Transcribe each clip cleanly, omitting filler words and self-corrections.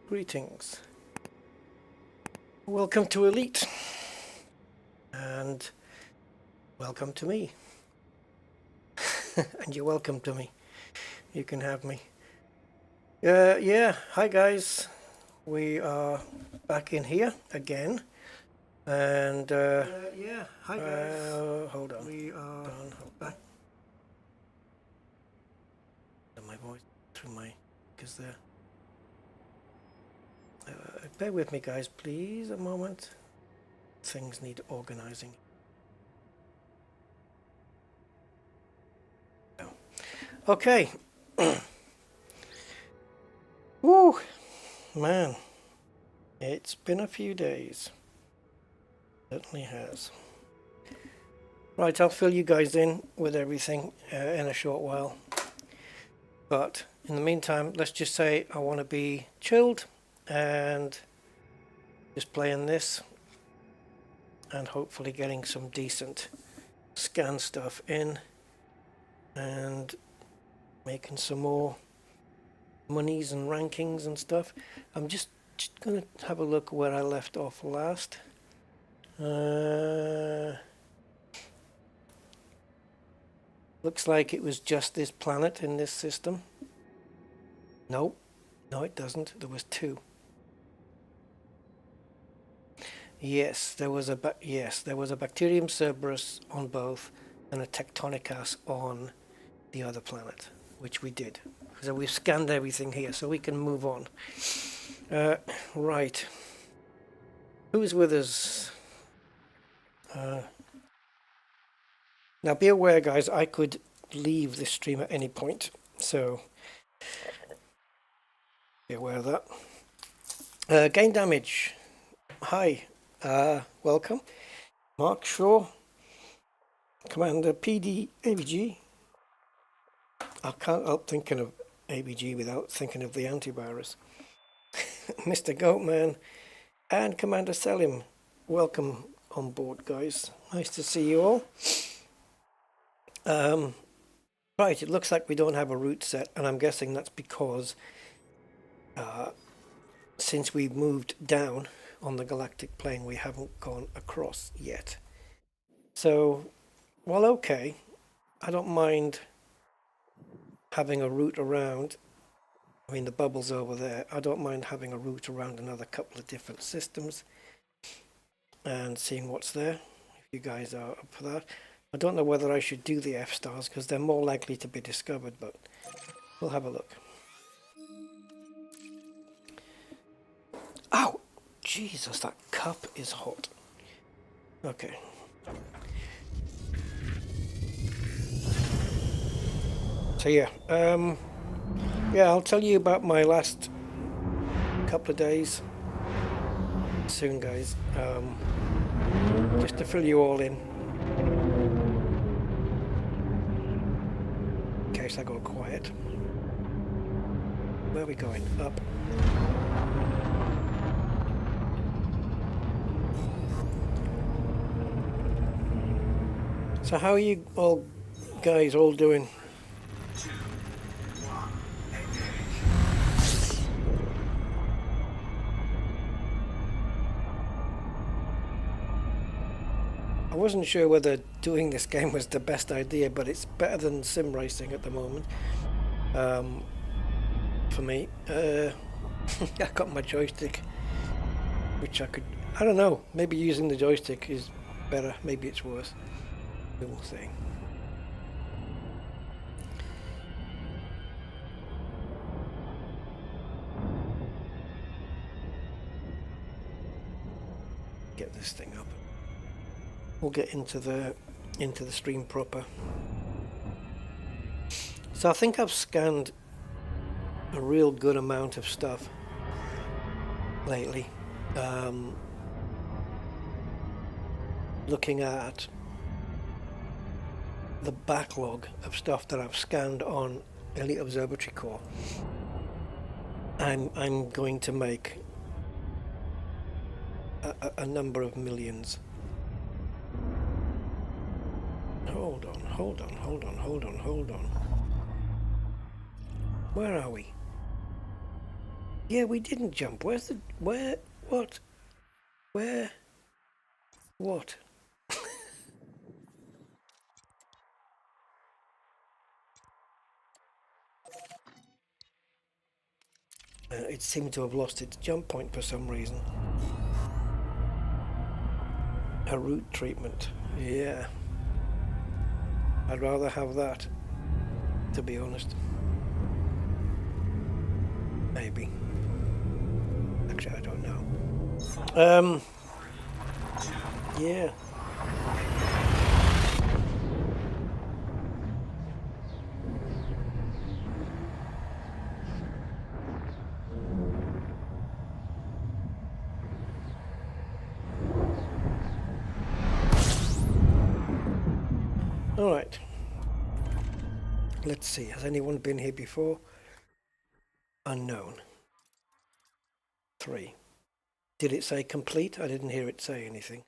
Greetings. Welcome to Elite. And welcome to me. And you're welcome to me. You can have me. Yeah, hi guys. We are back in here again. And yeah, hi guys. Hold on. We are back. My voice through my because there. Bear with me guys, please, a moment. Things need organizing. Okay. Woo, man, it's been a few days. Certainly has. Right, I'll fill you guys in with everything in a short while. But in the meantime, let's just say I want to be chilled and just playing this and hopefully getting some decent scan stuff in and making some more monies and rankings and stuff. I'm just gonna have a look where I left off last. Looks like it was just this planet in this system. No, it doesn't. There was two. Yes, there was a bacterium Cerberus on both and a Tectonicas on the other planet, which we did. So we've scanned everything here, so we can move on. Right. Who's with us? Now be aware, guys, I could leave this stream at any point, so be aware of that. Gain damage. Hi. Welcome. Mark Shaw. Commander PD ABG. I can't help thinking of ABG without thinking of the antivirus. Mr. Goatman and Commander Selim. Welcome on board, guys. Nice to see you all. Right, it looks like we don't have a route set, and I'm guessing that's because since we've moved down on the galactic plane, we haven't gone across yet. So, well, okay, I don't mind having a route around. I mean, the bubble's over there. I don't mind having a route around another couple of different systems and seeing what's there, if you guys are up for that. I don't know whether I should do the F-stars because they're more likely to be discovered, but we'll have a look. Ow! Jesus, that cup is hot. Okay. So yeah, I'll tell you about my last couple of days soon, guys. Just to fill you all in case I go quiet. Where are we going? Up. So how are you all guys all doing? I wasn't sure whether doing this game was the best idea, but it's better than sim racing at the moment. For me, I got my joystick, which I don't know, maybe using the joystick is better, maybe it's worse. We will see. Get this thing up. We'll get into the stream proper. So I think I've scanned a real good amount of stuff lately. Looking at the backlog of stuff that I've scanned on Elite Observatory Core, I'm going to make a number of millions. Hold on. Where are we? Yeah, we didn't jump. Where's the... Where? What? Where? What? It seemed to have lost its jump point for some reason. A root treatment. Yeah. I'd rather have that, to be honest. Maybe. Actually, I don't know. Yeah. All right. Let's see. Has anyone been here before? Unknown. 3. Did it say complete? I didn't hear it say anything.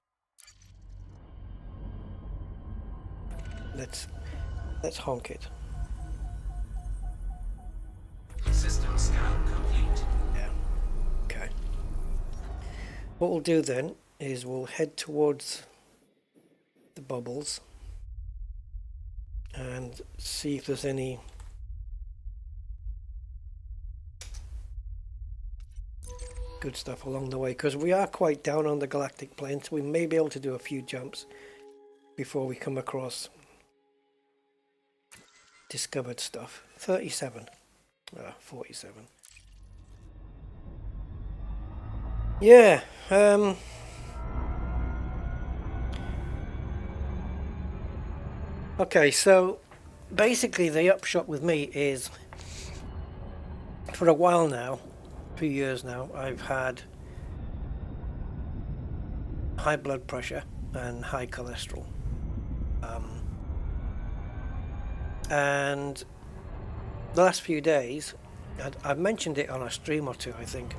Let's honk it. System scan complete. Yeah. Okay. What we'll do then is we'll head towards the bubbles and see if there's any good stuff along the way, because we are quite down on the galactic plane, so we may be able to do a few jumps before we come across discovered stuff. 37. 47. Yeah. Okay, so basically the upshot with me is, for a while now, a few years now, I've had high blood pressure and high cholesterol. And the last few days, I've mentioned it on a stream or two, I think,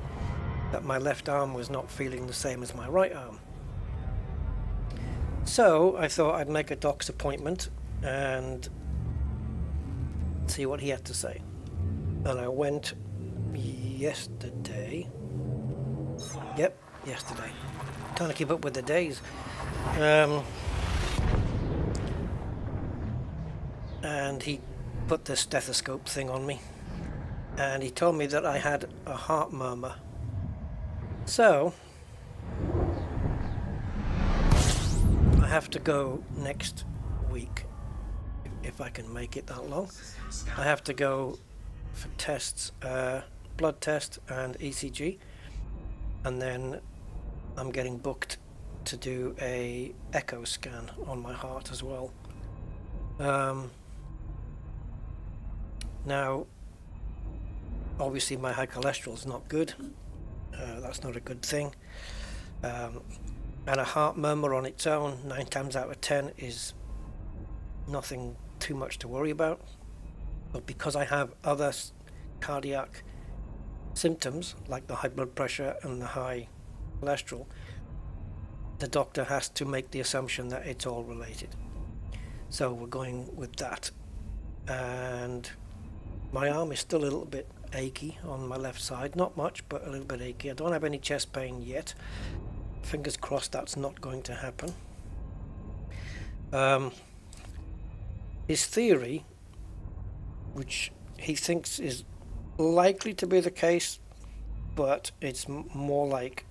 that my left arm was not feeling the same as my right arm. So I thought I'd make a doc's appointment and see what he had to say. And I went yesterday. Yep, yesterday. Trying to keep up with the days. And he put the stethoscope thing on me. And he told me that I had a heart murmur. So I have to go next week, if I can make it that long. I have to go for tests, blood test and ECG, and then I'm getting booked to do a echo scan on my heart as well. Now, obviously my high cholesterol is not good. That's not a good thing. And a heart murmur on its own, 9 times out of 10, is nothing too much to worry about. But because I have other cardiac symptoms, like the high blood pressure and the high cholesterol, the doctor has to make the assumption that it's all related. So we're going with that. And my arm is still a little bit achy on my left side. Not much, but a little bit achy. I don't have any chest pain yet. Fingers crossed that's not going to happen. His theory, which he thinks is likely to be the case, but it's more like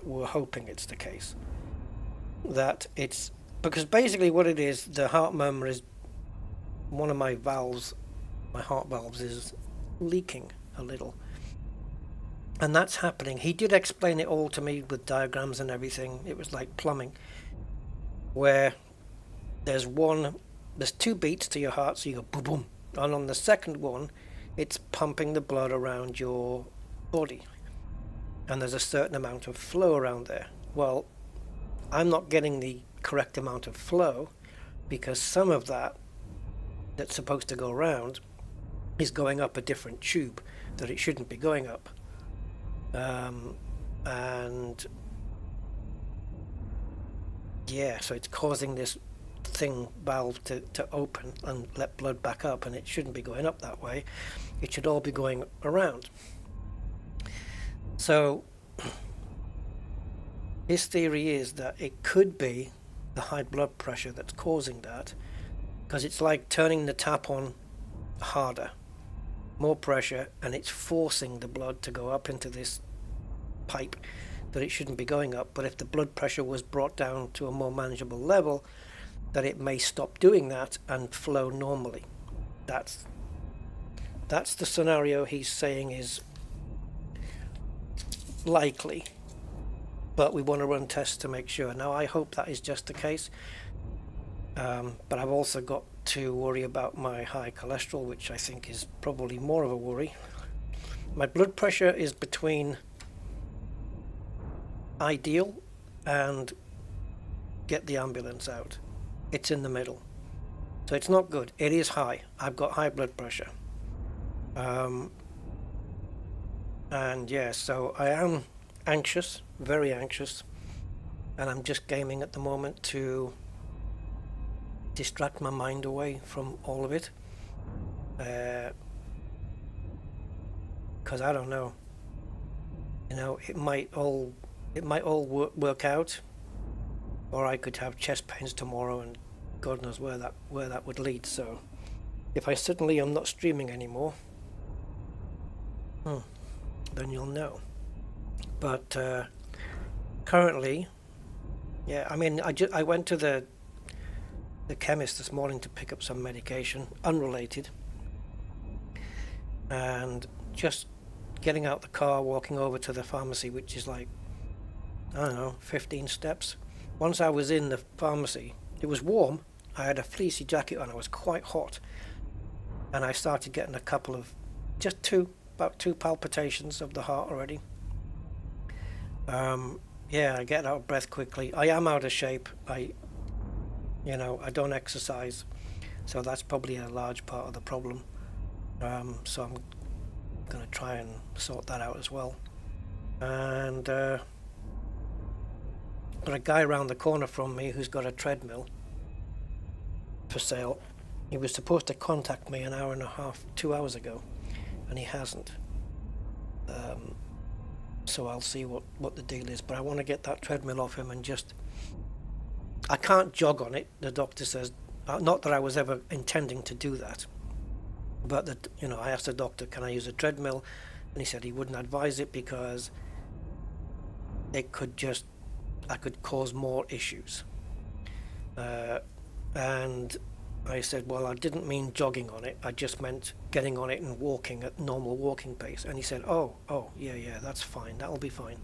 we're hoping it's the case, that it's because basically what it is, the heart murmur is one of my valves, my heart valves is leaking a little, and that's happening. He did explain it all to me with diagrams and everything. It was like plumbing, where there's 2 beats to your heart, so you go boom boom, and on the second one it's pumping the blood around your body, and there's a certain amount of flow around there. Well, I'm not getting the correct amount of flow because some of that's supposed to go around is going up a different tube that it shouldn't be going up. And yeah, so it's causing this valve to open and let blood back up, and it shouldn't be going up that way. It should all be going around. So his theory is that it could be the high blood pressure that's causing that, because it's like turning the tap on harder, more pressure, and it's forcing the blood to go up into this pipe that it shouldn't be going up. But if the blood pressure was brought down to a more manageable level, that it may stop doing that and flow normally. That's the scenario he's saying is likely, but we want to run tests to make sure. Now I hope that is just the case, but I've also got to worry about my high cholesterol, which I think is probably more of a worry. My blood pressure is between ideal and get the ambulance out. It's in the middle, so it's not good. It is high. I've got high blood pressure, and yeah, so I am anxious, very anxious, and I'm just gaming at the moment to distract my mind away from all of it, because I don't know, you know, it might all work out, or I could have chest pains tomorrow, and God knows where that would lead. So if I suddenly am not streaming anymore, then you'll know. But currently, yeah, I mean, I went to the chemist this morning to pick up some medication, unrelated, and just getting out the car, walking over to the pharmacy, which is like, I don't know, 15 steps. Once I was in the pharmacy, it was warm. I had a fleecy jacket on. I was quite hot, and I started getting a couple of, about two palpitations of the heart already. Yeah, I get out of breath quickly. I am out of shape. I don't exercise, so that's probably a large part of the problem. So I'm going to try and sort that out as well. And but a guy around the corner from me who's got a treadmill for sale, he was supposed to contact me an hour and a half, 2 hours ago, and he hasn't. So I'll see what the deal is, but I want to get that treadmill off him, and I can't jog on it, the doctor says. Not that I was ever intending to do that, but I asked the doctor, can I use a treadmill, and he said he wouldn't advise it because I could cause more issues. And I said, well, I didn't mean jogging on it, I just meant getting on it and walking at normal walking pace. And he said, oh yeah, that's fine, that'll be fine.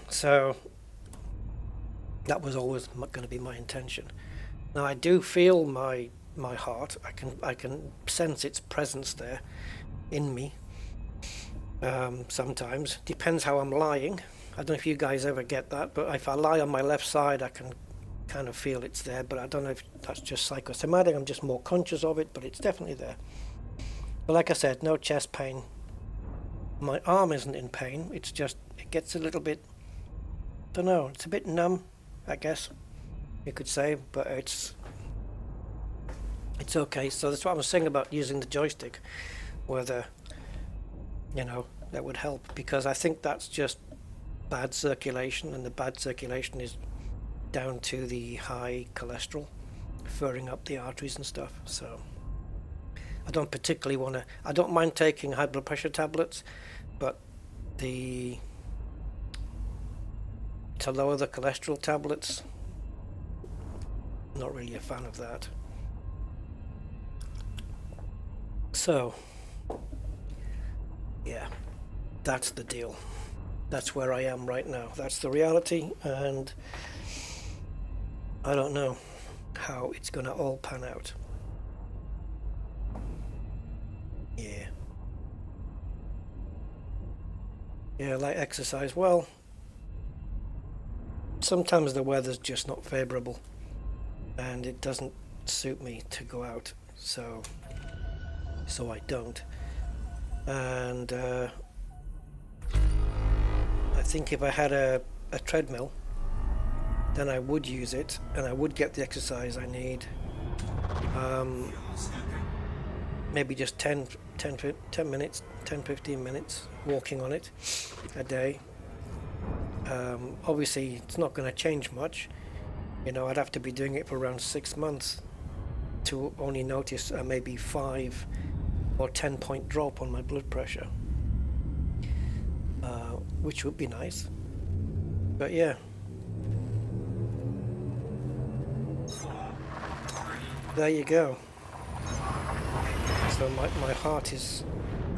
So that was always going to be my intention. Now I do feel my heart. I can sense its presence there in me. Sometimes depends how I'm lying. I don't know if you guys ever get that, but if I lie on my left side, I can kind of feel it's there, but I don't know if that's just psychosomatic. I'm just more conscious of it, but it's definitely there. But like I said, no chest pain. My arm isn't in pain. It's just, it gets a little bit, don't know, it's a bit numb, I guess you could say, but it's okay. So that's what I was saying about using the joystick, whether that would help, because I think that's just bad circulation, and the bad circulation is down to the high cholesterol furring up the arteries and stuff. So I don't particularly I don't mind taking high blood pressure tablets, but to lower the cholesterol tablets, not really a fan of that. So yeah, that's the deal. That's where I am right now. That's the reality, and I don't know how it's gonna all pan out. Yeah, like exercise. Well, sometimes the weather's just not favorable, and it doesn't suit me to go out, so I don't. And I think if I had a treadmill, then I would use it, and I would get the exercise I need. maybe just 10 minutes, 10-15 minutes walking on it a day. Obviously it's not going to change much. You know, I'd have to be doing it for around 6 months to only notice a maybe 5 or 10 point drop on my blood pressure, which would be nice. But yeah, there you go. So my heart is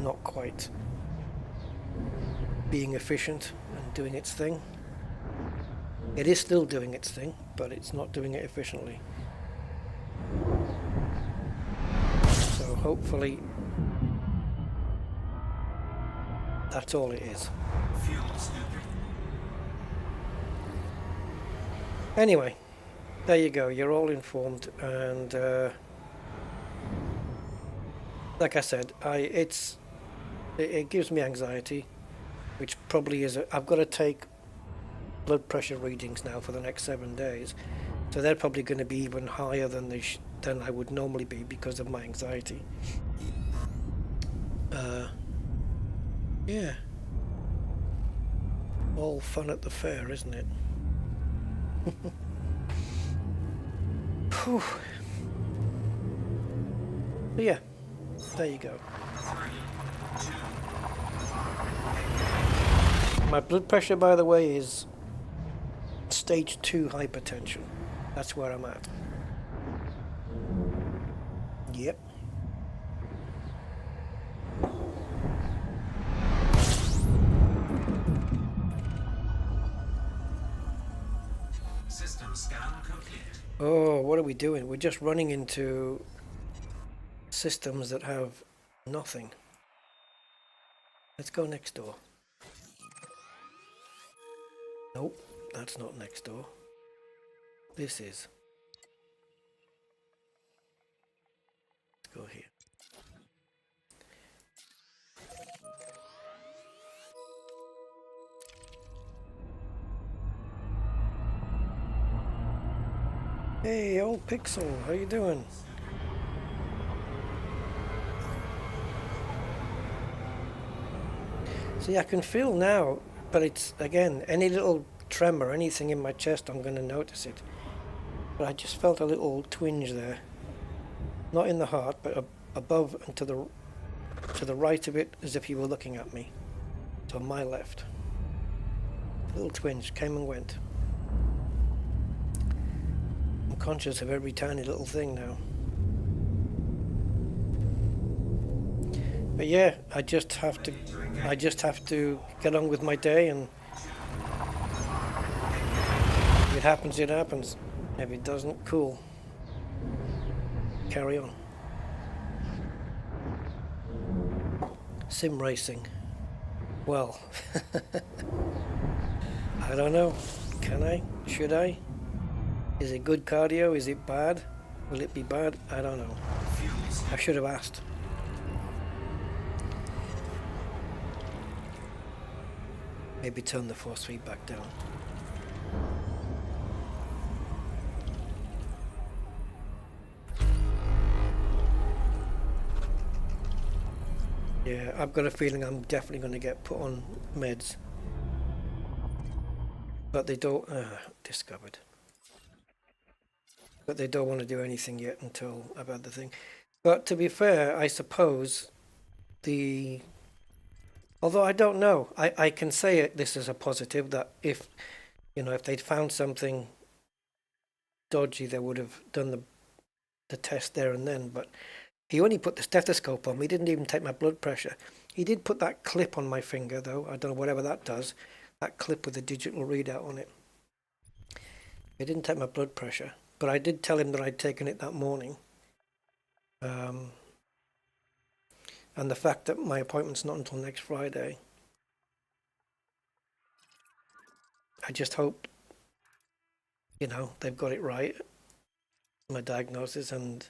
not quite being efficient and doing its thing. It is still doing its thing, but it's not doing it efficiently. So hopefully that's all it is. Anyway, there you go. You're all informed, and like I said, it gives me anxiety, which probably is. I've got to take blood pressure readings now for the next 7 days, so they're probably going to be even higher than than I would normally be because of my anxiety. Yeah, all fun at the fair, isn't it? Whew. But yeah, there you go. My blood pressure, by the way, is stage 2 hypertension. That's where I'm at. Yep. System scan complete. Oh, what are we doing? We're just running into systems that have nothing. Let's go next door. Nope, that's not next door. This is. Let's go here. Hey, old Pixel, how you doing? See, I can feel now, but it's, again, any little tremor, anything in my chest, I'm going to notice it. But I just felt a little twinge there. Not in the heart, but above and to the right of it, as if you were looking at me. To my left. A little twinge came and went. I'm conscious of every tiny little thing now. But yeah, I just have to get on with my day, and if it happens, it happens. If it doesn't, cool. Carry on. Sim racing. Well, I don't know. Can I? Should I? Is it good cardio? Is it bad? Will it be bad? I don't know. I should have asked. Maybe turn the force feedback down. Yeah, I've got a feeling I'm definitely going to get put on meds. But they don't... discovered. But they don't want to do anything yet until I've had the thing. But to be fair, I suppose the... Although I don't know, I can say this as a positive, that if, you know, if they'd found something dodgy, they would have done the test there and then. But he only put the stethoscope on me. He didn't even take my blood pressure. He did put that clip on my finger, though. I don't know, whatever that does. That clip with the digital readout on it. He didn't take my blood pressure. But I did tell him that I'd taken it that morning. And the fact that my appointment's not until next Friday. I just hope, you know, they've got it right, my diagnosis, and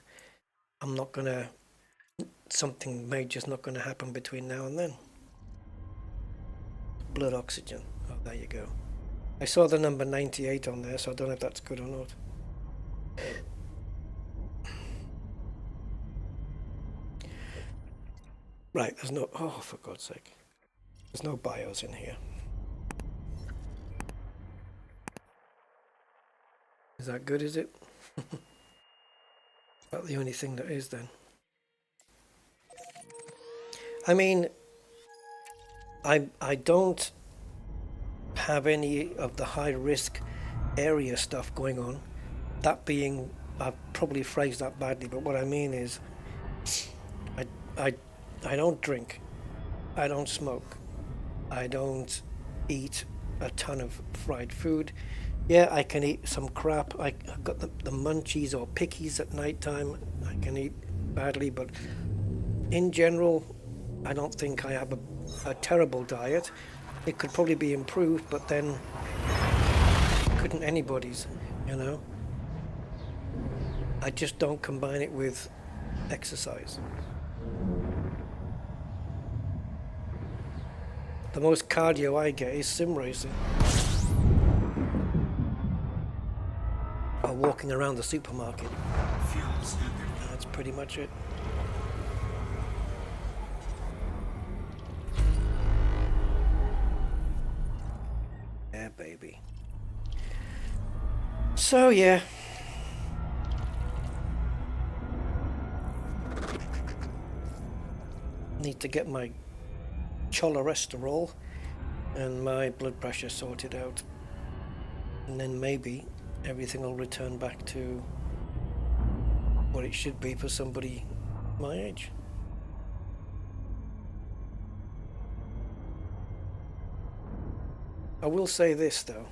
I'm not going to, something major's not going to happen between now and then. Blood oxygen. Oh, there you go. I saw the number 98 on there, so I don't know if that's good or not. Right, there's no... Oh, for God's sake. There's no BIOS in here. Is that good, is it? About the only thing that is then. I mean, I don't have any of the high risk area stuff going on. That being, I've probably phrased that badly, but what I mean is I don't drink, I don't smoke, I don't eat a ton of fried food. Yeah, I can eat some crap. I've got the munchies or pickies at night time. I can eat badly, but in general, I don't think I have a terrible diet. It could probably be improved, but then couldn't anybody's, you know? I just don't combine it with exercise. The most cardio I get is sim racing. Or walking around the supermarket. That's pretty much it. Yeah, baby. So, yeah. Need to get my cholesterol and my blood pressure sorted out. And then maybe everything will return back to what it should be for somebody my age. I will say this though.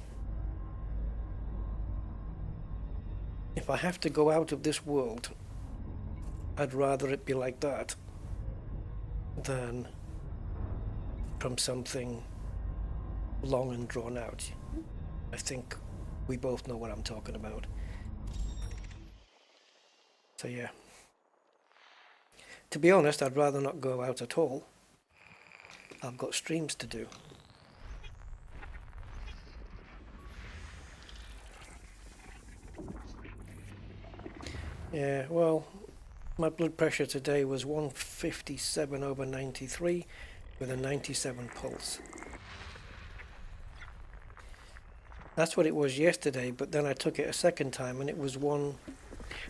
If I have to go out of this world, I'd rather it be like that than from something long and drawn out. I think we both know what I'm talking about. So yeah. To be honest, I'd rather not go out at all. I've got streams to do. Yeah, well, my blood pressure today was 157/93 with a 97 pulse. That's what it was yesterday, but then I took it a second time and it was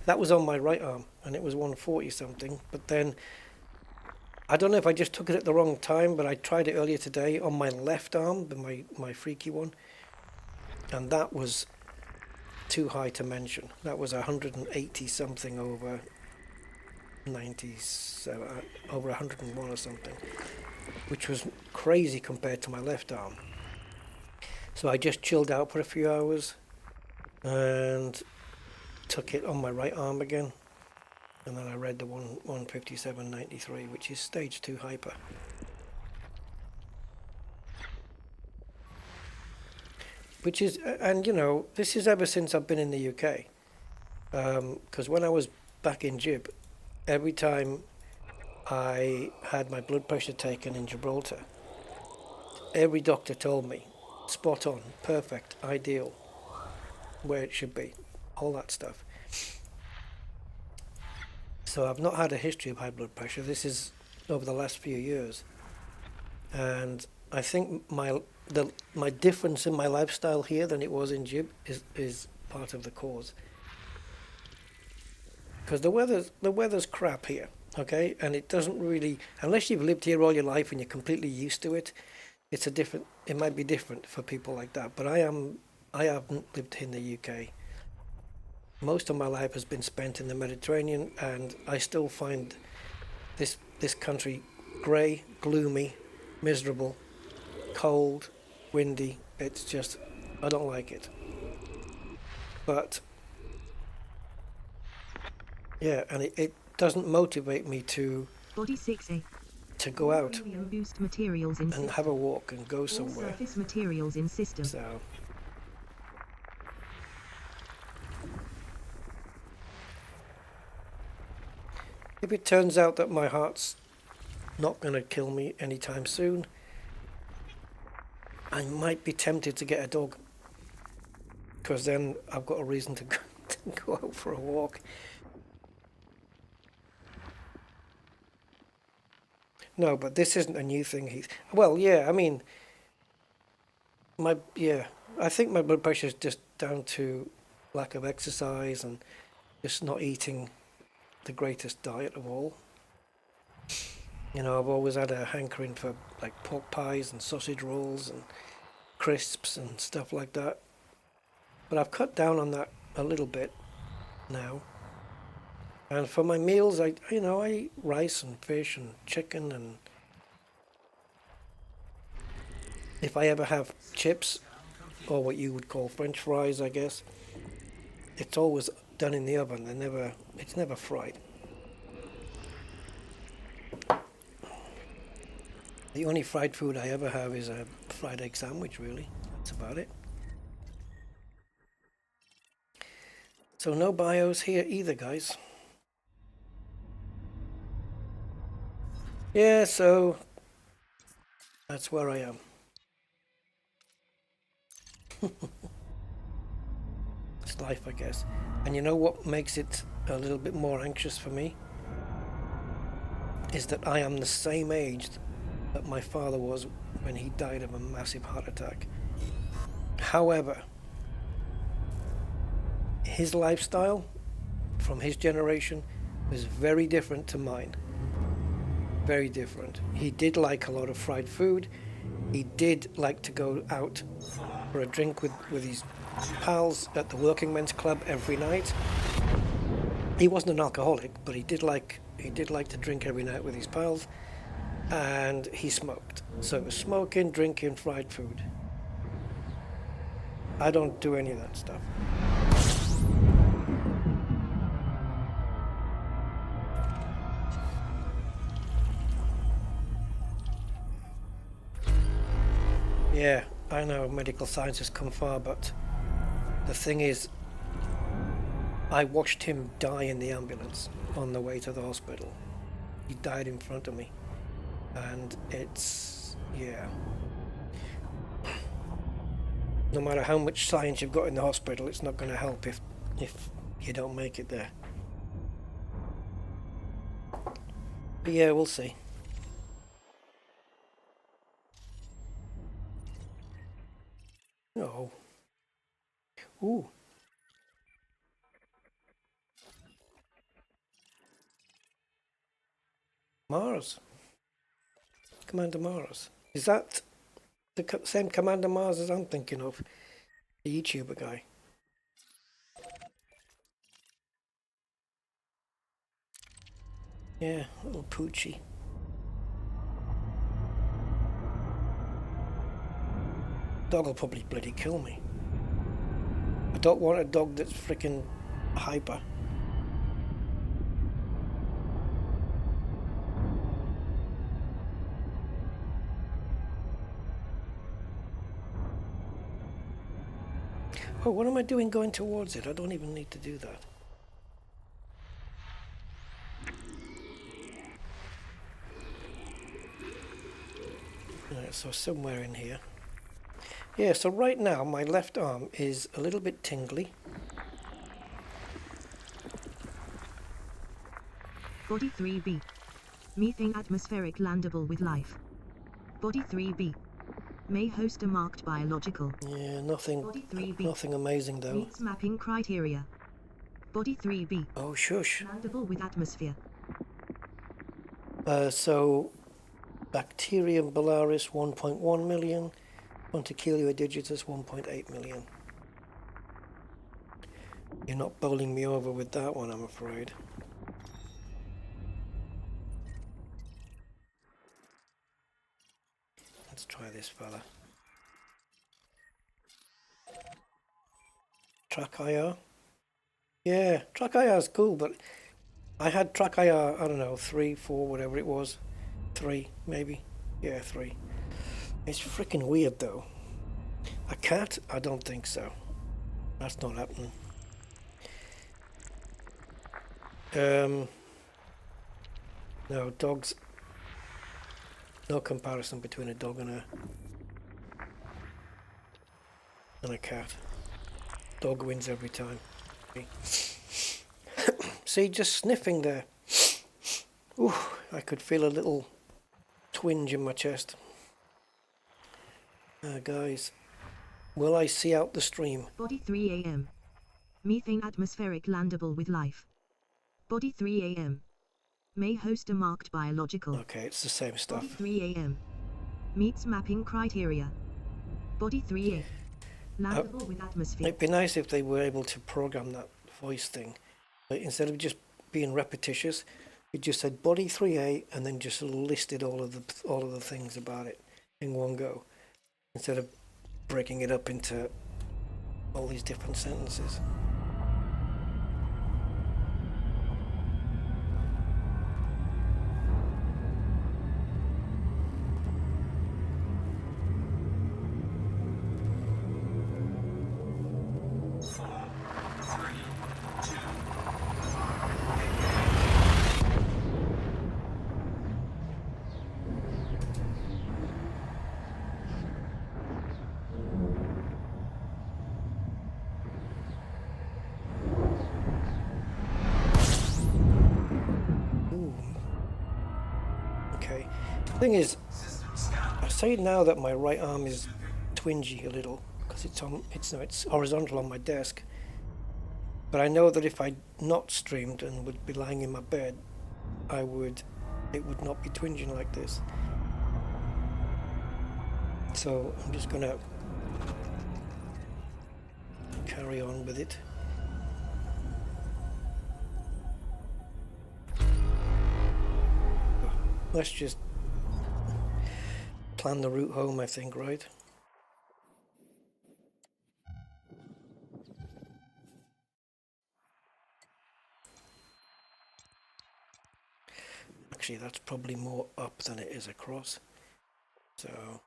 that was on my right arm and it was 140 something, but then I don't know if I just took it at the wrong time, but I tried it earlier today on my left arm, my freaky one, and that was too high to mention. That was 180 something over 97, over 101 or something, which was crazy compared to my left arm. So I just chilled out for a few hours and took it on my right arm again, and then I read the 157/93, which is stage 2 hyper. Which is, and you know, this is ever since I've been in the UK. Because when I was back in Gib, every time I had my blood pressure taken in Gibraltar, every doctor told me, spot on, perfect, ideal, where it should be, all that stuff. So I've not had a history of high blood pressure. This is over the last few years. And I think my difference in my lifestyle here than it was in Gib is part of the cause. Because the weather's crap here, okay? And it doesn't really, unless you've lived here all your life and you're completely used to it, it might be different for people like that. But I haven't lived in the UK. Most of my life has been spent in the Mediterranean, and I still find this country grey, gloomy, miserable, cold, windy. It's just, I don't like it. But yeah, and it doesn't motivate me to go out and have a walk and go somewhere. Surface materials in system. So if it turns out that my heart's not going to kill me anytime soon, I might be tempted to get a dog, because then I've got a reason to go out for a walk. No, but this isn't a new thing, Heath. Well, yeah, I mean, I think my blood pressure is just down to lack of exercise and just not eating the greatest diet of all. You know, I've always had a hankering for like pork pies and sausage rolls and crisps and stuff like that. But I've cut down on that a little bit now. And for my meals, I eat rice and fish and chicken, and if I ever have chips, or what you would call French fries, I guess, it's always done in the oven. It's never fried. The only fried food I ever have is a fried egg sandwich, really. That's about it. So no bios here either, guys. Yeah, so that's where I am. It's life, I guess. And you know what makes it a little bit more anxious for me? Is that I am the same age that my father was when he died of a massive heart attack. However, his lifestyle from his generation was very different to mine. Very different. He did like a lot of fried food. He did like to go out for a drink with his pals at the working men's club every night. He wasn't an alcoholic, but he did like to drink every night with his pals, and he smoked. So it was smoking, drinking, fried food. I don't do any of that stuff. Yeah, I know medical science has come far, but the thing is, I watched him die in the ambulance on the way to the hospital. He died in front of me. And it's, yeah. No matter how much science you've got in the hospital, it's not going to help if you don't make it there. But yeah, we'll see. Oh. Ooh. Mars. Commander Mars. Is that the same Commander Mars as I'm thinking of? The YouTuber guy. Yeah, little Poochie. Dog will probably bloody kill me. I don't want a dog that's freaking hyper. Oh, what am I doing going towards it? I don't even need to do that. Right, so somewhere in here. Yeah, so right now my left arm is a little bit tingly. Body 3B. Methane atmospheric landable with life. Body 3B. May host a marked biological. Yeah, nothing amazing though. Meets mapping criteria. Body 3B. Oh, shush. Landable with atmosphere. So Bacterium Bellaris 1.1 million, Monticelio digitus 1.8 million. You're not bowling me over with that one, I'm afraid. Let's try this fella. Track IR. Yeah, Track IR is cool, but I had Track IR, I don't know, 3, 4, whatever it was. 3, maybe. Yeah, 3. It's freaking weird though. A cat? I don't think so. That's not happening. No, dogs. No comparison between a dog and a cat. Dog wins every time. See, just sniffing there. Ooh, I could feel a little twinge in my chest. Guys, will I see out the stream? Body 3 AM. Methane atmospheric landable with life. Body 3 AM. May host a marked biological. Okay, it's the same Body stuff. 3 AM. Meets mapping criteria. Body 3 A. Landable with atmosphere. It'd be nice if they were able to program that voice thing. But instead of just being repetitious, it just said body 3A and then just listed all of the things about it in one go, instead of breaking it up into all these different sentences. Okay. The thing is, I say now that my right arm is twingy a little because it's horizontal on my desk. But I know that if I not streamed and would be lying in my bed, it would not be twinging like this. So I'm just gonna carry on with it. Let's just plan the route home, I think, right? Actually, that's probably more up than it is across. So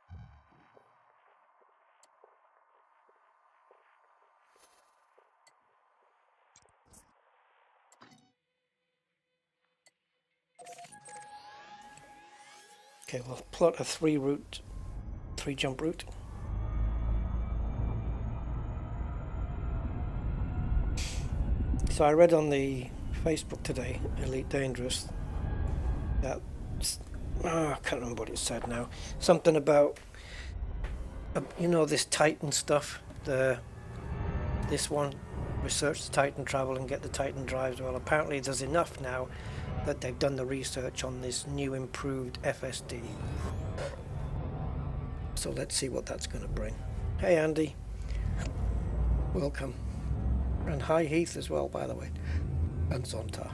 okay, we'll plot a three jump route. So I read on the Facebook today, Elite Dangerous, that I can't remember what it said now. Something about this Titan stuff. This one, research the Titan travel and get the Titan drives. Well, apparently there's enough now that they've done the research on this new improved FSD. So let's see what that's going to bring. Hey Andy, welcome. And hi Heath as well, by the way, and Zonta.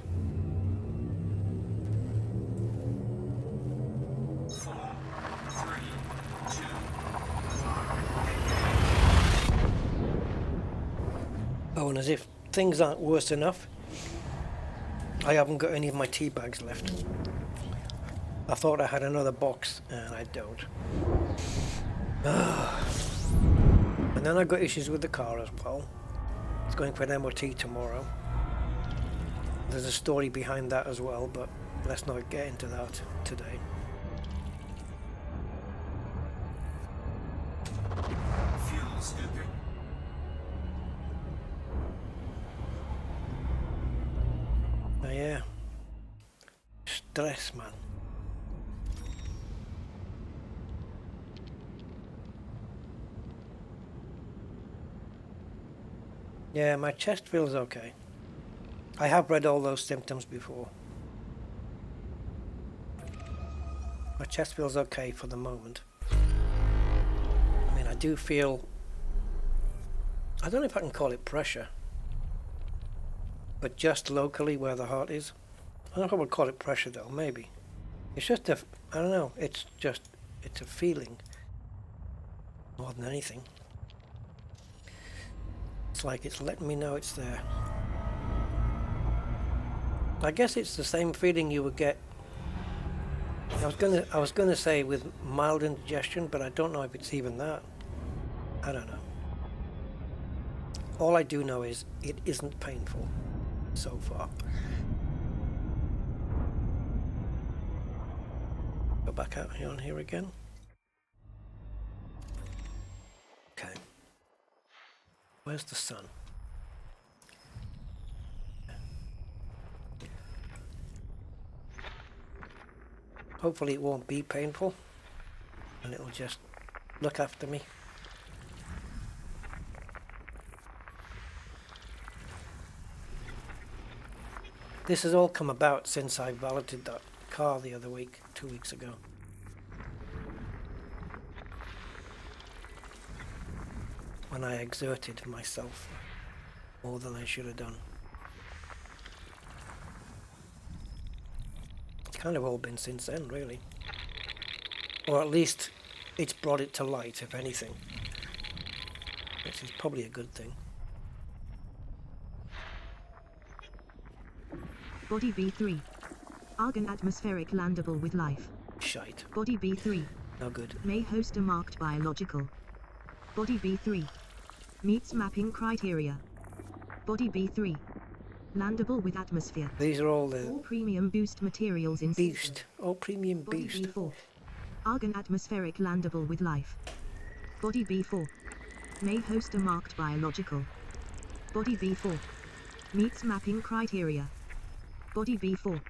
Oh, and as if things aren't worse enough, I haven't got any of my tea bags left. I thought I had another box, and I don't. And then I've got issues with the car as well. It's going for an MOT tomorrow. There's a story behind that as well, but let's not get into that today. Fuel stupid. Oh yeah. Stress, man. Yeah, my chest feels okay. I have read all those symptoms before. My chest feels okay for the moment. I mean, I do feel... I don't know if I can call it pressure. But just locally where the heart is. I don't know if I would call it pressure though, maybe. It's just a... I don't know, it's a feeling. More than anything. It's like it's letting me know it's there. I guess it's the same feeling you would get. I was gonna say with mild indigestion, but I don't know if it's even that. I don't know. All I do know is it isn't painful so far. Go back out here on here again. Okay. Where's the sun? Hopefully it won't be painful and it'll just look after me. This has all come about since I valeted that car the other week, 2 weeks ago. When I exerted myself more than I should have done. It's kind of all been since then, really. Or at least it's brought it to light, if anything. Which is probably a good thing. Body B3. Argon atmospheric landable with life. Shite. Body B3. No good. May host a marked biological. Body B3. Meets mapping criteria. Body B3. Landable with atmosphere. These are all All the premium boost materials in system. boost. Oh, premium Body boost. B4. Argon atmospheric landable with life. Body B4. May host a marked biological. Body B4. Meets mapping criteria. Body B4.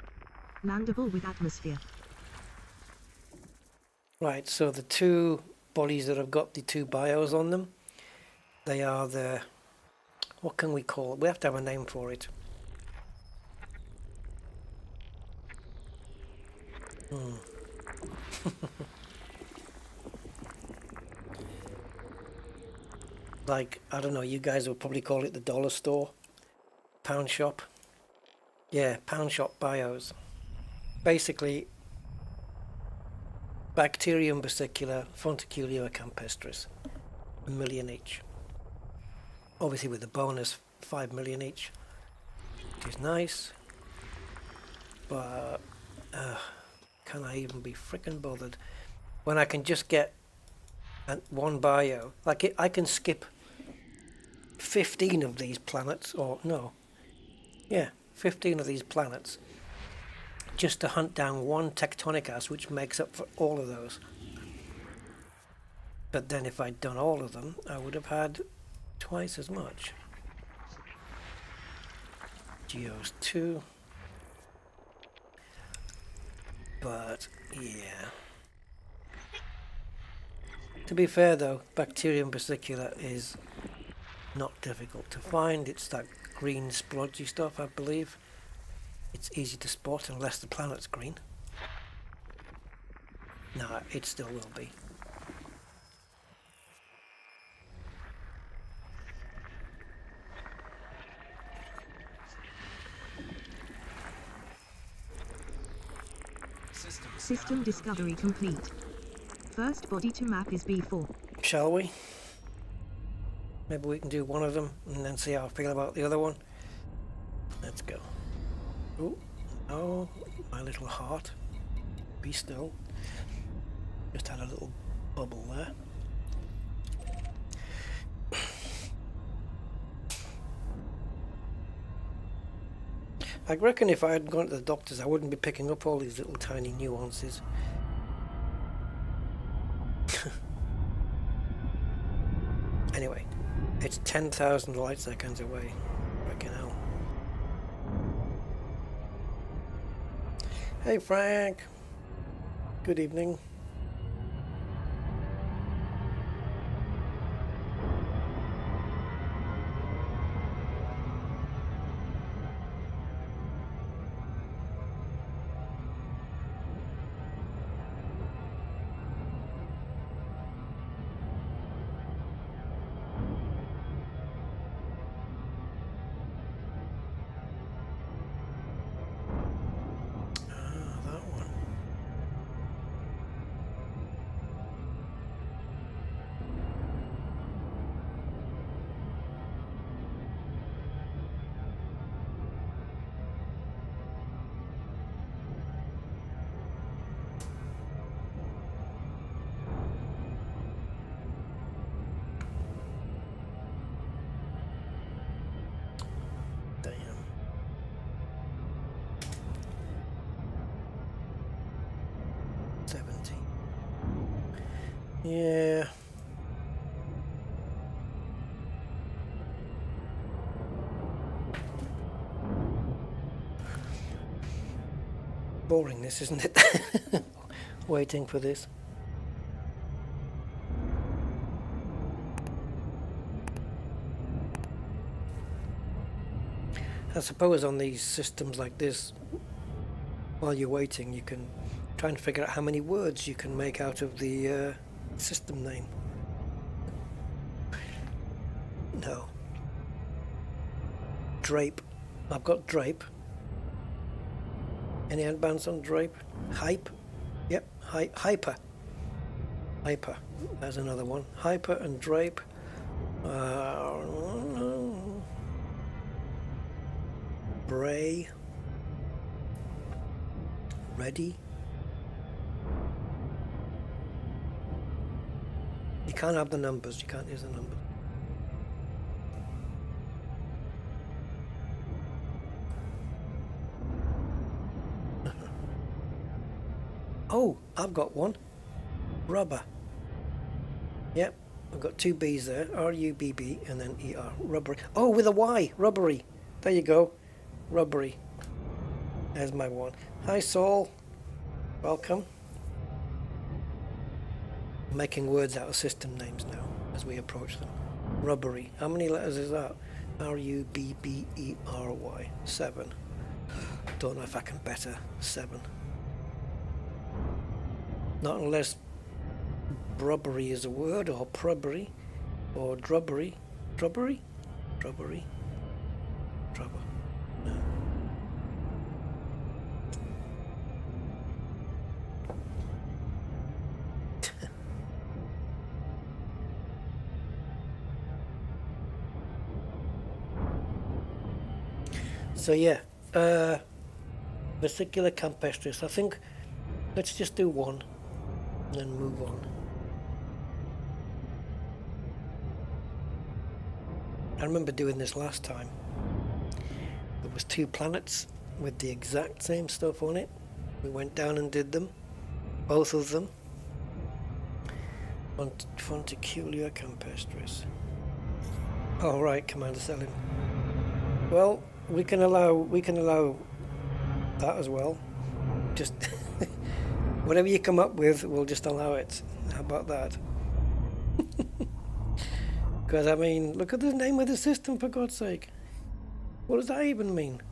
Landable with atmosphere. Right, so the two bodies that have got the two bios on them, they are the, what can we call it? We have to have a name for it. Like, I don't know, you guys would probably call it the dollar store, pound shop. Yeah, pound shop bios. Basically, Bacterium versicolor, Fonticulio campestris, 1 million each. Obviously with the bonus 5 million each, which is nice. But can I even be frickin' bothered when I can just get one bio? Like I can skip 15 of these planets, or no, yeah, 15 of these planets, just to hunt down one tectonic ass which makes up for all of those. But then if I'd done all of them, I would have had twice as much. Geos 2. But yeah. To be fair though, Bacterium versicolor is not difficult to find. It's that green splodgy stuff, I believe. It's easy to spot unless the planet's green. No, it still will be. System discovery complete. First body to map is B4. Shall we? Maybe we can do one of them and then see how I feel about the other one. Let's go. Oh, oh, my little heart. Be still. Just had a little bubble there. I reckon if I had gone to the doctors, I wouldn't be picking up all these little tiny nuances. Anyway, it's 10,000 light seconds away. Freaking hell. Hey Frank. Good evening. Yeah. Boring this, isn't it? waiting for this. I suppose on these systems like this, while you're waiting, you can try and figure out how many words you can make out of the system name. No. Drape. I've got drape. Any advance on drape? Hype? Yep, hyper. Hyper. There's another one. Hyper and drape. Bray. Ready. You can't have the numbers. You can't use the numbers. Oh, I've got one. Rubber. Yep, I've got two B's there. R-U-B-B and then E-R. Rubbery. Oh, with a Y. Rubbery. There you go. Rubbery. There's my one. Hi, Saul. Welcome. I'm making words out of system names now as we approach them. Rubbery. How many letters is that? R-U-B-B-E-R-Y. 7. Don't know if I can better 7. Not unless brubbery is a word, or prubbery, or drubbery. Drubbery? Drubbery? Drubber. No. So yeah, vesicular campestris. I think let's just do one and then move on. I remember doing this last time. There was 2 planets with the exact same stuff on it. We went down and did them, both of them. Fonticular campestris. Oh right, Commander Selim. Well, we can allow that as well. Just whatever you come up with, we'll just allow it. How about that? Because I mean, look at the name of the system, for God's sake. What does that even mean?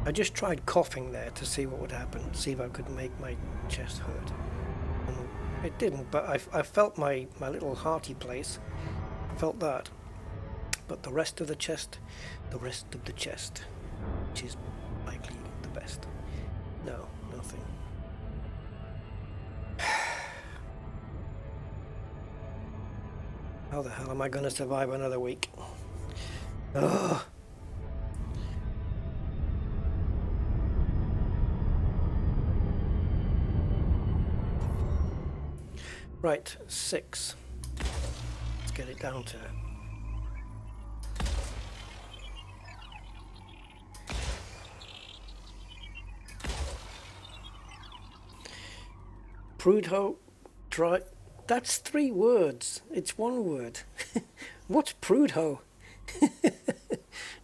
I just tried coughing there to see what would happen, see if I could make my chest hurt. And it didn't, but I felt my little hearty place. I felt that. But the rest of the chest, which is likely the best. No, nothing. How the hell am I going to survive another week? Ugh. Right, 6. Let's get it down to. Prudho, dry. That's 3 words. It's 1 word. What's Prudho?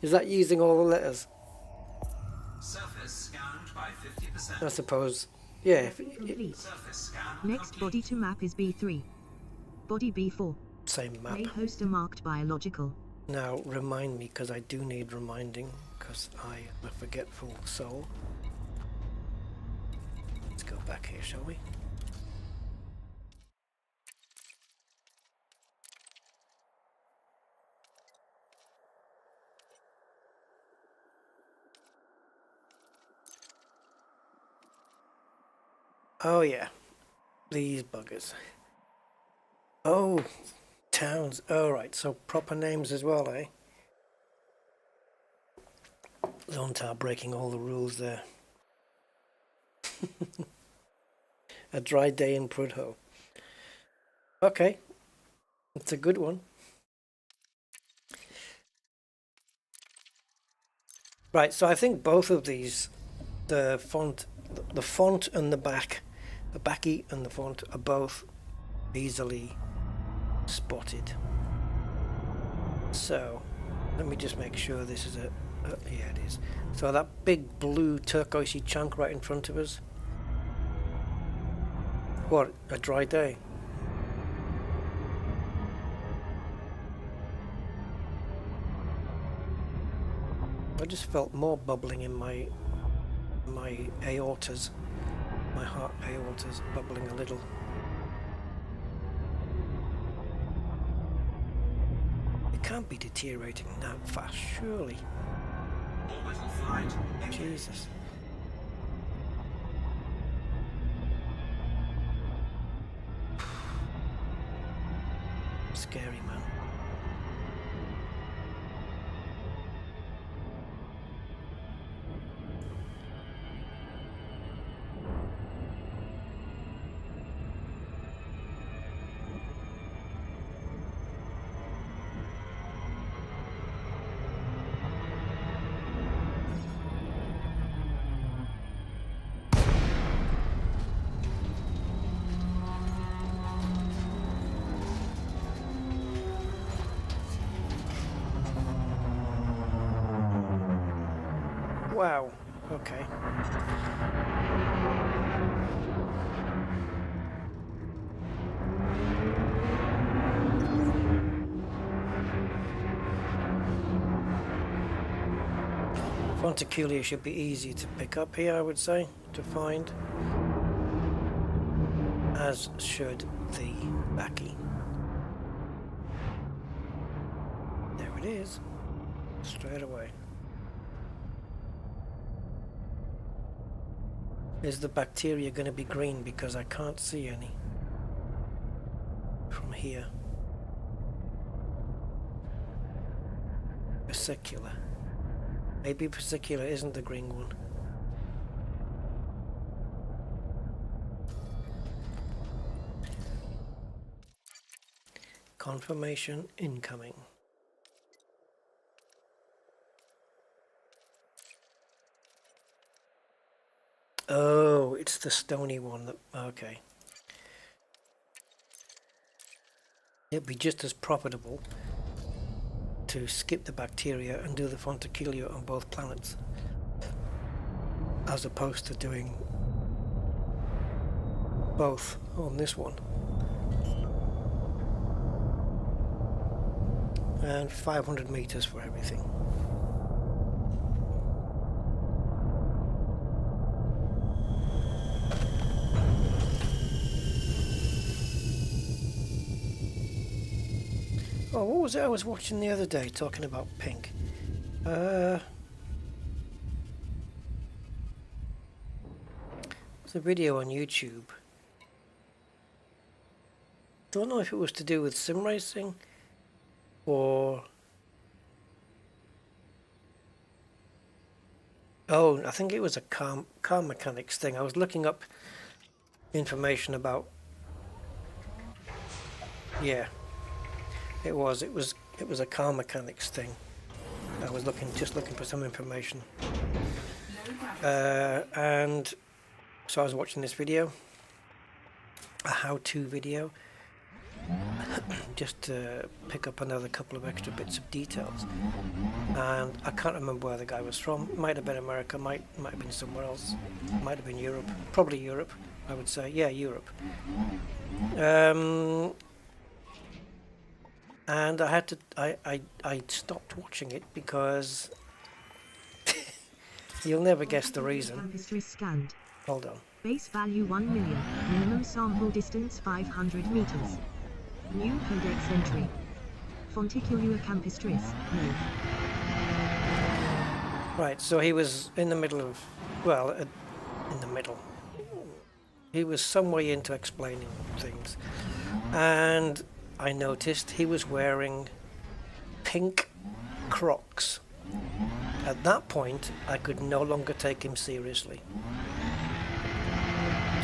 Is that using all the letters? Surface scanned by 50%. I suppose. Yeah. Complete. Surface scan Next complete. body to map is B3. Body B4 Same map. may host a marked biological. Now remind me, because I do need reminding, because I am a forgetful soul. Let's go back here, shall we? Oh yeah, these buggers. Oh, towns. Oh right, so proper names as well, eh? Zontar breaking all the rules there. A dry day in Prudhoe. Okay, it's a good one. Right, so I think both of these, the font the font and the backy and the font are both easily spotted. So let me just make sure this is yeah, it is. So that big blue turquoisey chunk right in front of us. What, a dry day? I just felt more bubbling in my aortas, my heart aortas bubbling a little. It can't be deteriorating that fast, surely. Orbital flight. Jesus. Scary, man. Wow, okay. Fonticulia should be easy to pick up here, I would say, to find. As should the backy. There it is, straight away. Is the bacteria going to be green because I can't see any from here? Vesicular. Maybe vesicular isn't the green one. Confirmation incoming. Oh, it's the stony one that, okay. It'd be just as profitable to skip the bacteria and do the Fonticulia on both planets, as opposed to doing both on this one. And 500 meters for everything. Oh, what was it I was watching the other day talking about pink? It's a video on YouTube. Don't know if it was to do with sim racing or... Oh, I think it was a car mechanics thing. I was looking up information about... Yeah. It was a car mechanics thing. I was just looking for some information. And so I was watching this video, a how-to video, just to pick up another couple of extra bits of details. And I can't remember where the guy was from. Might have been America, might have been somewhere else. Might have been Europe. Probably Europe, I would say. Yeah, Europe. And I had to, I stopped watching it because you'll never guess the reason. Campus risk scanned. Hold on. Base value 1 million. Minimum sample distance 500 meters. New codex entry. Fonticular campus risk. No. Right, so he was in the middle of, well, in the middle. He was some way into explaining things. And I noticed he was wearing pink Crocs. At that point, I could no longer take him seriously.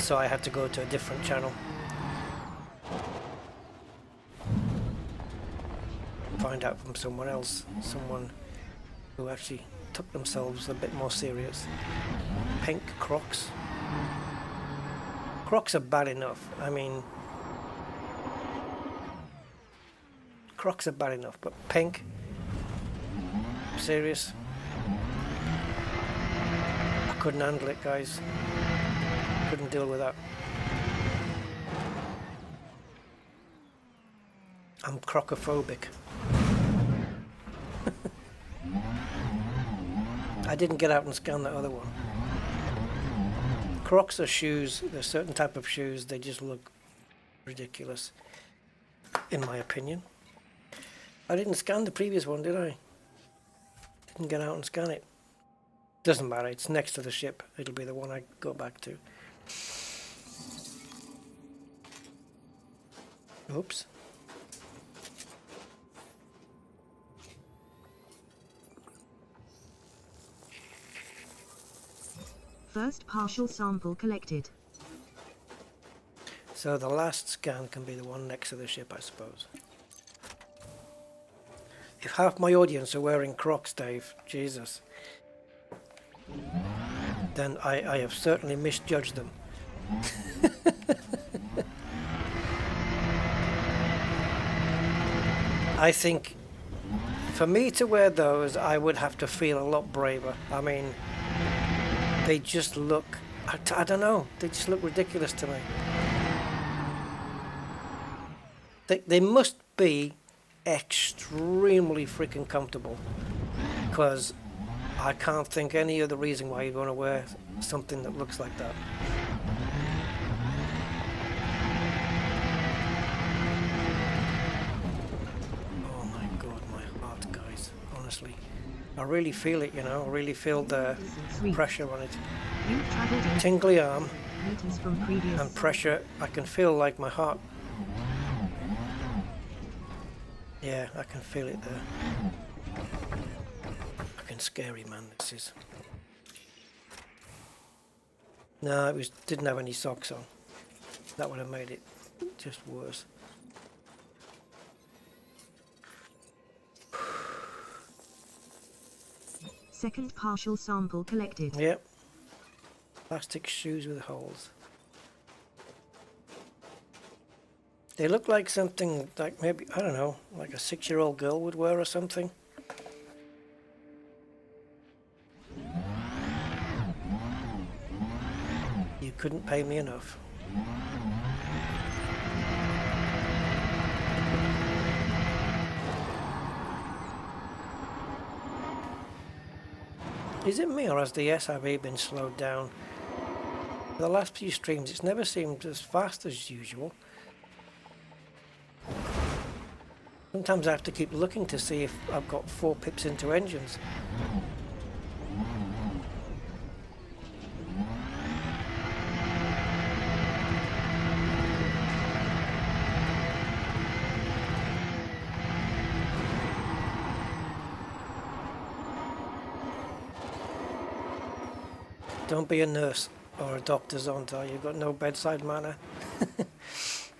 So I had to go to a different channel. Find out from someone else, someone who actually took themselves a bit more serious. Pink Crocs. Crocs are bad enough. I mean, Crocs are bad enough, but pink? Serious? I couldn't handle it, guys. Couldn't deal with that. I'm crocophobic. I didn't get out and scan that other one. Crocs are shoes. They're a certain type of shoes. They just look ridiculous, in my opinion. I didn't scan the previous one, did I? Didn't get out and scan it. Doesn't matter. It's next to the ship. It'll be the one I go back to. Oops. First partial sample collected. So the last scan can be the one next to the ship, I suppose. If half my audience are wearing Crocs, Dave, Jesus, then I have certainly misjudged them. I think for me to wear those, I would have to feel a lot braver. I mean, they just look, I don't know, they just look ridiculous to me. They must be extremely freaking comfortable, because I can't think any other reason why you're going to wear something that looks like that. Oh my god, my heart, guys, honestly. I really feel it, you know, I really feel the pressure on it. Tingly arm and pressure, I can feel like my heart. Yeah, I can feel it there. Fucking scary, man, this is. No, it didn't have any socks on. That would have made it just worse. Second partial sample collected. Yep. Plastic shoes with holes. They look like something like maybe, I don't know, like a 6-year-old girl would wear or something. You couldn't pay me enough. Is it me, or has the SIV been slowed down? For the last few streams, it's never seemed as fast as usual. Sometimes I have to keep looking to see if I've got 4 pips into engines. Don't be a nurse or a doctor, Zonta. You've got no bedside manner. It's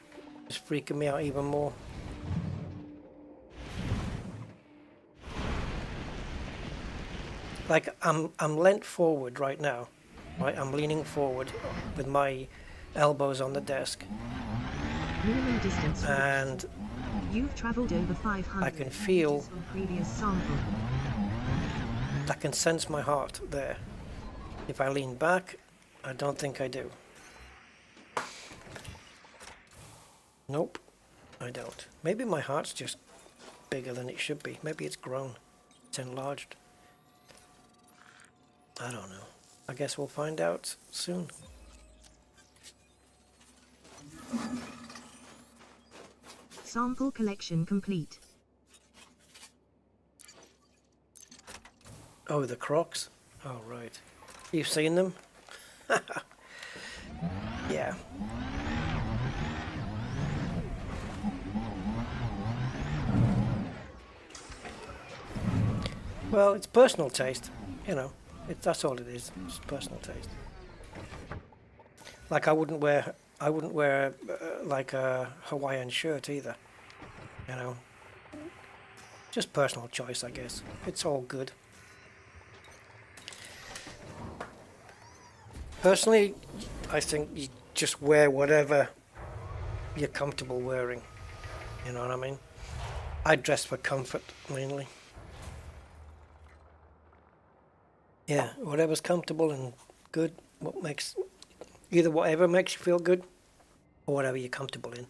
freaking me out even more. Like I'm leant forward right now, right? I'm leaning forward with my elbows on the desk, Minimum distance and you've traveled over 500 I can feel, meters on previous sample. I can sense my heart there. If I lean back, I don't think I do. Nope, I don't. Maybe my heart's just bigger than it should be. Maybe it's grown, it's enlarged. I don't know. I guess we'll find out soon. Sample collection complete. Oh, the Crocs? Oh, right. You've seen them? Yeah. Well, it's personal taste, you know. That's all it is. It's personal taste. Like I wouldn't wear like a Hawaiian shirt either. You know. Just personal choice, I guess. It's all good. Personally, I think you just wear whatever you're comfortable wearing. You know what I mean? I dress for comfort mainly. Yeah, whatever's comfortable and good, whatever makes you feel good, or whatever you're comfortable in.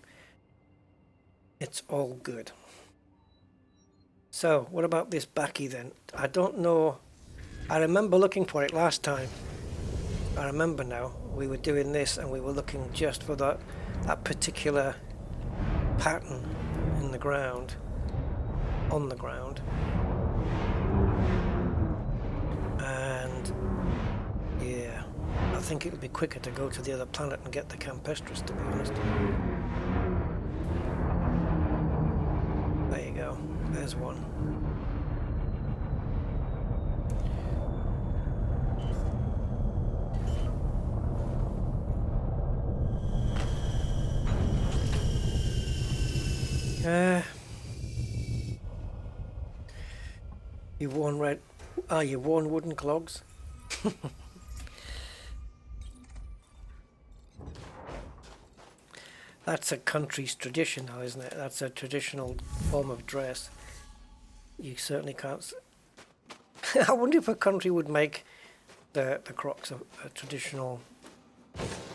It's all good. So, what about this backy then? I don't know. I remember looking for it last time. I remember now. We were doing this and we were looking just for that particular pattern in the ground, on the ground. And yeah, I think it would be quicker to go to the other planet and get the Campestris, to be honest. There you go. There's one. You've worn you've worn wooden clogs? That's a country's tradition now, isn't it? That's a traditional form of dress. You certainly can't... I wonder if a country would make the Crocs a traditional...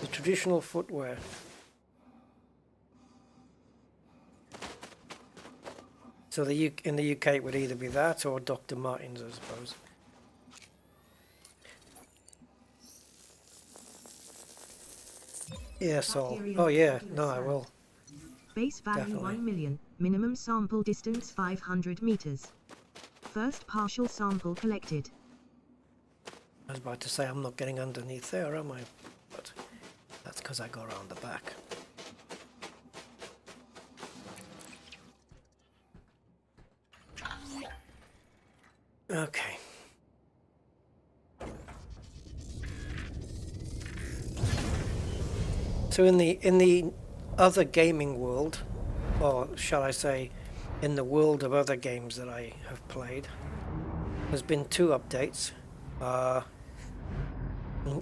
the traditional footwear. So in the UK it would either be that or Dr. Martens, I suppose. Yeah, so... Oh yeah, no, I will. Base value Definitely. 1 million, minimum sample distance 500 meters. First partial sample collected. I was about to say I'm not getting underneath there, am I? But that's because I go around the back. Okay. So in the other gaming world, or shall I say, in the world of other games that I have played, there's been 2 updates.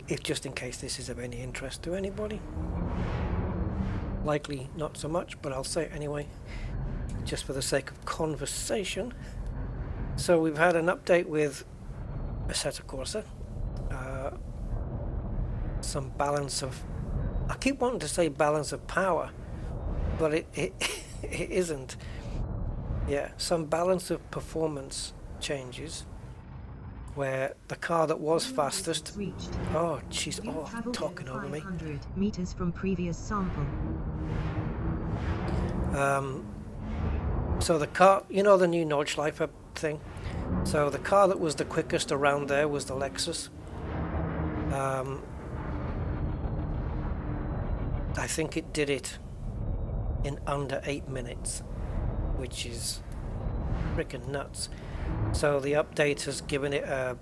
If just in case this is of any interest to anybody. Likely not so much, but I'll say it anyway, just for the sake of conversation. So we've had an update with Assetto Corsa, some balance of, I keep wanting to say balance of power, but it isn't. Yeah, some balance of performance changes, where the car that was fastest, oh she's talking over me. 500 meters from previous sample. So the car, you know the new Nordschleifer thing? So the car that was the quickest around there was the Lexus. I think it did it in under 8 minutes, which is freaking nuts. So the update has given it a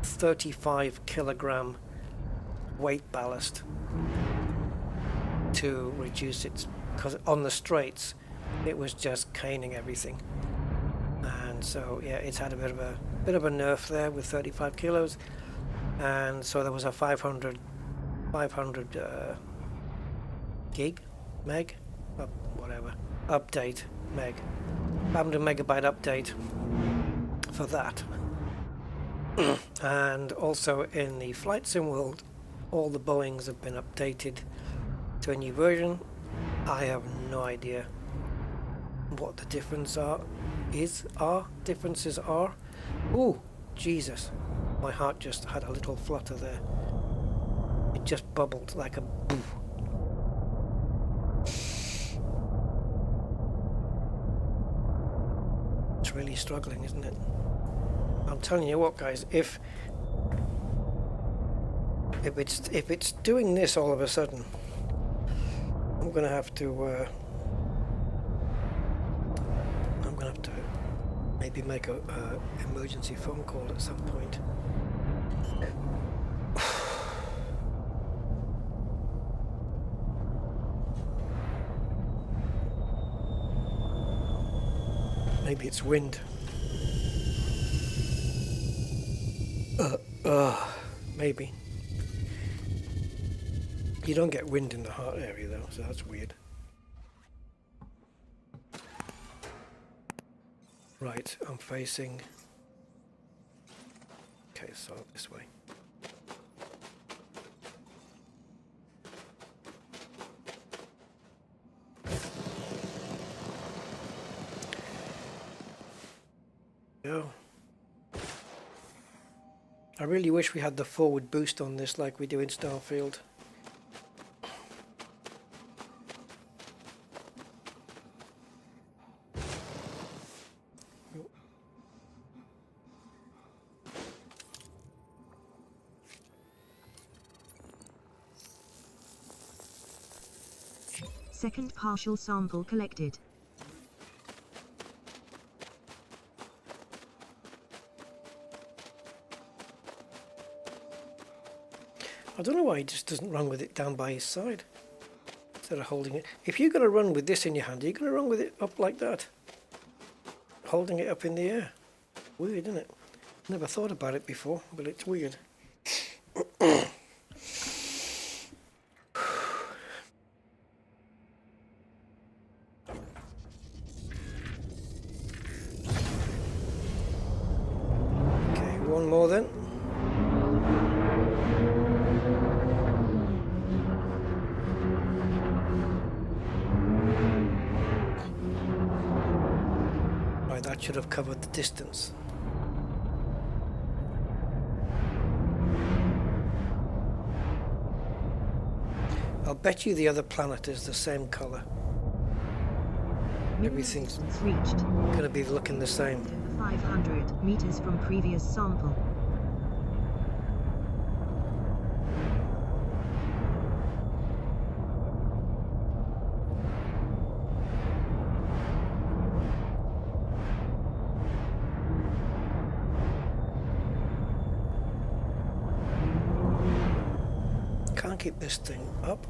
35 kilogram weight ballast to reduce its, because on the straights it was just caning everything. And so yeah, it's had a bit of a nerf there with 35 kilos, and so there was a 500 meg, whatever, update meg, 500 megabyte update for that. And also in the flight sim world, all the Boeings have been updated to a new version. I have no idea what the differences are. Ooh, Jesus, my heart just had a little flutter there. It just bubbled like a boo. It's really struggling, isn't it? I'm telling you what, guys, if it's doing this all of a sudden, I'm gonna have to maybe make a emergency phone call at some point. Maybe it's wind. Maybe. You don't get wind in the heart area though, so that's weird. Right, I'm facing... Okay, so this way. Go. I really wish we had the forward boost on this like we do in Starfield. Second partial sample collected. I don't know why he just doesn't run with it down by his side instead of holding it. If you're going to run with this in your hand, you're going to run with it up like that, holding it up in the air. Weird, isn't it? Never thought about it before, but it's weird. Okay, one more then. That should have covered the distance. I'll bet you the other planet is the same color. Everything's reached. Gonna be looking the same. 500 meters from previous sample. Keep this thing up.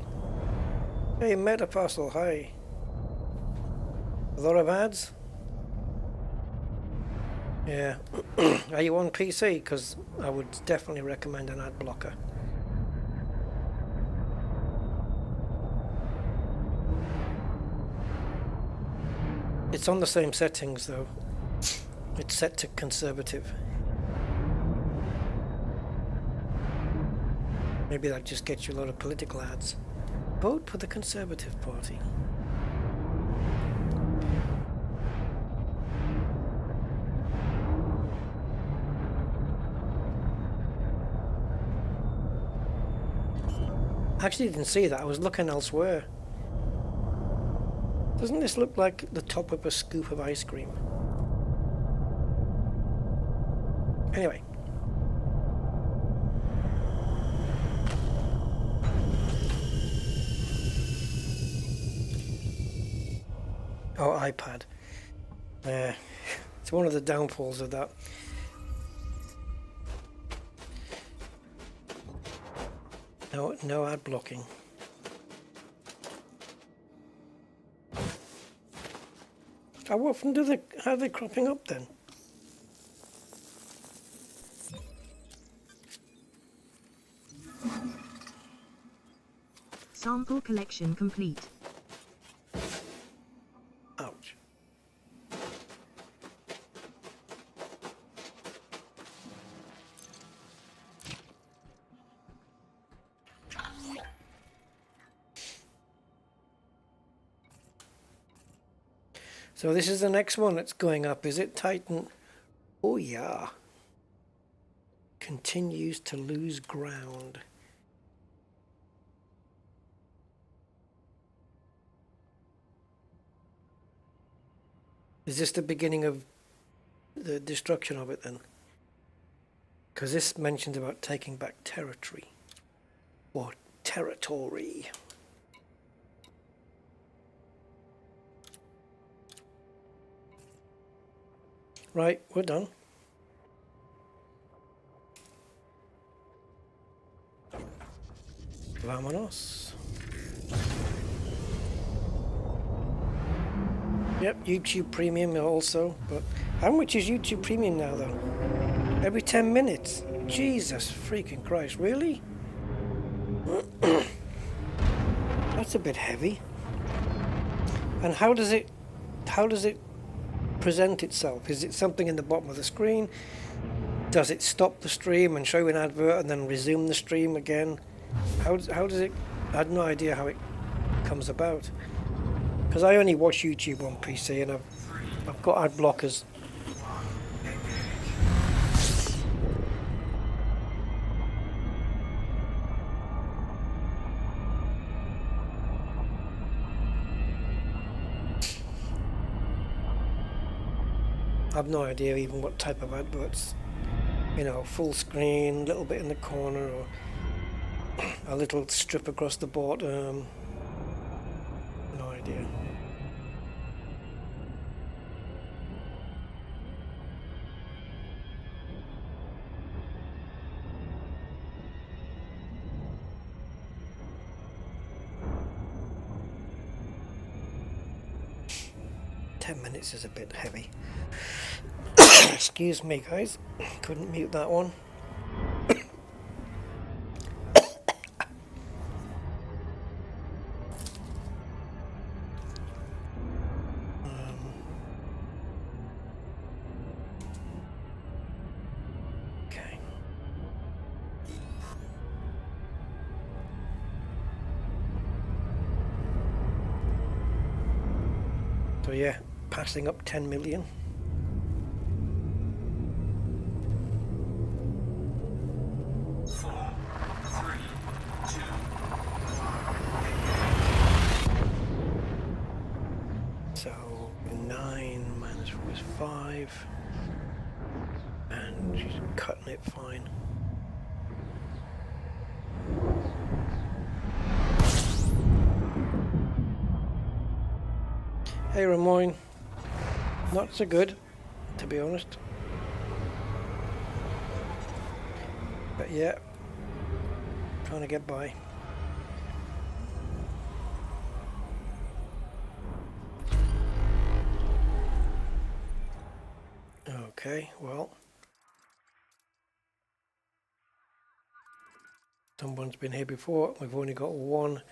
Hey, Metaparcel, hi. A lot of ads? Yeah. Are you on PC? Because I would definitely recommend an ad blocker. It's on the same settings though. It's set to conservative. Maybe that just gets you a lot of political ads. Vote for the Conservative Party. I actually didn't see that. I was looking elsewhere. Doesn't this look like the top of a scoop of ice cream? Anyway. Oh, iPad. It's one of the downfalls of that. No ad blocking. How often how are they cropping up then? Sample collection complete. Ouch. So this is the next one that's going up, is it? Titan. Oh yeah. Continues to lose ground. Is this the beginning of the destruction of it then? Because this mentions about taking back territory. Or territory. Right, we're done. Vámonos. Yep, YouTube Premium also, but how much is YouTube Premium now though? Every 10 minutes? Jesus freaking Christ, really? That's a bit heavy. And how does it present itself? Is it something in the bottom of the screen? Does it stop the stream and show you an advert and then resume the stream again? How does it? I had no idea how it comes about. Because I only watch YouTube on PC and I've got ad blockers. I've no idea even what type of adverts. You know, full screen, little bit in the corner, or a little strip across the bottom. No idea. Minutes is a bit heavy. Excuse me, guys. Couldn't mute that one. Okay. So yeah, passing up 10 million. So 9 minus 4 is 5, and she's cutting it fine. Hey Ramon, not so good, to be honest. But yeah, trying to get by. Okay, well, someone's been here before. We've only got one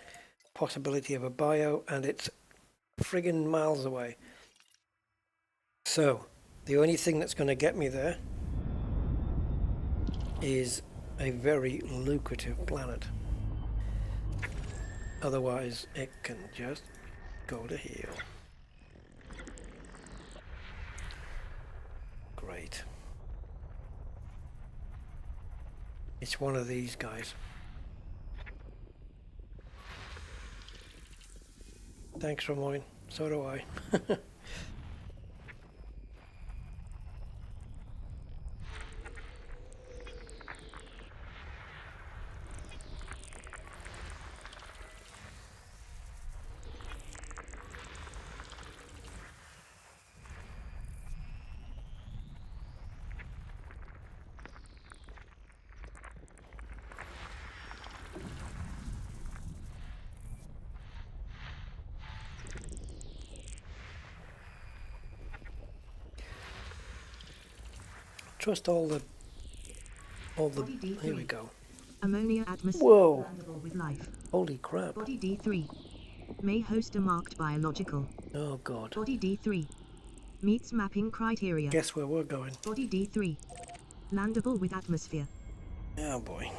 possibility of a buyout, and it's friggin' miles away. So the only thing that's going to get me there is a very lucrative planet. Otherwise it can just go to hell. Great. It's one of these guys. Thanks, Ramon. So do I. Trust all the here we go. Ammonia atmosphere. Whoa. With life. Holy crap. Body D3 may host a marked biological. Oh god. Body D3 meets mapping criteria. Guess where we're going. Body D3 landable with atmosphere. Oh boy.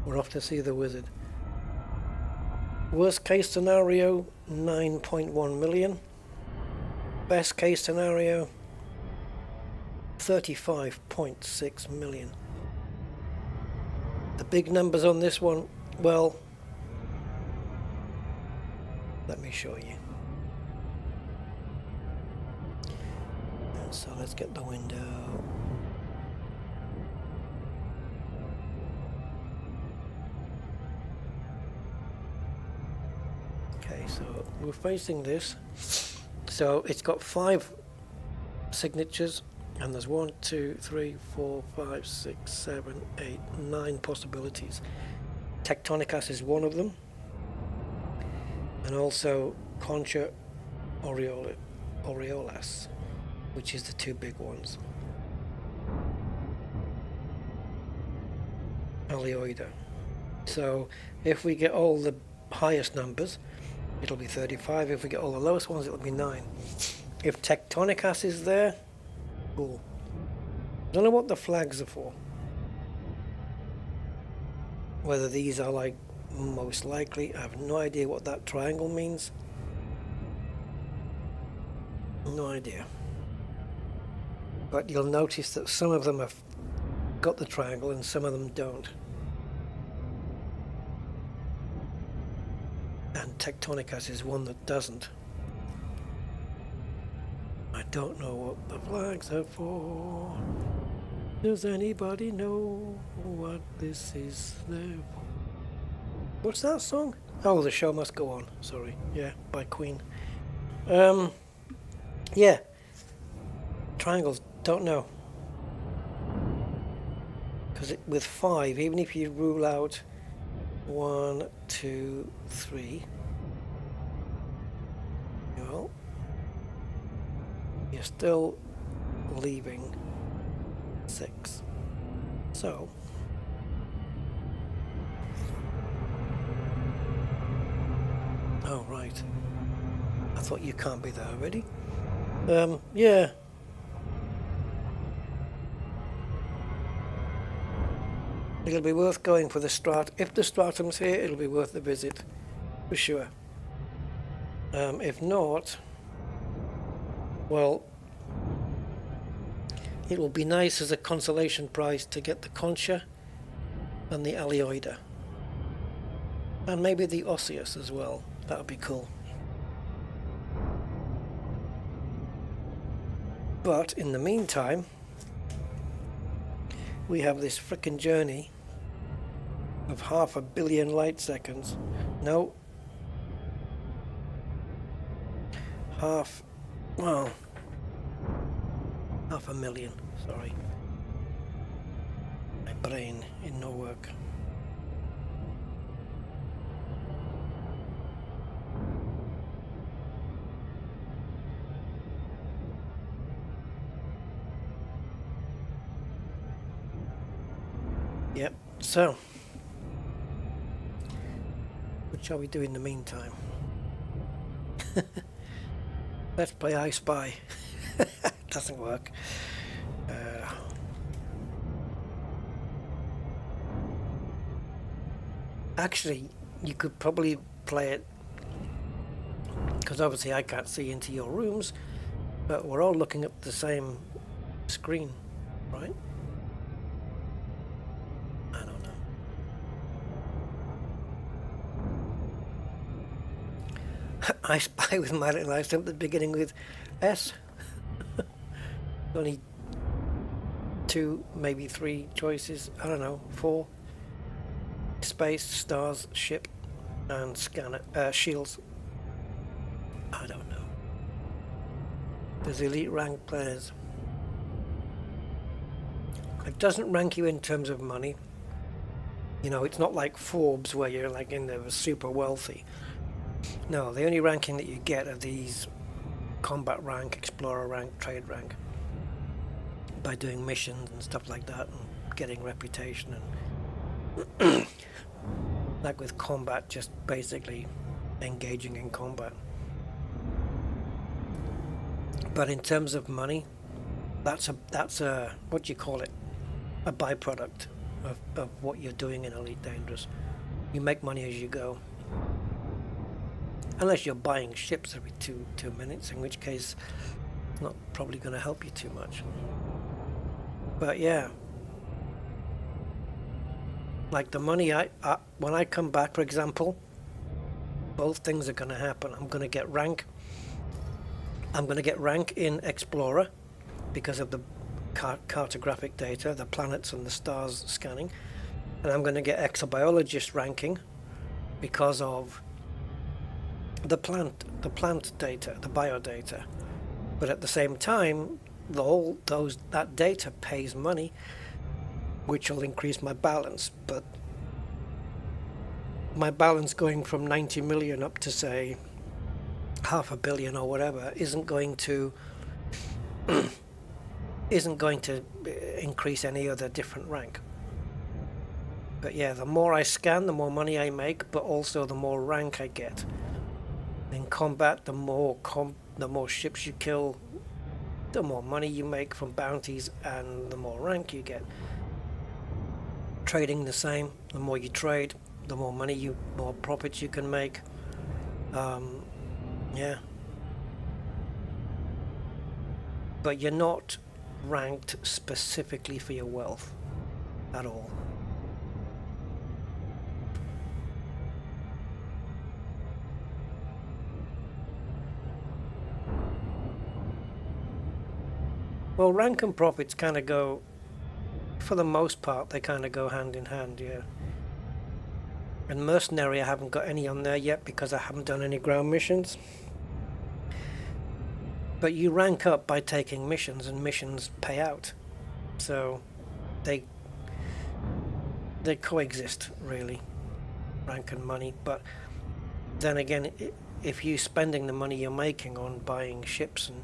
We're off to see the wizard. Worst case scenario, 9.1 million. Best case scenario, 35.6 million. The big numbers on this one, well, let me show you. So let's get the window. Okay, so we're facing this. So it's got 5 signatures. And there's 1, 2, 3, 4, 5, 6, 7, 8, 9 possibilities. Tectonicas is one of them. And also Concha Aureolas, which is the 2 big ones. Alioida. So if we get all the highest numbers, it'll be 35. If we get all the lowest ones, it'll be 9. If Tectonicas is there, cool. Don't know what the flags are for. Whether these are like most likely, I have no idea what that triangle means. No idea. But you'll notice that some of them have got the triangle and some of them don't. And Tectonicas is one that doesn't. I don't know what the flags are for. Does anybody know what this is there for? What's that song? Oh, The Show Must Go On. Sorry. Yeah, by Queen. Yeah. Triangles, don't know. Because with 5, even if you rule out 1, 2, 3, well, you're still leaving 6. So, oh right, I thought you can't be there already. Yeah. It'll be worth going for the strat. If the stratum's here, it'll be worth the visit, for sure. If not, well, it will be nice as a consolation prize to get the Concha and the Alioida. And maybe the Osseous as well. That would be cool. But in the meantime, we have this frickin' journey of 500 million light seconds. No. Half a million, sorry. My brain in no work. Yep, so what shall we do in the meantime? Let's play I Spy. Doesn't work. Actually, you could probably play it, because obviously I can't see into your rooms, but we're all looking at the same screen, right? I don't know. I Spy with my little life at the beginning with S. Only 2, maybe 3 choices. I don't know, 4. Space, stars, ship, and scanner, shields. I don't know. There's elite rank players. It doesn't rank you in terms of money. You know, it's not like Forbes where you're like in there super wealthy. No, the only ranking that you get are these combat rank, explorer rank, trade rank, by doing missions and stuff like that and getting reputation and like with combat, just basically engaging in combat. But in terms of money, that's a what do you call it? A byproduct of what you're doing in Elite Dangerous. You make money as you go. Unless you're buying ships every two minutes, in which case it's not probably going to help you too much. But yeah, like the money when I come back, for example, both things are going to happen. I'm going to get rank. I'm going to get rank in Explorer because of the cartographic data, the planets and the stars scanning, and I'm going to get exobiologist ranking because of the plant data, the biodata. But at the same time, that data pays money, which will increase my balance. But my balance going from 90 million up to say 500 million or whatever isn't going to increase any other different rank. But yeah, the more I scan, the more money I make, but also the more rank I get. In combat, the more ships you kill, the more money you make from bounties, and the more rank you get. Trading the same. The more you trade, the more more profits you can make. Yeah. But you're not ranked specifically for your wealth at all. Well, rank and profits kind of go, for the most part, they kind of go hand in hand, yeah. And mercenary, I haven't got any on there yet because I haven't done any ground missions. But you rank up by taking missions, and missions pay out. So they coexist, really, rank and money. But then again, if you're spending the money you're making on buying ships, and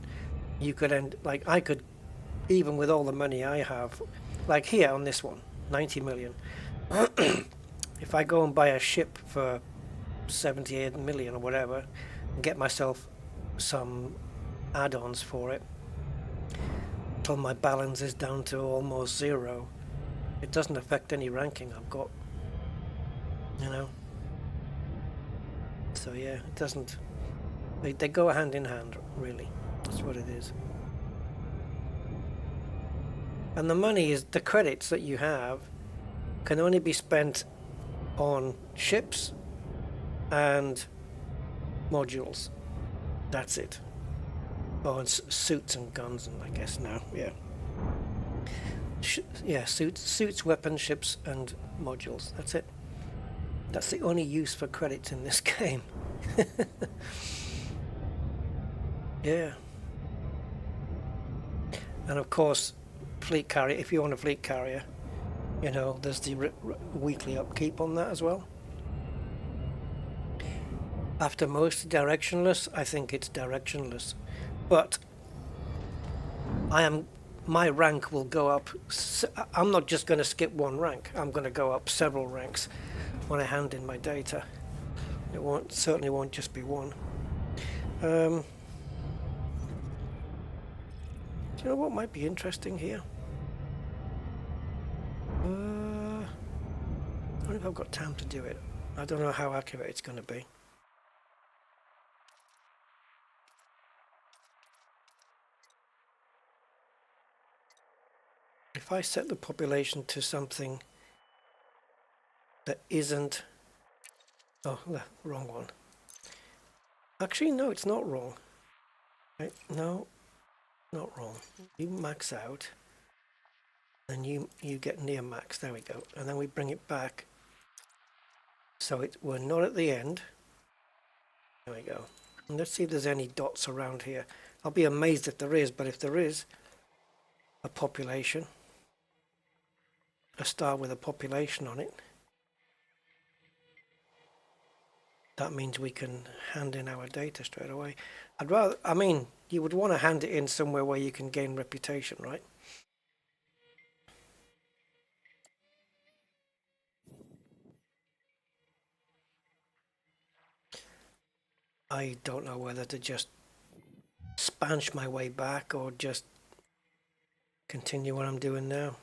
you could end, like I could, even with all the money I have, like here on this one, 90 million. If I go and buy a ship for 78 million or whatever, and get myself some add-ons for it, till my balance is down to almost zero, it doesn't affect any ranking I've got, you know. So yeah, it doesn't, they go hand in hand, really. That's what it is. And the money is, the credits that you have can only be spent on ships and modules. That's it. Oh, and suits and guns, and I guess now, yeah. Yeah, suits, weapons, ships, and modules. That's it. That's the only use for credits in this game. Yeah. And of course, fleet carrier, if you want a fleet carrier, you know, there's the weekly upkeep on that as well. After most directionless, I think it's directionless. But my rank will go up. I'm not just going to skip one rank. I'm going to go up several ranks when I hand in my data. It certainly won't just be one. Do you know what might be interesting here? I don't know if I've got time to do it. I don't know how accurate it's going to be. If I set the population to something that isn't... Oh, the wrong one. Actually, no, it's not wrong. Right? No, not wrong. You max out, and you get near max. There we go. And then we bring it back. So we're not at the end. There we go. And let's see if there's any dots around here. I'll be amazed if there is, but if there is a population, a star with a population on it, that means we can hand in our data straight away. I mean, you would want to hand it in somewhere where you can gain reputation, right? I don't know whether to just spanch my way back or just continue what I'm doing now.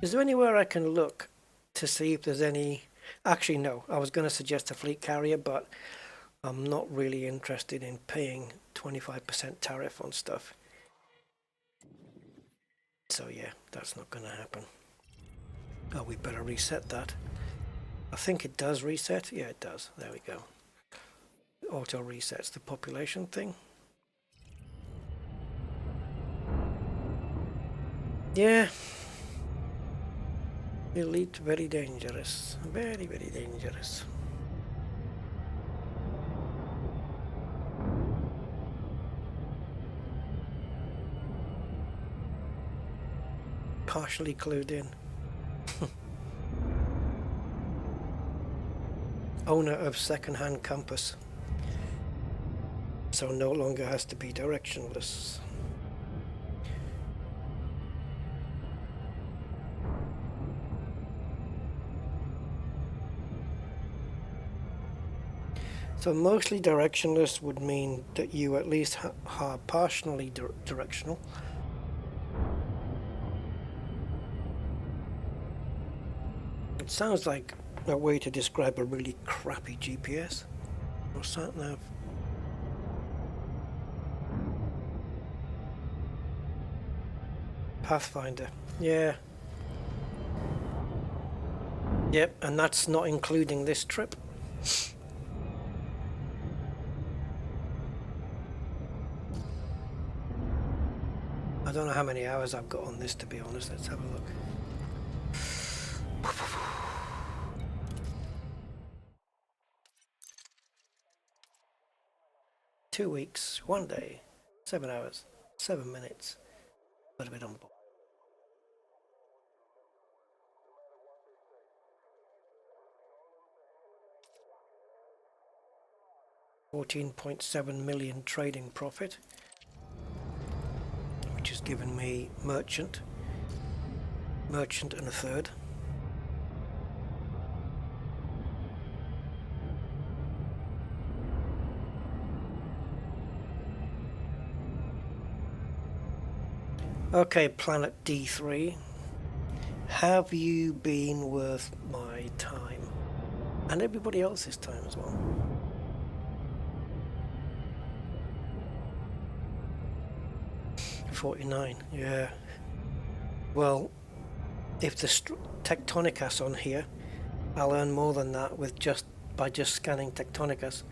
Is there anywhere I can look to see if there's any... Actually, no. I was going to suggest a fleet carrier, but I'm not really interested in paying 25% tariff on stuff. So yeah, that's not going to happen. Oh, we better reset that. I think it does reset. Yeah, it does. There we go. Auto resets the population thing. Yeah. Elite, very dangerous. Very, very dangerous. Partially clued in. Owner of second-hand compass. So no longer has to be directionless. So mostly directionless would mean that you at least are partially directional. It sounds like a way to describe a really crappy GPS or sat nav. Pathfinder, yeah. Yep, and that's not including this trip. I don't know how many hours I've got on this, to be honest. Let's have a look. Two weeks, 1 day, 7 hours, 7 minutes. A little bit on board. 14.7 million trading profit, which has given me merchant and a third. Okay, Planet D3, have you been worth my time and everybody else's time as well? $49, yeah. Well, if the Tectonicus on here, I'll earn more than that with by just scanning Tectonicus.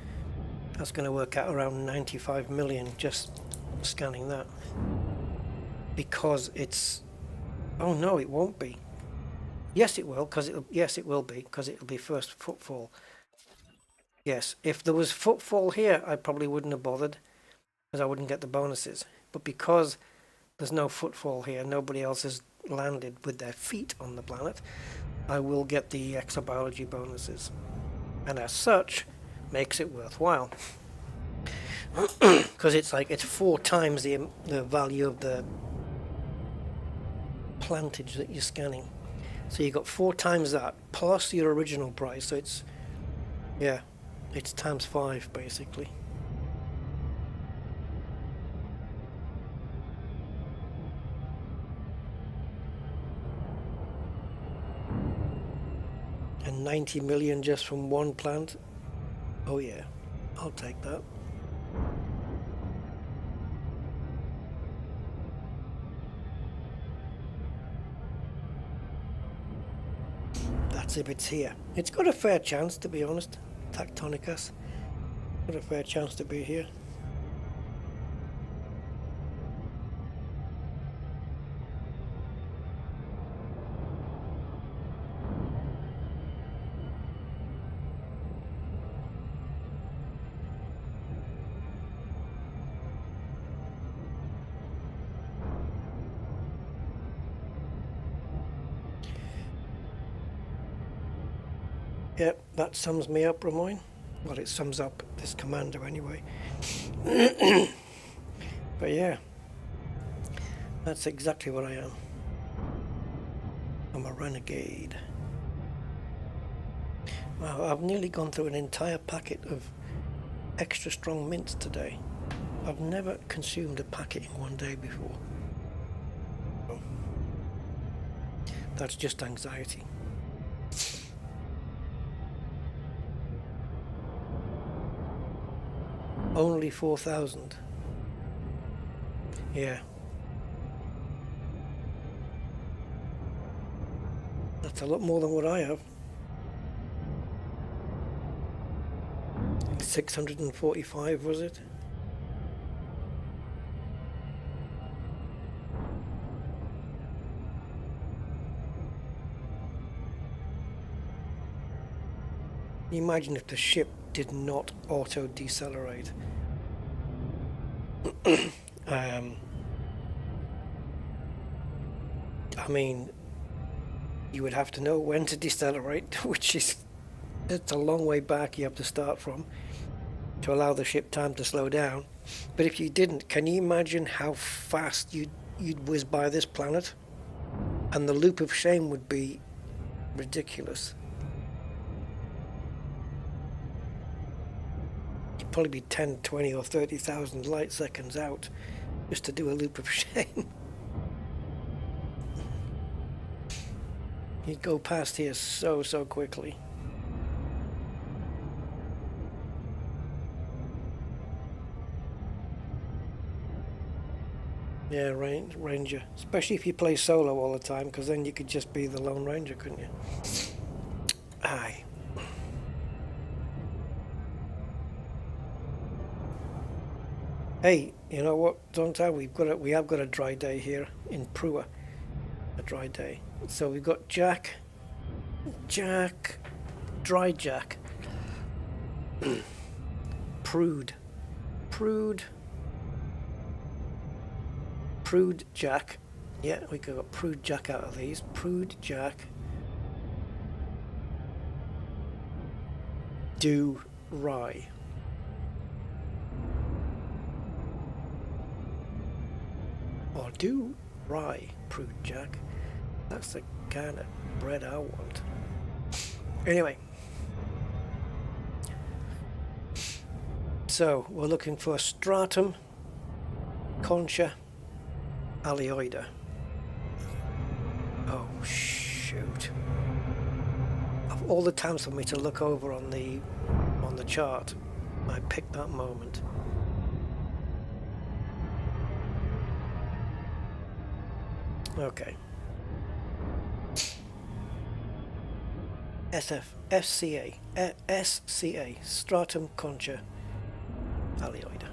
That's going to work out around 95 million just scanning that. Because it's, oh no, it won't be. Yes, it will, yes, it will be, because it'll be first footfall. Yes, if there was footfall here, I probably wouldn't have bothered, because I wouldn't get the bonuses. But because there's no footfall here, nobody else has landed with their feet on the planet, I will get the exobiology bonuses. And as such, makes it worthwhile. Because it's 4 times the value of the plantage that you're scanning. So you got 4 times that, plus your original price, so it's, yeah, it's times 5 basically. And 90 million just from one plant. Oh yeah, I'll take that. That's if it's here. It's got a fair chance, to be honest. Tectonicus. Got a fair chance to be here. Yep, that sums me up, Ramoyne. Well, it sums up this commander anyway. But yeah, that's exactly what I am. I'm a renegade. Wow, I've nearly gone through an entire packet of extra strong mints today. I've never consumed a packet in one day before. That's just anxiety. Only 4,000. Yeah. That's a lot more than what I have. 645 was it? Imagine if the ship did not auto decelerate. I mean, you would have to know when to decelerate, which is, it's a long way back you have to start from to allow the ship time to slow down. But if you didn't, can you imagine how fast you'd whiz by this planet? And the loop of shame would be ridiculous. probably be 10, 20 or 30,000 light seconds out just to do a loop of shame. You go past here so quickly. Yeah, Ranger. Especially if you play solo all the time, because then you could just be the Lone Ranger, couldn't you? Aye. Hey, you know what, Donta? We have got a dry day here in Prua. A dry day. So we've got Jack, Dry Jack, Prude Jack. Yeah, we got Prude Jack out of these. Prude Jack. Do Rye. Or Do Rye, Prude Jack. That's the kind of bread I want. Anyway. So, we're looking for Stratum, Concha, Alioida. Oh, shoot. Of all the times for me to look over on the chart, I picked that moment. Okay. SCA, Stratum, Concha, Alioida.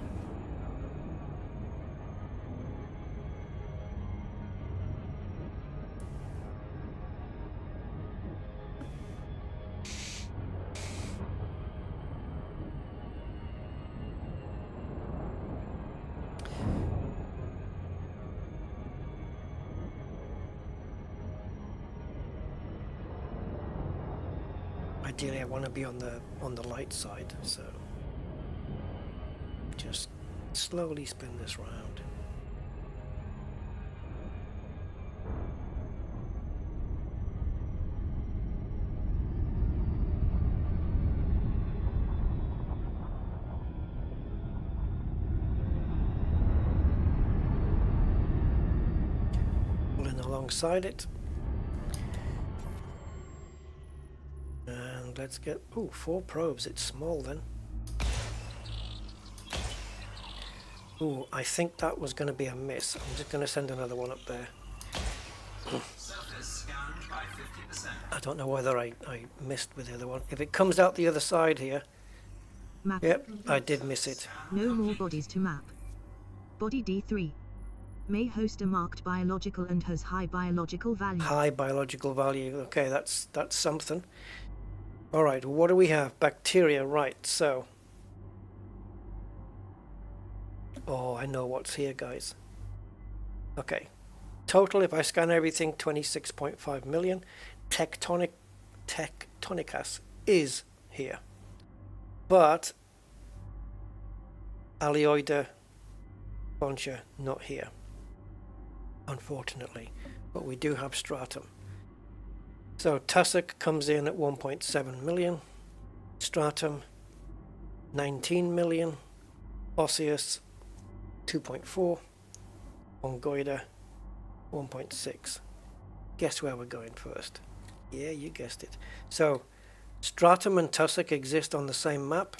Ideally, I want to be on the light side, so just slowly spin this round. Pulling alongside it. Let's get, 4 probes, it's small then. I think that was going to be a miss. I'm just going to send another one up there. I don't know whether I missed with the other one. If it comes out the other side here, Map. Yep, I did miss it. No more bodies to map. Body D3 may host a marked biological and has high biological value. High biological value, okay, that's something. Alright, what do we have? Bacteria, right, so. Oh, I know what's here, guys. Okay. Total, if I scan everything, 26.5 million. Tectonicas is here. But Alioida, Concha, not here. Unfortunately. But we do have Stratum. So Tussock comes in at 1.7 million, Stratum 19 million, Osseous 2.4, Ongoida 1.6. Guess where we're going first? Yeah, you guessed it. So Stratum and Tussock exist on the same map.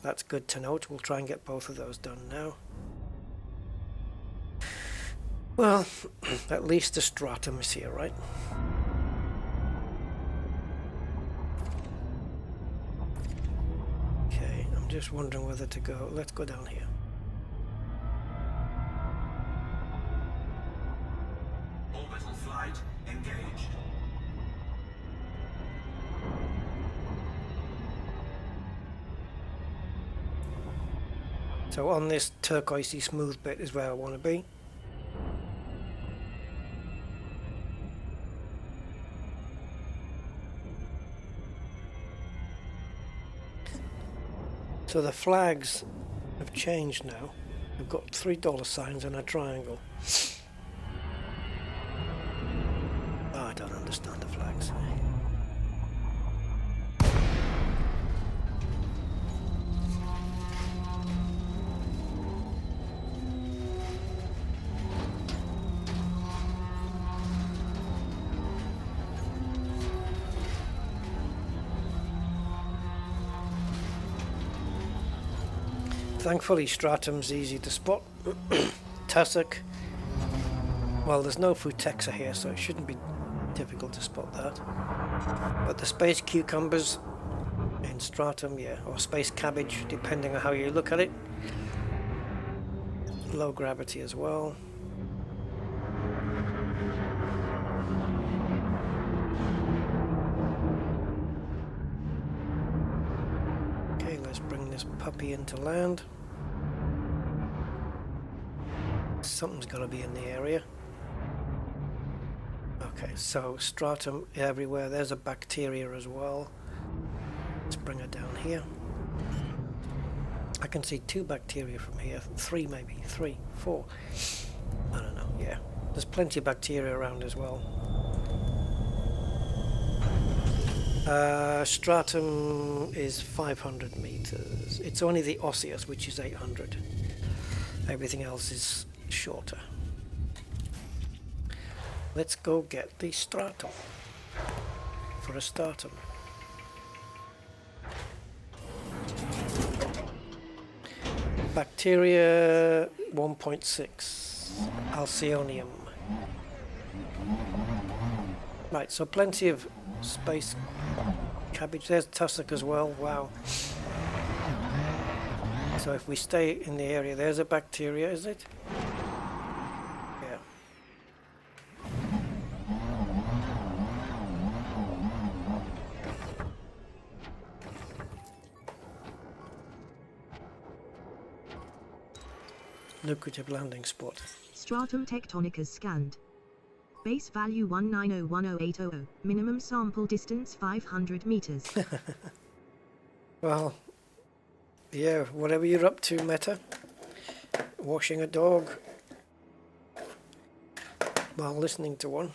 That's good to note. We'll try and get both of those done now. Well, at least the Stratum is here, right? Just wondering whether to go. Let's go down here. Orbital flight engaged. So on this turquoisey smooth bit is where I want to be. So the flags have changed now. We've got $3 signs and a triangle. Oh, I don't understand the flags. Thankfully, Stratum's easy to spot. Tussock, well, there's no Futexa here, so it shouldn't be difficult to spot that. But the space cucumbers in Stratum, yeah, or space cabbage, depending on how you look at it. Low gravity as well. Okay, let's bring this puppy into land. Something's got to be in the area. Okay, so stratum everywhere. There's a bacteria as well. Let's bring her down here. I can see 2 bacteria from here. 3 maybe. 3, 4. I don't know. Yeah. There's plenty of bacteria around as well. Stratum is 500 meters. It's only the osseous, which is 800. Everything else is shorter. Let's go get the stratum for a stratum. Bacteria 1.6 Alcyonium. Right, so plenty of space cabbage. There's tussock as well. Wow. So if we stay in the area, there's a bacteria, is it? Yeah. Lucrative landing spot. Stratum tectonicas scanned. Base value 1901080. Minimum sample distance 500 meters. Well, yeah, whatever you're up to, Meta. Washing a dog while listening to one.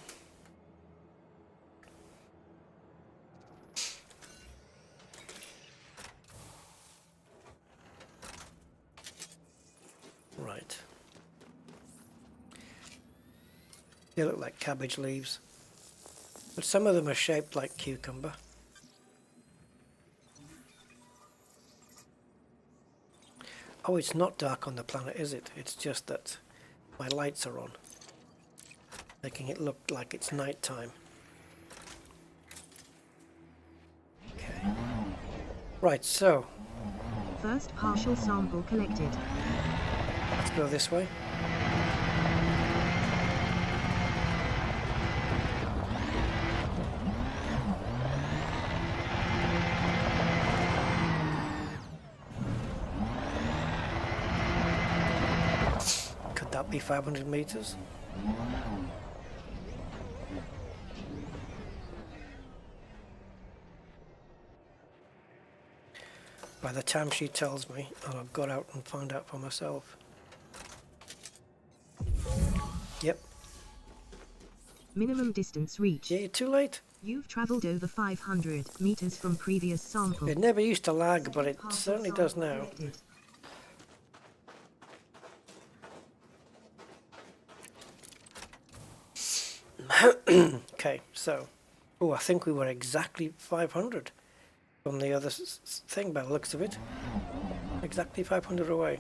Right. They look like cabbage leaves, but some of them are shaped like cucumber. Oh, it's not dark on the planet, is it? It's just that my lights are on, making it look like it's night time. Okay. Right, so First partial sample collected. let's go this way. Could that be 500 meters? By the time she tells me, and I've got out and found out for myself. Yep. Minimum distance reached. Yeah, you're too late. You've traveled over 500 meters from previous sample. It never used to lag, but it Partial certainly does sample now. collected. Okay, so, oh, I think we were exactly 500 from the other thing by the looks of it. Exactly 500 away.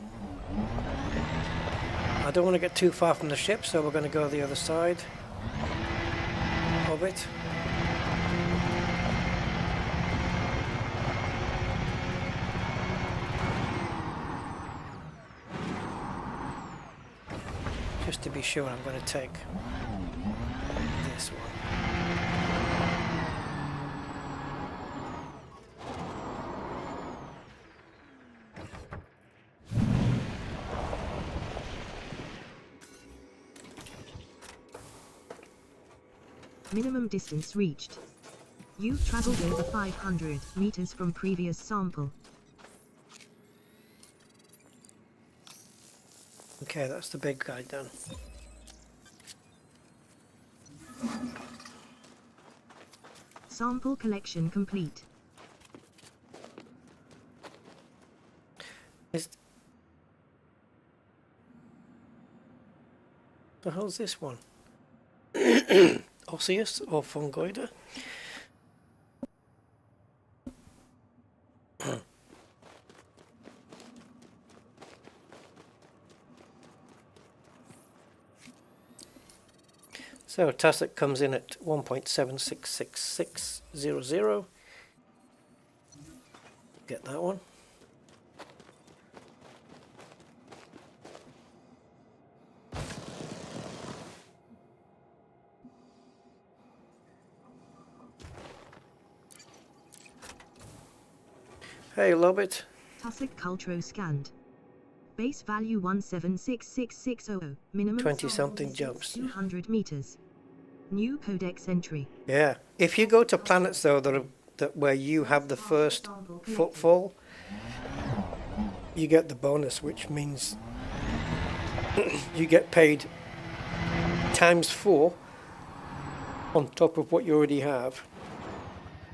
I don't want to get too far from the ship, so we're going to go the other side of it. Just to be sure, I'm going to take this one. Minimum distance reached. You've traveled over 500 meters from previous sample. Okay, that's the big guy done. Sample collection complete. Is the hell's this one? Osseous or fungoida? So Tussock comes in at 1.7666600. Get that one. Hey, Lobit. Tussock Cultro scanned. Base value 1766600. Minimum 20-something jumps. 200 meters. New codex entry. Yeah. If you go to planets though that where you have the first footfall, you get the bonus, which means you get paid ×4 on top of what you already have.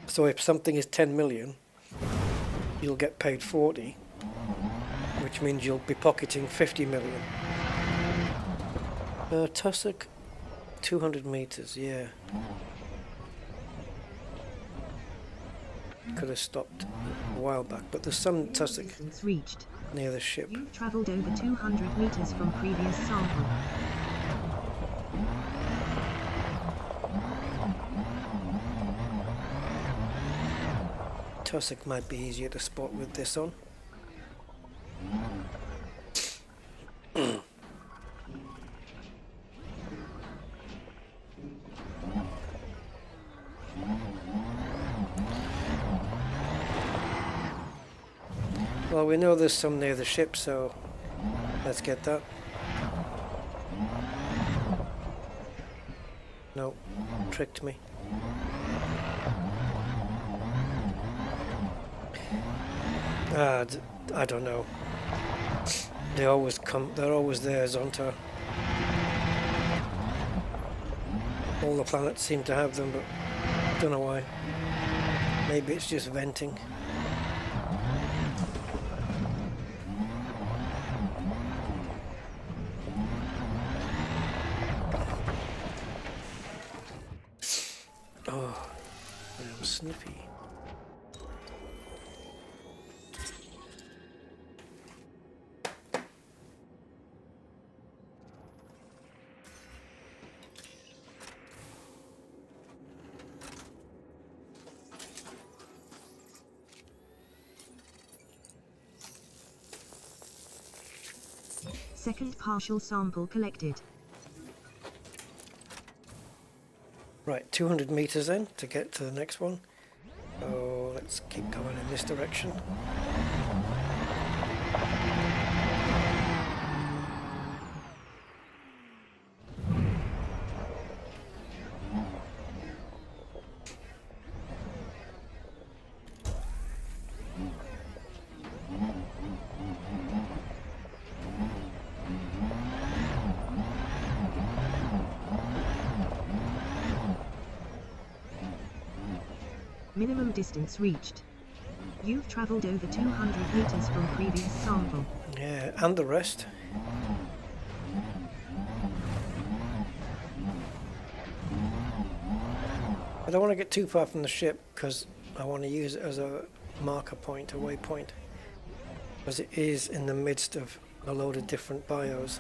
So if something is 10 million, you'll get paid 40, which means you'll be pocketing 50 million. Tussock, 200 meters, yeah. Could have stopped a while back, but there's some Tussock Distance reached. near the ship. You've traveled over 200 meters from previous sample. Tussock might be easier to spot with this on. Well, we know there's some near the ship, so let's get that. No, tricked me. I don't know. They always come, they're always there, Zonta. All the planets seem to have them, but don't know why. Maybe it's just venting. Oh, I'm sniffy. Second partial sample collected. Right, 200 meters then to get to the next one. So let's keep going in this direction. Minimum distance reached. You've traveled over 200 meters from previous sample. Yeah, and the rest. I don't want to get too far from the ship because I want to use it as a marker point, a waypoint, because it is in the midst of a load of different bios.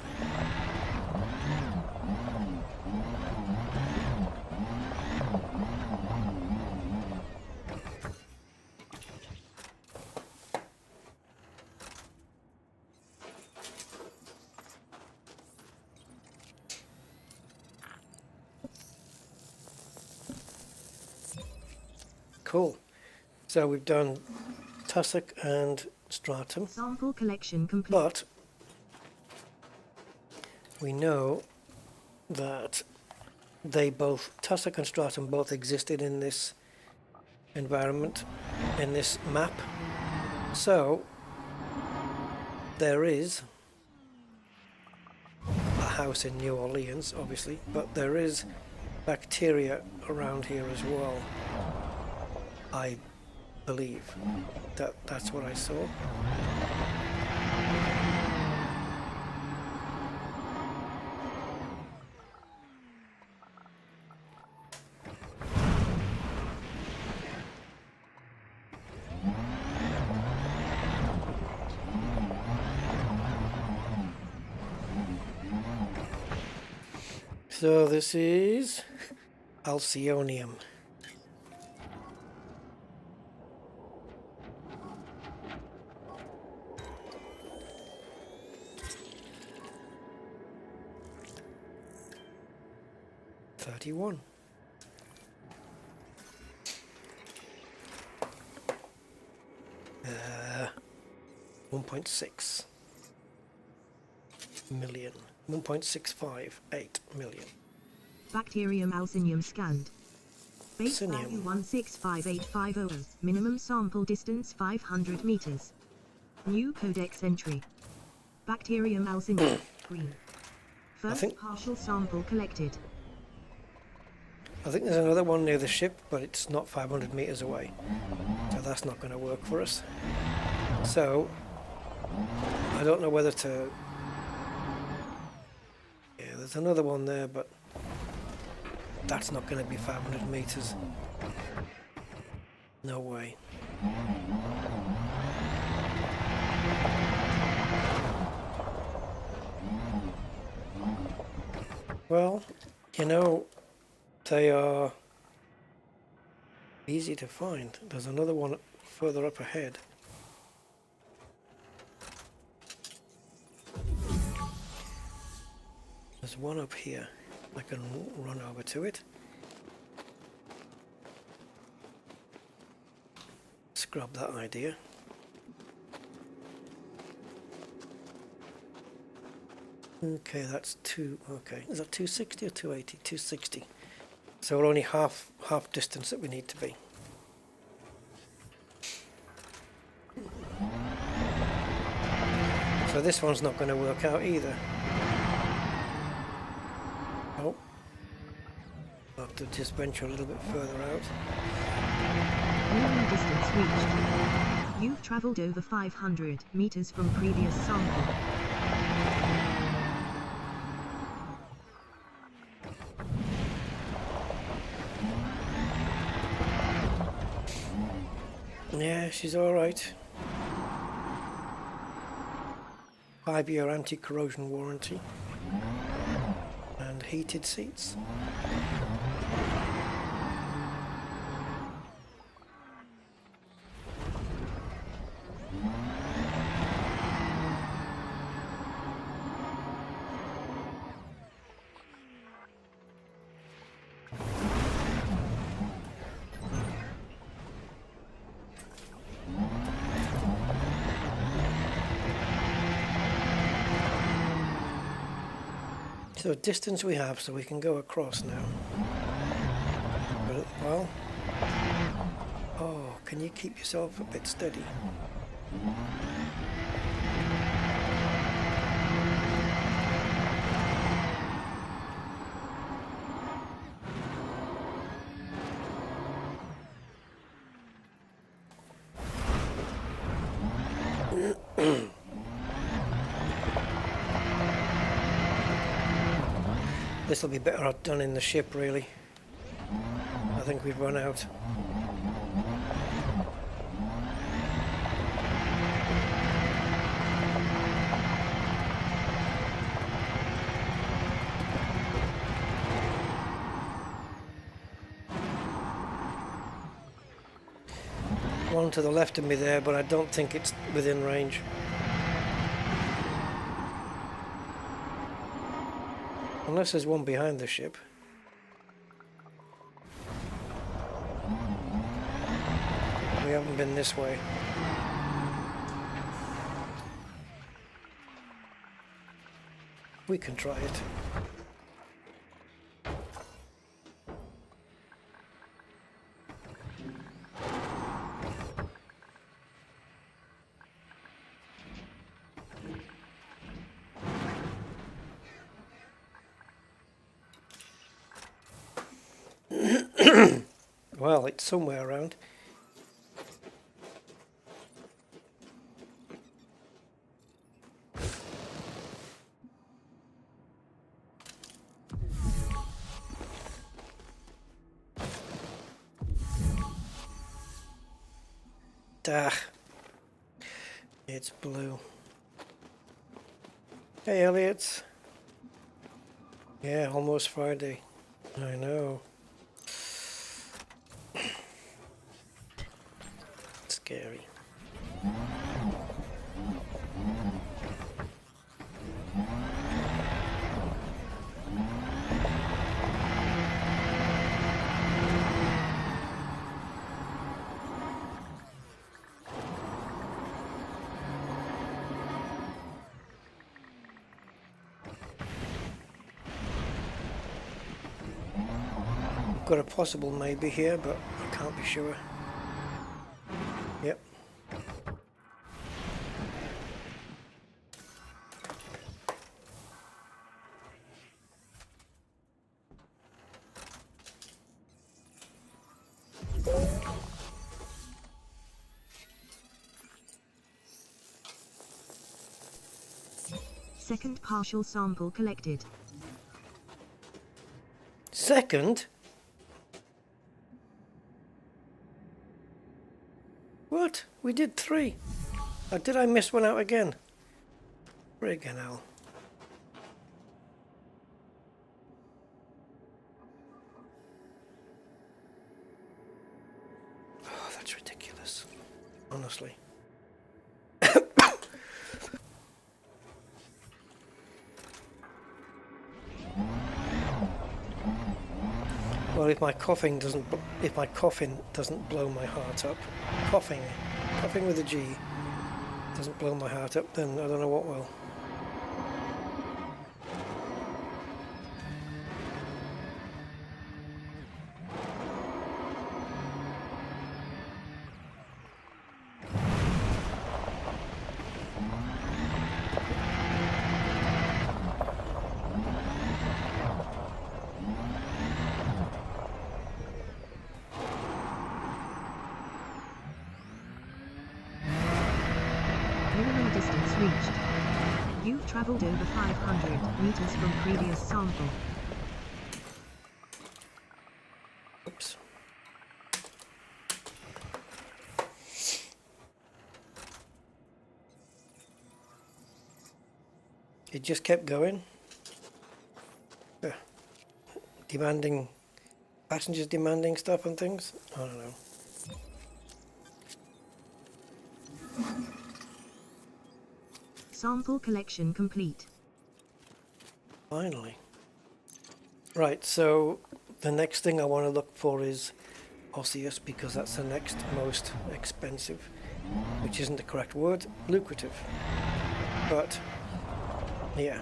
Cool. So we've done Tussock and Stratum, Sample collection complete. but we know that they both, Tussock and Stratum, both existed in this environment, in this map. So there is a house in New Orleans, obviously, but there is bacteria around here as well. I believe that's what I saw. So this is Alcyonium. $31. 1.6 million. 1.658 million. Bacterium Alcyonium scanned. Base value Alcyonium. 1658500. Minimum sample distance 500 meters. New codex entry. Bacterium Alcyonium. Green. First think- partial sample collected. I think there's another one near the ship, but it's not 500 meters away. So that's not going to work for us. So, I don't know whether to... Yeah, there's another one there, but that's not going to be 500 meters. No way. Well, you know, they are easy to find. There's another one further up ahead. There's one up here. I can run over to it. Scrub that idea. Okay, that's two. Okay, is that 260 or 280? 260. So we're only half distance that we need to be. So this one's not going to work out either. Oh, I'll have to just venture a little bit further out. Minimum distance reached. You've traveled over 500 meters from previous sample. Yeah, she's alright. 5-year anti-corrosion warranty. And heated seats. So distance we have, so we can go across now. Well, oh, can you keep yourself a bit steady? This will be better done in the ship, really. I think we've run out. One to the left of me there, but I don't think it's within range. Unless there's one behind the ship. We haven't been this way. We can try it. Well, it's somewhere around. Ah, it's blue. Hey, Elliot. Yeah, almost Friday. I know. Scary. Got a possible maybe here, but I can't be sure. Yep. Second partial sample collected. Second? What? We did 3. Or did I miss one out again? Friggin' hell. Oh, that's ridiculous. Honestly. Well, if my coughing doesn't blow my heart up, coughing with a G doesn't blow my heart up, then I don't know what will. Minimum distance reached. You've traveled over 500 meters from previous sample. Oops. It just kept going. Demanding, passengers demanding stuff and things. I don't know. Sample collection complete. Finally. Right, so the next thing I want to look for is osseous, because that's the next most expensive, which isn't the correct word, lucrative. But, yeah.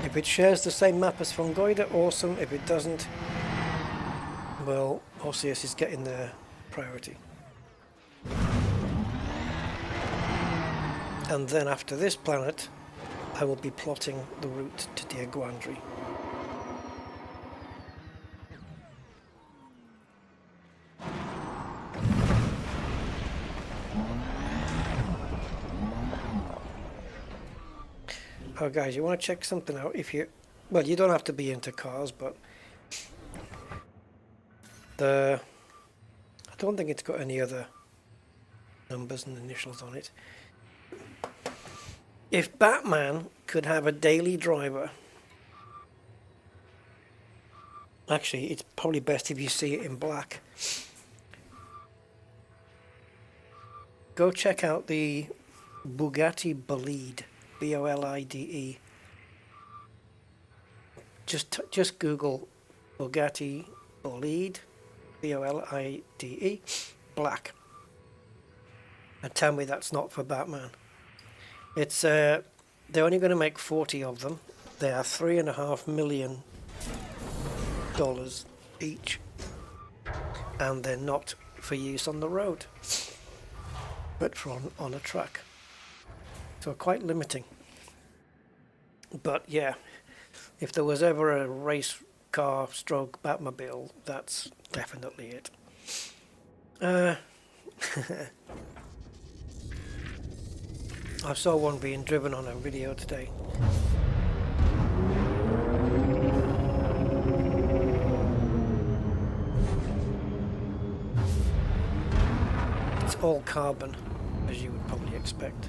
If it shares the same map as Fungoida, awesome. If it doesn't, well, osseous is getting their priority. And then after this planet, I will be plotting the route to Dear Guandry. Oh guys, you want to check something out? If you, well, you don't have to be into cars, but I don't think it's got any other numbers and initials on it. If Batman could have a daily driver, actually it's probably best if you see it in black. Go check out the Bugatti Bolide, B-O-L-I-D-E. Just Google Bugatti Bolide, B-O-L-I-D-E, black, and tell me that's not for Batman. It's they're only going to make 40 of them. They are $3.5 million each, and they're not for use on the road, but for on a track. So quite limiting. But yeah, if there was ever a race car stroke Batmobile, that's definitely it. I saw one being driven on a video today. It's all carbon, as you would probably expect.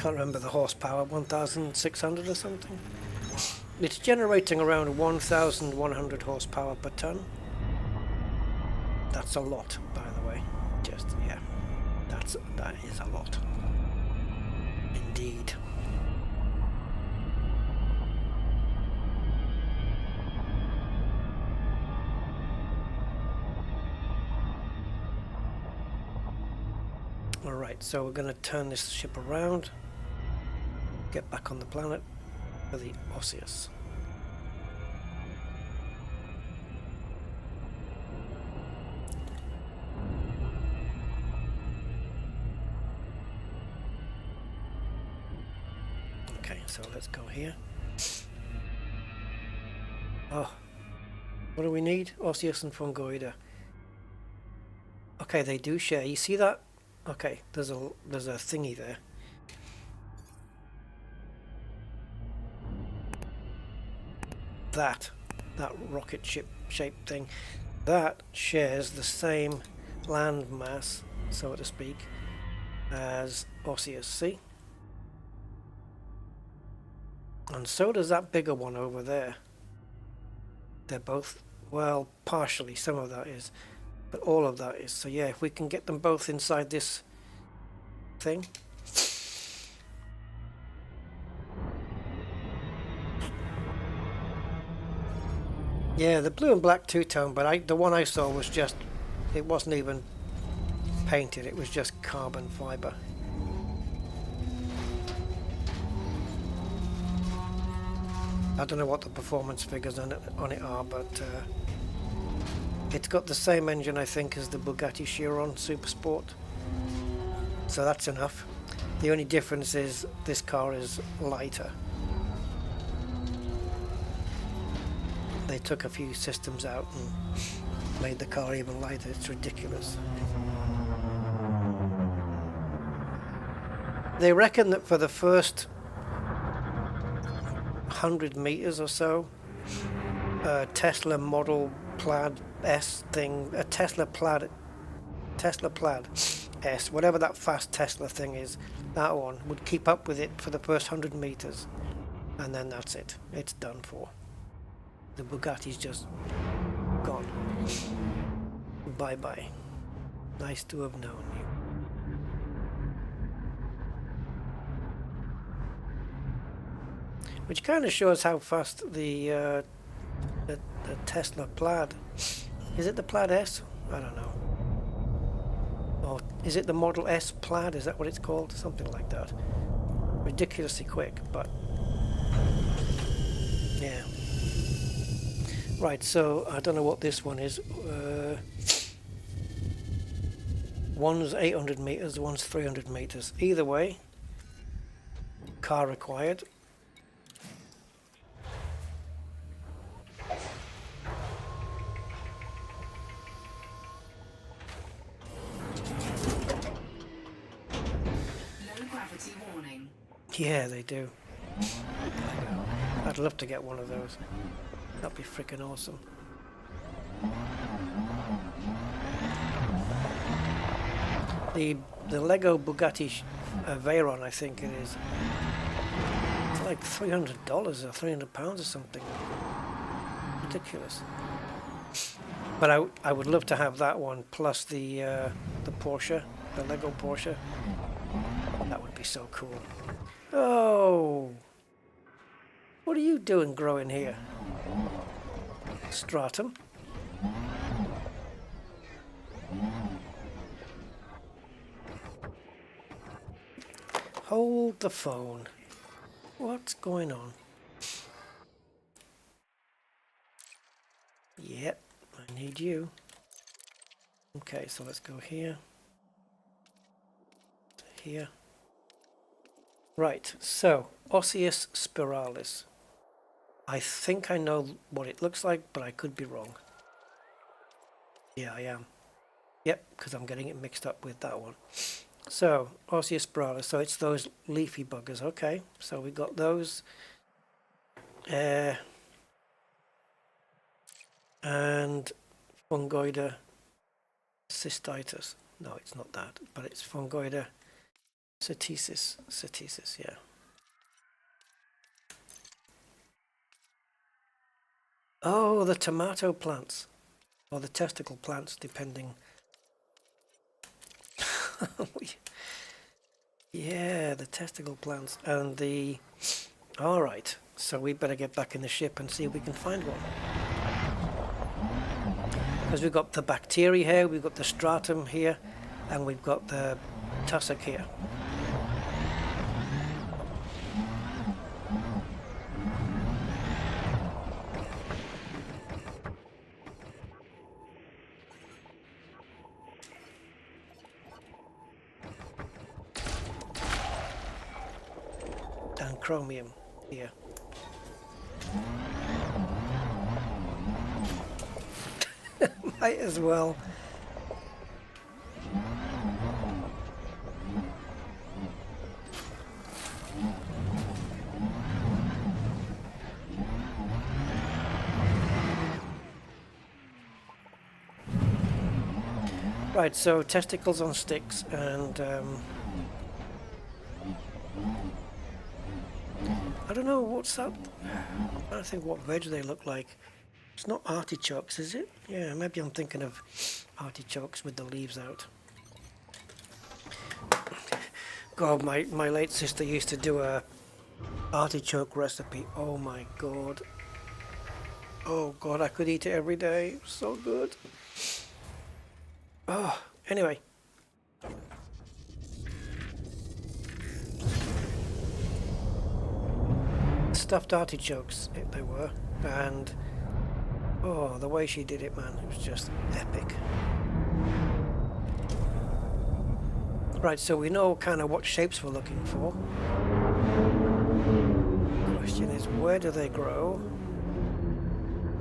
can't remember the horsepower, 1,600 or something. It's generating around 1,100 horsepower per ton. That's a lot, by the way. Just, yeah, that is a lot. Indeed. Alright, so we're going to turn this ship around, get back on the planet for the Osseous. Okay, so let's go here. Oh, what do we need? Osseous and Fungoida. Okay, they do share. You see that? Okay, there's a thingy there. That rocket ship shaped thing, that shares the same land mass, so to speak, as Osseous. See? And so does that bigger one over there. They're both, well, partially, some of that is, but all of that is. So yeah, if we can get them both inside this thing. Yeah, the blue and black two-tone, but the one I saw was just, it wasn't even painted, it was just carbon fiber. I don't know what the performance figures on it are, but it's got the same engine, I think, as the Bugatti Chiron Super Sport. So that's enough. The only difference is this car is lighter. They took a few systems out and made the car even lighter. It's ridiculous. They reckon that for the first 100 meters or so, a Tesla Model Plaid S thing, a Tesla Plaid S, whatever that fast Tesla thing is, that one would keep up with it for the first 100 meters, and then that's it. It's done for. The Bugatti's just gone. Bye bye. Nice to have known you. Which kind of shows how fast the Tesla Plaid. Is it the Plaid S? I don't know. Or is it the Model S Plaid? Is that what it's called? Something like that. Ridiculously quick, but yeah. Right, so I don't know what this one is. One's 800 meters, one's 300 meters. Either way, car required. Yeah, they do. I'd love to get one of those. That'd be freaking awesome. The Lego Bugatti Veyron, I think it is. It's like $300 or £300 or something. Ridiculous. But I would love to have that one plus the Porsche, the Lego Porsche. That would be so cool. Oh, what are you doing growing here? Stratum. Hold the phone. What's going on? Yep, I need you. Okay, so let's go here. Here. Right, so Osseous spiralis. I think I know what it looks like, but I could be wrong. Yeah, I am. Yep, because I'm getting it mixed up with that one. So, Osseous spiralis, so it's those leafy buggers. Okay, so we got those. And Fungoida cystitis. No, it's not that, but it's Fungoida Satesis, yeah. Oh, the tomato plants. Or the testicle plants, depending. Yeah, the testicle plants and the... Alright, so we better get back in the ship and see if we can find one. Because we've got the bacteria here, we've got the stratum here, and we've got the tussock here. And chromium here. Might as well. Right, so testicles on sticks, and I don't know what's that. I don't think what veg they look like. It's not artichokes, is it? Yeah, maybe I'm thinking of artichokes with the leaves out. God, my late sister used to do a artichoke recipe. Oh my God. Oh God, I could eat it every day. So good. Oh, anyway. Stuffed artichokes, they were, and oh, the way she did it, man, it was just epic. Right, so we know kind of what shapes we're looking for. The question is, where do they grow?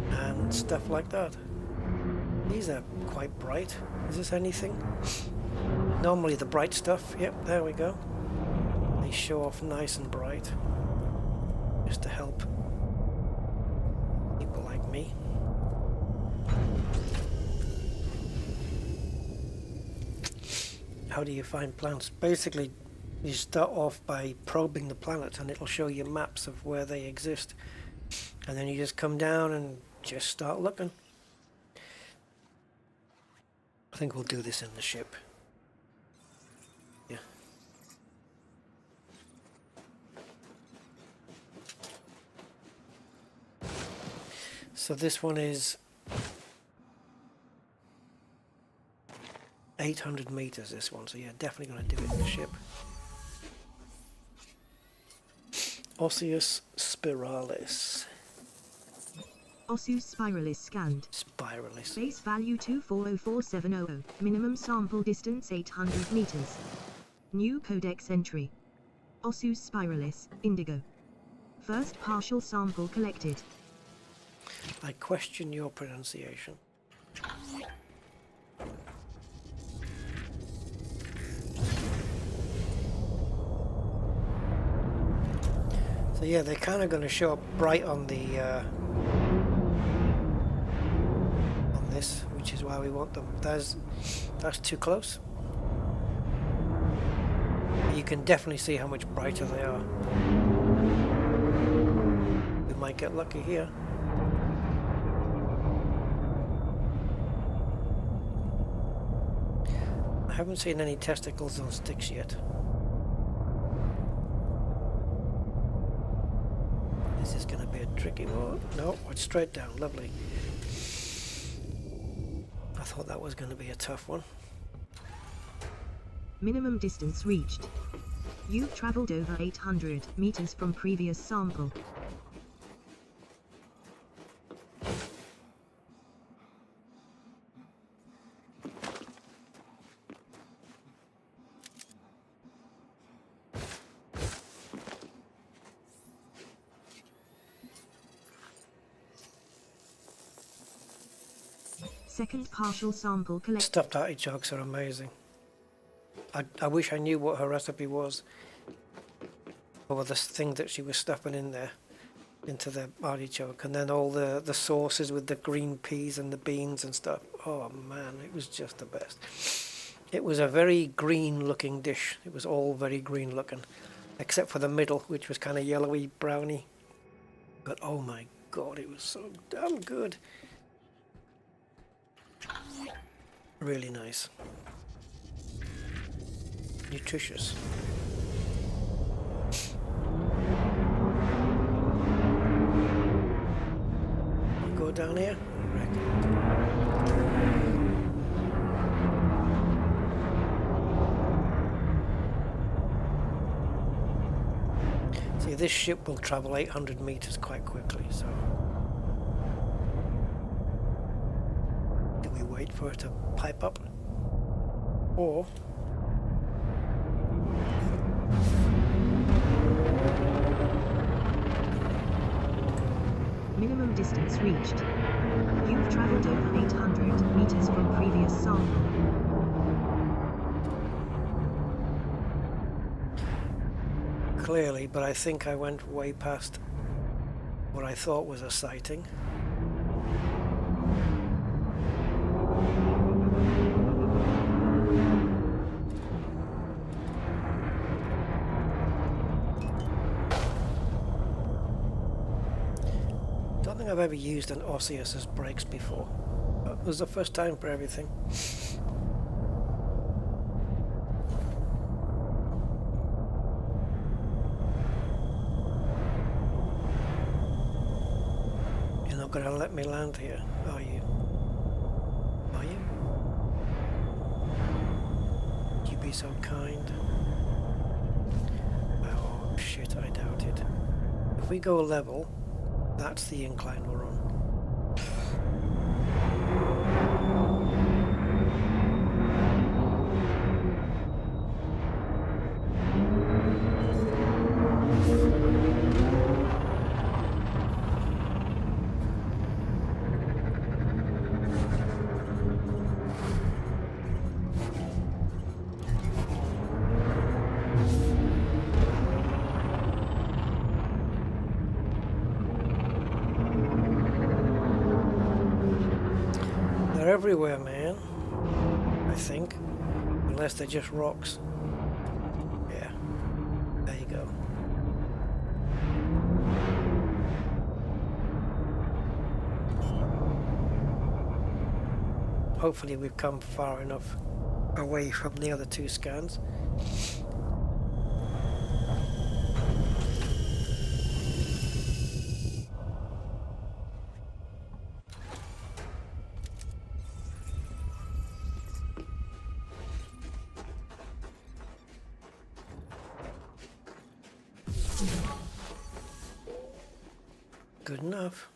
And stuff like that. These are quite bright. Is this anything? Normally the bright stuff, yep, there we go. They show off nice and bright. Just to help people like me. How do you find plants? Basically, you start off by probing the planet and it'll show you maps of where they exist. And then you just come down and just start looking. I think we'll do this in the ship. Yeah. So this one is 800 meters, this one, so yeah, definitely going to do it in the ship. Osseous spiralis. Osseous spiralis scanned. Spiralis. Base value 240470. Minimum sample distance 800 meters. New codex entry. Osseous spiralis, indigo. First partial sample collected. I question your pronunciation. So yeah, they're kind of going to show up bright on the on this, which is why we want them. That's too close. You can definitely see how much brighter they are. We might get lucky here. I haven't seen any testicles on sticks yet. This is going to be a tricky one. No, it's straight down. Lovely. I thought that was going to be a tough one. Minimum distance reached. You've traveled over 800 meters from previous sample. Second partial sample collected. Stuffed artichokes are amazing. I wish I knew what her recipe was. Or the thing that she was stuffing in there. Into the artichoke. And then all the sauces with the green peas and the beans and stuff. Oh man, it was just the best. It was a very green looking dish. It was all very green looking, except for the middle, which was kind of yellowy browny. But oh my god, it was so damn good. Really nice. Nutritious. Go down here. See, this ship will travel 800 meters quite quickly, so do we wait for it to pipe up, or minimum distance reached. You've traveled over 800 meters from previous sample. clearly, but I think I went way past what I thought was a sighting. Don't think I've ever used an Osseous as brakes before. It was the first time for everything. You're not going to let me land here, are you? Are you? Would you be so kind? Oh shit, I doubt it. If we go level, that's the incline we're on. They're everywhere, man. I think. Unless they're just rocks. Yeah. There you go. Hopefully we've come far enough away from the other two scans. Good enough.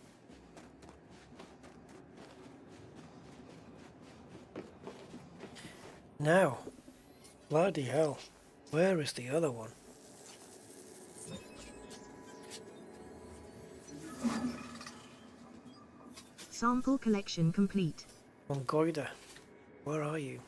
Now, bloody hell, where is the other one? Sample collection complete. Mongoida, where are you?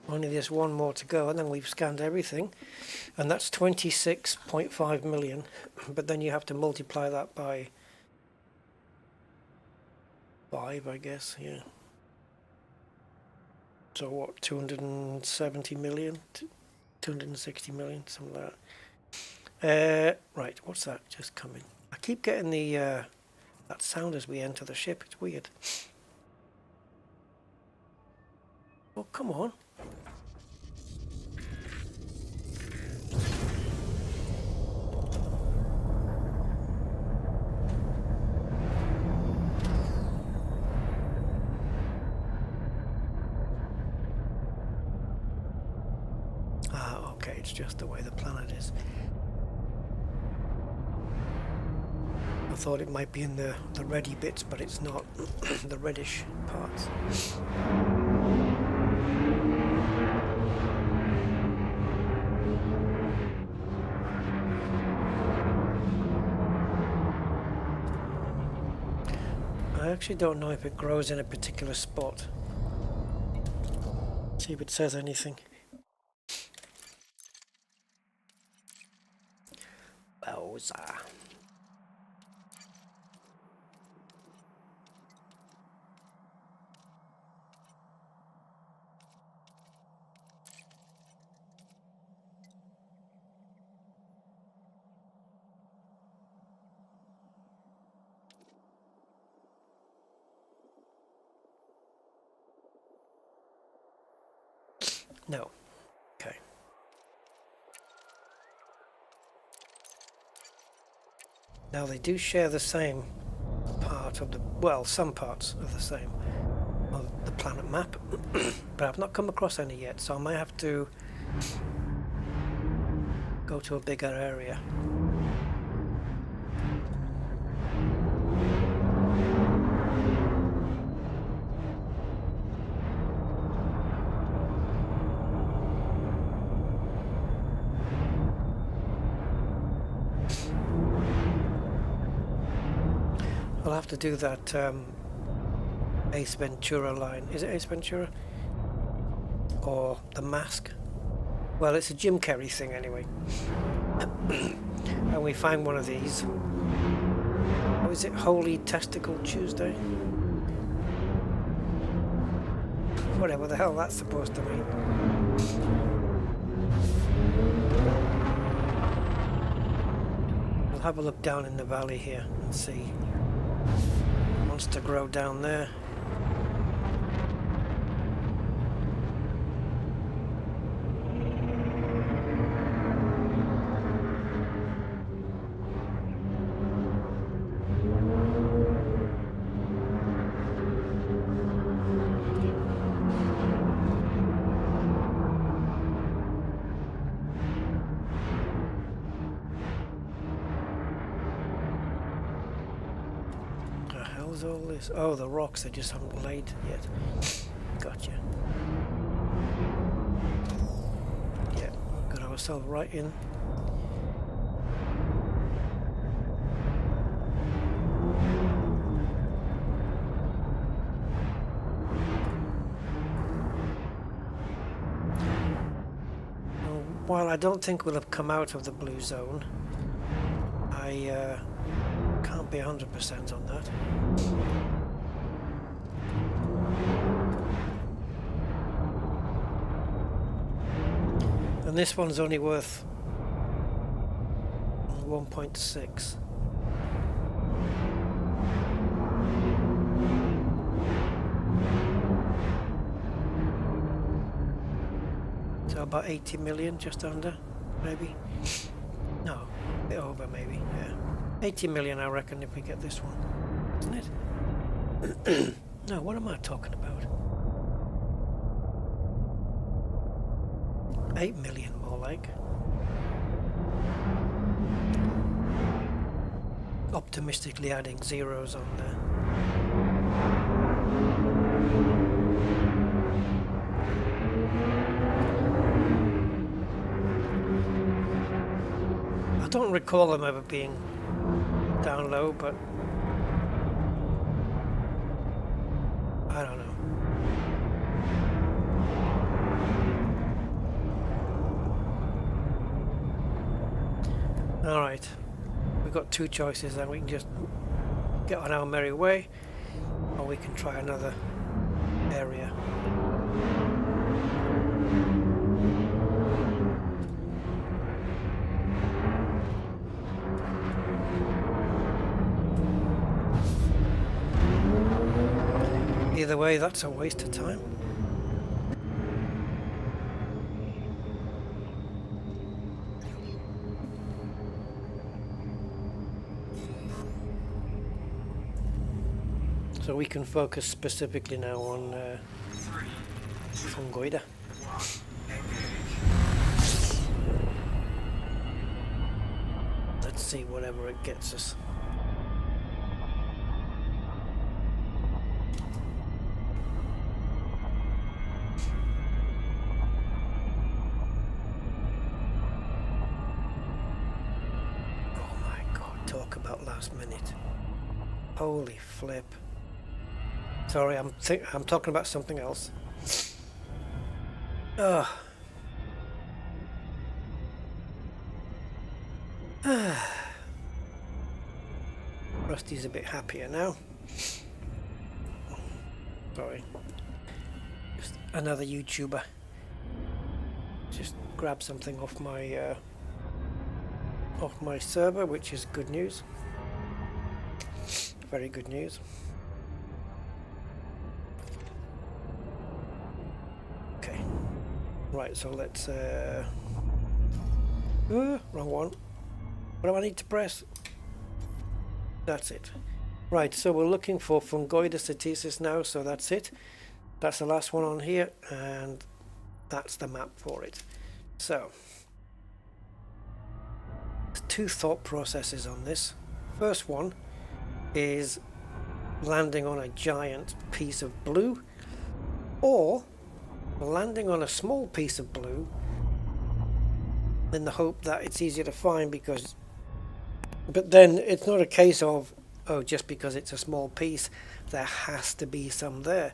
Only there's one more to go, and then we've scanned everything, and that's 26.5 million, but then you have to multiply that by 5, I guess, yeah. So what, 270 million? 260 million, something like that. Right, what's that just coming? I keep getting the that sound as we enter the ship, it's weird. Oh, come on. Okay, it's just the way the planet is. I thought it might be in the reddy bits, but it's not. The reddish parts. I actually don't know if it grows in a particular spot. See if it says anything. Bowser. No. Okay. Now they do share the same part of the, well, some parts are the same of the planet map, but I've not come across any yet, so I might have to go to a bigger area. I'll have to do that Ace Ventura line. Is it Ace Ventura? Or The Mask? Well, it's a Jim Carrey thing anyway. And we find one of these. What is it? Holy Testicle Tuesday? Whatever the hell that's supposed to mean. We'll have a look down in the valley here and see. Wants to grow down there. All this? Oh, the rocks, they just haven't laid yet. Gotcha. Yeah, got ourselves right in. While I don't think we'll have come out of the blue zone, I can't be 100% on that. And this one's only worth 1.6. So about 80 million, just under, maybe? No, a bit over maybe, yeah. 80 million I reckon if we get this one, isn't it? No, what am I talking about? 8 million more like. Optimistically adding zeros on there. I don't recall them ever being down low, but I don't know. Alright, we've got two choices, and we can just get on our merry way, or we can try another area. Either way, that's a waste of time. So we can focus specifically now on Fungoida. Let's see whatever it gets us. Oh my god, talk about last minute. Holy flip. Sorry, I'm talking about something else. Ugh. Rusty's a bit happier now. Sorry. Just another YouTuber. Just grab something off my server, which is good news. Very good news. Okay. Right, so let's wrong one. What do I need to press? That's it. Right, so we're looking for fungoides atesis now, so that's it. That's the last one on here, and that's the map for it. So, there's two thought processes on this. First one is landing on a giant piece of blue, or landing on a small piece of blue in the hope that it's easier to find, because but then it's not a case of, oh, just because it's a small piece there has to be some there,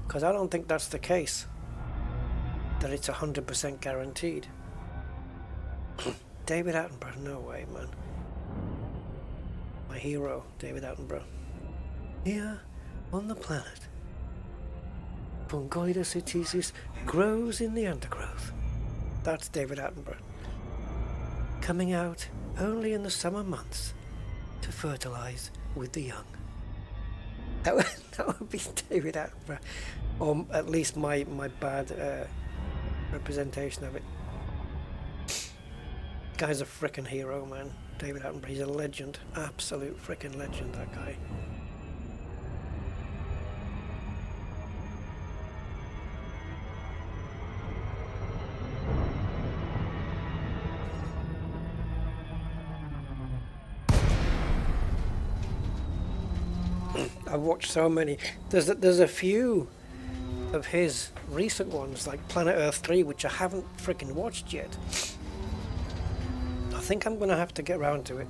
because I don't think that's the case, that it's 100% guaranteed. David Attenborough, no way, man. My hero, David Attenborough. Here on the planet, fungoides atesis grows in the undergrowth. That's David Attenborough. Coming out only in the summer months to fertilize with the young. That would be David Attenborough, or at least my bad representation of it. Guy's a frickin' hero, man. David Attenborough, he's a legend, absolute frickin' legend, that guy. I've watched so many. There's a few of his recent ones, like Planet Earth 3, which I haven't freaking watched yet. I think I'm gonna have to get around to it,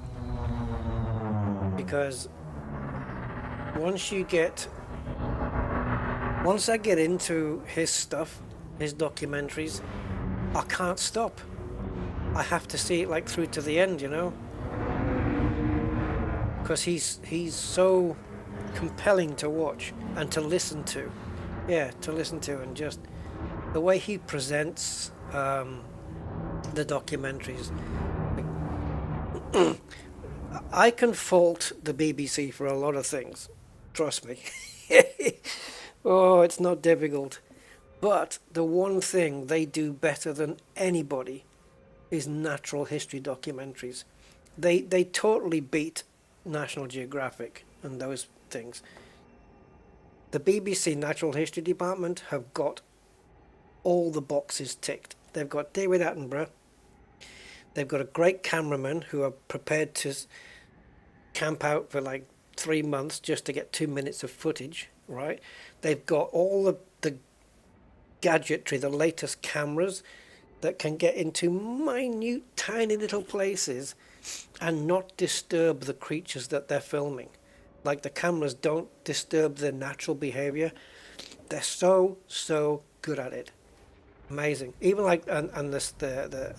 because once I get into his stuff, his documentaries, I can't stop. I have to see it like through to the end, you know, because he's so compelling to watch and to listen to. Yeah, to listen to, and just the way he presents the documentaries. I can fault the BBC for a lot of things, trust me. Oh, it's not difficult. But the one thing they do better than anybody is natural history documentaries. They totally beat National Geographic and those things. The BBC Natural History Department have got all the boxes ticked. They've got David Attenborough. They've got a great cameraman who are prepared to camp out for like 3 months just to get 2 minutes of footage, right? They've got all the gadgetry, the latest cameras that can get into minute, tiny little places and not disturb the creatures that they're filming. Like, the cameras don't disturb their natural behavior. They're so good at it. Amazing. Even like and this the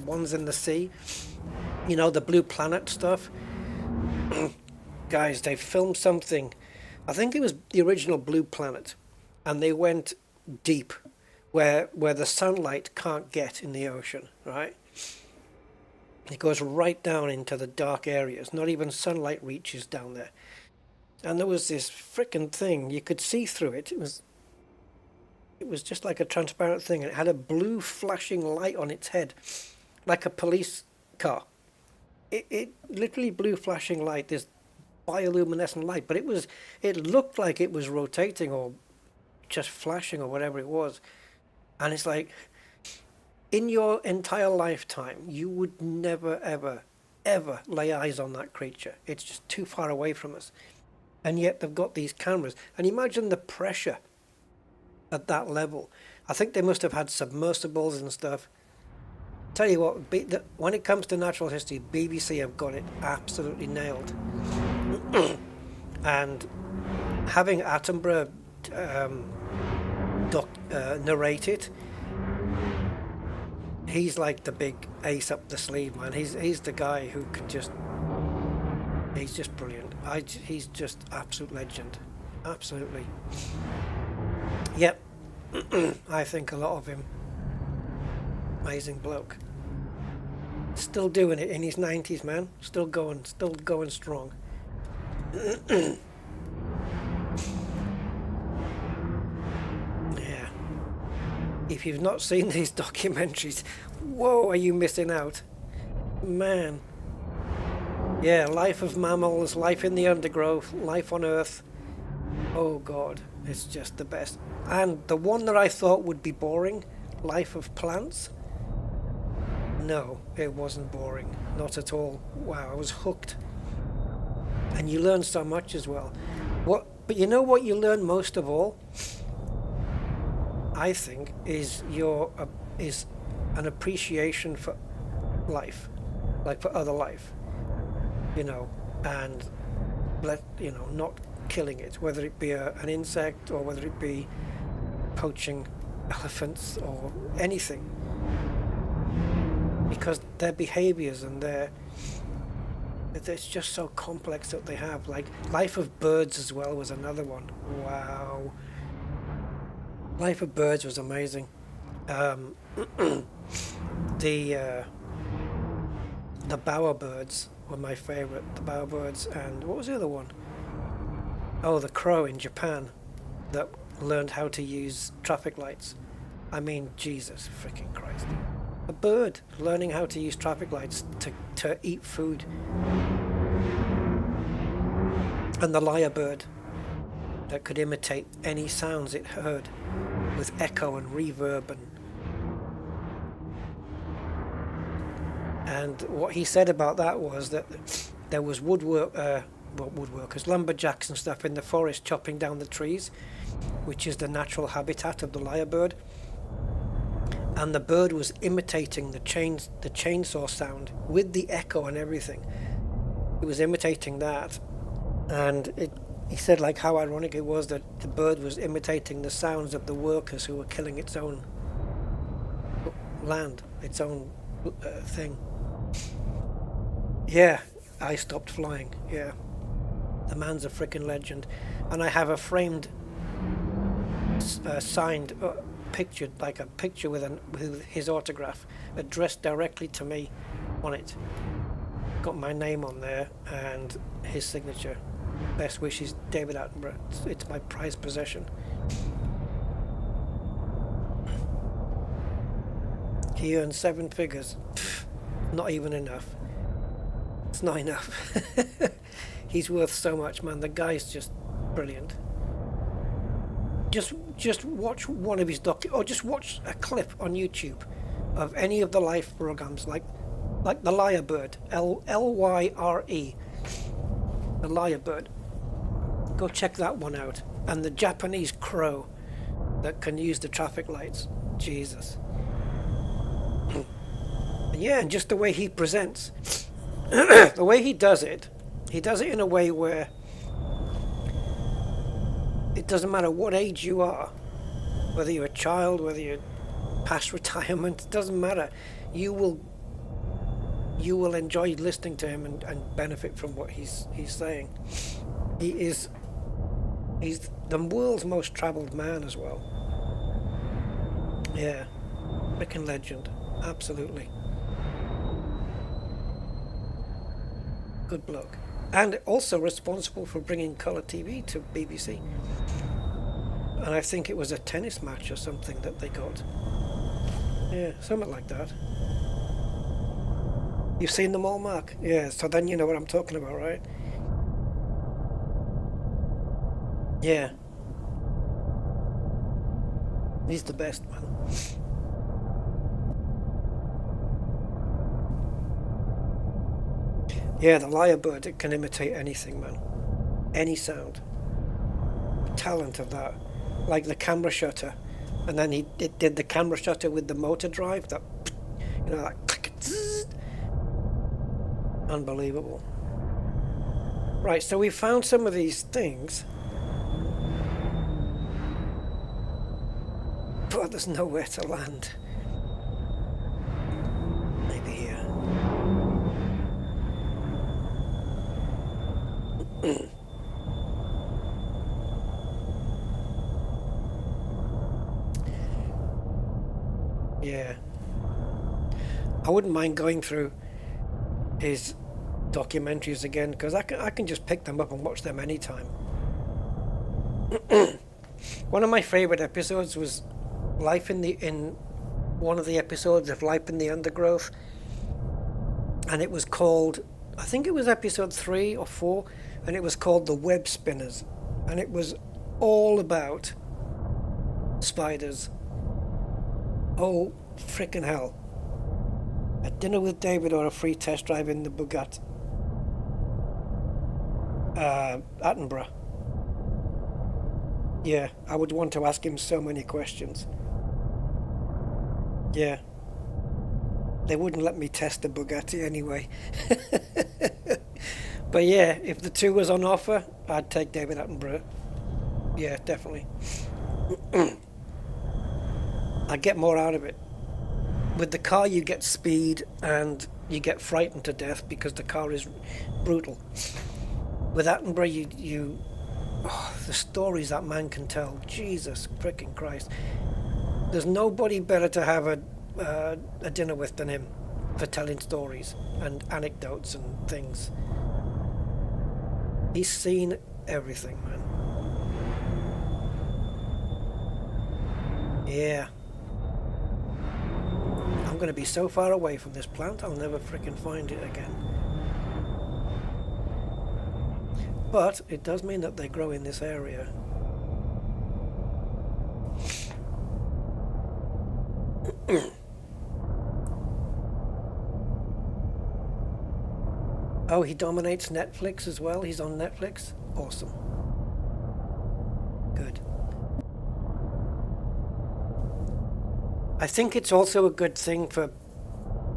ones in the sea, you know, the Blue Planet stuff. Guys, they filmed something, I think it was the original Blue Planet, and they went deep where the sunlight can't get in the ocean, right? It goes right down into the dark areas. Not even sunlight reaches down there. And there was this frickin' thing, you could see through it. It was just like a transparent thing, and it had a blue flashing light on its head, like a police car. It literally blue flashing light, this bioluminescent light, but it looked like it was rotating or just flashing or whatever it was. And it's like, in your entire lifetime, you would never, ever lay eyes on that creature. It's just too far away from us. And yet they've got these cameras. And imagine the pressure at that level. I think they must have had submersibles and stuff. Tell you what, when it comes to natural history, BBC have got it absolutely nailed. And having Attenborough narrate it, he's like the big ace up the sleeve, man. He's the guy who can just, he's just brilliant. He's just absolute legend, absolutely. Yep. I think a lot of him. Amazing bloke. Still doing it in his 90s, man. Still going strong. Yeah. If you've not seen these documentaries, whoa, are you missing out? Man. Yeah, life of mammals, life in the undergrowth, life on Earth. Oh God, it's just the best. And the one that I thought would be boring, life of plants. No, it wasn't boring. Not at all. Wow, I was hooked. And you learn so much as well. But you know what you learn most of all? I think is an appreciation for life, like for other life. You know, and not killing it, whether it be an insect or whether it be poaching elephants or anything. Because their behaviors and it's just so complex that they have. Like life of birds as well was another one. Wow. Life of birds was amazing. The bowerbirds were my favorite. The bowerbirds, and what was the other one? Oh, the crow in Japan that learned how to use traffic lights. I mean, Jesus freaking Christ. A bird learning how to use traffic lights to eat food. And the lyrebird that could imitate any sounds it heard with echo and reverb. And what he said about that was that there was woodworkers, lumberjacks and stuff in the forest chopping down the trees, which is the natural habitat of the lyrebird. And the bird was imitating the chainsaw sound with the echo and everything. It was imitating that, and he said like how ironic it was that the bird was imitating the sounds of the workers who were killing its own land, its own thing. Yeah, I stopped flying. Yeah, the man's a freaking legend, and I have a framed, signed. Pictured like a picture with his autograph addressed directly to me on it. Got my name on there and his signature. Best wishes, David Attenborough. It's my prized possession. He earned 7 figures. Pfft, not even enough. It's not enough. He's worth so much, man. The guy's just brilliant. Just watch one of his or just watch a clip on YouTube of any of the life programs, like the lyrebird, Lyre, the lyrebird. Go check that one out. And the Japanese crow that can use the traffic lights. Jesus. Yeah, and just the way he presents, the way he does it in a way where it doesn't matter what age you are, whether you're a child, whether you're past retirement, it doesn't matter. You will enjoy listening to him and benefit from what he's saying. He's the world's most travelled man as well. Yeah, freaking legend, absolutely. Good bloke. And also responsible for bringing colour TV to BBC. And I think it was a tennis match or something that they got. Yeah, something like that. You've seen them all, Mark? Yeah, so then you know what I'm talking about, right? Yeah. He's the best, man. Yeah, the lyrebird, it can imitate anything, man. Any sound. The talent of that. Like the camera shutter. And then it did the camera shutter with the motor drive. That, that click. Zzz. Unbelievable. Right, so we found some of these things. but there's nowhere to land. Maybe here. Yeah. I wouldn't mind going through his documentaries again, because I can just pick them up and watch them anytime. One of my favorite episodes was one of the episodes of Life in the Undergrowth, and it was called, I think it was episode 3 or 4, and it was called The Web Spinners, and it was all about spiders. Oh, frickin' hell. A dinner with David or a free test drive in the Bugatti. Attenborough. Yeah, I would want to ask him so many questions. Yeah. They wouldn't let me test the Bugatti anyway. But yeah, if the 2 was on offer, I'd take David Attenborough. Yeah, definitely. I'd get more out of it. With the car you get speed and you get frightened to death because the car is brutal. With Attenborough, the stories that man can tell, Jesus freaking Christ. There's nobody better to have a dinner with than him for telling stories and anecdotes and things. He's seen everything, man. Yeah. I'm going to be so far away from this plant, I'll never freaking find it again. But it does mean that they grow in this area. Oh, he dominates Netflix as well. He's on Netflix. Awesome. Good. I think it's also a good thing for,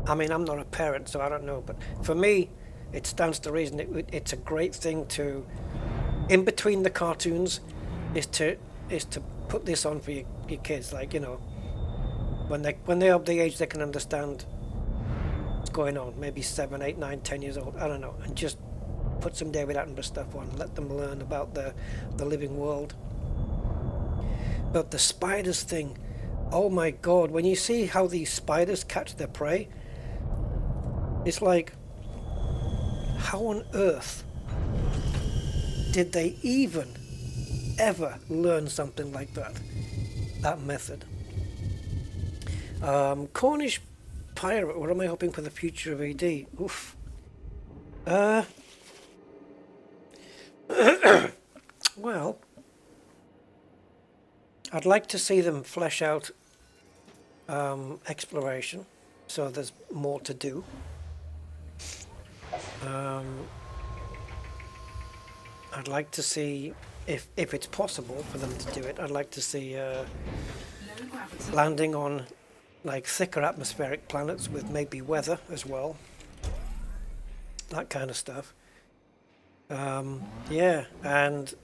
I mean, I'm not a parent, so I don't know, but for me, it stands to reason. It's a great thing to, in between the cartoons, is to put this on for your kids, like, you know, when they're of the age they can understand what's going on, maybe 7, 8, 9, 10 years old, I don't know, and just put some David Attenborough stuff on, let them learn about the living world. But the spiders thing, oh my God, when you see how these spiders catch their prey, it's like, how on earth did they even ever learn something like that method? Cornish Pirate, what am I hoping for the future of ED? Oof. Well, I'd like to see them flesh out exploration, so there's more to do. I'd like to see, if it's possible for them to do it, I'd like to see landing on like thicker atmospheric planets with maybe weather as well. That kind of stuff. Yeah, and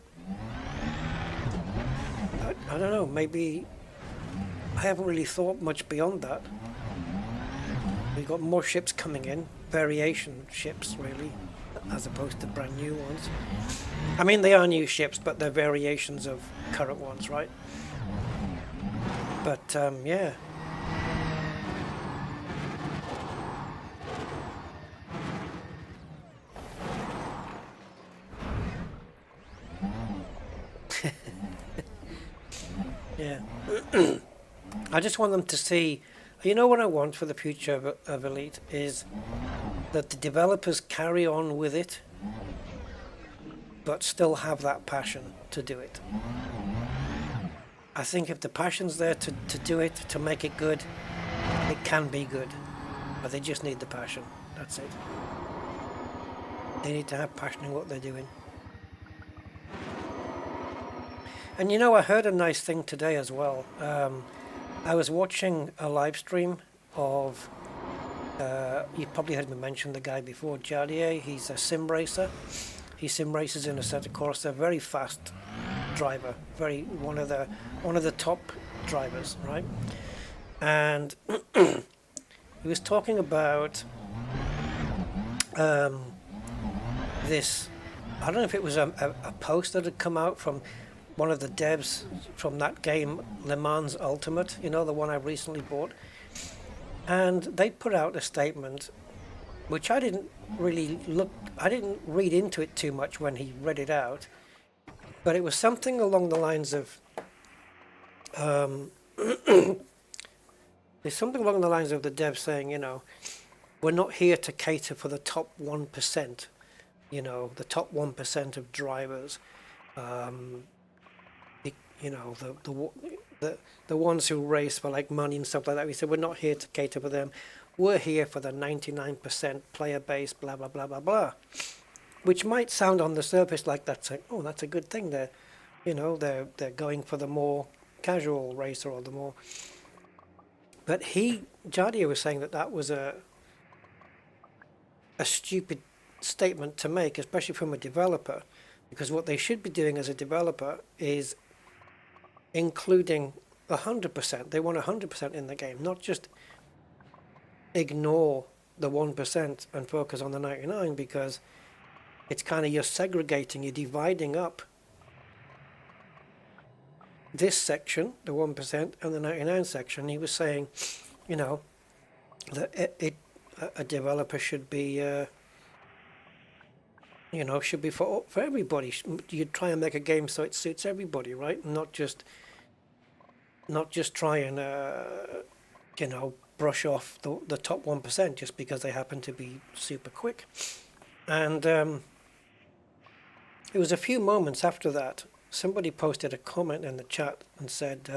I don't know, maybe I haven't really thought much beyond that. We've got more ships coming in, variation ships really, as opposed to brand new ones. I mean, they are new ships, but they're variations of current ones, right? But yeah. Yeah. I just want them to see, you know what I want for the future of Elite is that the developers carry on with it, but still have that passion to do it. I think if the passion's there to do it, to make it good, it can be good. But they just need the passion. That's it. They need to have passion in what they're doing. And you know, I heard a nice thing today as well. I was watching a live stream of, you probably heard me mention the guy before, Jardier. He's a sim racer. He sim races in a set of Corsair, very fast driver, one of the top drivers, right? And he was talking about this. I don't know if it was a post that had come out from one of the devs from that game, Le Mans Ultimate, you know, the one I recently bought. And they put out a statement, which I didn't read into it too much when he read it out, but it was something along the lines of, there's something along the lines of the dev saying, you know, we're not here to cater for the top 1%, you know, the top 1% of drivers, you know, the ones who race for like money and stuff like that. We said we're not here to cater for them. We're here for the 99% player base, blah blah blah blah blah. Which might sound on the surface like that's a good thing. They're, you know, they're going for the more casual racer or the more. But Jardia was saying that was a stupid statement to make, especially from a developer, because what they should be doing as a developer is including 100%. They want 100% in the game, not just ignore the 1% and focus on the 99, because it's kind of, you're segregating, you're dividing up this section, the 1%, and the 99 section. He was saying, you know, that a developer should be, you know, should be for everybody. You try and make a game so it suits everybody, right? Not just try and, you know, brush off the top 1% just because they happen to be super quick. And it was a few moments after that, somebody posted a comment in the chat and said,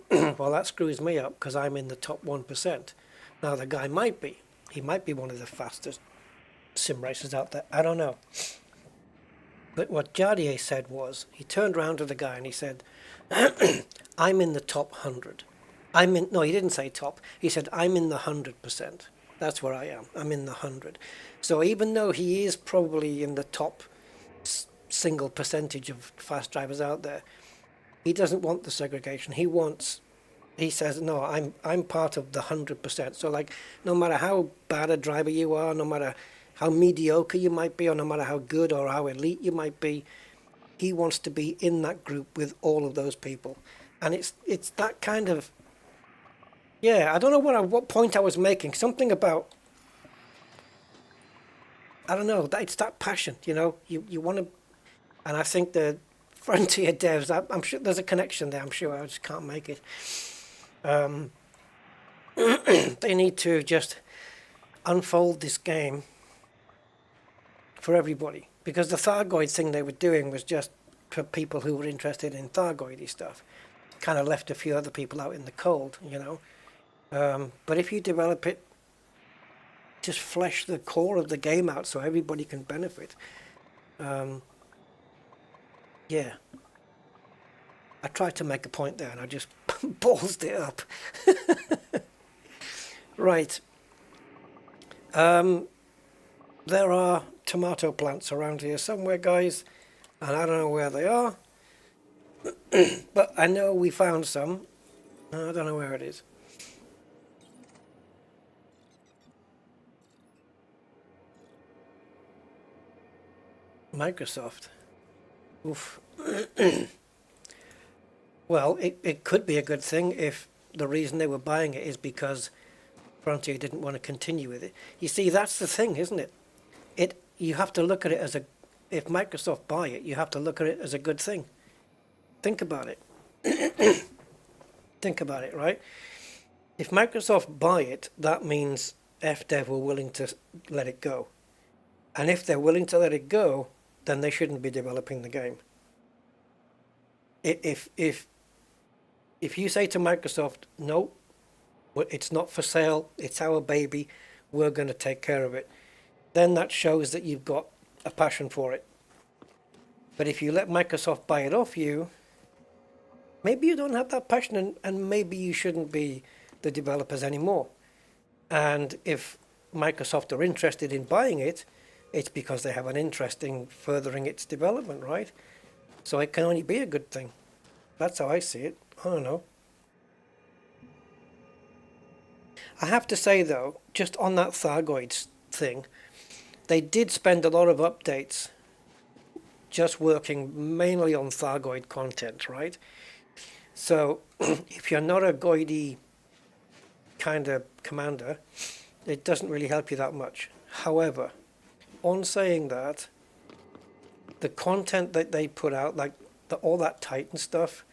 well, that screws me up because I'm in the top 1%. Now, the guy might be one of the fastest sim racers out there. I don't know. But what Jardier said was, he turned around to the guy and he said, I'm in the top 100. No, he didn't say top. He said, I'm in the 100%. That's where I am. I'm in the 100. So even though he is probably in the top single percentage of fast drivers out there, he doesn't want the segregation. He says, no, I'm part of the 100%. So like, no matter how bad a driver you are, no matter how mediocre you might be, or no matter how good or how elite you might be, he wants to be in that group with all of those people. And it's that kind of, yeah, I don't know what point I was making. Something about, I don't know, it's that passion, you know, you want to, and I think the Frontier devs, I'm sure there's a connection there, I'm sure, I just can't make it. They need to just unfold this game for everybody, because the Thargoid thing they were doing was just for people who were interested in Thargoidy stuff. Kind of left a few other people out in the cold, you know. But if you develop it, just flesh the core of the game out so everybody can benefit. Yeah. I tried to make a point there and I just ballsed it up. Right. There are tomato plants around here somewhere, guys, and I don't know where they are. But I know we found some. I don't know where it is. Microsoft. Oof. Well, it could be a good thing if the reason they were buying it is because Frontier didn't want to continue with it. You see, that's the thing, isn't it? You have to look at it as if Microsoft buy it, you have to look at it as a good thing. Think about it. Think about it, right? If Microsoft buy it, that means FDev were willing to let it go. And if they're willing to let it go, then they shouldn't be developing the game. If you say to Microsoft, no, it's not for sale, it's our baby, we're going to take care of it, then that shows that you've got a passion for it. But if you let Microsoft buy it off you, maybe you don't have that passion, and maybe you shouldn't be the developers anymore. And if Microsoft are interested in buying it, it's because they have an interest in furthering its development, right? So it can only be a good thing. That's how I see it. I don't know. I have to say though, just on that Thargoid thing, they did spend a lot of updates just working mainly on Thargoid content, right? So if you're not a Goidy kind of commander, it doesn't really help you that much. However, on saying that, the content that they put out, like all that Titan stuff,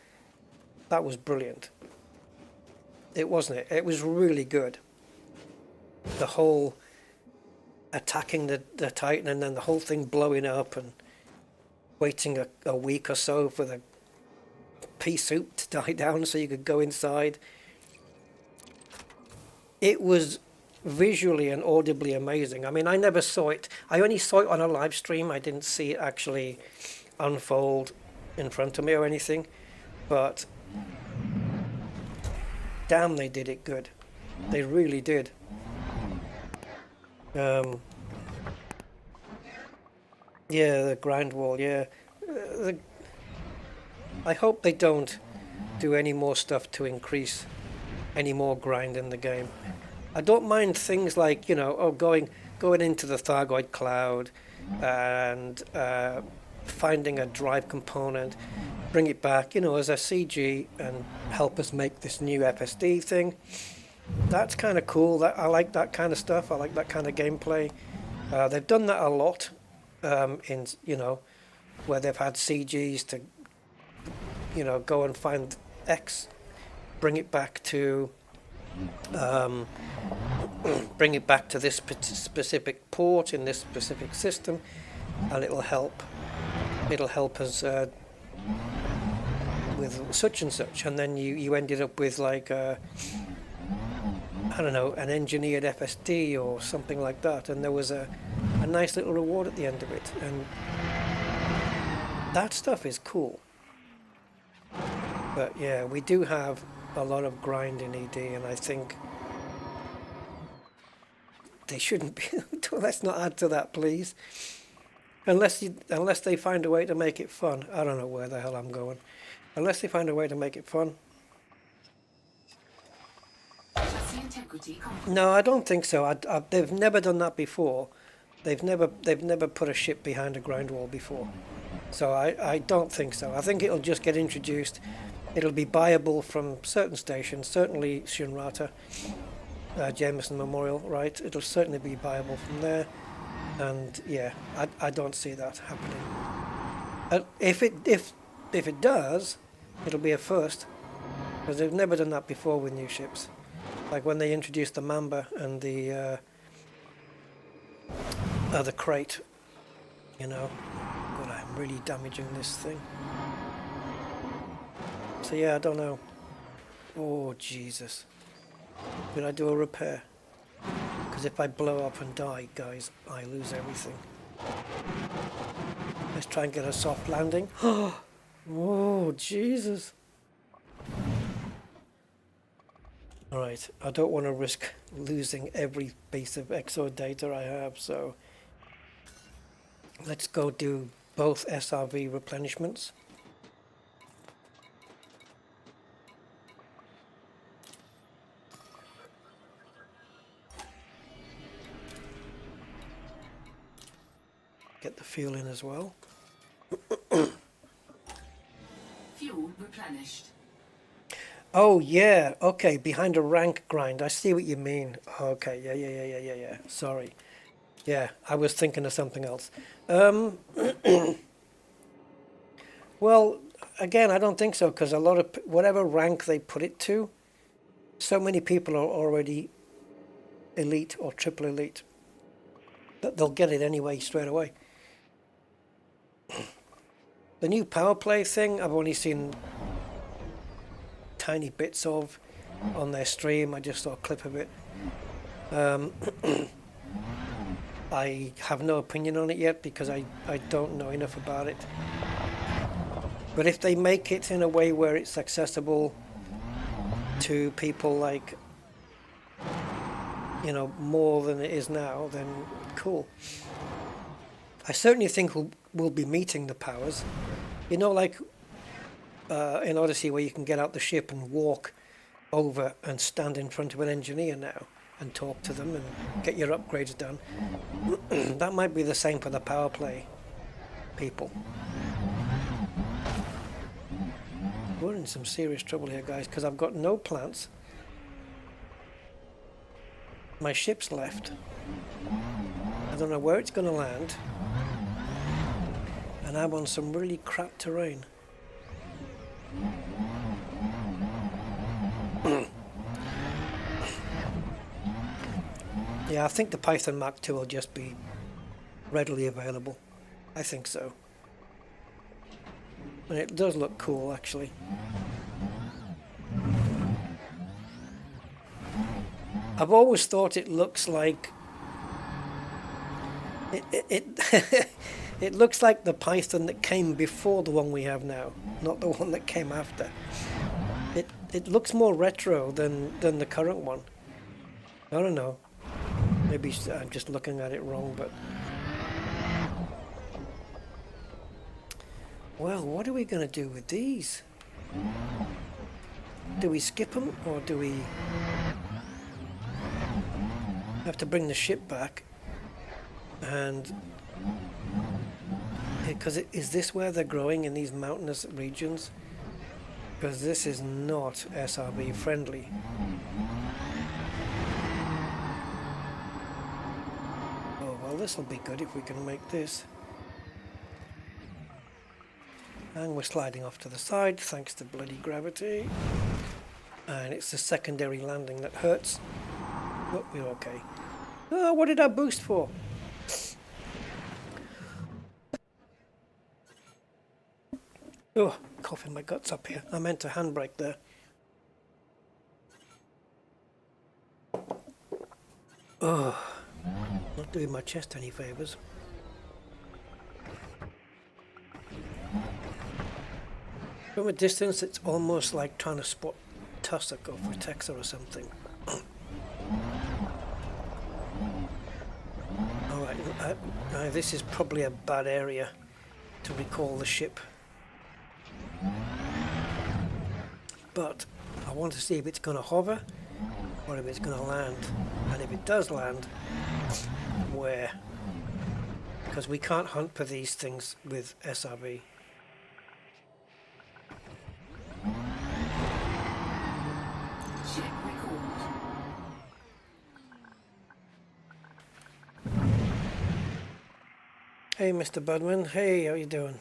that was brilliant. It wasn't it? It was really good. The whole attacking the Titan and then the whole thing blowing up and waiting a week or so for the pea soup to die down so you could go inside. It was visually and audibly amazing. I mean, I never saw it. I only saw it on a live stream. I didn't see it actually unfold in front of me or anything. But damn, they did it good. They really did. Yeah, the grind wall, yeah. I hope they don't do any more stuff to increase any more grind in the game. I don't mind things like, you know, going into the Thargoid cloud and finding a drive component, bring it back, you know, as a CG and help us make this new FSD thing. That's kind of cool. I like that kind of stuff. I like that kind of gameplay. They've done that a lot in, you know, where they've had CGs to, you know, go and find X, bring it back to this specific port in this specific system, and it'll help us with such and such, and then you ended up with like I don't know, an engineered FSD or something like that, and there was a nice little reward at the end of it, and that stuff is cool. But yeah, we do have a lot of grind in ED, and I think they shouldn't be. Let's not add to that, please. Unless they find a way to make it fun. I don't know where the hell I'm going. Unless they find a way to make it fun. No, I don't think so. They've never done that before. They've never put a ship behind a grind wall before. So I don't think so. I think it'll just get introduced. It'll be buyable from certain stations, certainly Shunrata, Jameson Memorial, right? It'll certainly be buyable from there. And yeah, I don't see that happening. If it does, it'll be a first, because they've never done that before with new ships. Like when they introduced the Mamba and the crate, you know. God, I'm really damaging this thing. So yeah, I don't know. Oh Jesus! Will I do a repair? Because if I blow up and die, guys, I lose everything. Let's try and get a soft landing. Oh Jesus! Alright, I don't want to risk losing every piece of EXO data I have, so let's go do both SRV replenishments. Get the fuel in as well. Fuel replenished. Oh yeah, okay, behind a rank grind. I see what you mean. Okay, yeah. Sorry. Yeah, I was thinking of something else. Well, again, I don't think so, because a lot of whatever rank they put it to, so many people are already elite or triple elite that they'll get it anyway straight away. The new power play thing, I've only seen tiny bits of on their stream. I just saw a clip of it. I have no opinion on it yet because I don't know enough about it. But if they make it in a way where it's accessible to people like, you know, more than it is now, then cool. I certainly think we'll be meeting the powers. You know, like in Odyssey where you can get out the ship and walk over and stand in front of an engineer now and talk to them and get your upgrades done. That might be the same for the power play people. We're in some serious trouble here, guys, because I've got no plants. My ship's left. I don't know where it's going to land. And I'm on some really crap terrain. Yeah, I think the Python Mark II will just be readily available. I think so. And it does look cool, actually. I've always thought it looks like it looks like the Python that came before the one we have now, not the one that came after. It looks more retro than the current one. I don't know. Maybe I'm just looking at it wrong, but well, what are we going to do with these? Do we skip them, or do we have to bring the ship back? And because is this where they're growing, in these mountainous regions? Because this is not SRB friendly. Oh well, this will be good if we can make this. And we're sliding off to the side thanks to bloody gravity. And it's the secondary landing that hurts. But we're okay. Oh, what did I boost for? Oh, coughing my guts up here. I meant to handbrake there. Oh, not doing my chest any favours. From a distance, it's almost like trying to spot tussock or Vortexa or something. Alright, this is probably a bad area to recall the ship. But I want to see if it's going to hover or if it's going to land. And if it does land, where? Because we can't hunt for these things with SRB. Ship recalled. Hey, Mr. Budman. Hey, how you doing?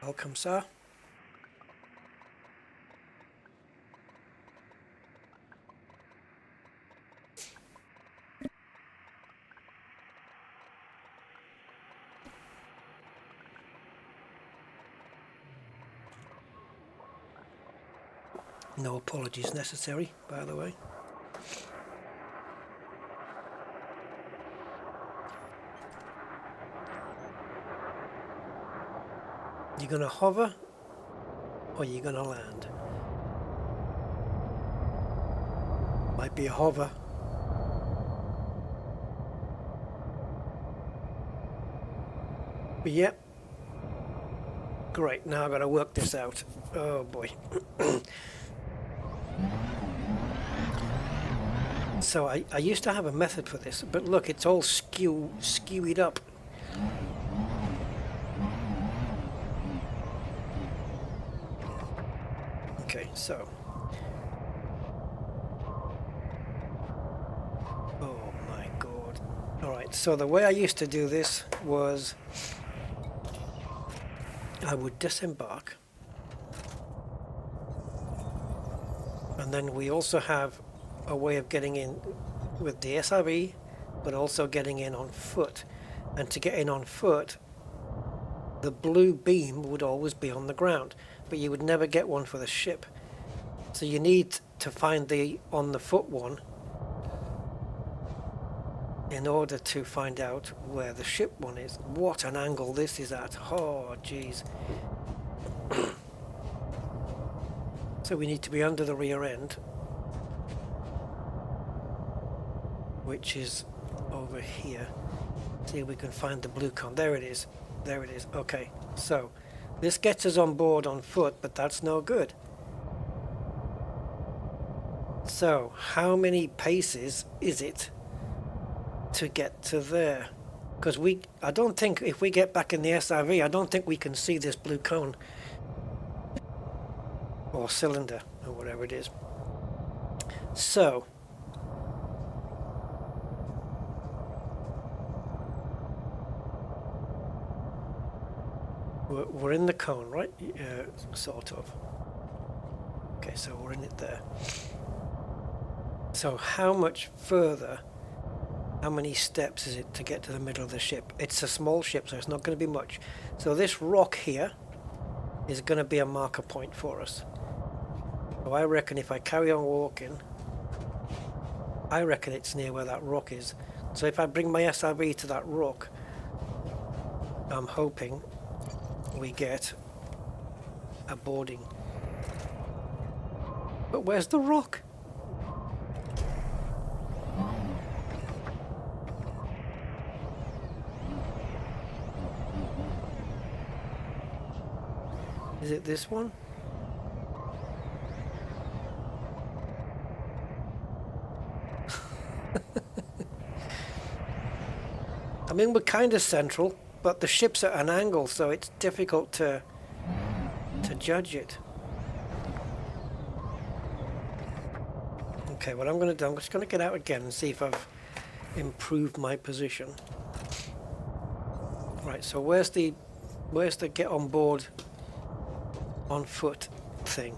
Welcome, sir. No apologies necessary, by the way. You gonna hover or you gonna land? Might be a hover. But yep. Great, now I've got to work this out. Oh boy. So I used to have a method for this, but look, it's all skewied up. Okay, so. Oh my god. Alright, so the way I used to do this was I would disembark. And then we also have a way of getting in with the SRB, but also getting in on foot. And to get in on foot, the blue beam would always be on the ground, but you would never get one for the ship. So you need to find the on the foot one in order to find out where the ship one is. What an angle this is at. Oh geez. So we need to be under the rear end, which is over here. See if we can find the blue con. There it is. There it is. Okay, so This gets us on board on foot, but that's no good. So, how many paces is it to get to there? Because I don't think if we get back in the SRV, I don't think we can see this blue cone. Or cylinder, or whatever it is. So, we're in the cone, right? Sort of. Okay, so we're in it there. So how much further, how many steps is it to get to the middle of the ship? It's a small ship, so it's not going to be much. So this rock here is going to be a marker point for us. So I reckon if I carry on walking, I reckon it's near where that rock is. So if I bring my SRV to that rock, I'm hoping we get a boarding. But where's the rock? Is it this one? I mean, we're kind of central, but the ship's at an angle, so it's difficult to judge it. Okay, what I'm going to do, I'm just going to get out again and see if I've improved my position. Right, so where's the get on board on foot thing?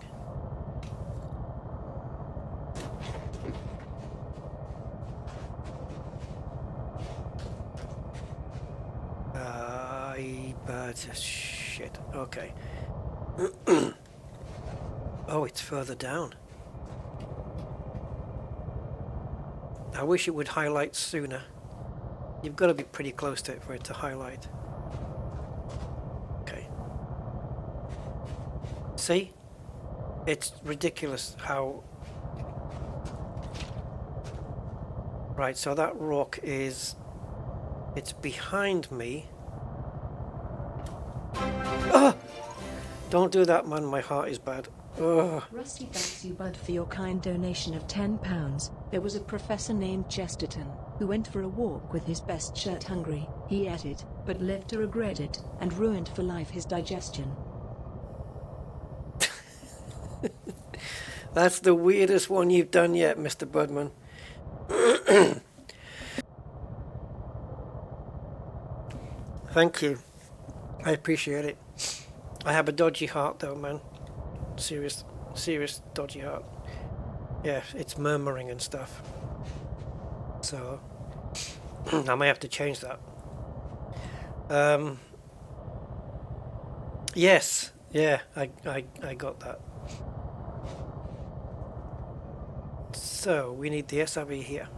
Shit. Okay. Oh, it's further down. I wish it would highlight sooner. You've got to be pretty close to it for it to highlight. Okay. See? It's ridiculous how... Right, so that rock is... It's behind me. Ah! Don't do that, man. My heart is bad. Ugh. Rusty thanks you, Bud, for your kind donation of £10. There was a professor named Chesterton who went for a walk with his best shirt hungry. He ate it, but lived to regret it, and ruined for life his digestion. That's the weirdest one you've done yet, Mr. Budman. Thank you. I appreciate it. I have a dodgy heart though, man. Serious dodgy heart. Yeah, it's murmuring and stuff. So I may have to change that. Yes, yeah, I got that. So we need the SRV here.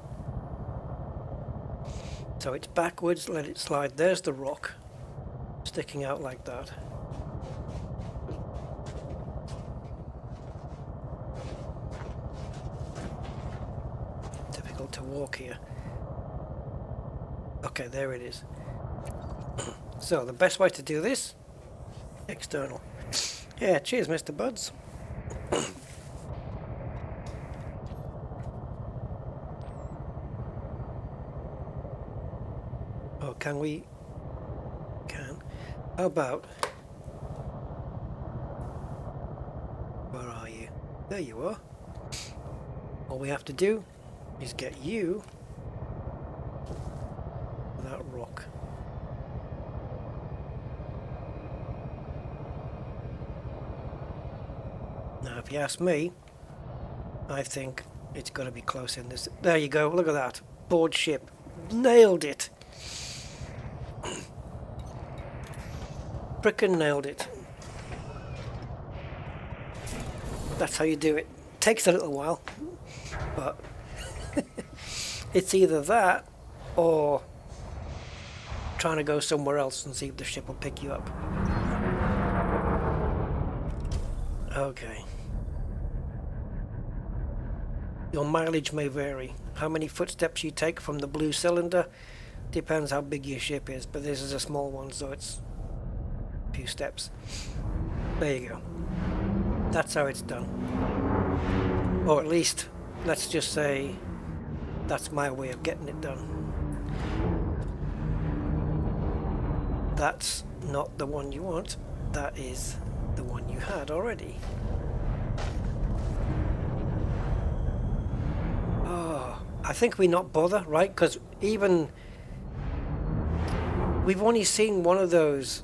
So it's backwards, let it slide. There's the rock sticking out like that. Difficult to walk here. Okay, there it is. So the best way to do this, external. Yeah, cheers, Mr. Buds. Oh, can we? Can. How about? Where are you? There you are. All we have to do is get you that rock. Now, if you ask me, I think it's got to be close in this. There you go. Look at that. Board ship. Nailed it. Frickin' nailed it. That's how you do it. Takes a little while, but it's either that or trying to go somewhere else and see if the ship will pick you up. Okay. Your mileage may vary. How many footsteps you take from the blue cylinder depends how big your ship is, but this is a small one, so it's few steps. There you go. That's how it's done. Or at least, let's just say, that's my way of getting it done. That's not the one you want. That is the one you had already. Oh, I think we not bother, right? Because even we've only seen one of those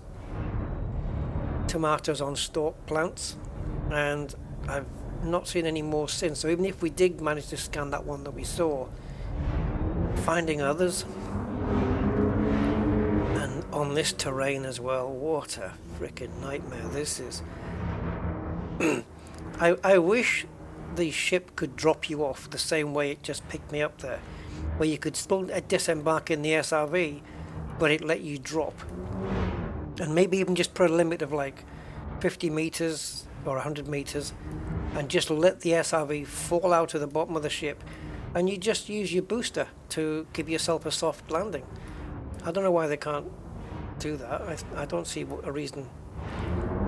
tomatoes on stalk plants, and I've not seen any more since. So even if we did manage to scan that one that we saw, finding others, and on this terrain as well, what a freaking nightmare this is. I wish the ship could drop you off the same way it just picked me up there, where you could still disembark in the SRV, but it let you drop, and maybe even just put a limit of like 50 meters or 100 meters, and just let the SRV fall out of the bottom of the ship, and you just use your booster to give yourself a soft landing. I don't know why they can't do that. I don't see a reason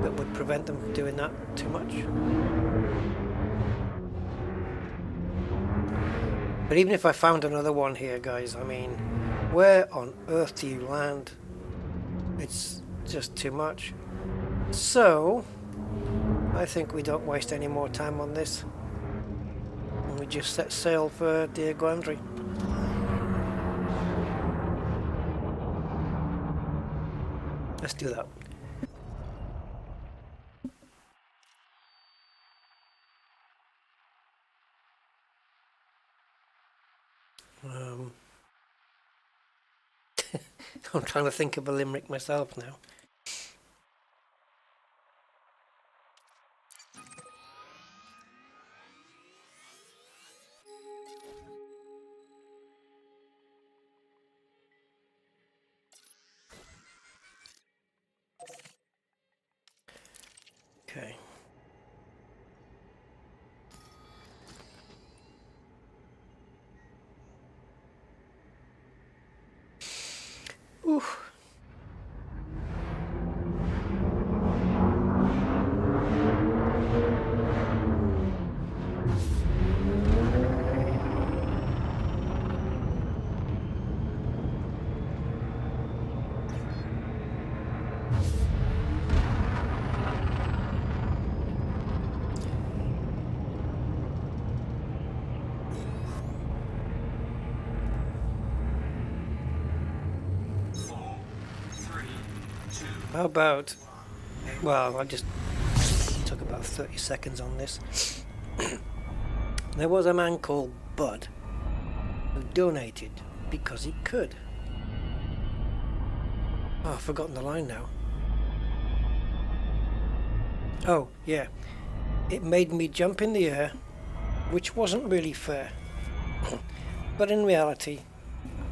that would prevent them doing that too much. But even if I found another one here, guys, I mean, where on earth do you land? It's just too much. So I think we don't waste any more time on this, and we just set sail for dear Guandry. Let's do that. I'm trying to think of a limerick myself now. Okay. Oof. How about, well, I just took about 30 seconds on this. There was a man called Bud who donated because he could. Oh, I've forgotten the line now. Oh, yeah. It made me jump in the air, which wasn't really fair. But in reality,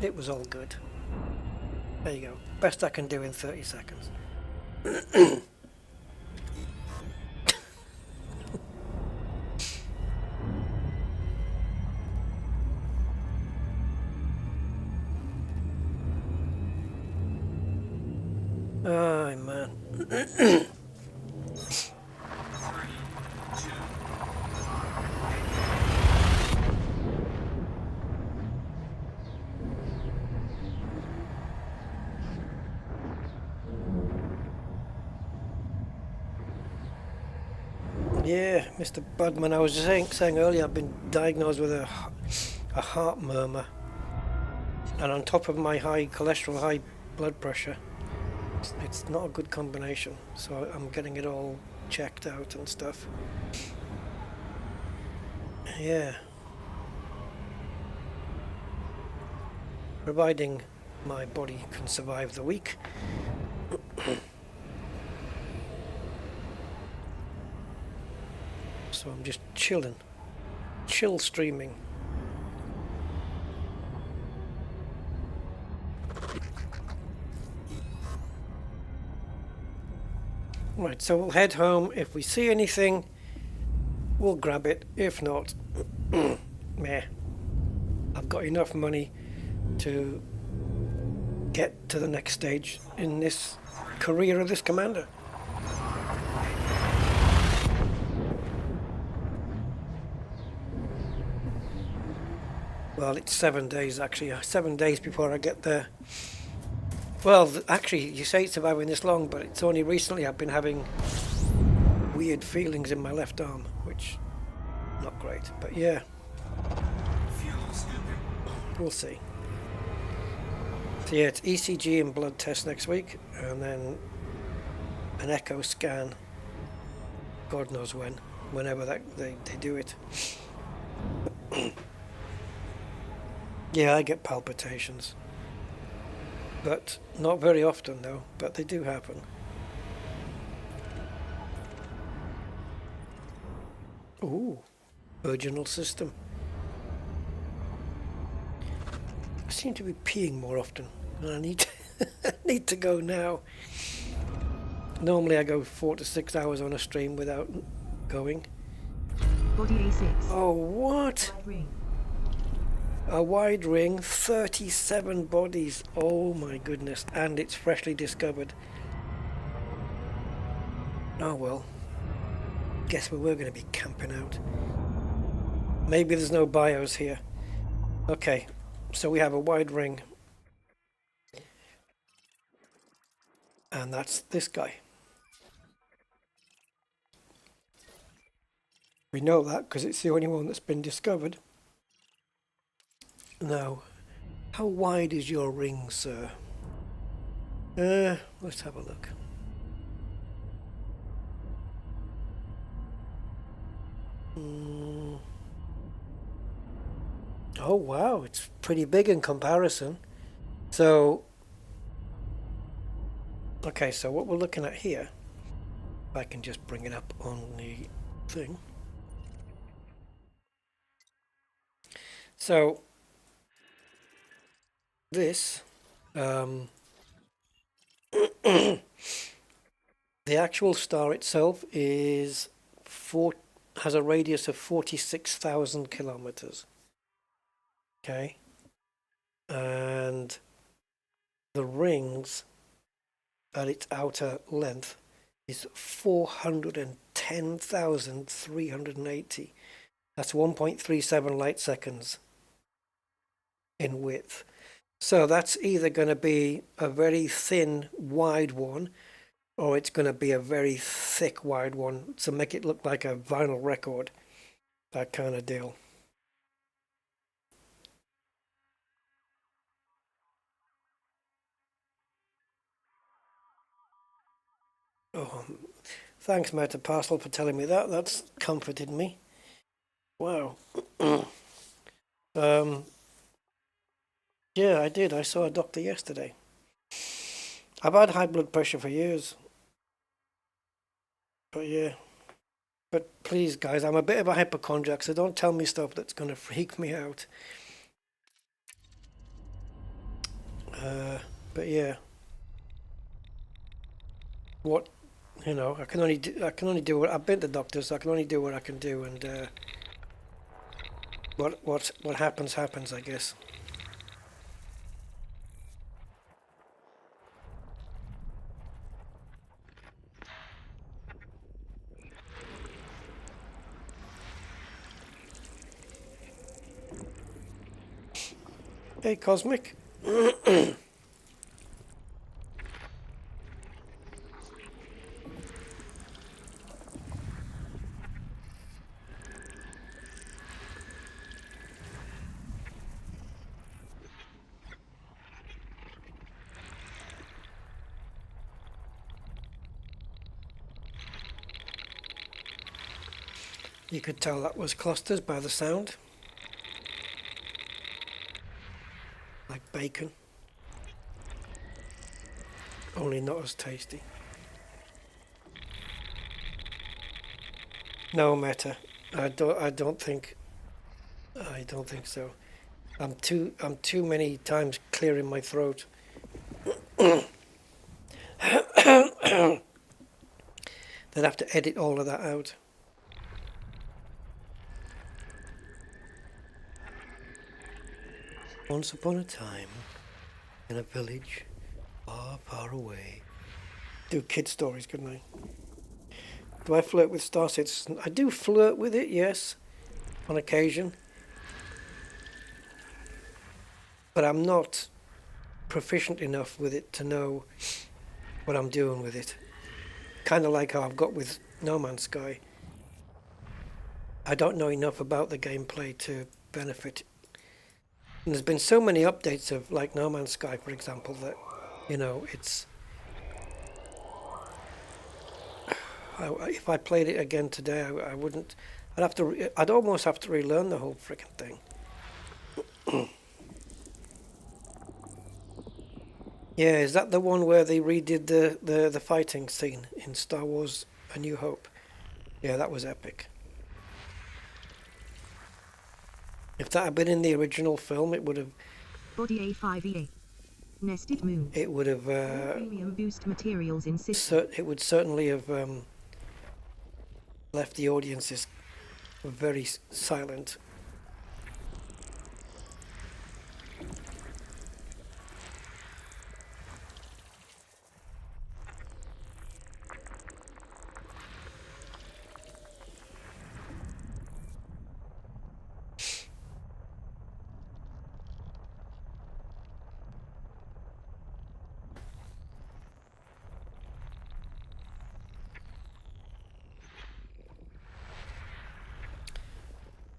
it was all good. There you go. Best I can do in 30 seconds. Oh, man. Yeah, Mr. Budman, I was just saying earlier, I've been diagnosed with a heart murmur, and on top of my high cholesterol, high blood pressure, it's not a good combination, so I'm getting it all checked out and stuff. Yeah. Providing my body can survive the week. So I'm just chilling, chill streaming. Right, so we'll head home. If we see anything, we'll grab it. If not, meh. I've got enough money to get to the next stage in this career of this commander. Well, it's 7 days actually. 7 days before I get there. Well, actually, you say it's surviving this long, but it's only recently I've been having weird feelings in my left arm, which not great. But yeah, Fuel scooping. we'll see. So yeah, it's ECG and blood test next week, and then an echo scan. God knows when, whenever they do it. Yeah, I get palpitations. But not very often though, but they do happen. Ooh, virginal system. I seem to be peeing more often, and I need to, I need to go now. Normally I go 4 to 6 hours on a stream without going. Body A6. Oh, what? Wide ring. A wide ring, 37 bodies. Oh my goodness, and it's freshly discovered. Oh well. Guess where we're going to be camping out. Maybe there's no bios here. Okay, so we have a wide ring. And that's this guy. We know that because it's the only one that's been discovered. Now, how wide is your ring, sir? Let's have a look. Oh wow, it's pretty big in comparison. So, okay, so what we're looking at here, if I can just bring it up on the thing. So, this, the actual star itself is has a radius of 46,000 kilometers. Okay, and the rings at its outer length is 410,380. That's 1.37 light seconds in width. So that's either going to be a very thin, wide one, or it's going to be a very thick, wide one to make it look like a vinyl record. That kind of deal. Oh, thanks, Meta Parcel, for telling me that. That's comforted me. Wow. Yeah, I did. I saw a doctor yesterday. I've had high blood pressure for years. But yeah. But please, guys, I'm a bit of a hypochondriac, so don't tell me stuff that's going to freak me out. But yeah. What, you know, I can only do what I've been to doctors, so I can only do what I can do, and what happens, I guess. Hey, Cosmic. You could tell that was clusters by the sound. Like bacon. Only not as tasty. No, Meta. I don't think so. I'm too many times clearing my throat. They'd have to edit all of that out. Once upon a time, in a village far, far away. Do kid stories, couldn't I? Do I flirt with Star Citizen? I do flirt with it, yes, on occasion. but I'm not proficient enough with it to know what I'm doing with it. Kind of like how I've got with No Man's Sky. I don't know enough about the gameplay to benefit. And there's been so many updates of like No Man's Sky, for example, that, you know, it's... if I played it again today, I wouldn't... I'd almost have to relearn the whole freaking thing. Yeah, is that the one where they redid the fighting scene in Star Wars A New Hope? Yeah, that was epic. If that had been in the original film, it would have... Body A5EA. Nested moon. It would have... Premium boost materials in system. it would certainly have left the audiences very silent.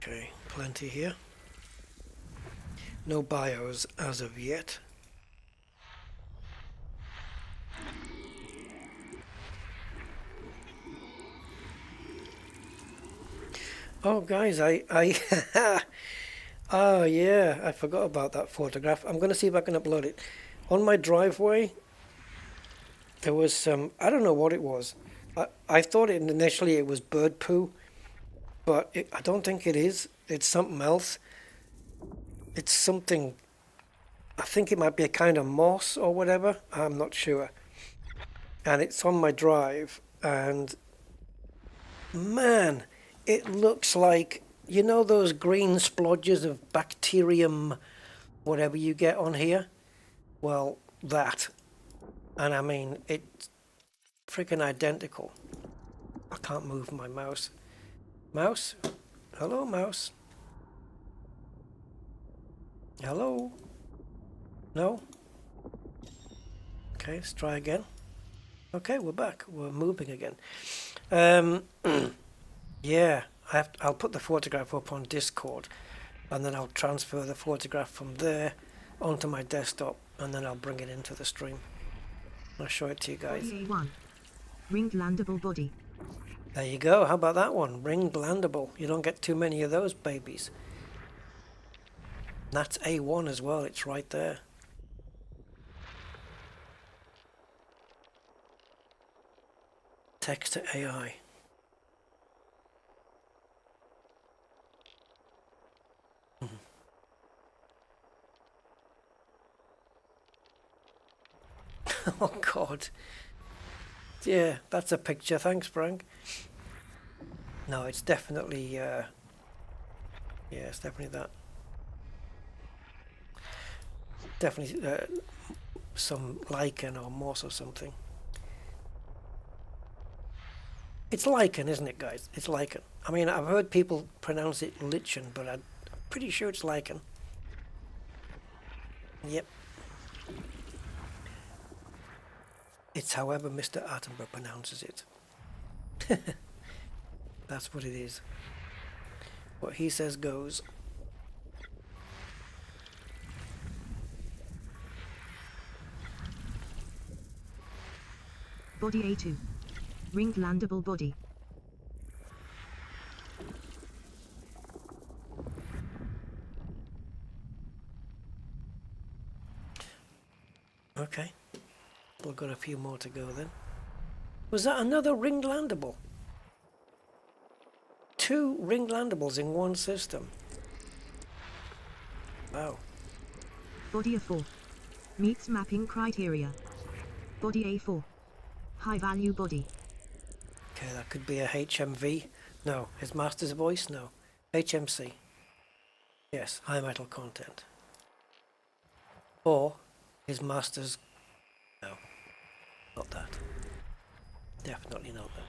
Okay, plenty here. No bios as of yet. Oh guys, I oh yeah, I forgot about that photograph. I'm gonna see if I can upload it. On my driveway there was some, I don't know what it was. I thought initially it was bird poo, but I don't think it is. It's something else. It's something, I think it might be a kind of moss or whatever. I'm not sure. And it's on my drive, and man, it looks like, you know those green splodges of bacterium, whatever you get on here? Well, that. And I mean, it's freaking identical. I can't move my mouse. Mouse? Hello, mouse? Hello? No? Okay, let's try again. Okay, we're back. We're moving again. Yeah, I'll put the photograph up on Discord, and then I'll transfer the photograph from there onto my desktop, and then I'll bring it into the stream. I'll show it to you guys. Body A1. Ringed landable body. There you go. How about that one? Ringed landable. You don't get too many of those babies. That's A1 as well. It's right there. Text to AI. Oh God. Yeah, that's a picture. Thanks, Frank. No, it's definitely yeah, it's definitely that. Definitely some lichen or moss or something. It's lichen, isn't it, guys? It's lichen. I mean, I've heard people pronounce it lichen, but I'm pretty sure it's lichen. Yep. It's however Mr. Attenborough pronounces it. That's what it is. What he says goes. Body A2. Ringed landable body. Okay. We've got a few more to go then. Was that another ringed landable? 2 ringed landables in one system. Wow. Body A4. Meets mapping criteria. Body A4. High value body. Okay, that could be a HMV. No. His master's voice? No. HMC. Yes, high metal content. Or his master's... No. Not that. Definitely not that.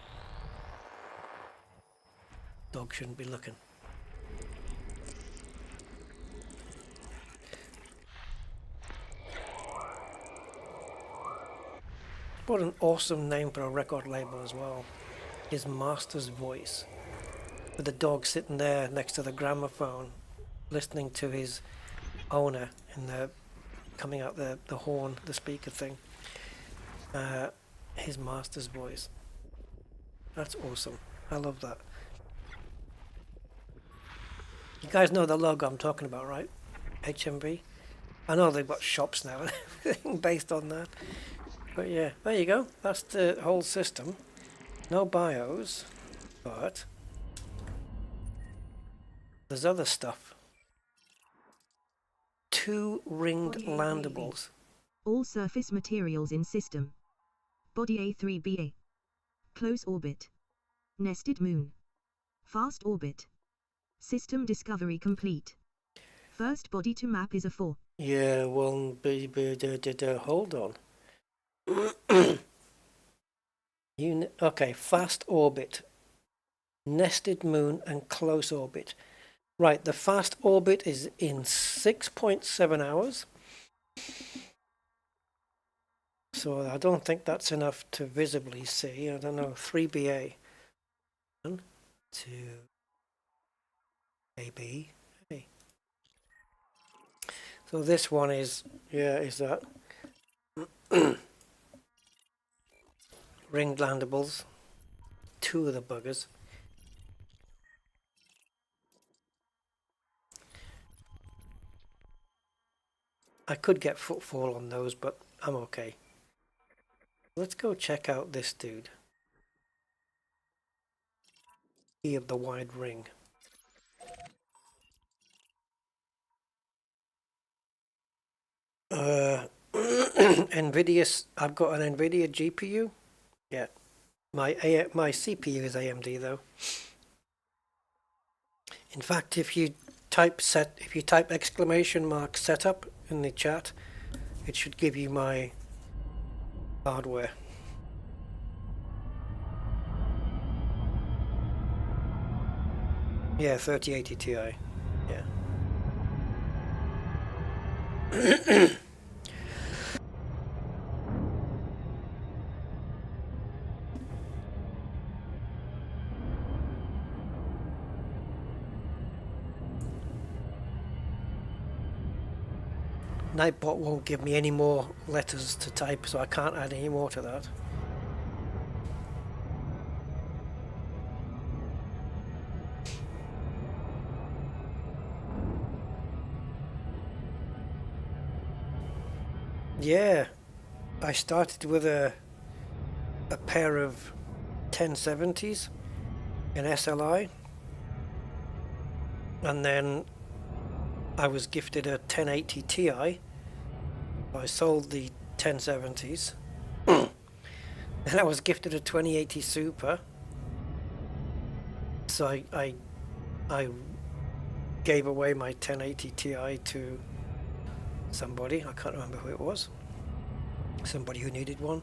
Dog shouldn't be looking. What an awesome name for a record label as well. His master's voice. With the dog sitting there next to the gramophone, listening to his owner in the coming out the horn, the speaker thing. His master's voice. That's awesome. I love that. You guys know the logo I'm talking about, right? HMV. I know they've got shops now and everything based on that. But yeah, there you go. That's the whole system. No BIOS, but there's other stuff. 2 ringed Body landables. All surface materials in system. Body A3BA. Close orbit. Nested moon. Fast orbit. System discovery complete. First body to map is a 4. Yeah, well, hold on. Okay, fast orbit, nested moon, and close orbit. Right, the fast orbit is in 6.7 hours. So I don't think that's enough to visibly see. I don't know, 3BA. 1, 2, AB. Hey. So this one is, yeah, is that. Ringed landables. 2 of the buggers. I could get footfall on those, but I'm okay. Let's go check out this dude. Key of the wide ring. Nvidia. I've got an Nvidia GPU. Yeah, my CPU is AMD though. In fact, if you type exclamation mark setup in the chat, it should give you my hardware. Yeah, 3080 Ti. Yeah. Nightbot won't give me any more letters to type, so I can't add any more to that. Yeah, I started with a pair of 1070s in SLI, and then I was gifted a 1080 Ti. I sold the 1070s. Then I was gifted a 2080 Super. So I gave away my 1080 Ti to somebody. I can't remember who it was. Somebody who needed one.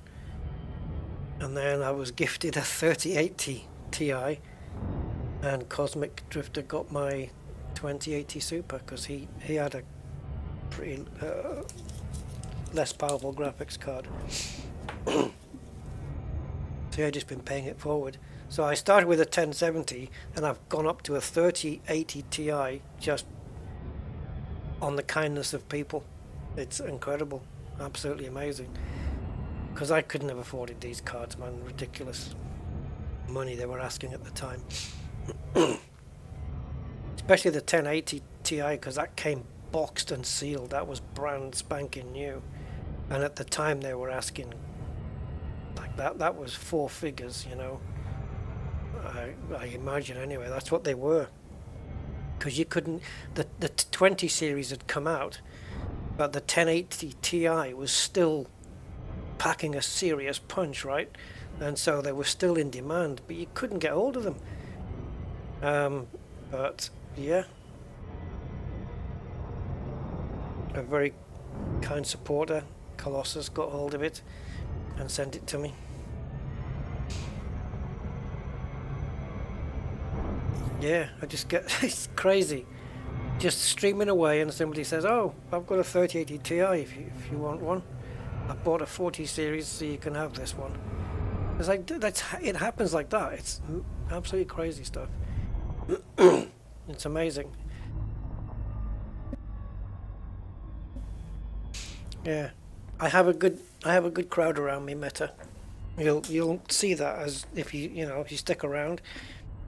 And then I was gifted a 3080 Ti, and Cosmic Drifter got my 2080 Super because he had a pretty less powerful graphics card. So I've just been paying it forward. So I started with a 1070 and I've gone up to a 3080 Ti just on the kindness of people. It's incredible, absolutely amazing. Because I couldn't have afforded these cards, man. Ridiculous money they were asking at the time. Especially the 1080 Ti, because that came boxed and sealed. That was brand spanking new. And at the time they were asking like that was 4 figures, you know. I imagine anyway, that's what they were. Because you couldn't, the 20 series had come out, but the 1080 Ti was still packing a serious punch, right? And so they were still in demand, but you couldn't get hold of them. But yeah, a very kind supporter, Colossus, got hold of it and sent it to me. Yeah, I just get, it's crazy. Just streaming away and somebody says, oh, I've got a 3080 Ti if you want one. I bought a 40 series so you can have this one. It's like, it happens like that. It's absolutely crazy stuff. It's amazing. Yeah, I have a good crowd around me, Meta. You'll see that as if if you stick around,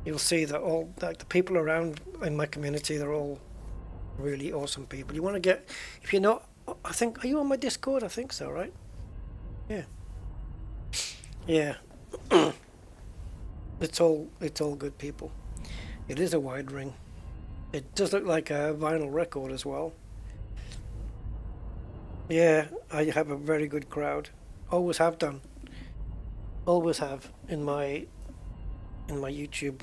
you'll see that all like the people around in my community, they're all really awesome people. You want to get, if you're not, I think, are you on my Discord? I think so, right? Yeah. Yeah. It's all good people. It is a wide ring. It does look like a vinyl record as well. Yeah, I have a very good crowd. Always have done. Always have in my YouTube.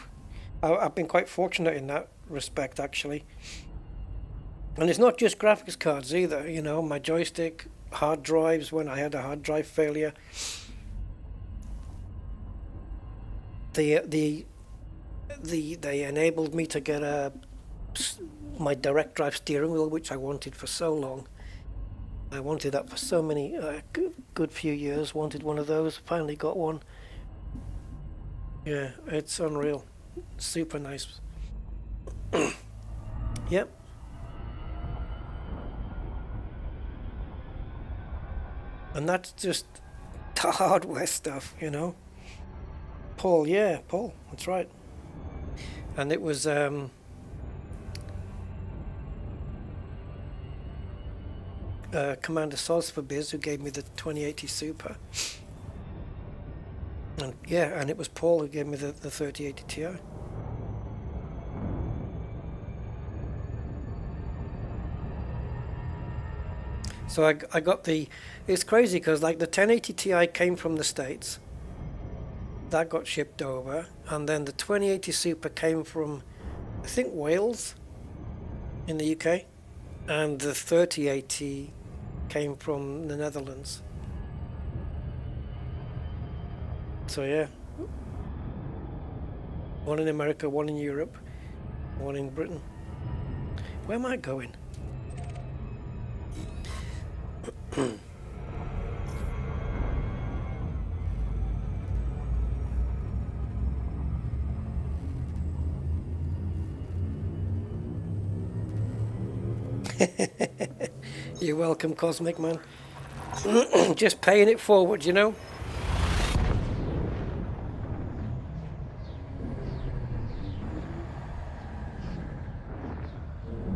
I've been quite fortunate in that respect, actually. And it's not just graphics cards either. You know, my joystick, hard drives. When I had a hard drive failure, they enabled me to get my direct drive steering wheel, which I wanted for so long. I wanted that for so many good few years. Wanted one of those. Finally got one. Yeah, it's unreal. Super nice. Yep. And that's just the hardware stuff, you know. Paul, yeah, Paul, that's right. And it was Commander Soz for Biz who gave me the 2080 Super. And yeah, and it was Paul who gave me the 3080 Ti. So I got the, it's crazy because like the 1080 Ti came from the States. That got shipped over, and then the 2080 Super came from, I think, Wales in the UK, and the 3080 came from the Netherlands. So yeah, one in America, one in Europe, one in Britain. Where am I going? You're welcome, Cosmic Man. Just paying it forward, you know.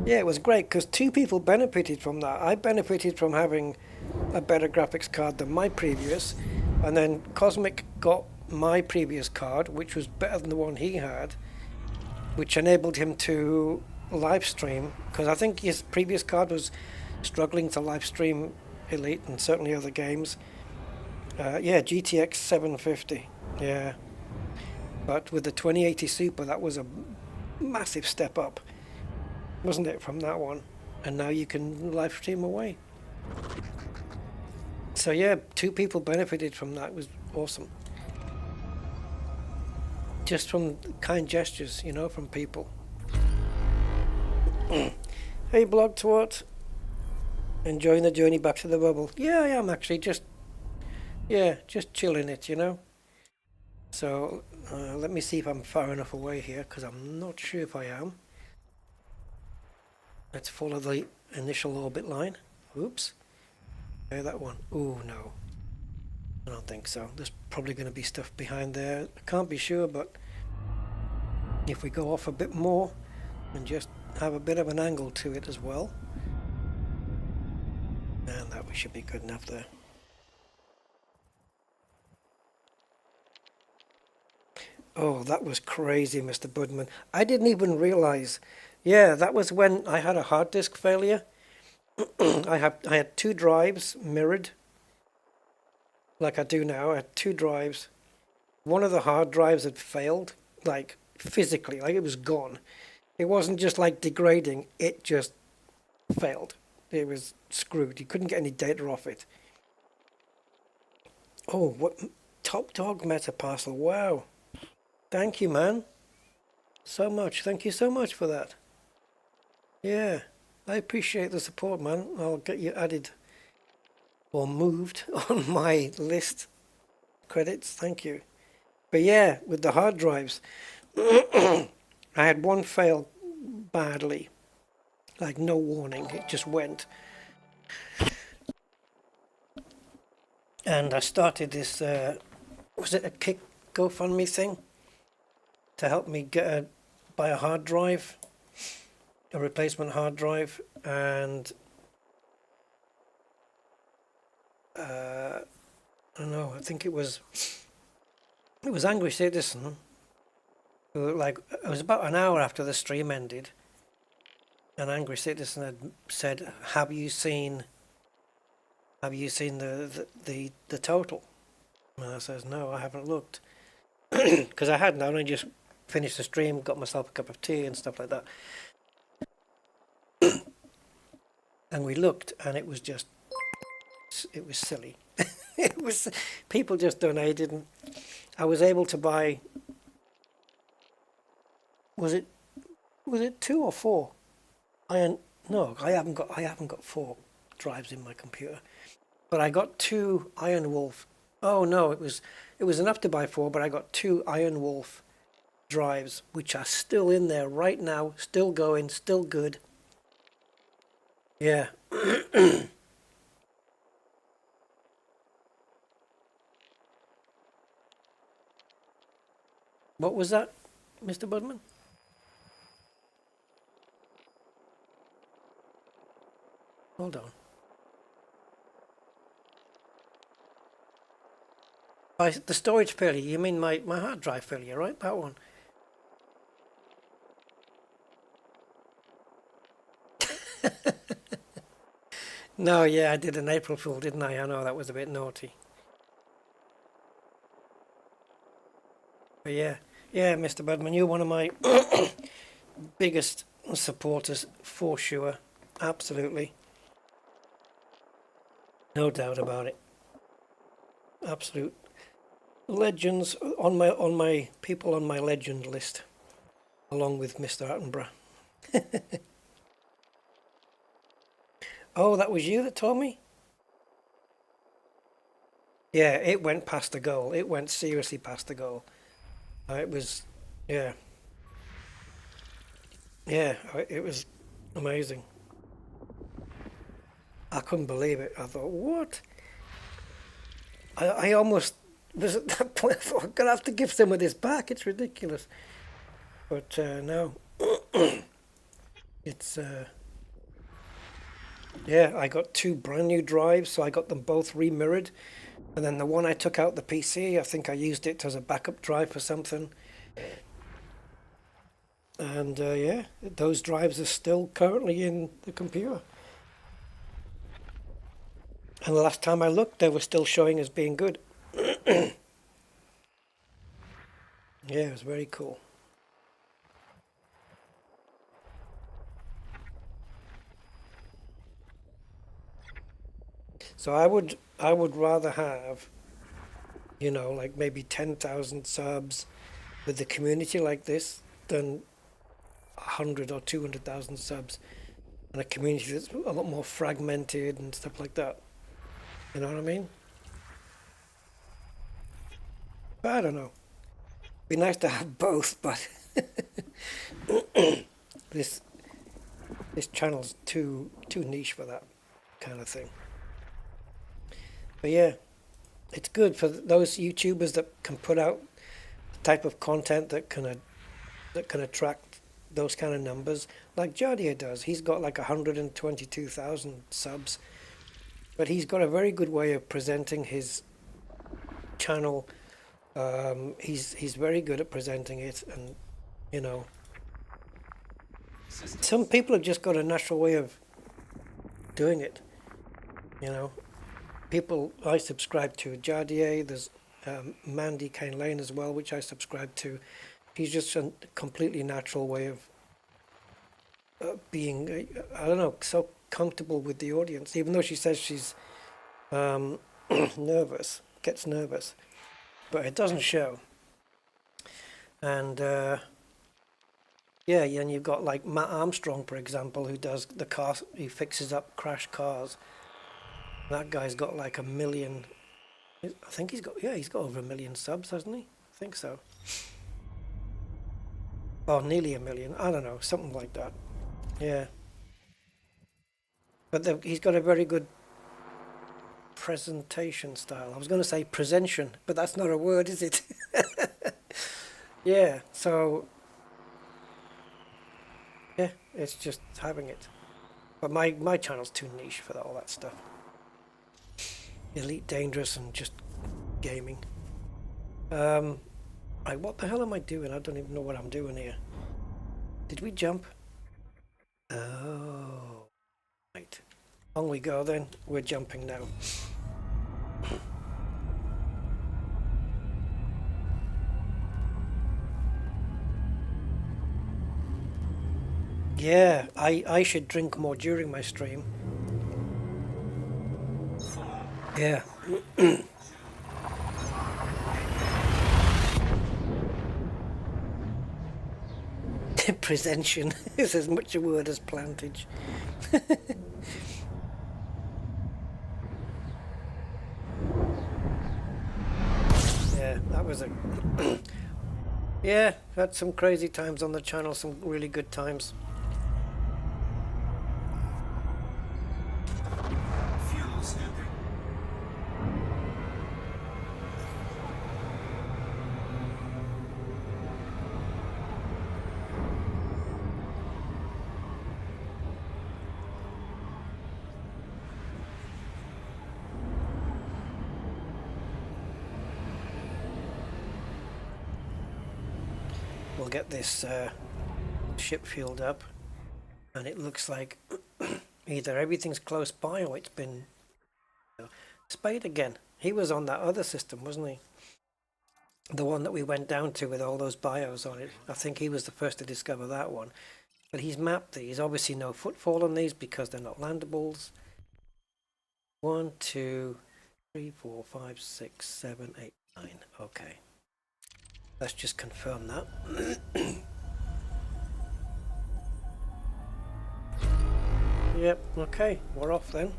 Yeah, it was great because two people benefited from that. I benefited from having a better graphics card than my previous, and then Cosmic got my previous card, which was better than the one he had, which enabled him to live stream, because I think his previous card was struggling to live stream Elite and certainly other games. Yeah, GTX 750. Yeah, but with the 2080 Super, that was a massive step up, wasn't it, from that one? And now you can live stream away. So yeah, two people benefited from that. It was awesome. Just from kind gestures, you know, from people. Hey, Blog Twat. Enjoying the journey back to the bubble. Yeah, I am actually. Just chilling it, you know. So let me see if I'm far enough away here, because I'm not sure if I am. Let's follow the initial orbit line. Oops. Okay, that one. Ooh, no. I don't think so. There's probably going to be stuff behind there. I can't be sure, but if we go off a bit more and just have a bit of an angle to it as well, and that we should be good enough there. Oh, that was crazy, Mr. Budman. I didn't even realize. Yeah, that was when I had a hard disk failure. I had two drives mirrored, like I do now. I had two drives. One of the hard drives had failed, like physically, like it was gone. It wasn't just like degrading, it just failed. It was screwed. You couldn't get any data off it. Oh, what top dog meta parcel. Wow. Thank you, man. So much. Thank you so much for that. Yeah. I appreciate the support, man. I'll get you added or moved on my list. Credits, thank you. But yeah, with the hard drives, I had one fail badly, like no warning, it just went. And I started this, was it a Kick GoFundMe thing? To help me buy a hard drive, a replacement hard drive, and I don't know, I think it was Angry Citizen, who, like, it was about an hour after the stream ended, and Angry Citizen had said, have you seen the total? And I says, no, I haven't looked. Because I hadn't, I only just finished the stream, got myself a cup of tea and stuff like that. And we looked, and it was silly. It was, people just donated, and I was able to buy, was it 2 or 4? No, I haven't got 4 drives in my computer, but I got 2 Iron Wolf. Oh no, it was enough to buy 4, but I got 2 Iron Wolf drives, which are still in there right now, still going, still good. Yeah. What was that, Mr. Budman? Hold on. By the storage failure, you mean my hard drive failure, right? That one. No, yeah, I did an April Fool, didn't I? I know that was a bit naughty. But yeah, Mr. Budman, you're one of my biggest supporters for sure. Absolutely. No doubt about it. Absolute legends on my people on my legend list, along with Mr. Attenborough. Oh, that was you that told me? Yeah, it went past the goal. It went seriously past the goal. It was, yeah. Yeah, it was amazing. I couldn't believe it. I thought, what? I almost was at that point. I thought, I'm going to have to give some of this back. It's ridiculous. But no. It's, yeah, I got 2 brand new drives, so I got them both remirrored. And then the one I took out the PC, I think I used it as a backup drive for something. And yeah, those drives are still currently in the computer. And the last time I looked, they were still showing as being good. Yeah, it was very cool. So I would rather have, you know, like maybe 10,000 subs with the community like this than 100 or 200,000 subs and a community that's a lot more fragmented and stuff like that. You know what I mean? But I don't know. Be nice to have both, but this channel's too niche for that kind of thing. But yeah, it's good for those YouTubers that can put out the type of content that can attract those kind of numbers, like Jardia does. He's got like 122,000 subs, but he's got a very good way of presenting his channel. He's very good at presenting it, and you know, some people have just got a natural way of doing it. You know, people I subscribe to, Jardier, there's Mandy Kane Lane as well, which I subscribe to. He's just a completely natural way of being, I don't know, so comfortable with the audience, even though she says she's nervous, gets nervous, but it doesn't show. And yeah, and you've got like Matt Armstrong, for example, who does the car, he fixes up crashed cars. That guy's got like 1 million. I think he's got, yeah, he's got over 1 million subs, hasn't he? I think so. Or nearly 1 million. I don't know, something like that. Yeah. But he's got a very good presentation style. I was going to say presentation, but that's not a word, is it? Yeah, so yeah, it's just having it. But my channel's too niche for all that stuff. Elite Dangerous and just gaming. Right, what the hell am I doing? I don't even know what I'm doing here. Did we jump? Oh, right. On we go then. We're jumping now. Yeah, I should drink more during my stream. Yeah. Presentation is as much a word as plantage. Yeah, that was a yeah, had some crazy times on the channel, some really good times. Fuel snipping. We'll get this ship filled up, and it looks like either everything's close by or it's been Spade again. He was on that other system, wasn't he? The one that we went down to with all those bios on it. I think he was the first to discover that one. But he's mapped these. Obviously no footfall on these because they're not landables. 1, 2, 3, 4, 5, 6, 7, 8, 9. Okay. Let's just confirm that. Yep, okay, we're off then.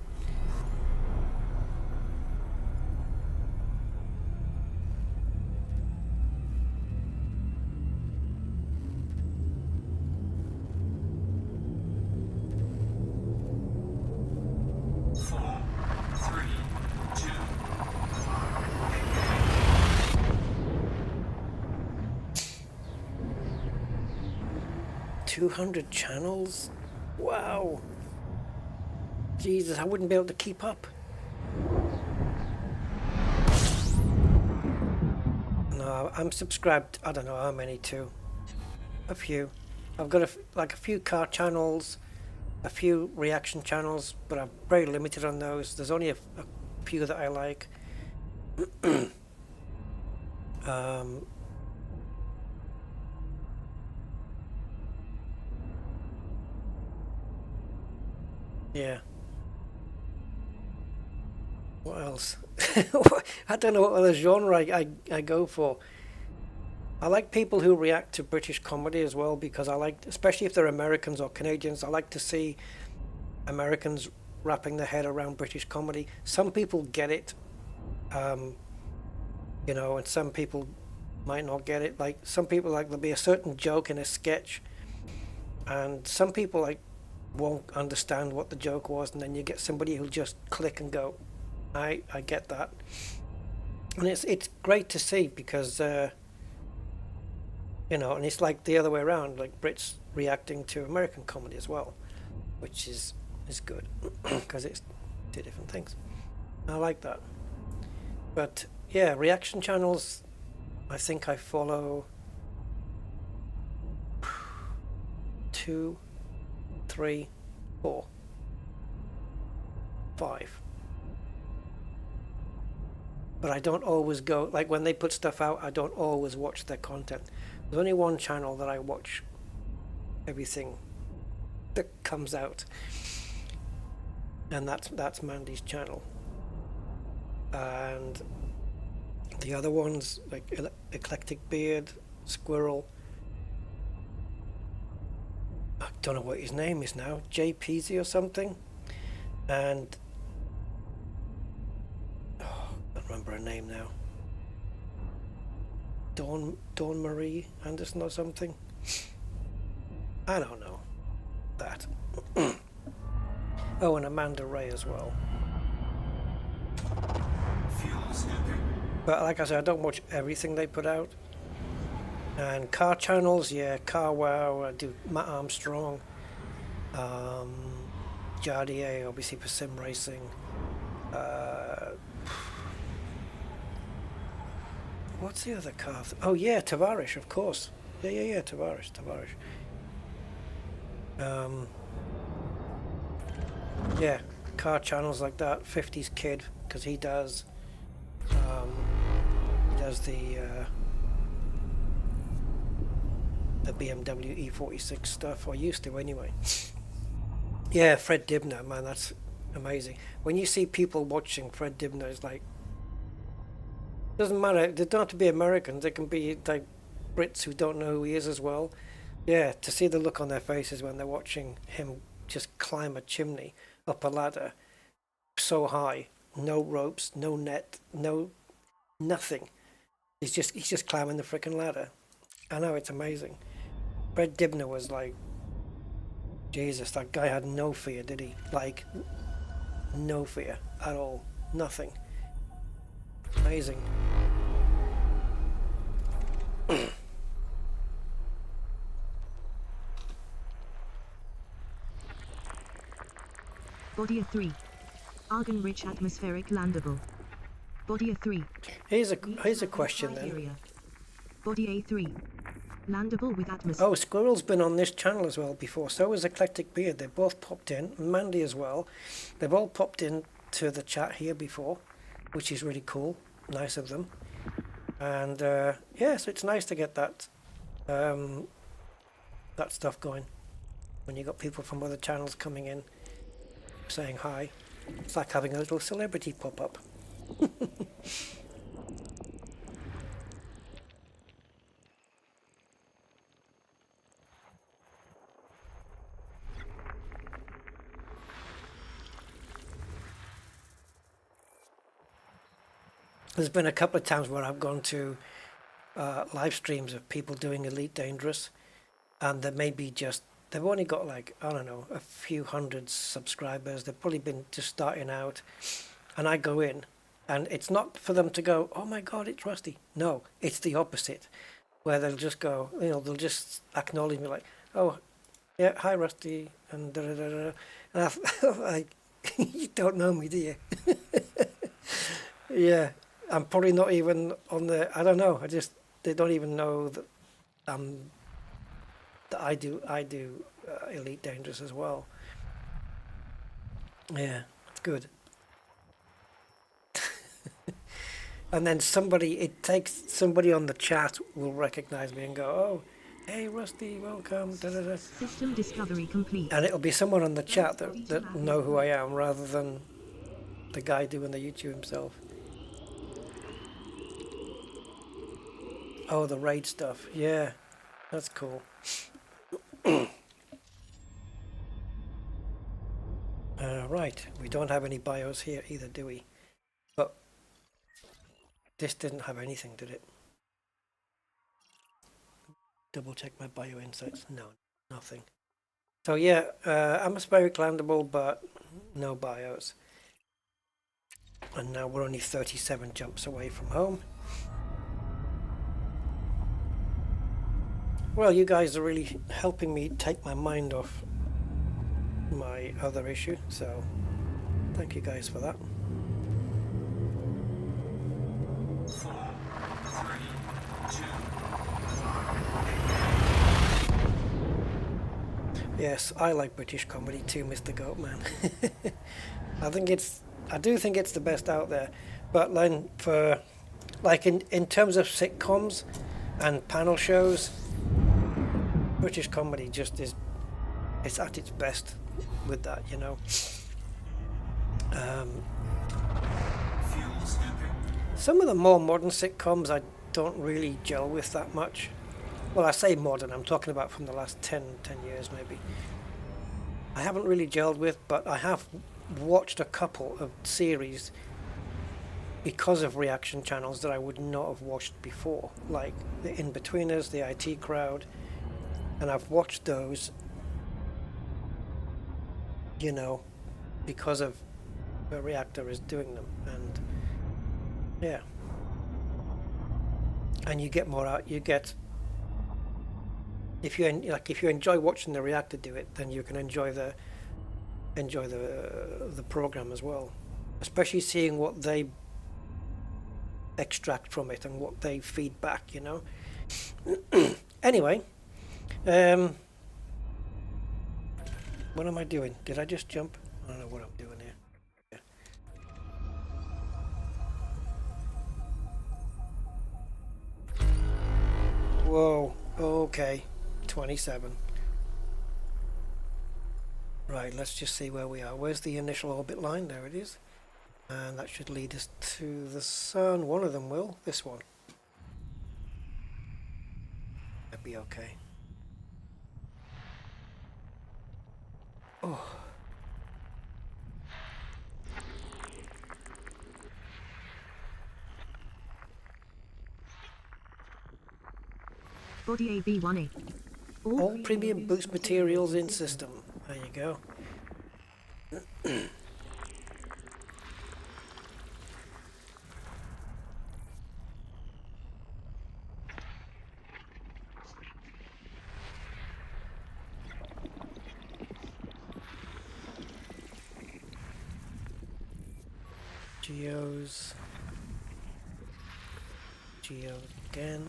Four, three, two. 200 channels? Wow. Jesus, I wouldn't be able to keep up. No, I'm subscribed, I don't know how many to. A few. I've got like a few car channels, a few reaction channels, but I'm very limited on those. There's only a few that I like. Yeah. What else? I don't know what other genre I go for. I like people who react to British comedy as well, because I like, especially if they're Americans or Canadians, I like to see Americans wrapping their head around British comedy. Some people get it, you know, and some people might not get it. Like some people, like there'll be a certain joke in a sketch, and some people like won't understand what the joke was, and then you get somebody who'll just click and go, I get that. And it's great to see, because you know, and it's like the other way around, like Brits reacting to American comedy as well, which is good because it's two different things. I like that. But yeah, reaction channels, I think I follow 2, 3, 4, 5. But I don't always go, like when they put stuff out, I don't always watch their content. There's only one channel that I watch everything that comes out, and that's Mandy's channel. And the other ones, like Eclectic Beard, Squirrel, I don't know what his name is now, JPZ or something, and remember her name now. Dawn Marie Anderson or something. I don't know that. Oh, and Amanda Ray as well. Fuel snipping. But like I said, I don't watch everything they put out. And car channels, yeah, Car Wow, I do Matt Armstrong, Jardier, obviously for sim racing. What's the other car? Oh yeah, Tavarish, of course. Yeah, Tavarish. Yeah, car channels like that. 50s Kid, because he does the BMW E46 stuff, or used to anyway. Yeah, Fred Dibner, man, that's amazing. When you see people watching Fred Dibner, it's like, doesn't matter, they don't have to be Americans, they can be like Brits who don't know who he is as well. Yeah, to see the look on their faces when they're watching him just climb a chimney up a ladder so high, no ropes, no net, no nothing. He's just climbing the freaking ladder. I know, it's amazing. Fred Dibner was like, Jesus, that guy had no fear, did he? Like, no fear at all. Nothing. Amazing. Body of 3. Argon rich atmospheric landable. Body of 3. Here's a question then. Criteria. Body A3. Landable with atmosphere. Oh, Squirrel's been on this channel as well before. So is Eclectic Beard. They both popped in. Mandy as well. They've all popped in to the chat here before, which is really cool. Nice of them. And yeah, so it's nice to get that that stuff going. When you got people from other channels coming in, saying hi. It's like having a little celebrity pop up. There's been a couple of times where I've gone to live streams of people doing Elite Dangerous, and they may be just, they've only got like, I don't know, a few hundred subscribers. They've probably been just starting out, and I go in, and it's not for them to go, oh my God, it's Rusty. No, it's the opposite, where they'll just go, you know, they'll just acknowledge me like, oh, yeah, hi Rusty, and da da da da. And I'm like, you don't know me, do you? Yeah. I'm probably not even on the, I don't know, they don't even know that that I do Elite Dangerous as well. Yeah, it's good. And then it takes somebody on the chat will recognize me and go, oh, hey Rusty, welcome, da da da. System discovery complete. And it'll be someone on the chat that know who I am rather than the guy doing the YouTube himself. Oh, the raid stuff. Yeah, that's cool. Right, we don't have any bios here either, do we? But this didn't have anything, did it? Double check my bio insights. No, nothing. So yeah, atmospheric landable, but no bios. And now we're only 37 jumps away from home. Well, you guys are really helping me take my mind off my other issue, so thank you guys for that. 4, 3, 2. Yes, I like British comedy too, Mr. Goatman. I do think it's the best out there. But then in terms of sitcoms and panel shows, British comedy just it's at its best with that, you know. Fuel snipping. Some of the more modern sitcoms I don't really gel with that much. Well, I say modern, I'm talking about from the last 10 years maybe. I haven't really gelled with, but I have watched a couple of series because of reaction channels that I would not have watched before, like the In-Betweeners, the IT Crowd, and I've watched those, you know, because of the reactor is doing them, and yeah, and you get more out. You get, if you if you enjoy watching the reactor do it, then you can enjoy the program as well, especially seeing what they extract from it and what they feed back, you know. Anyway, what am I doing? Did I just jump? I don't know what I'm doing here. Whoa, okay, 27. Right, let's just see where we are. Where's the initial orbit line? There it is. And that should lead us to the sun. One of them will. This one. That'd be okay. Oh. Body AB1A. All premium boost materials in system. There you go. Geos. Geo again.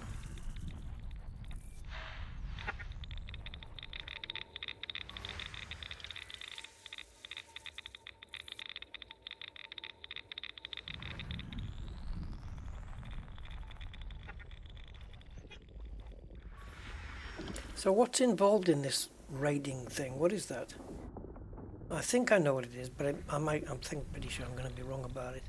So what's involved in this raiding thing? What is that? I think I know what it is, but I'm pretty sure I'm going to be wrong about it.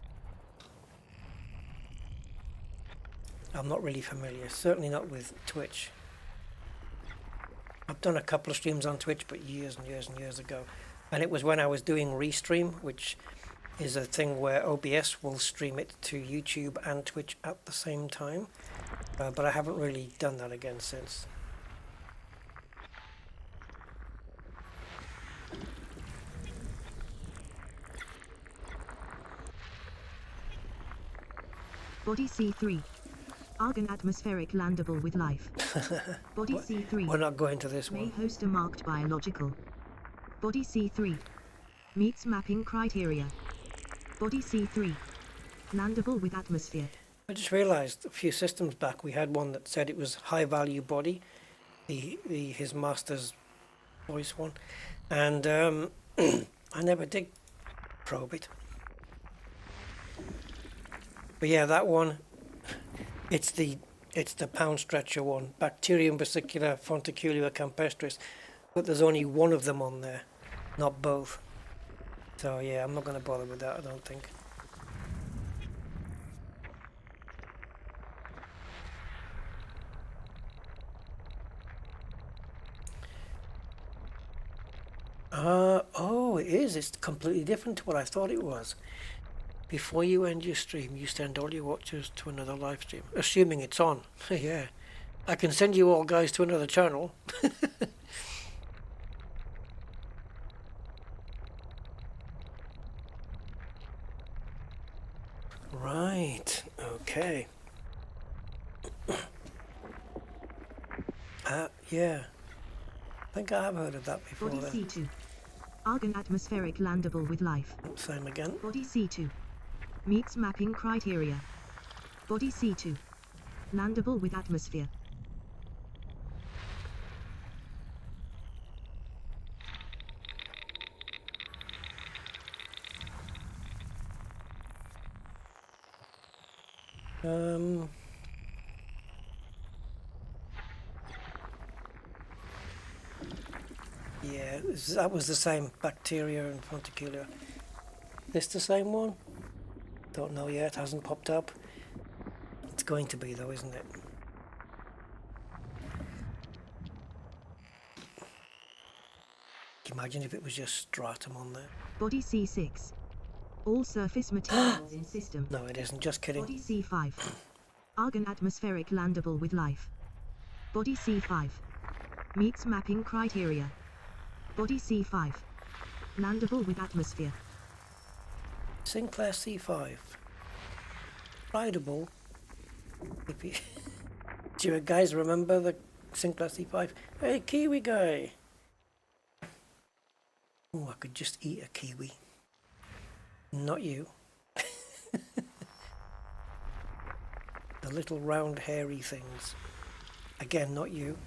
I'm not really familiar, certainly not with Twitch. I've done a couple of streams on Twitch, but years and years and years ago. And it was when I was doing Restream, which is a thing where OBS will stream it to YouTube and Twitch at the same time. But I haven't really done that again since. Body C3. Argon atmospheric landable with life. Body C3. We're not going to this May one. host a marked biological. Body C3. Meets mapping criteria. Body C3. Landable with atmosphere. I just realised a few systems back we had one that said it was high value body, his master's voice one, and I never did probe it. But yeah, that one, it's the pound stretcher one, Bacterium versicolor fonticulua campestris, but there's only one of them on there, not both. So yeah, I'm not going to bother with that, I don't think. Oh, it is. It's completely different to what I thought it was. Before you end your stream, you send all your watchers to another live stream, assuming it's on. Yeah, I can send you all guys to another channel. Right, okay. Yeah, I think I have heard of that before. Body Then. C2. Argon atmospheric landable with life. Same again. Body C2. Meets mapping criteria. Body C2. Landable with atmosphere. Yeah, that was the same bacteria and fonticulua. This the same one? Don't know yet, hasn't popped up. It's going to be though, isn't it? Can you imagine if it was just stratum on there? Body C6. All surface materials in system. No, it isn't. Just kidding. Body C5. Argon atmospheric landable with life. Body C5. Meets mapping criteria. Body C5. Landable with atmosphere. Sinclair C5. Rideable. If you do you guys remember the Sinclair C5? Hey, Kiwi guy. Oh, I could just eat a kiwi. Not you. The little round hairy things. Again, not you.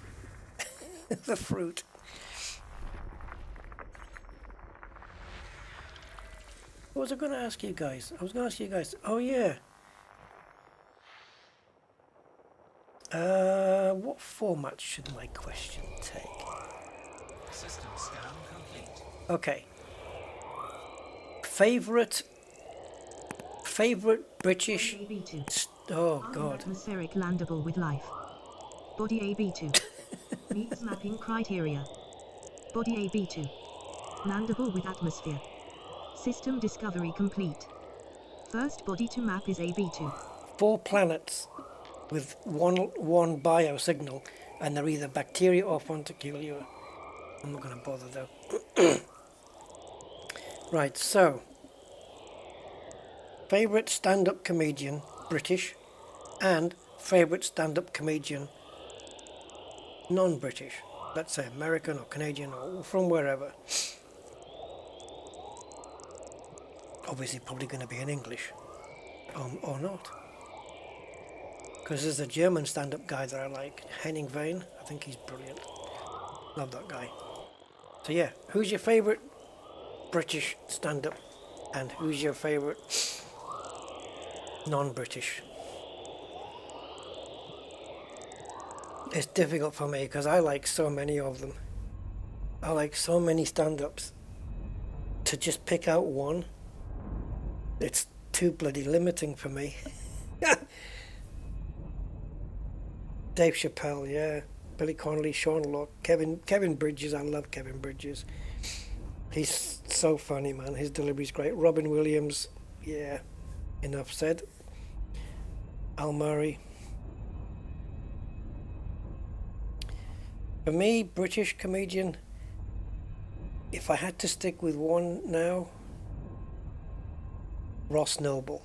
The fruit. What was I going to ask you guys? Oh yeah. What format should my question take? System scan complete. Okay. Favorite British. AB2. Oh Argon God. atmospheric landable with life. Body AB2. Meets mapping criteria. Body AB2. Landable with atmosphere. System discovery complete. First body to map is AB2. 4 planets with one bio signal, and they're either bacteria or fonticular. I'm not going to bother though. Right, so favorite stand-up comedian British, and favorite stand-up comedian non-British. Let's say American or Canadian or from wherever. Obviously, probably going to be in English, or not. Because there's a German stand-up guy that I like, Henning Wehn. I think he's brilliant. Love that guy. So yeah, who's your favourite British stand-up, and who's your favourite non-British? It's difficult for me because I like so many of them. I like so many stand-ups. To just pick out one, it's too bloody limiting for me. Dave Chappelle, yeah. Billy Connolly, Sean Locke, Kevin Bridges. I love Kevin Bridges. He's so funny, man. His delivery's great. Robin Williams, yeah. Enough said. Al Murray. For me, British comedian, if I had to stick with one now, Ross Noble.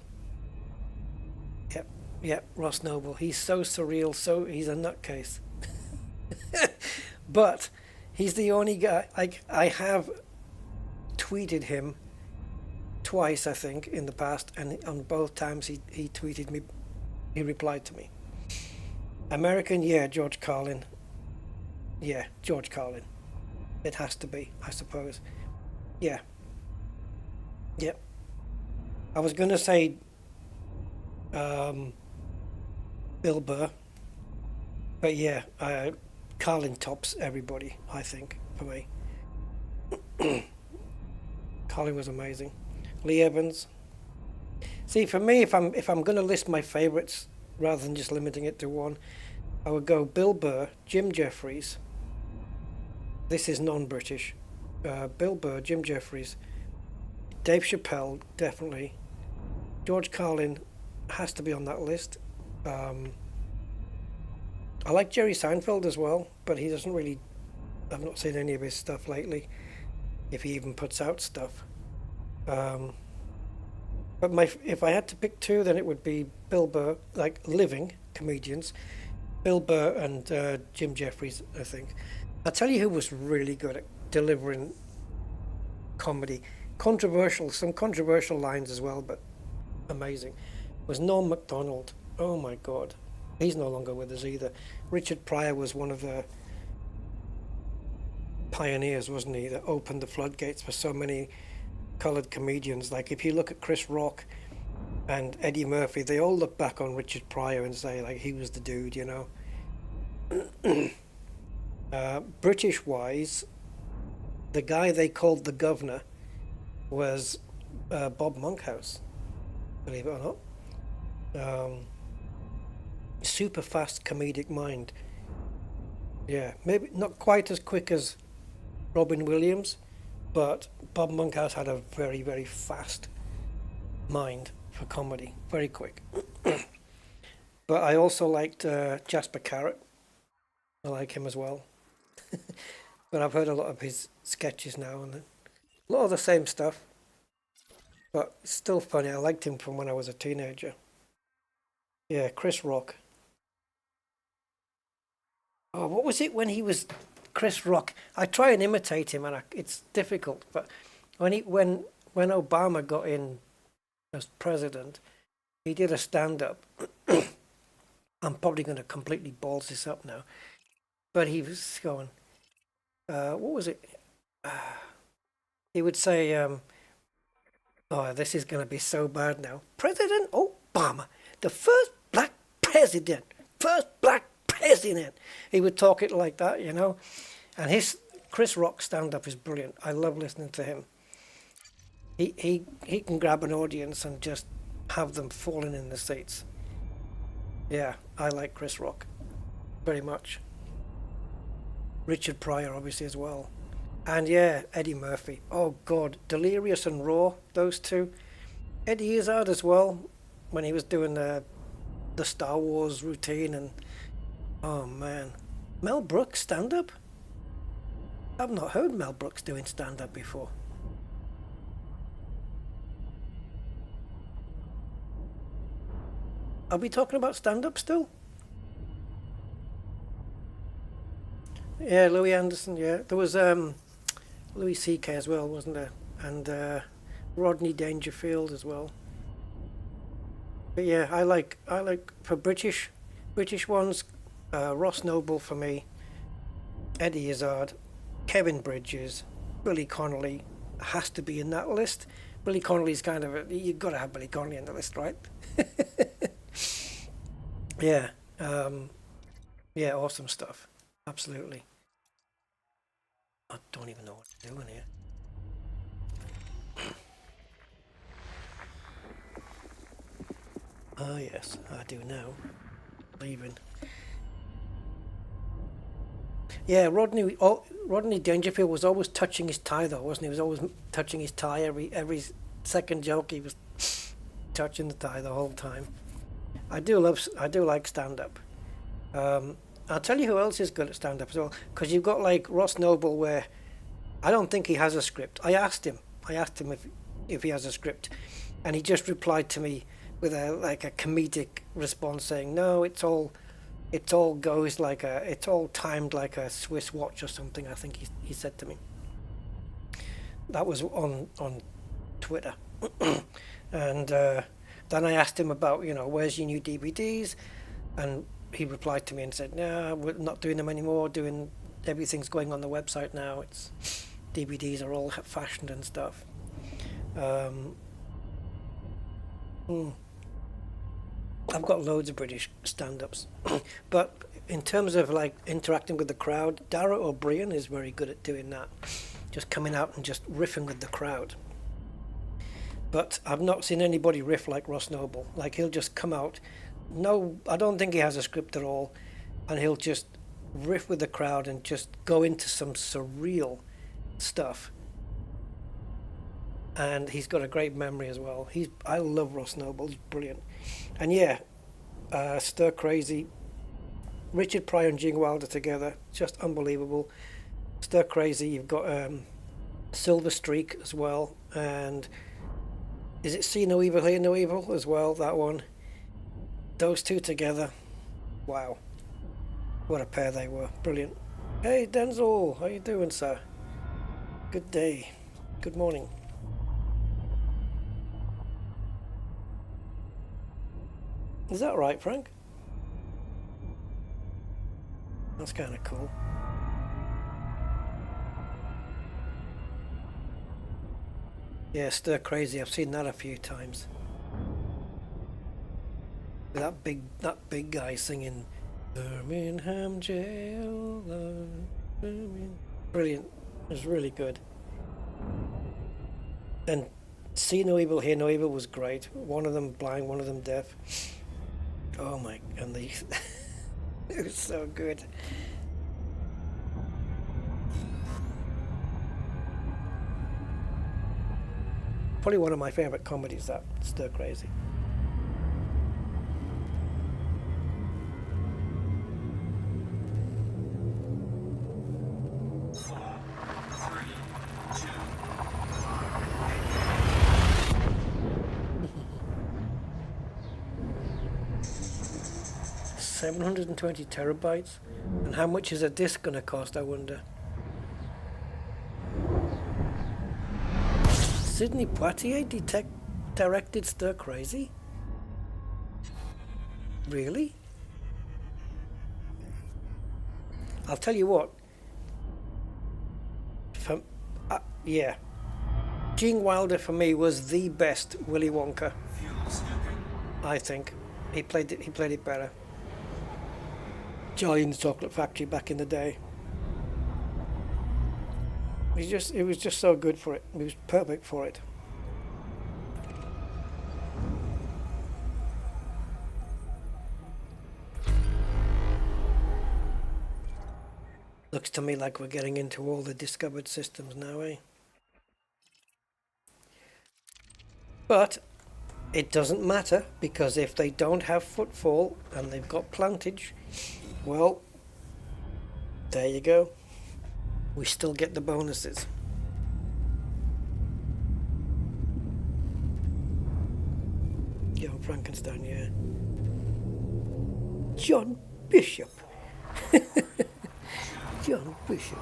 Yep, Ross Noble. He's so surreal, he's a nutcase. But he's the only guy, I have tweeted him twice, I think, in the past, and on both times he tweeted me, he replied to me. American, yeah, George Carlin. Yeah, George Carlin. It has to be, I suppose. Yeah. Yep. I was going to say Bill Burr, but yeah, Carlin tops everybody, I think, for me. Carlin was amazing. Lee Evans. See, for me, if I'm going to list my favourites rather than just limiting it to one, I would go Bill Burr, Jim Jeffries. This is non-British. Bill Burr, Jim Jeffries, Dave Chappelle, definitely. George Carlin has to be on that list. I like Jerry Seinfeld as well, but he doesn't really. I've not seen any of his stuff lately, if he even puts out stuff. But if I had to pick two, then it would be Bill Burr, like living comedians, Bill Burr and Jim Jeffries, I think. I'll tell you who was really good at delivering comedy. Some controversial lines as well, but amazing. Was Norm Macdonald. Oh my God. He's no longer with us either. Richard Pryor was one of the pioneers, wasn't he, that opened the floodgates for so many coloured comedians. Like if you look at Chris Rock and Eddie Murphy, they all look back on Richard Pryor and say like he was the dude, you know. British wise, the guy they called the governor was Bob Monkhouse, believe it or not. Super fast comedic mind. Yeah, maybe not quite as quick as Robin Williams, but Bob Monkhouse had a very, very fast mind for comedy, very quick. But I also liked Jasper Carrot. I like him as well. But I've heard a lot of his sketches now, and a lot of the same stuff. But it's still funny. I liked him from when I was a teenager. Yeah, Chris Rock. Oh, what was it when he was Chris Rock? I try and imitate him, and it's difficult. But when Obama got in as president, he did a stand-up. I'm probably going to completely balls this up now, but he was going, what was it? He would say, oh, this is going to be so bad now. President Obama, the first black president. He would talk it like that, you know. And his Chris Rock stand-up is brilliant. I love listening to him. He can grab an audience and just have them falling in the seats. Yeah, I like Chris Rock very much. Richard Pryor, obviously, as well. And yeah, Eddie Murphy. Oh, God. Delirious and Raw, those two. Eddie Izzard as well, when he was doing the Star Wars routine. And oh, man. Mel Brooks stand-up? I've not heard Mel Brooks doing stand-up before. Are we talking about stand-up still? Yeah, Louis Anderson, yeah. There was Louis C.K. as well, wasn't there? And Rodney Dangerfield as well. But yeah, I like for British ones, Ross Noble for me, Eddie Izzard, Kevin Bridges, Billy Connolly has to be in that list. Billy Connolly's kind of you've got to have Billy Connolly in the list, right? Yeah, yeah, awesome stuff. Absolutely. I don't even know what I'm doing here. Ah, yes, I do now. Leaving. Yeah, Rodney Dangerfield was always touching his tie, though, wasn't he? He was always touching his tie every second joke. He was touching the tie the whole time. I do like stand-up. I'll tell you who else is good at stand-up as well, because you've got like Ross Noble, where I don't think he has a script. I asked him if he has a script, and he just replied to me with a comedic response saying, no, it's all goes like it's all timed like a Swiss watch or something. I think he said to me. That was on Twitter. And then I asked him about, where's your new DVDs, and he replied to me and said, no, we're not doing them anymore. Everything's going on the website now. It's DVDs are all fashioned and stuff. I've got loads of British stand-ups, but in terms of like interacting with the crowd, Dara O'Brien is very good at doing that, just coming out and just riffing with the crowd. But I've not seen anybody riff like Ross Noble. Like, he'll just come out. No, I don't think he has a script at all, and he'll just riff with the crowd and just go into some surreal stuff. And he's got a great memory as well. I love Ross Noble. He's brilliant. And yeah, Stir Crazy, Richard Pryor and Gene Wilder together, just unbelievable. Stir Crazy, you've got Silver Streak as well, and is it See No Evil, Hear No Evil as well, that one. Those two together, wow. What a pair they were, brilliant. Hey Denzel, how you doing, sir? Good day, good morning. Is that right, Frank? That's kind of cool. Yeah, Stir Crazy, I've seen that a few times. That big guy singing Birmingham Jail. Brilliant. It was really good. And See No Evil, Hear No Evil was great. One of them blind, one of them deaf. Oh my, and it was so good. Probably one of my favorite comedies, that Stir Crazy. $720 terabytes, and how much is a disc gonna cost, I wonder? Sidney Poitier directed Stir Crazy? Really? I'll tell you what. Yeah. Gene Wilder for me was the best Willy Wonka. I think he played it better. Charlie and the Chocolate Factory back in the day. It was just so good for it. It was perfect for it. Looks to me like we're getting into all the discovered systems now, eh? But it doesn't matter, because if they don't have footfall and they've got plantage, well, there you go. We still get the bonuses. Young Frankenstein, yeah. John Bishop. John Bishop.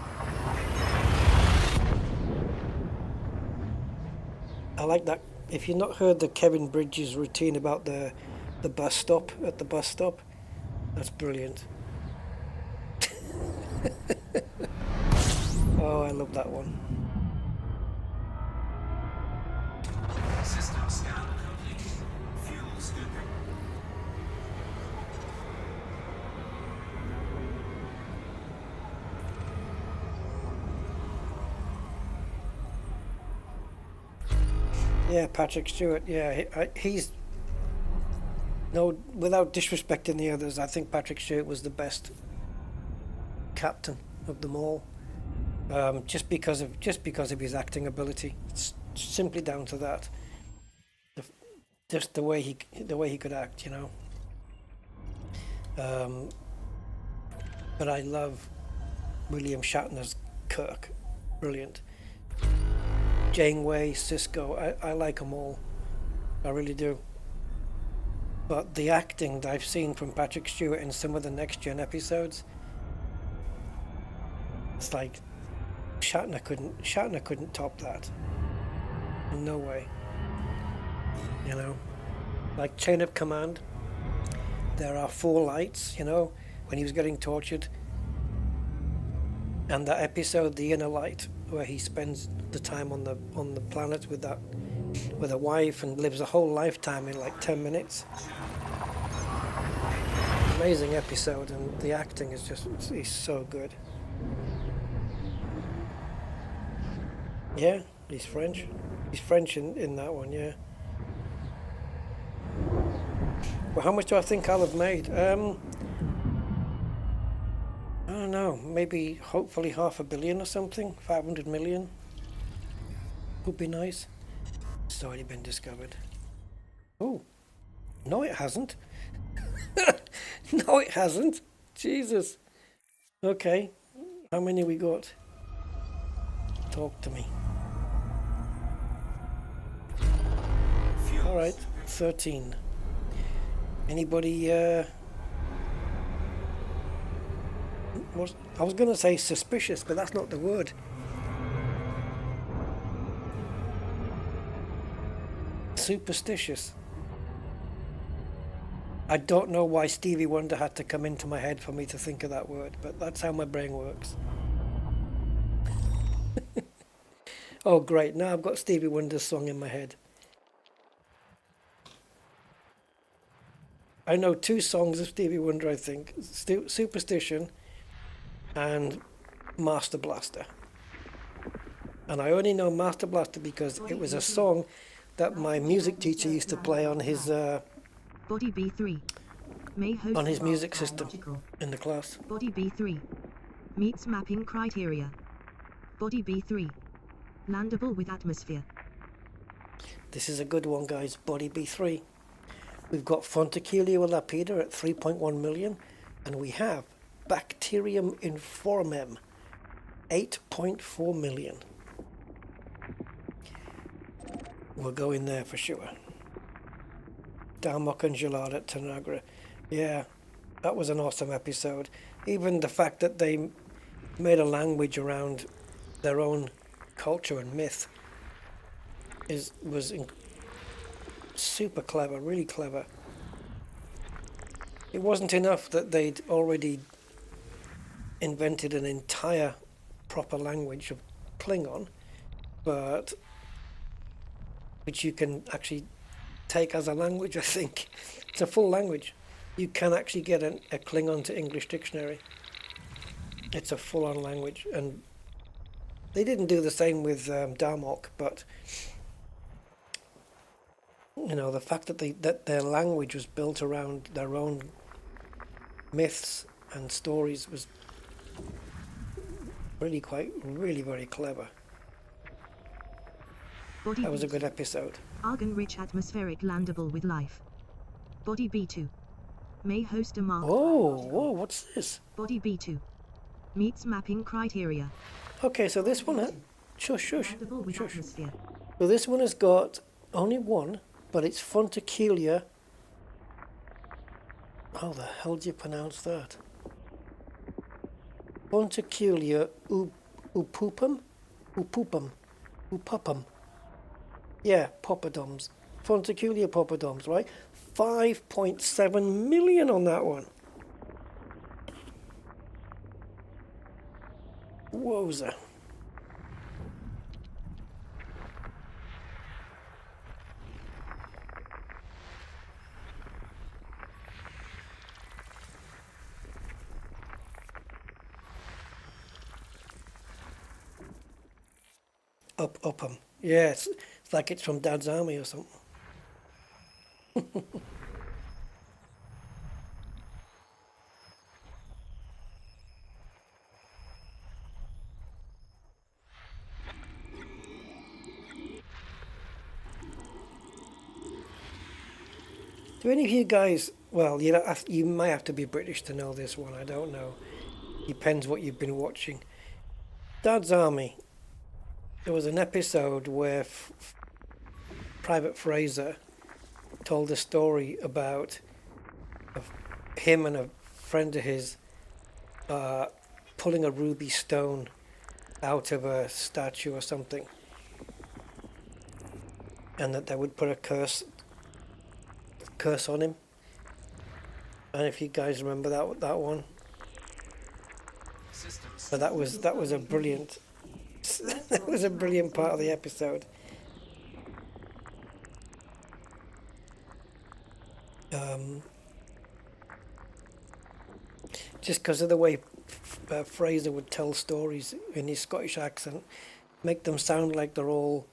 I like that. If you've not heard the Kevin Bridges routine about the bus stop, at the bus stop, that's brilliant. Oh, I love that one. System scan complete. Fuel scooping. Yeah, Patrick Stewart. Yeah, he's no, without disrespecting the others, I think Patrick Stewart was the best captain of them all. Just because of his acting ability. It's simply down to that. Just the way he could act, you know. But I love William Shatner's Kirk. Brilliant. Janeway, Cisco, I like them all. I really do. But the acting that I've seen from Patrick Stewart in some of the Next Gen episodes, it's like Shatner couldn't top that. No way. You know, like Chain of Command. There are 4 lights. You know, when he was getting tortured, and that episode, The Inner Light, where he spends the time on the planet with a wife and lives a whole lifetime in like 10 minutes. Amazing episode, and the acting is he's so good. Yeah, he's French. He's French in that one, yeah. Well, how much do I think I'll have made? I don't know, maybe hopefully 500 million or something, 500 million. Would be nice. It's already been discovered. Oh, no it hasn't. No it hasn't. Jesus. Okay, how many we got? Talk to me. Alright, 13. Anybody, I was going to say suspicious, but that's not the word. Superstitious. I don't know why Stevie Wonder had to come into my head for me to think of that word, but that's how my brain works. Oh great, now I've got Stevie Wonder's song in my head. I know 2 songs of Stevie Wonder, I think. Superstition and Master Blaster. And I only know Master Blaster because it was a song that my music teacher used to play on his Body B3 may host on his music biological. system in the class. Body B3 meets mapping criteria. Body B3 landable with atmosphere. This is a good one, guys. Body B3. We've got Fonticchio lapida at 3.1 million, and we have Bacterium informem, 8.4 million. We'll go in there for sure. Darmok and Gelard at Tanagra. Yeah, that was an awesome episode. Even the fact that they made a language around their own culture and myth was super clever, really clever. It wasn't enough that they'd already invented an entire proper language of Klingon, but which you can actually take as a language, I think. It's a full language. You can actually get a Klingon to English dictionary. It's a full-on language, and they didn't do the same with Darmok, but you know, the fact that their language was built around their own myths and stories was really very clever. Body That was a B2. good episode. Argon-rich atmospheric landable with life. Body B2. May host a marked Whoa, what's this? Body B2. Meets mapping criteria. Okay, so this one, shush. Landable with atmosphere. So this one has got only one, but it's Fonticchio. How the hell do you pronounce that? Fonticchio upupum? Upupum. Yeah, poppadoms. Fonticchio poppadoms, right? 5.7 million on that one. Wowza. Up'em. Yeah, it's like it's from Dad's Army or something. Do any of you guys, well, you might have to be British to know this one, I don't know. Depends what you've been watching. Dad's Army. There was an episode where Private Fraser told a story about him and a friend of his pulling a ruby stone out of a statue or something, and that they would put a curse on him. And if you guys remember that one, but that was a brilliant that was a brilliant part of the episode. Just because of the way Fraser would tell stories in his Scottish accent, make them sound like they're all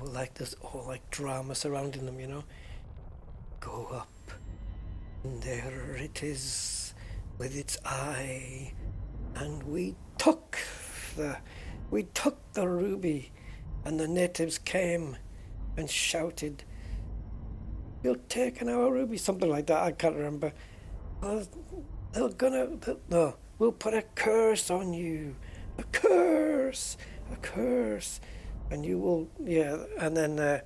like this, all like drama surrounding them, you know. Go up, and there it is with its eye, and we took the ruby, and the natives came and shouted, "You're taking our ruby," something like that. I can't remember. We'll put a curse on you, a curse, and you will, yeah, and then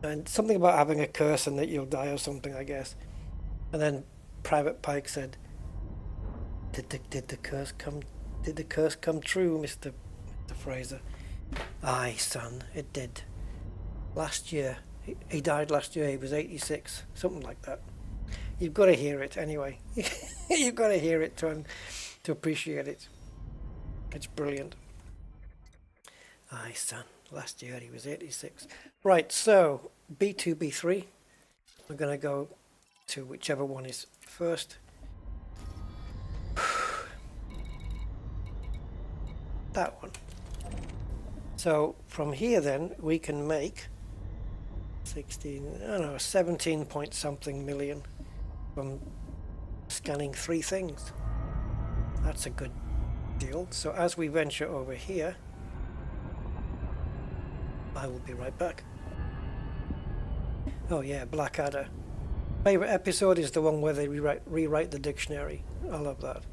and something about having a curse and that you'll die or something, I guess. And then Private Pike said, "Did the curse come? Did the curse come true, Mr. Fraser?" "Aye, son, it did. Last year, he died last year. He was 86, something like that." You've got to hear it anyway. You've got to hear it to appreciate it. It's brilliant. "Aye, son, last year he was 86. Right, so B2, B3. We're going to go to whichever one is first. That one. So from here then we can make 17 point something million from scanning 3 things. That's a good deal. So as we venture over here, I will be right back. Oh yeah, Blackadder. Favorite episode is the one where they rewrite the dictionary. I love that.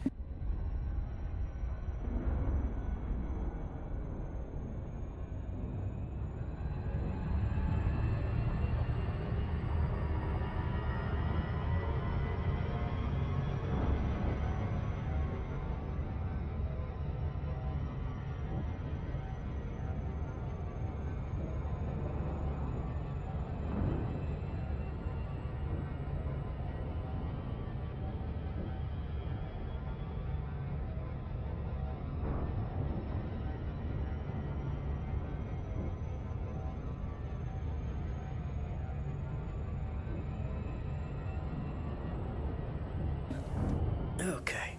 Okay.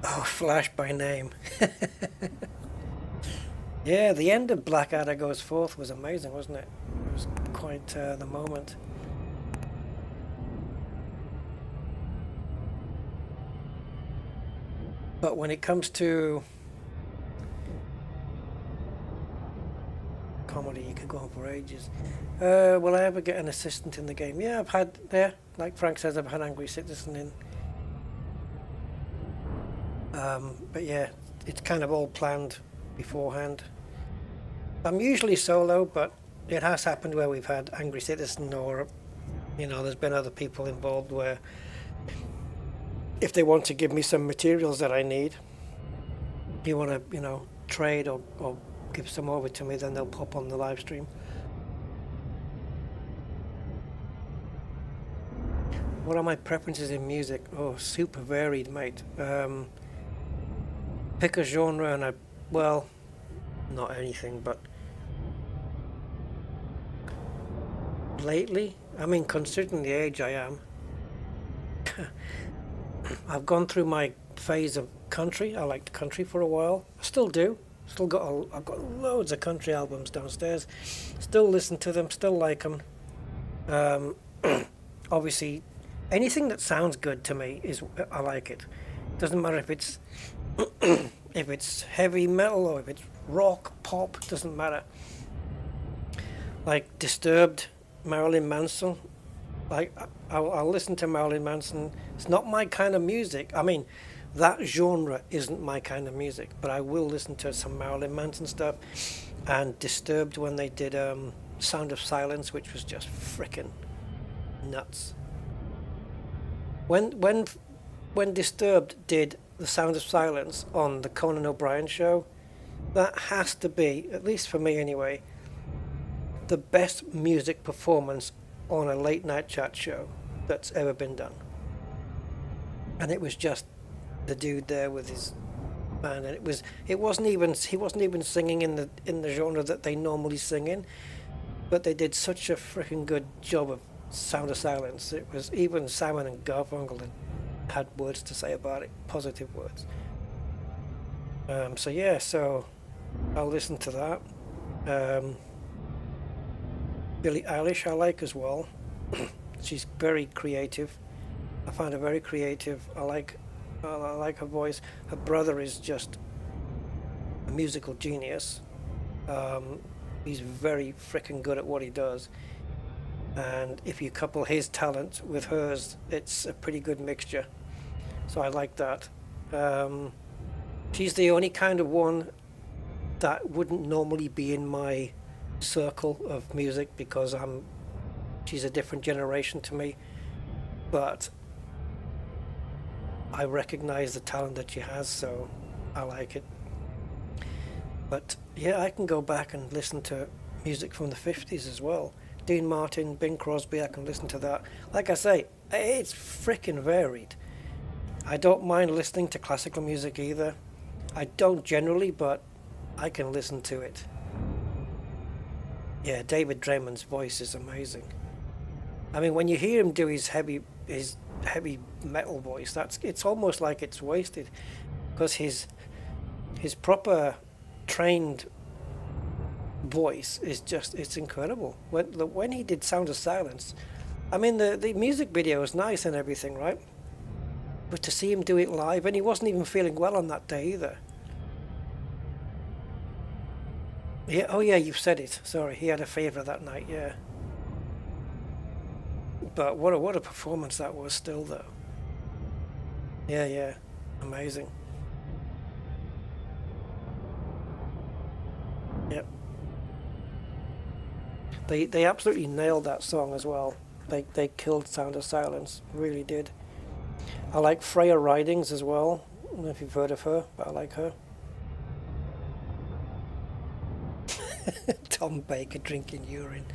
Oh, Flash by name. Yeah, the end of Blackadder Goes Forth was amazing, wasn't it? It was quite the moment. But when it comes to comedy, you could go on for ages. Will I ever get an assistant in the game? Yeah, I've had, like Frank says, I've had Angry Citizen in. But yeah, it's kind of all planned beforehand. I'm usually solo, but it has happened where we've had Angry Citizen, or, you know, there's been other people involved where if they want to give me some materials that I need, you want to, you know, trade or give some over to me, then they'll pop on the live stream. What are my preferences in music? Oh, super varied, mate. Pick a genre and well, not anything, but lately, I mean, considering the age I am, I've gone through my phase of country. I liked country for a while. I still do. I've got loads of country albums downstairs. Still listen to them. Still like them. Obviously, anything that sounds good to me I like it. Doesn't matter if it's if it's heavy metal or if it's rock, pop. Doesn't matter. Like Disturbed, Marilyn Manson. Like I'll listen to Marilyn Manson. It's not my kind of music. I mean, that genre isn't my kind of music, but I will listen to some Marilyn Manson stuff. And Disturbed, when they did Sound of Silence, which was just frickin' nuts. When Disturbed did the Sound of Silence on the Conan O'Brien show, that has to be, at least for me anyway, the best music performance on a late night chat show that's ever been done. And it was just the dude there with his band, and he wasn't even singing in the genre that they normally sing in, but they did such a freaking good job of Sound of Silence. It was, even Simon and Garfunkel had words to say about it, positive words. So yeah, so I'll listen to that. Billie Eilish I like as well. She's very creative. I find her very creative. I like her voice. Her brother is just a musical genius. He's very freaking good at what he does. And if you couple his talent with hers, it's a pretty good mixture. So I like that. She's the only kind of one that wouldn't normally be in my circle of music, because she's a different generation to me, but I recognize the talent that she has, so I like it. But yeah, I can go back and listen to music from the 50s as well. Dean Martin, Bing Crosby, I can listen to that. Like I say, it's freaking varied. I don't mind listening to classical music either. I don't generally, but I can listen to it. Yeah, David Draymond's voice is amazing. I mean, when you hear him do his heavy metal voice, it's almost like it's wasted, because his proper trained voice is just, it's incredible. When he did Sound of Silence, I mean, the music video is nice and everything, right? But to see him do it live, and he wasn't even feeling well on that day either. Yeah, oh yeah, you've said it. Sorry, he had a favour that night, yeah. But what a performance that was still, though. Yeah, yeah. Amazing. Yep. They absolutely nailed that song as well. They killed Sound of Silence, really did. I like Freya Ridings as well. I don't know if you've heard of her, but I like her. Tom Baker drinking urine.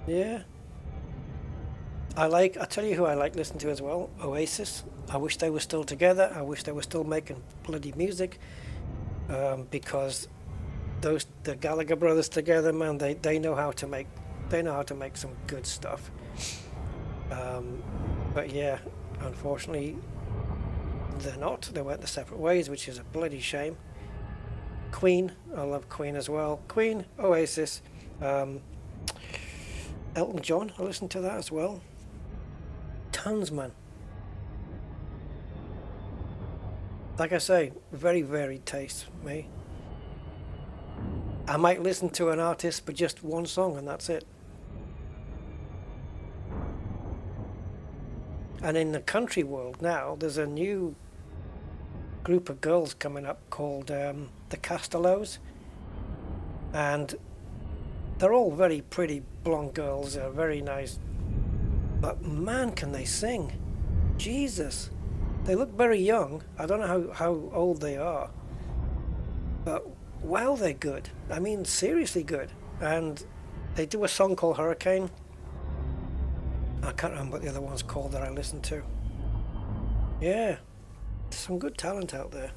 Yeah. I tell you who I like listening to as well, Oasis. I wish they were still together. I wish they were still making bloody music. Because the Gallagher brothers together, man, they know how to make some good stuff. But yeah, unfortunately they're not. They went their separate ways, which is a bloody shame. Queen, I love Queen as well. Queen, Oasis, Elton John, I listen to that as well. Tons, man. Like I say, very varied taste, me. I might listen to an artist for just one song and that's it. And in the country world now, there's a new group of girls coming up called the Castellos. And they're all very pretty blonde girls, they're very nice. But man, can they sing. Jesus. They look very young. I don't know how old they are. But wow, they're good. I mean, seriously good. And they do a song called Hurricane. I can't remember what the other one's called that I listened to. Yeah, there's some good talent out there.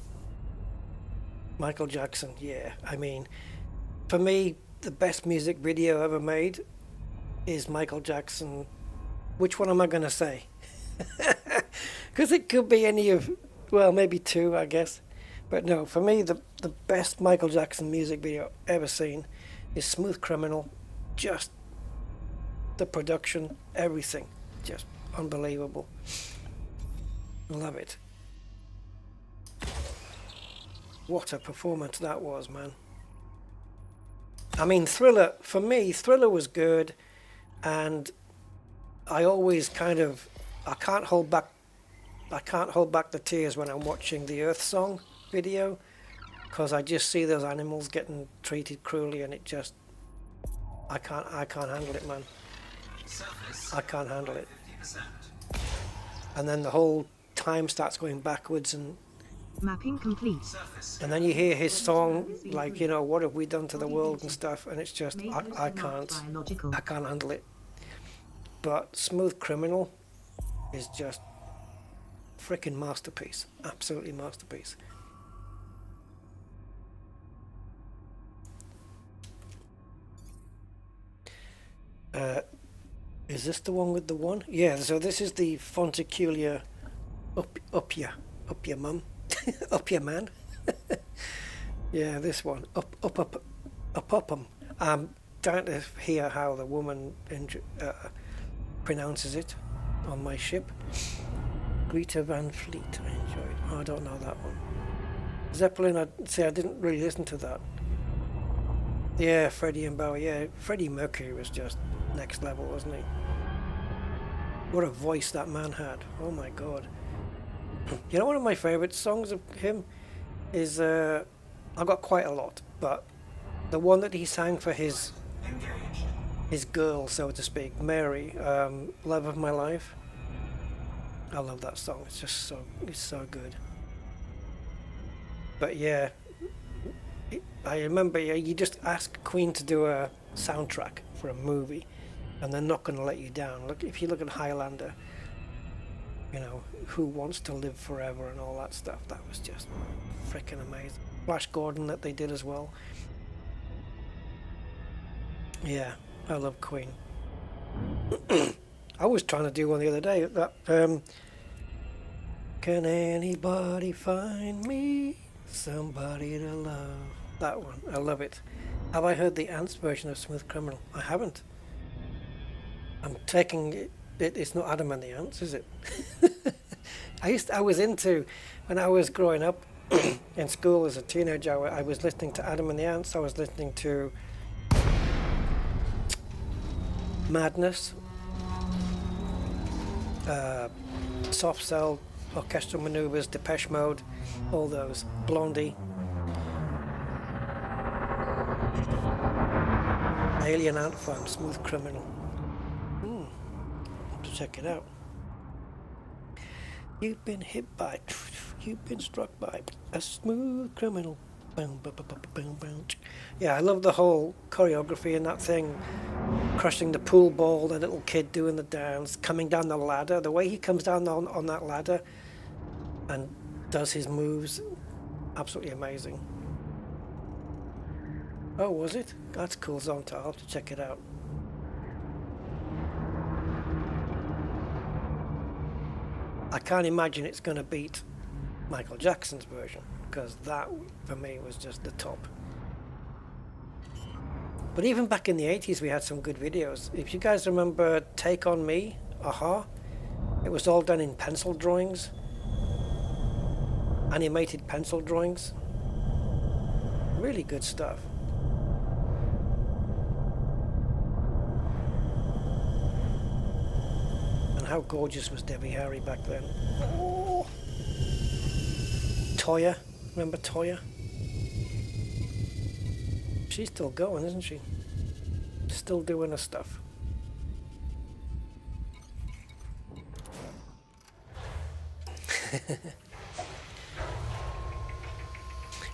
Michael Jackson, yeah. I mean, for me, the best music video ever made is Michael Jackson. Which one am I going to say? Because it could be any of, well, maybe two, I guess. But no, for me, the best Michael Jackson music video ever seen is Smooth Criminal. Just the production, everything, just unbelievable. Love it. What a performance that was, man. I mean, Thriller, for me, Thriller was good, and I always kind of, I can't hold back the tears when I'm watching the Earth Song video, because I just see those animals getting treated cruelly, and it just, I can't handle it, man. I can't handle it. And then the whole time starts going backwards, and Mapping complete. then you hear his song, like, you know, what have we done to the world and stuff, and it's just, I can't handle it. But Smooth Criminal is just freaking masterpiece, absolutely masterpiece. Is this the one with the one? Yeah, so this is the Fonticular up ya mum, up ya man. Yeah, this one, up 'em. I'm trying to hear how the woman pronounces it on my ship. Greta Van Fleet, I enjoyed. Oh, I don't know that one. Zeppelin, I didn't really listen to that. Yeah, Freddie and Bowie, yeah. Freddie Mercury was just next level, wasn't he? What a voice that man had. Oh my god. You know, one of my favourite songs of him is, I've got quite a lot, but the one that he sang for his girl, so to speak, Mary, Love of My Life. I love that song. It's just it's so good. But yeah, I remember you just ask Queen to do a soundtrack for a movie, and they're not going to let you down. Look, if you look at Highlander, you know, Who Wants to Live Forever and all that stuff, that was just freaking amazing. Flash Gordon that they did as well. Yeah, I love Queen. I was trying to do one the other day, that can anybody find me somebody to love? That one, I love it. Have I heard the Ants version of Smooth Criminal? I haven't. I'm taking it's not Adam and the Ants, is it? I was into, when I was growing up in school as a teenager, I was listening to Adam and the Ants. I was listening to Madness, Soft Cell, Orchestral Maneuvers, Depeche Mode, all those, Blondie, Alien Ant Farm, Smooth Criminal. Have to check it out. You've been hit by, you've been struck by a smooth criminal. Boom, boom, boom, boom, boom. Yeah, I love the whole choreography in that thing. Crushing the pool ball, the little kid doing the dance, coming down the ladder. The way he comes down on that ladder and does his moves, absolutely amazing. Oh, was it? That's a cool song. I'll have to check it out. I can't imagine it's going to beat Michael Jackson's version, because that, for me, was just the top. But even back in the 80s, we had some good videos. If you guys remember Take On Me, Aha, it was all done in pencil drawings, animated pencil drawings. Really good stuff. And how gorgeous was Debbie Harry back then? Oh. Toya, remember Toya? She's still going, isn't she? Still doing her stuff.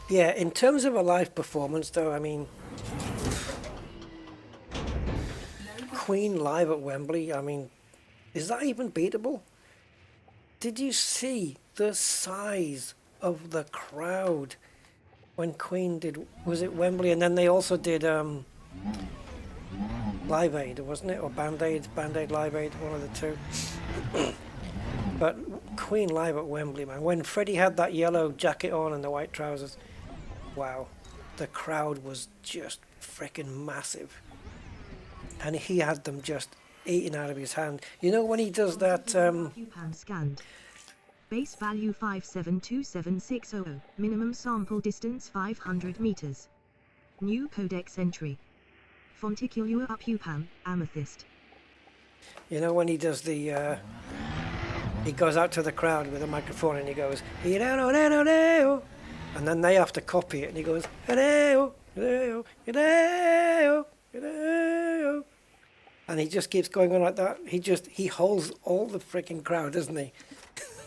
Yeah, in terms of a live performance though, I mean, Queen live at Wembley, I mean, is that even beatable? Did you see the size of the crowd when Queen did, was it Wembley? And then they also did Live Aid, wasn't it? Or Band Aid Live Aid, one of the two. But Queen live at Wembley, man. When Freddie had that yellow jacket on and the white trousers, wow. The crowd was just freaking massive. And he had them just eating out of his hand. You know when he does that... QPAM scanned. Base value 572760. Minimum sample distance 500 meters. New codex entry. Fonticulua UPAM, amethyst. You know when he does the... he goes out to the crowd with a microphone and he goes... And then they have to copy it and he goes... And he just keeps going on like that. He holds all the freaking crowd, doesn't he?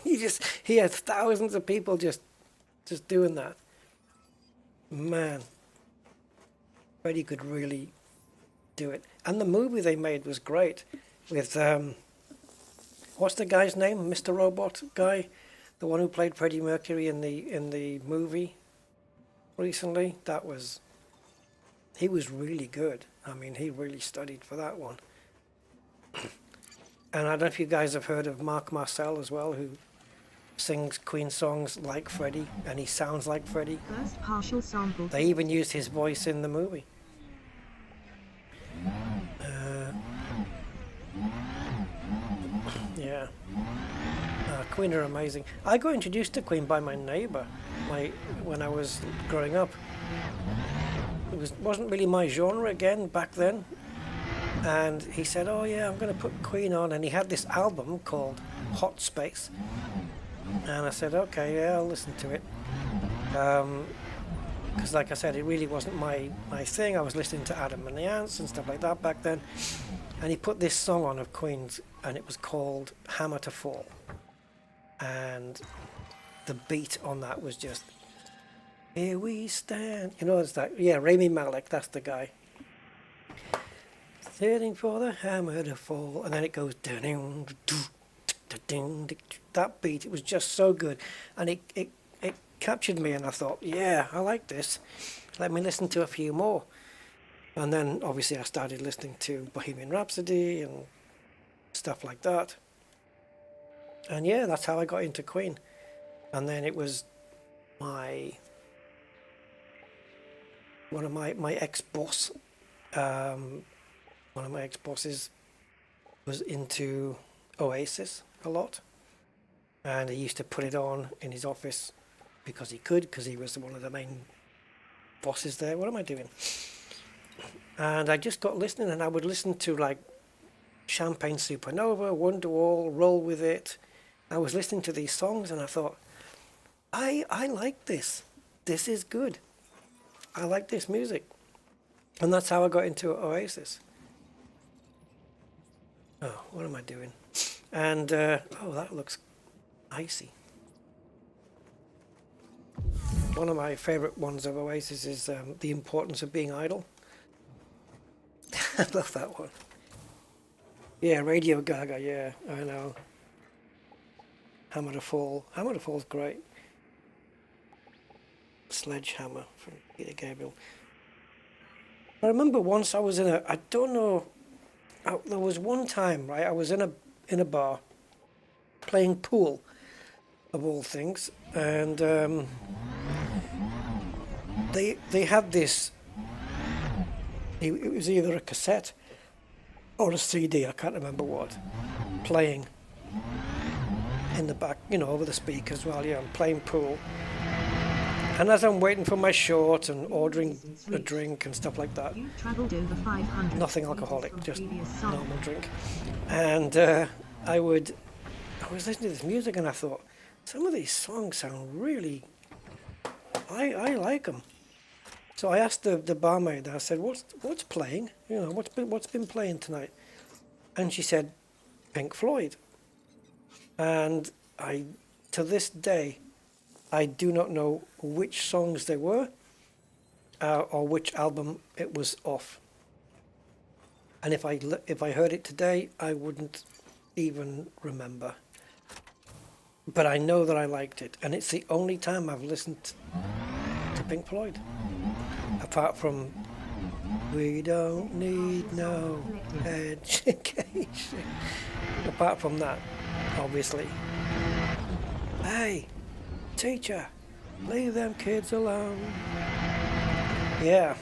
He has thousands of people just doing that. Man, Freddie could really do it. And the movie they made was great with what's the guy's name? Mr. Robot guy, the one who played Freddie Mercury in the movie recently. He was really good. I mean, he really studied for that one. And I don't know if you guys have heard of Mark Marcel as well, who sings Queen songs like Freddie, and he sounds like Freddie. First partial sample. They even used his voice in the movie. Yeah. Queen are amazing. I got introduced to Queen by my neighbour when I was growing up. It wasn't really my genre again back then. And he said, oh yeah, I'm going to put Queen on. And he had this album called Hot Space. And I said, okay, yeah, I'll listen to it. Because like I said, it really wasn't my thing. I was listening to Adam and the Ants and stuff like that back then. And he put this song on of Queen's, and it was called Hammer to Fall. And the beat on that was just, here we stand. You know, it's that, yeah, Rami Malek, that's the guy. Sitting for the hammer to fall. And then it goes, that beat, it was just so good. And it captured me, and I thought, yeah, I like this. Let me listen to a few more. And then obviously I started listening to Bohemian Rhapsody and stuff like that. And yeah, that's how I got into Queen. And then it was one of my ex-boss, one of my ex-bosses was into Oasis a lot, and he used to put it on in his office because he could, because he was one of the main bosses there. What am I doing? And I just got listening, and I would listen to like Champagne Supernova, Wonderwall, Roll With It. I was listening to these songs, and I thought, I like this. This is good. I like this music. And that's how I got into Oasis. Oh, what am I doing? And, oh, that looks icy. One of my favourite ones of Oasis is The Importance of Being Idle. I love that one. Yeah, Radio Gaga, yeah, I know. Hammer to Fall. Hammer to Fall's great. Sledgehammer from Peter Gabriel. I remember once I was in a, I don't know, there was one time, right, I was in a bar playing pool, of all things, and they had this, it was either a cassette or a CD, I can't remember what, playing in the back, you know, over the speakers while I'm playing pool. And as I'm waiting for my short and ordering a drink and stuff like that, nothing alcoholic, just normal drink. And I was listening to this music, and I thought, some of these songs sound really, I like them. So I asked the barmaid, I said, what's playing? You know, what's been playing tonight? And she said, Pink Floyd. And to this day, I do not know which songs they were or which album it was off. And if I heard it today, I wouldn't even remember. But I know that I liked it, and it's the only time I've listened to Pink Floyd. Apart from We Don't Need No Education. Apart from that, obviously. Hey, teacher, leave them kids alone. Yeah.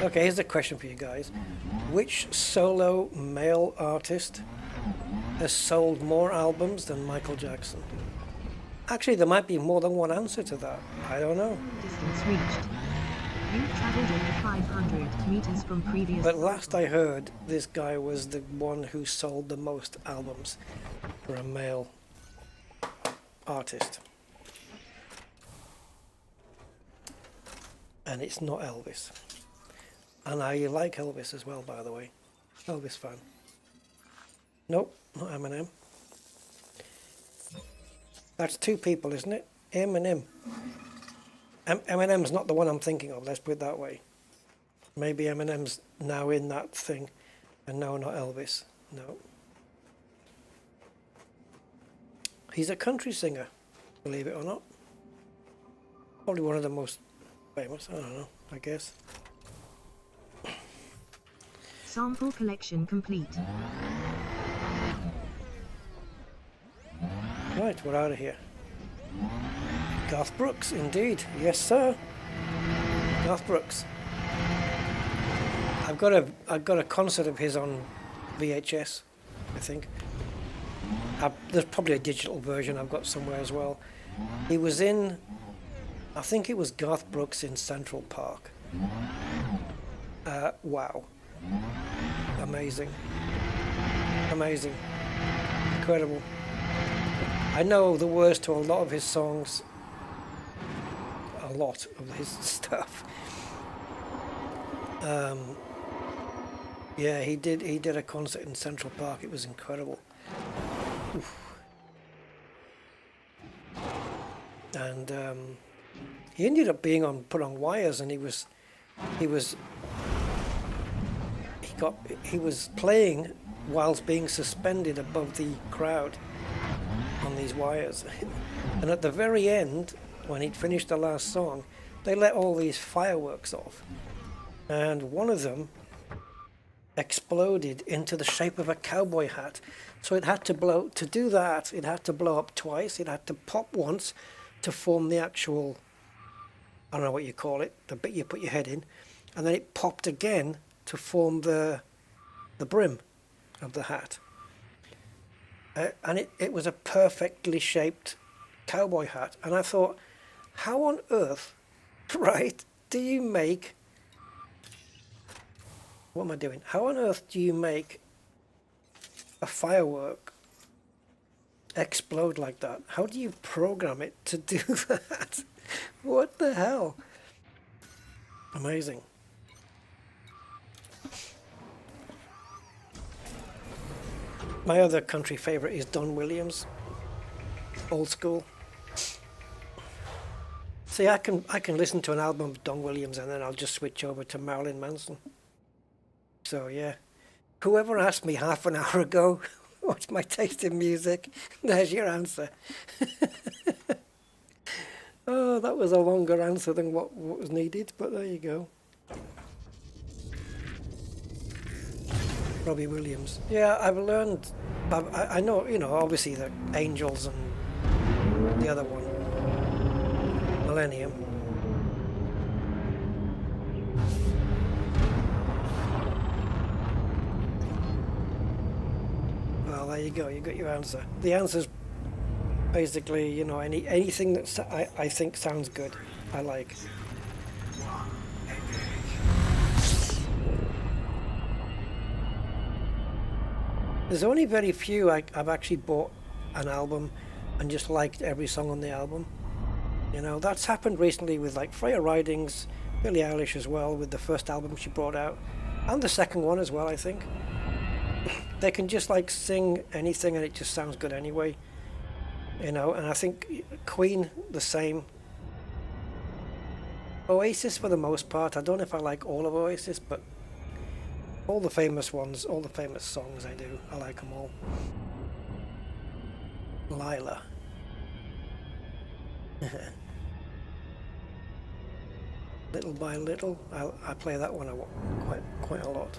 Okay, here's a question for you guys. Which solo male artist has sold more albums than Michael Jackson? Actually, there might be more than one answer to that. I don't know. Distance reached. You've traveled over 500 meters from previous. But last I heard, this guy was the one who sold the most albums for a male artist. And it's not Elvis. And I like Elvis as well, by the way. Elvis fan. Nope, not Eminem. That's two people, isn't it? Eminem. Eminem's not the one I'm thinking of, let's put it that way. Maybe Eminem's now in that thing. And no, not Elvis. No. He's a country singer, believe it or not. Probably one of the most famous, I don't know, I guess. Sample collection complete. Right, we're out of here. Garth Brooks, indeed. Yes, sir. Garth Brooks. I've got a concert of his on VHS, I think. There's probably a digital version I've got somewhere as well. He was in, I think it was Garth Brooks in Central Park. Wow. Amazing. Amazing. Incredible. I know the words to a lot of his songs. A lot of his stuff. Yeah, he did a concert in Central Park. It was incredible. Oof. And he ended up being put on wires, and he was playing whilst being suspended above the crowd on these wires. And at the very end, when he'd finished the last song, they let all these fireworks off, and one of them exploded into the shape of a cowboy hat. So it had to blow, to do that, it had to blow up twice, it had to pop once to form the actual I don't know what you call it, the bit you put your head in, and then it popped again to form the brim of the hat. And it was a perfectly shaped cowboy hat. And I thought, how on earth, right, do you make... What am I doing? How on earth do you make a firework explode like that? How do you program it to do that? What the hell? Amazing. My other country favourite is Don Williams, old school. See, I can listen to an album of Don Williams and then I'll just switch over to Marilyn Manson. So yeah, whoever asked me half an hour ago what's my taste in music, there's your answer. Oh, that was a longer answer than what was needed, but there you go. Robbie Williams. Yeah, I've learned, I know, you know, obviously the Angels and the other one, Millennium. Well, there you go, you got your answer. The answer's basically, you know, anything that I think sounds good, I like. There's only very few I've actually bought an album and just liked every song on the album. You know, that's happened recently with like Freya Ridings, Billie Eilish as well, with the first album she brought out, and the second one as well, I think. They can just like sing anything and it just sounds good anyway. You know, and I think Queen, the same. Oasis for the most part. I don't know if I like all of Oasis, but all the famous ones, all the famous songs I do. I like them all. Lila. Little by Little. I play that one quite a lot.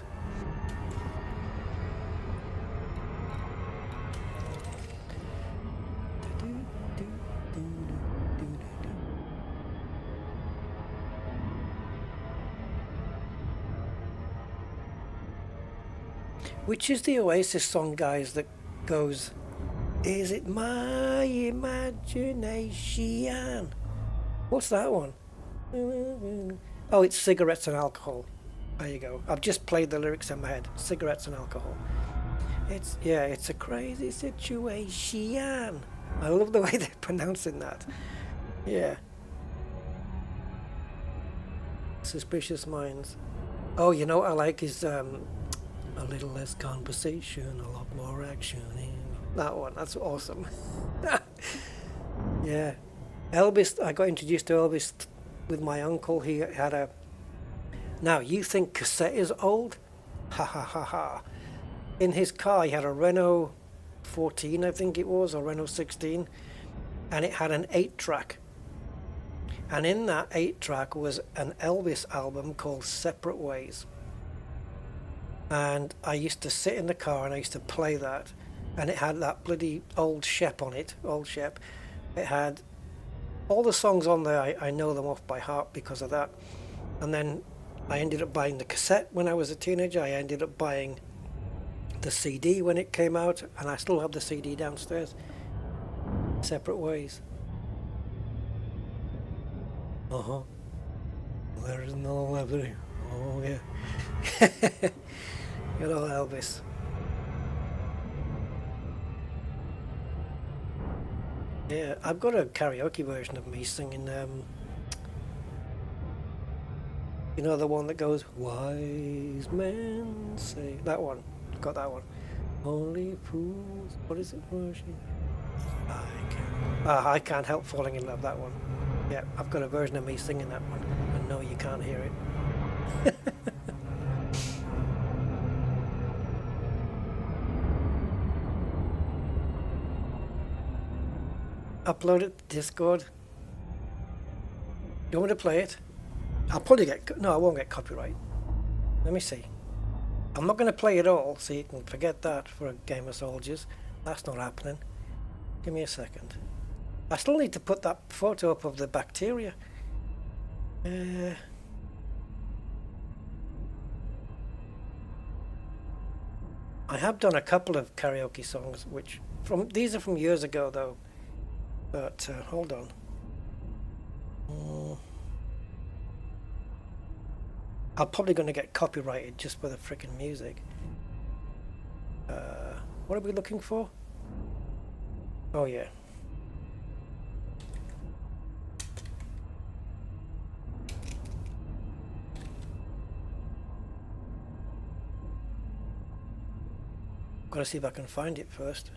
Which is the Oasis song, guys, that goes, is it my imagination? What's that one? Oh, it's Cigarettes and Alcohol. There you go. I've just played the lyrics in my head. Cigarettes and Alcohol. It's a crazy situation. I love the way they're pronouncing that. Yeah. Suspicious Minds. Oh, you know what I like is a little less conversation, a lot more action. That one, that's awesome. Yeah. Elvis, I got introduced to Elvis with my uncle. He had a... Now, you think cassette is old? Ha ha ha ha. In his car, he had a Renault 14, I think it was, or Renault 16, and it had an 8-track. And in that 8-track was an Elvis album called Separate Ways. And I used to sit in the car and I used to play that, and it had that bloody old Shep on it, old Shep. It had all the songs on there, I know them off by heart because of that. And then I ended up buying the cassette when I was a teenager. I ended up buying the CD when it came out, and I still have the CD downstairs. Separate Ways. Uh-huh. There is no library. Oh, yeah. Good old Elvis. Yeah, I've got a karaoke version of me singing, you know, the one that goes, wise men say, that one, got that one. Only fools, what is it, version? I can't help falling in love, that one. Yeah, I've got a version of me singing that one, and no, you can't hear it. Upload it to Discord. You want me to play it? I'll probably get... No, I won't get copyright. Let me see. I'm not going to play it all, so you can forget that for a game of soldiers. That's not happening. Give me a second. I still need to put that photo up of the bacteria. I have done a couple of karaoke songs, which these are from years ago though. But hold on. I'm probably going to get copyrighted just for the freaking music. What are we looking for? Oh yeah. Gotta see if I can find it first.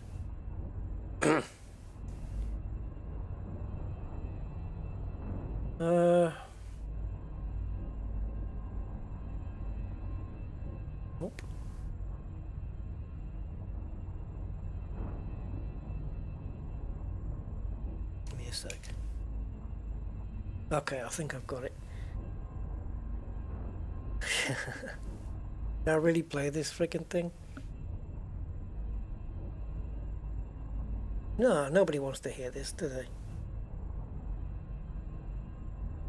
Nope. Give me a sec. Okay, I think I've got it. Did I really play this freaking thing? No, nobody wants to hear this, do they?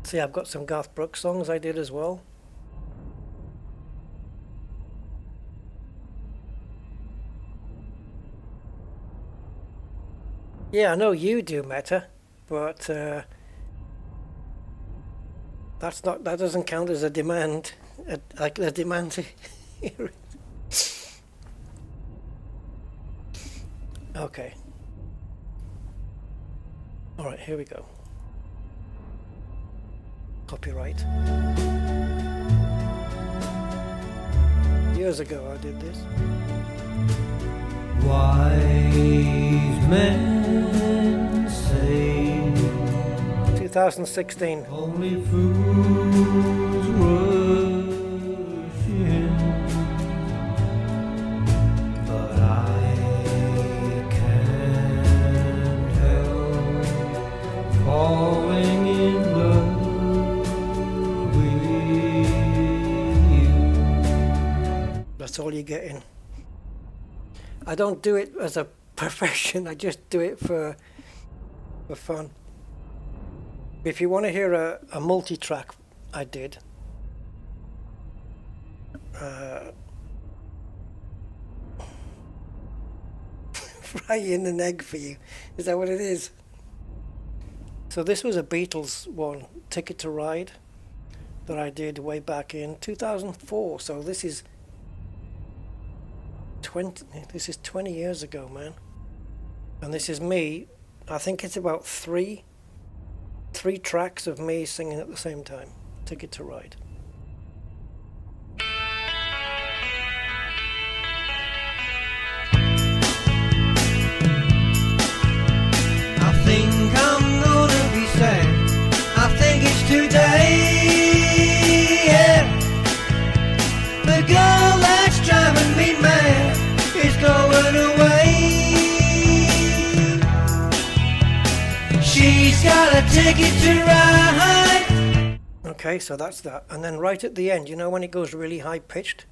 See, I've got some Garth Brooks songs I did as well. Yeah, I know you do, Meta, but that doesn't count as a demand, like a demand to hear it. Okay. All right, here we go. Copyright. Years ago I did this. Wise men say 2016. only fools rush in, but I can't help falling in love with you. That's all you're getting. I don't do it as a profession, I just do it for fun. If you want to hear a multi-track I did, frying an egg for you, is that what it is? So this was a Beatles one, Ticket to Ride, that I did way back in 2004, so this is 20 years ago, man. And this is me. I think it's about three tracks of me singing at the same time. Ticket to Ride. I think I'm gonna be sad. I think it's today. Yeah. The girl that's driving me mad is going away. She's got a ticket to ride. Okay, so that's that. And then right at the end, you know when it goes really high pitched?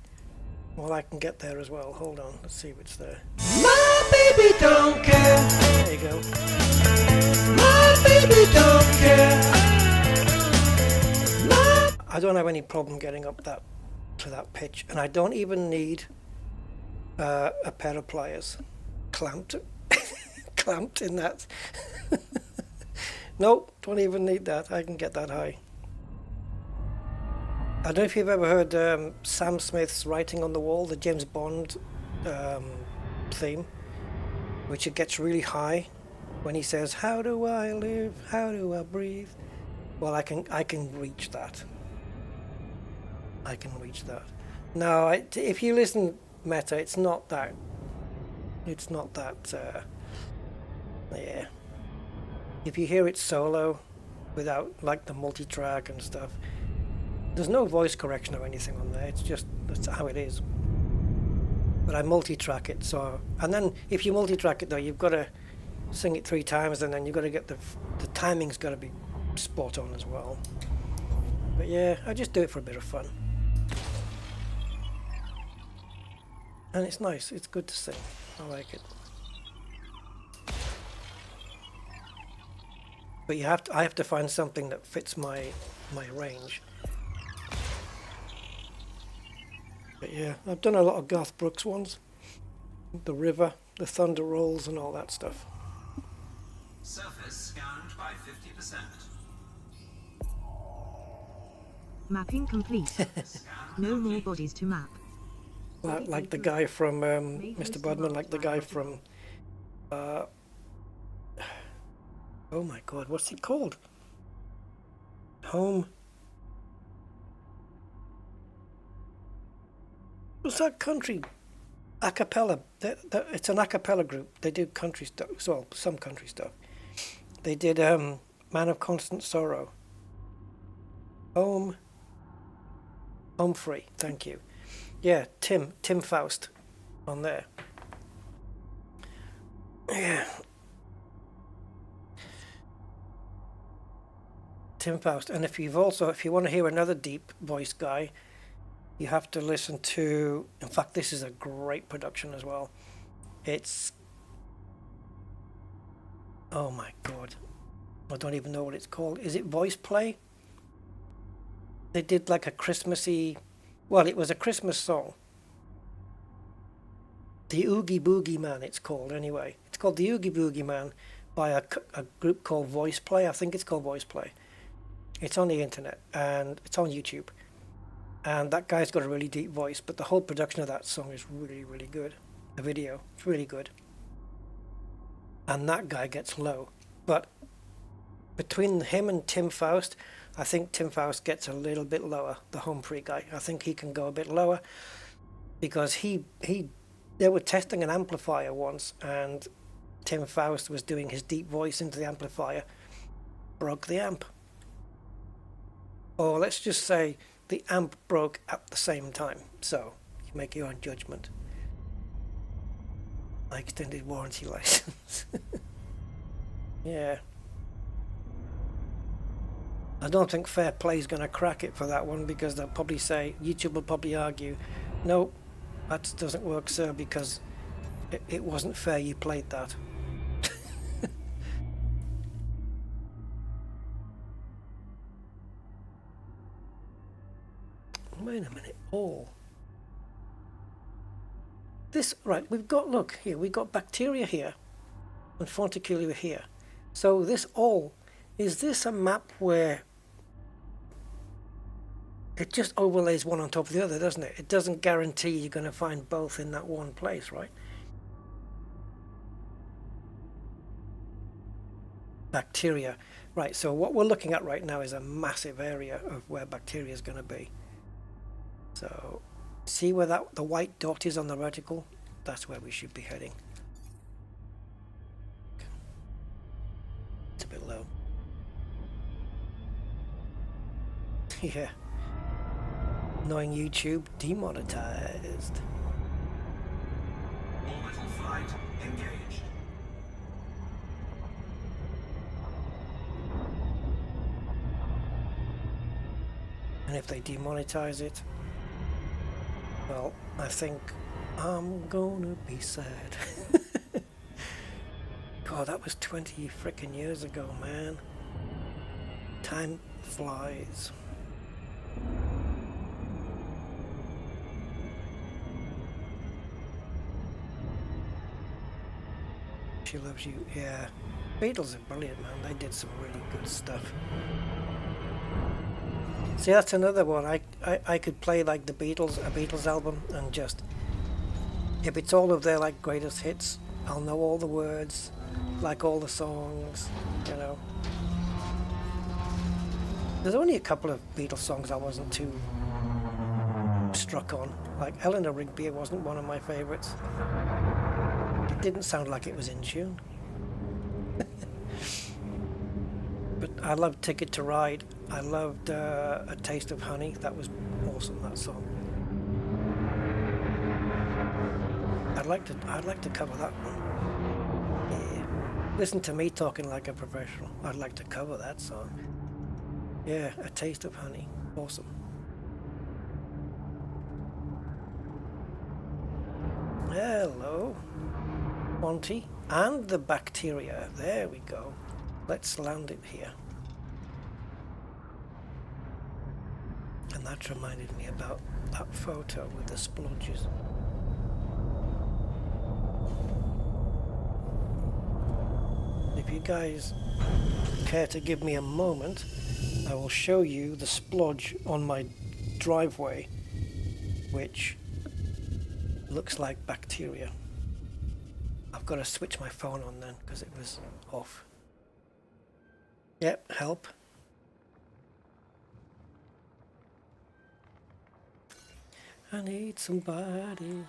Well, I can get there as well. Hold on, let's see if it's there. My baby don't care. There you go. My baby don't care. I don't have any problem getting up to that pitch, and I don't even need a pair of pliers clamped clamped in that. Nope, don't even need that. I can get that high. I don't know if you've ever heard Sam Smith's Writing on the Wall, the James Bond theme, which it gets really high when he says, "How do I live? How do I breathe?" Well, I can reach that. I can reach that. Now, if you listen, Meta, it's not that. Yeah. If you hear it solo, without like the multi-track and stuff, there's no voice correction or anything on there. It's just that's how it is. But I multi-track it, so and then if you multi-track it though, you've got to sing it 3 times, and then you've got to get the timing's got to be spot on as well. But yeah, I just do it for a bit of fun. And it's nice, it's good to sing. I like it. But I have to find something that fits my range. But yeah, I've done a lot of Garth Brooks ones. The River, the Thunder Rolls and all that stuff. Surface scanned by 50%. Mapping complete. No more bodies to map. Like the guy from Mr. Budman, like the guy from oh my god, what's it called? Home. What's that country? A cappella. It's an a cappella group. They do country stuff. Well, some country stuff. They did Man of Constant Sorrow. Home Free. Thank you. Yeah, Tim Faust on there. Yeah. Tim Faust. And if you want to hear another deep voice guy, you have to listen to, in fact, this is a great production as well. It's, oh my god, I don't even know what it's called. Is it Voice Play? They did like a Christmassy, well, it was a Christmas song. The Oogie Boogie Man, it's called anyway. It's called The Oogie Boogie Man by a group called Voice Play. I think it's called Voice Play. It's on the internet and it's on YouTube. And that guy's got a really deep voice, but the whole production of that song is really, really good. The video, it's really good. And that guy gets low. But between him and Tim Faust, I think Tim Faust gets a little bit lower, the Home Free guy. I think he can go a bit lower because they were testing an amplifier once and Tim Faust was doing his deep voice into the amplifier, broke the amp. Or let's just say the amp broke at the same time. So you make your own judgment. My extended warranty license. Yeah. I don't think Fair Play's going to crack it for that one because they'll probably say, YouTube will probably argue, no, that doesn't work, sir, because it wasn't fair you played that. Wait a minute. Oh. This, right, we've got, look here, we've got bacteria here and fonticular here. So this all, is this a map where it just overlays one on top of the other, doesn't it? It doesn't guarantee you're going to find both in that one place, right? Bacteria. Right, so what we're looking at right now is a massive area of where bacteria is going to be. So, see where the white dot is on the reticle? That's where we should be heading. It's a bit low. Yeah. Annoying YouTube, demonetized. Orbital flight engaged. And if they demonetize it, well, I think I'm gonna be sad. God, that was 20 frickin' years ago, man. Time flies. She Loves You, yeah. Beatles are brilliant, man. They did some really good stuff. See, that's another one. I could play like the Beatles, a Beatles album, and just, if it's all of their like greatest hits, I'll know all the words, like all the songs, you know. There's only a couple of Beatles songs I wasn't too struck on. Like Eleanor Rigby wasn't one of my favourites. It didn't sound like it was in tune. But I loved Ticket to Ride. I loved A Taste of Honey. That was awesome, that song. I'd like to cover that one. Yeah. Listen to me talking like a professional. I'd like to cover that song. Yeah, A Taste of Honey. Awesome. Hello. Monty. And the bacteria. There we go. let's land it here. And that reminded me about that photo with the splodges. If you guys care to give me a moment, I will show you the splodge on my driveway, which looks like bacteria. I've got to switch my phone on then because it was off. Yep, help. I need somebody.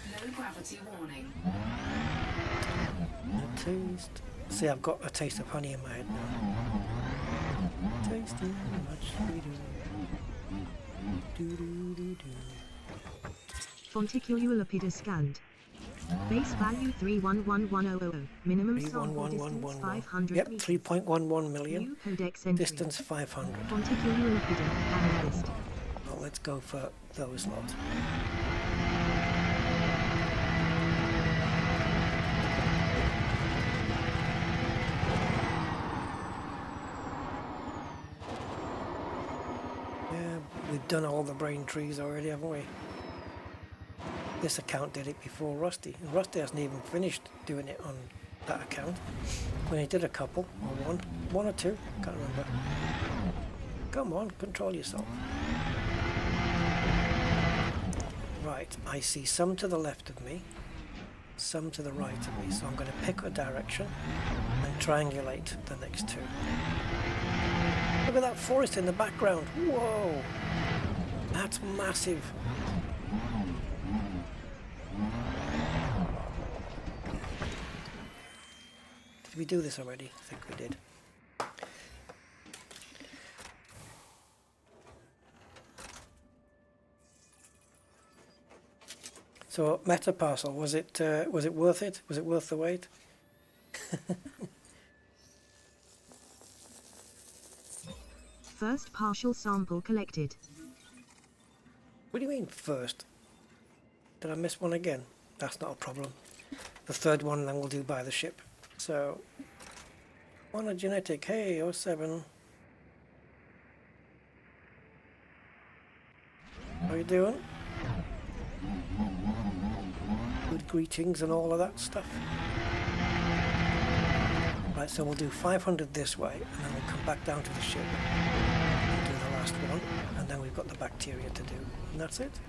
Low gravity warning. A taste. See, I've got a taste of honey in my head now. Tasting much sweeter. Do. Fonticulolipida scanned. Base value 311100. Minimum sample distance 31111. 500 Yep, meters. 3.11 million. New codex entry. Distance 500. Fonticulolipida analyst. Well, let's go for those lot. Yeah, we've done all the brain trees already, haven't we? This account did it before Rusty, and Rusty hasn't even finished doing it on that account. When he did a couple, or one or two, can't remember. Come on, control yourself. Right, I see some to the left of me, some to the right of me, so I'm going to pick a direction and triangulate the next two. Look at that forest in the background. Whoa! That's massive. Did we do this already? I think we did. So meta parcel, was it worth it? Was it worth the wait? First partial sample collected. What do you mean first? Did I miss one again? That's not a problem. The third one then we'll do by the ship. So, monogenetic, hey, 07. How you doing? Good greetings and all of that stuff. Right, so we'll do 500 this way, and then we'll come back down to the ship and do the last one, and then we've got the bacteria to do, and that's it.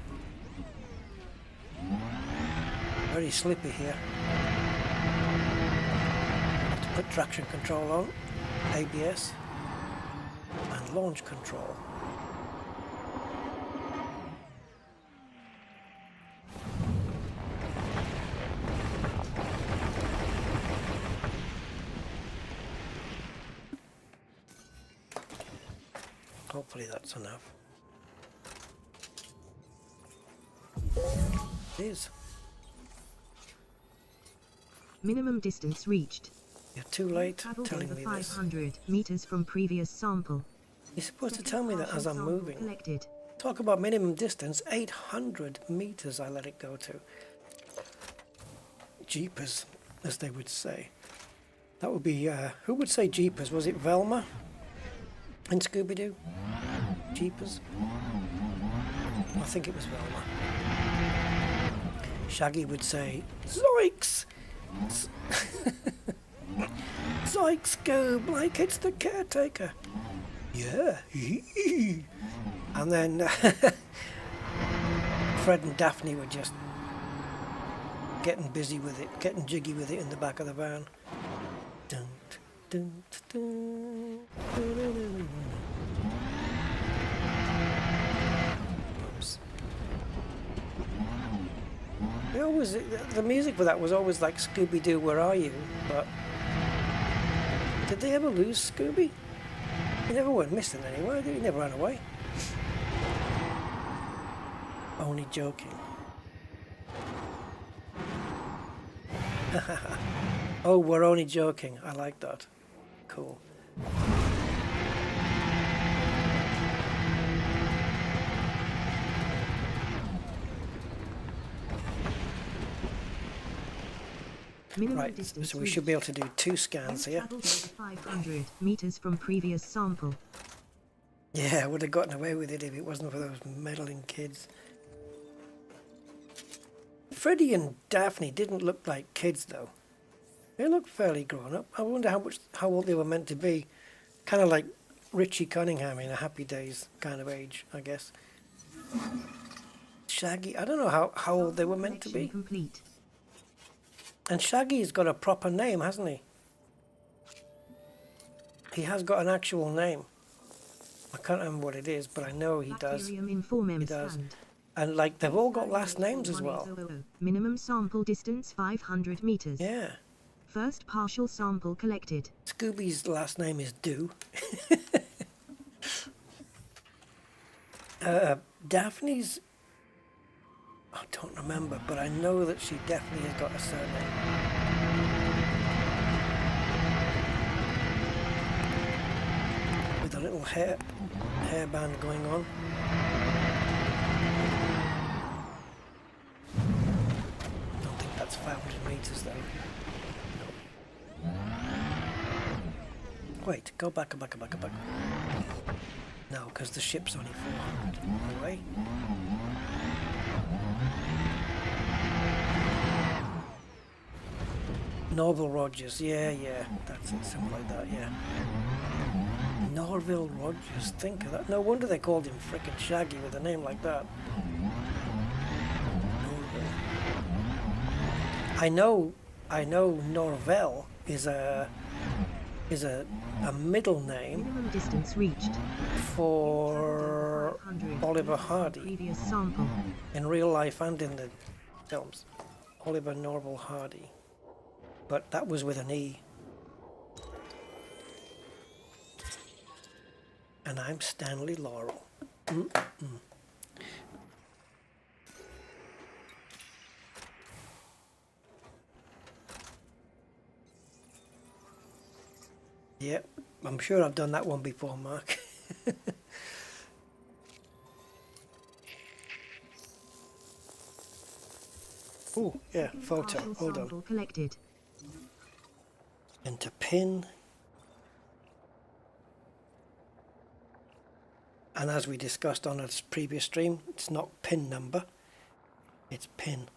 Very slippy here. Have to put traction control on, ABS, and launch control. Hopefully that's enough. It is. Minimum distance reached. You're too late Traveled telling over me this. 500 meters from previous sample. You're supposed to Second tell me that partial as I'm sample moving. Collected. Talk about minimum distance, 800 meters I let it go to. Jeepers, as they would say. That would be, who would say jeepers? Was it Velma in Scooby-Doo? Jeepers? I think it was Velma. Shaggy would say, Zoinks! Zoinks, Scoob, like it's the caretaker. Yeah. And then Fred and Daphne were just getting busy with it, getting jiggy with it in the back of the van. Dun, dun, dun, dun, dun, dun. Oops. They always, the music for that was always like Scooby-Doo, Where Are You? But did they ever lose Scooby? He never went missing anywhere, did he? Never ran away. Only joking. Oh, we're only joking. I like that. Cool. Minimum Right, distance so we should be able to do 2 reached. scans here. Traveled over 500 meters from previous sample. Yeah, I would have gotten away with it if it wasn't for those meddling kids. Freddie and Daphne didn't look like kids though. They looked fairly grown up. I wonder how old they were meant to be. Kind of like Richie Cunningham in a Happy Days kind of age, I guess. Shaggy, I don't know how old they were meant to be. Complete. And Shaggy's got a proper name, hasn't he? He has got an actual name. I can't remember what it is, but I know he does. He does. Stand. And like they've all got last names as well. Minimum sample distance 500 meters. Yeah. First partial sample collected. Scooby's last name is Do. Daphne's, I don't remember, but I know that she definitely has got a surname. With a little hairband going on. Don't think that's 500 meters though. Wait, go back. No, because the ship's only 400 away. Norville Rogers, yeah, that's it, something like that, yeah. Norville Rogers, think of that. No wonder they called him frickin' Shaggy with a name like that. Norville. I know Norvell is a middle name Minimum distance reached. for 500 Oliver Hardy previous sample. in real life and in the films. Oliver Norville Hardy. But that was with an E. And I'm Stanley Laurel. Yep, I'm sure I've done that one before, Mark. Oh, yeah, photo. Partial Hold sample on. collected. Enter pin. And as we discussed on a previous stream, it's not pin number, it's pin.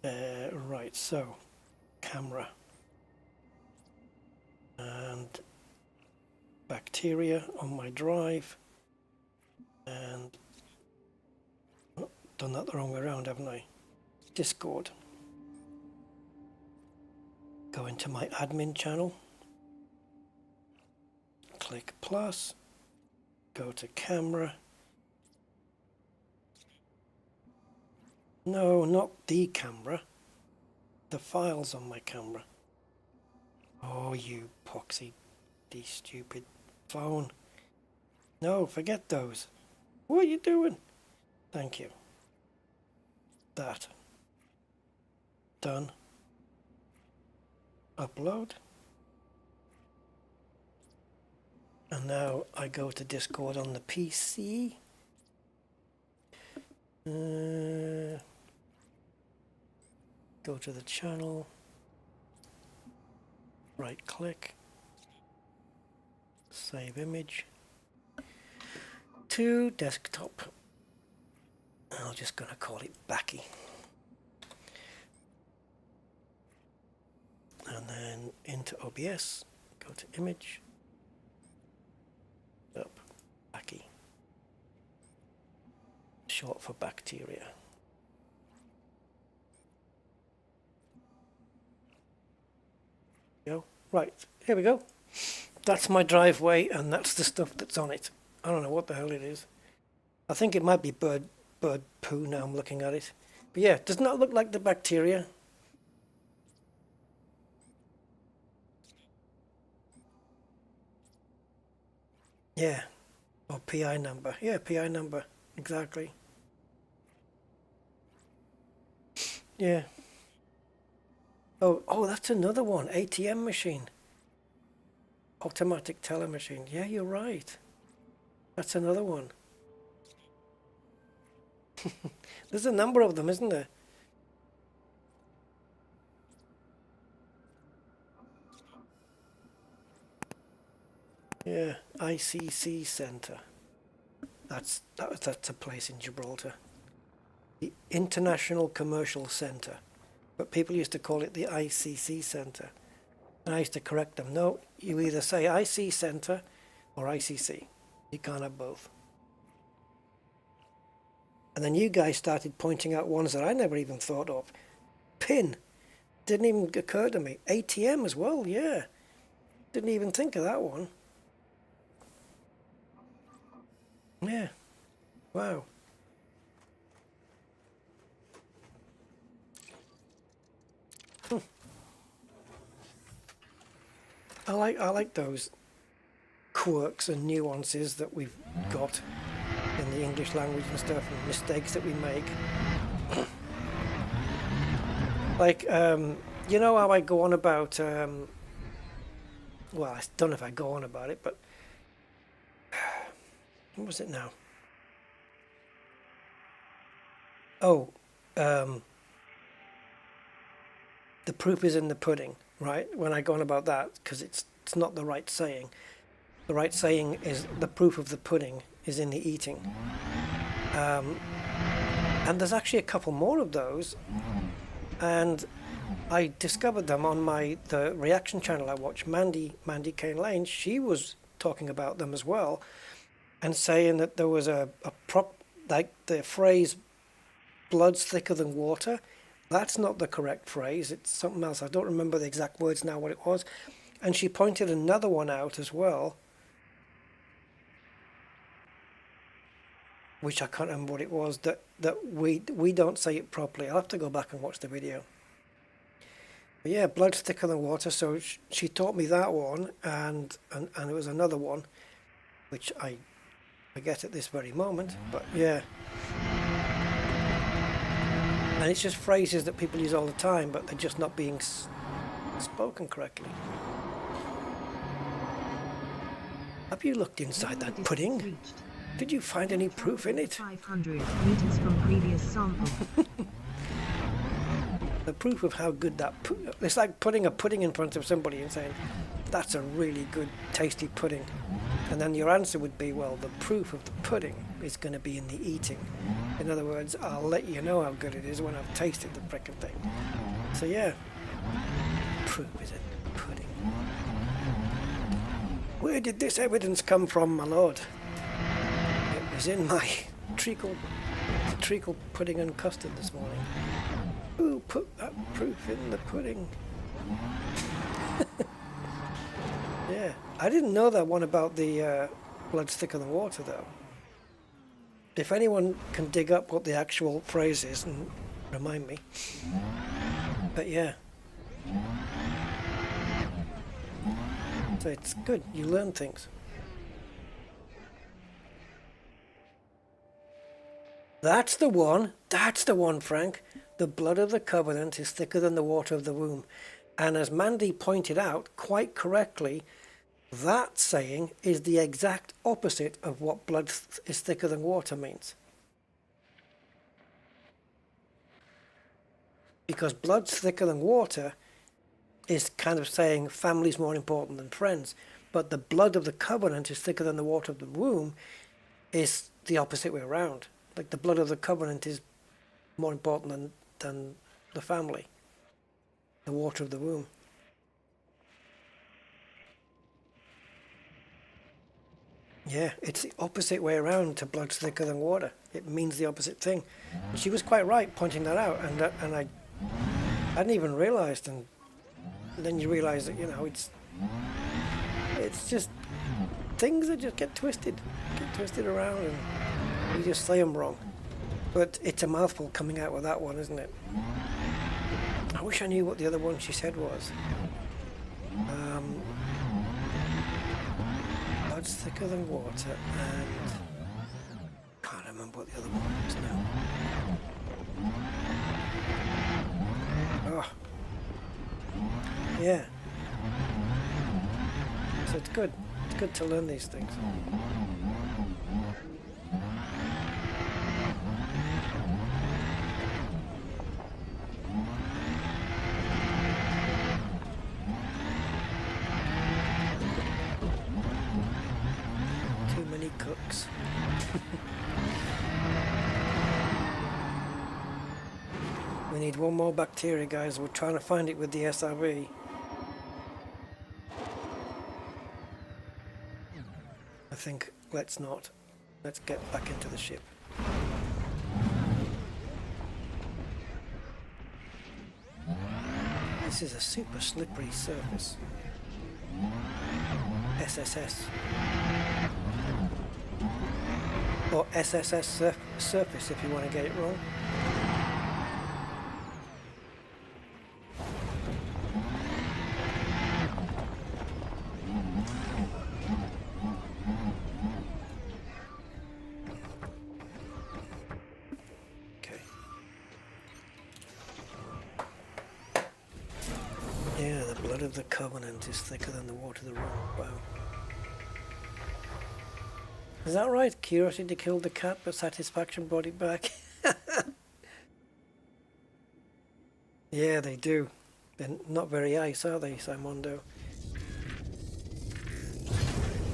Right, so camera and bacteria on my drive, and oh, done that the wrong way around, haven't I? Discord. Go into my admin channel. Click plus, go to camera. No, not the camera. The files on my camera. Oh, you poxy, stupid phone. No, forget those. What are you doing? Thank you. That. Done. Upload. And now I go to Discord on the PC. Go to the channel. Right click. Save image. To desktop. I'm just going to call it Backy. And then into OBS. Go to image. Up, Backy. Short for bacteria. Go. Right, here we go. That's my driveway and that's the stuff that's on it. I don't know what the hell it is. I think it might be bird poo now I'm looking at it. But yeah, doesn't that look like the bacteria? Yeah, or PI number. Yeah, PI number, exactly. Yeah. Oh, that's another one. ATM machine. Automatic teller machine. Yeah, you're right. That's another one. There's a number of them, isn't there? Yeah, ICC Centre. That's a place in Gibraltar. The International Commercial Centre. But people used to call it the ICC Centre. And I used to correct them. No, you either say IC Centre or ICC. You can't have both. And then you guys started pointing out ones that I never even thought of. PIN. Didn't even occur to me. ATM as well, yeah. Didn't even think of that one. Yeah. Wow. I like those quirks and nuances that we've got in the English language and stuff, and mistakes that we make. Like, you know how I go on about, well, I don't know if I go on about it, but what was it now? Oh, the proof is in the pudding, right? When I go on about that, because it's not the right saying. The right saying is the proof of the pudding is in the eating. And there's actually a couple more of those, and I discovered them on the reaction channel I watch, Mandy Kane Lane. She was talking about them as well, and saying that there was a prop, like the phrase "blood's thicker than water." That's not the correct phrase. It's something else. I don't remember the exact words now what it was. And she pointed another one out as well, which I can't remember what it was, that we don't say it properly. I'll have to go back and watch the video. But yeah, blood's thicker than water. So she taught me that one, and it was another one, which I forget at this very moment. But yeah. And it's just phrases that people use all the time, but they're just not being spoken correctly. Have you looked inside that pudding? Did you find any proof in it? 500 meters from previous sample. The proof of how good that it's like putting a pudding in front of somebody and saying, that's a really good, tasty pudding. And then your answer would be, well, the proof of the pudding is going to be in the eating. In other words, I'll let you know how good it is when I've tasted the frickin' thing. So yeah, proof is in the pudding. Where did this evidence come from, my lord? It was in my treacle pudding and custard this morning. Who put that proof in the pudding? Yeah, I didn't know that one about the blood's thicker than water, though. If anyone can dig up what the actual phrase is and remind me. But yeah. So it's good, you learn things. That's the one, Frank. The blood of the covenant is thicker than the water of the womb. And as Mandy pointed out quite correctly, that saying is the exact opposite of what blood is thicker than water means. Because blood's thicker than water is kind of saying family's more important than friends. But the blood of the covenant is thicker than the water of the womb is the opposite way around. Like the blood of the covenant is more important than the family, the water of the womb. Yeah, it's the opposite way around to blood's thicker than water. It means the opposite thing. And she was quite right pointing that out, and I hadn't even realised. And then you realise that, you know, it's just things that just get twisted around, and you just say them wrong. But it's a mouthful coming out with that one, isn't it? I wish I knew what the other one she said was. Blood's thicker than water, and can't remember what the other one was now. Oh, yeah. So it's good. It's good to learn these things. cooks. We need one more bacteria, guys. We're trying to find it with the SRV. I think let's not. Let's get back into the ship. This is a super slippery surface. SSS. Or SSS surface if you want to get it wrong. Okay. Yeah, the blood of the covenant is thicker than the water of the road. Wow. Is that right? Curiosity killed the cat, but satisfaction brought it back. Yeah, they do. They're not very nice, are they, Simondo?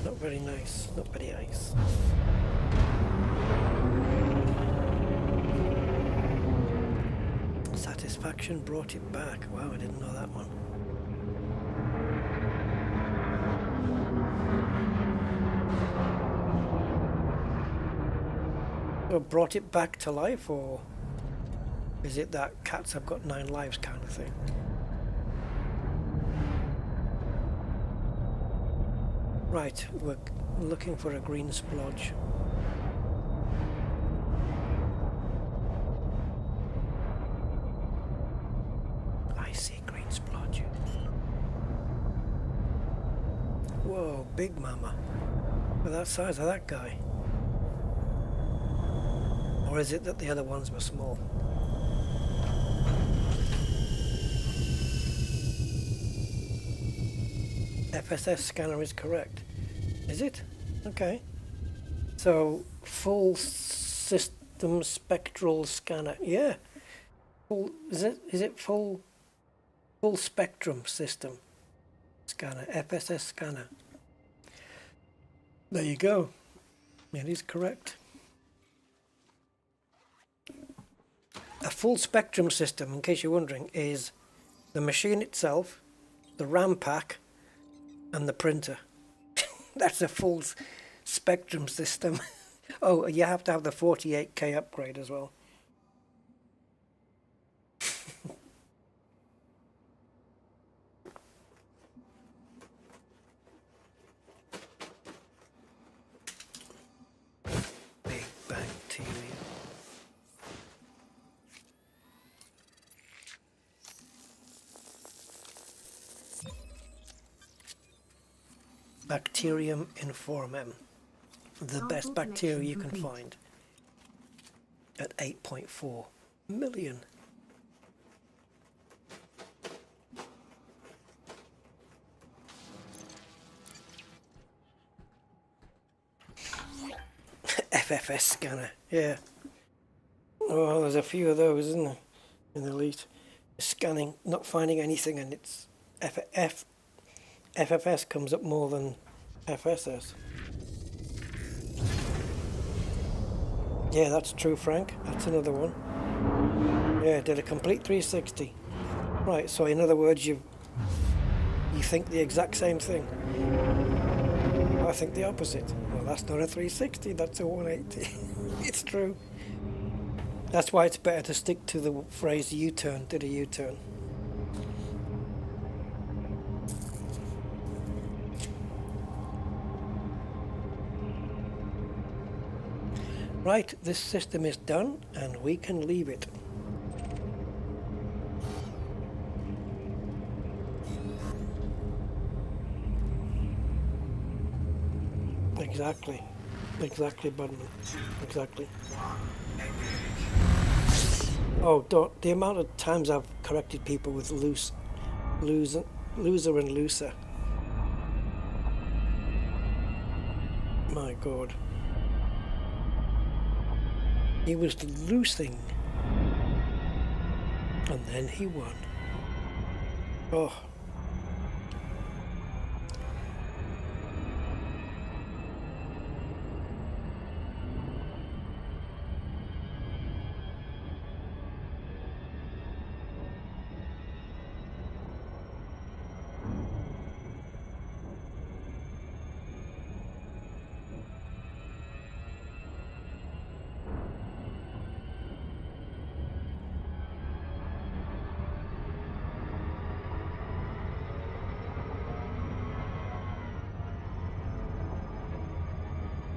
Not very nice. Not very nice. Satisfaction brought it back. Wow, I didn't know that one. Brought it back to life, or is it that cats have got 9 lives kind of thing? Right, we're looking for a green splodge. I see green splodge. Whoa, big mama. Well, that size of that guy. Or is it that the other ones were small? FSS scanner is correct. Is it? Okay. So, full system spectral scanner. Yeah. Full, is it full spectrum system scanner? FSS scanner. There you go. It is correct. A full spectrum system, in case you're wondering, is the machine itself, the RAM pack, and the printer. That's a full spectrum system. Oh, you have to have the 48K upgrade as well. Big bacteria. Bacterium informem, the best bacteria you can find, at 8.4 million. FFS scanner, yeah. Oh, there's a few of those, isn't there, in Elite. Scanning, not finding anything, and it's FFS comes up more than FSS. Yeah, that's true, Frank. That's another one. Yeah, did a complete 360. Right, so in other words, you think the exact same thing. I think the opposite. Well, that's not a 360, that's a 180. It's true. That's why it's better to stick to the phrase U-turn, did a U-turn. Right, this system is done and we can leave it. Exactly, Budman, exactly. Oh, don't, the amount of times I've corrected people with loser and looser. My God. He was losing, and then he won. Oh.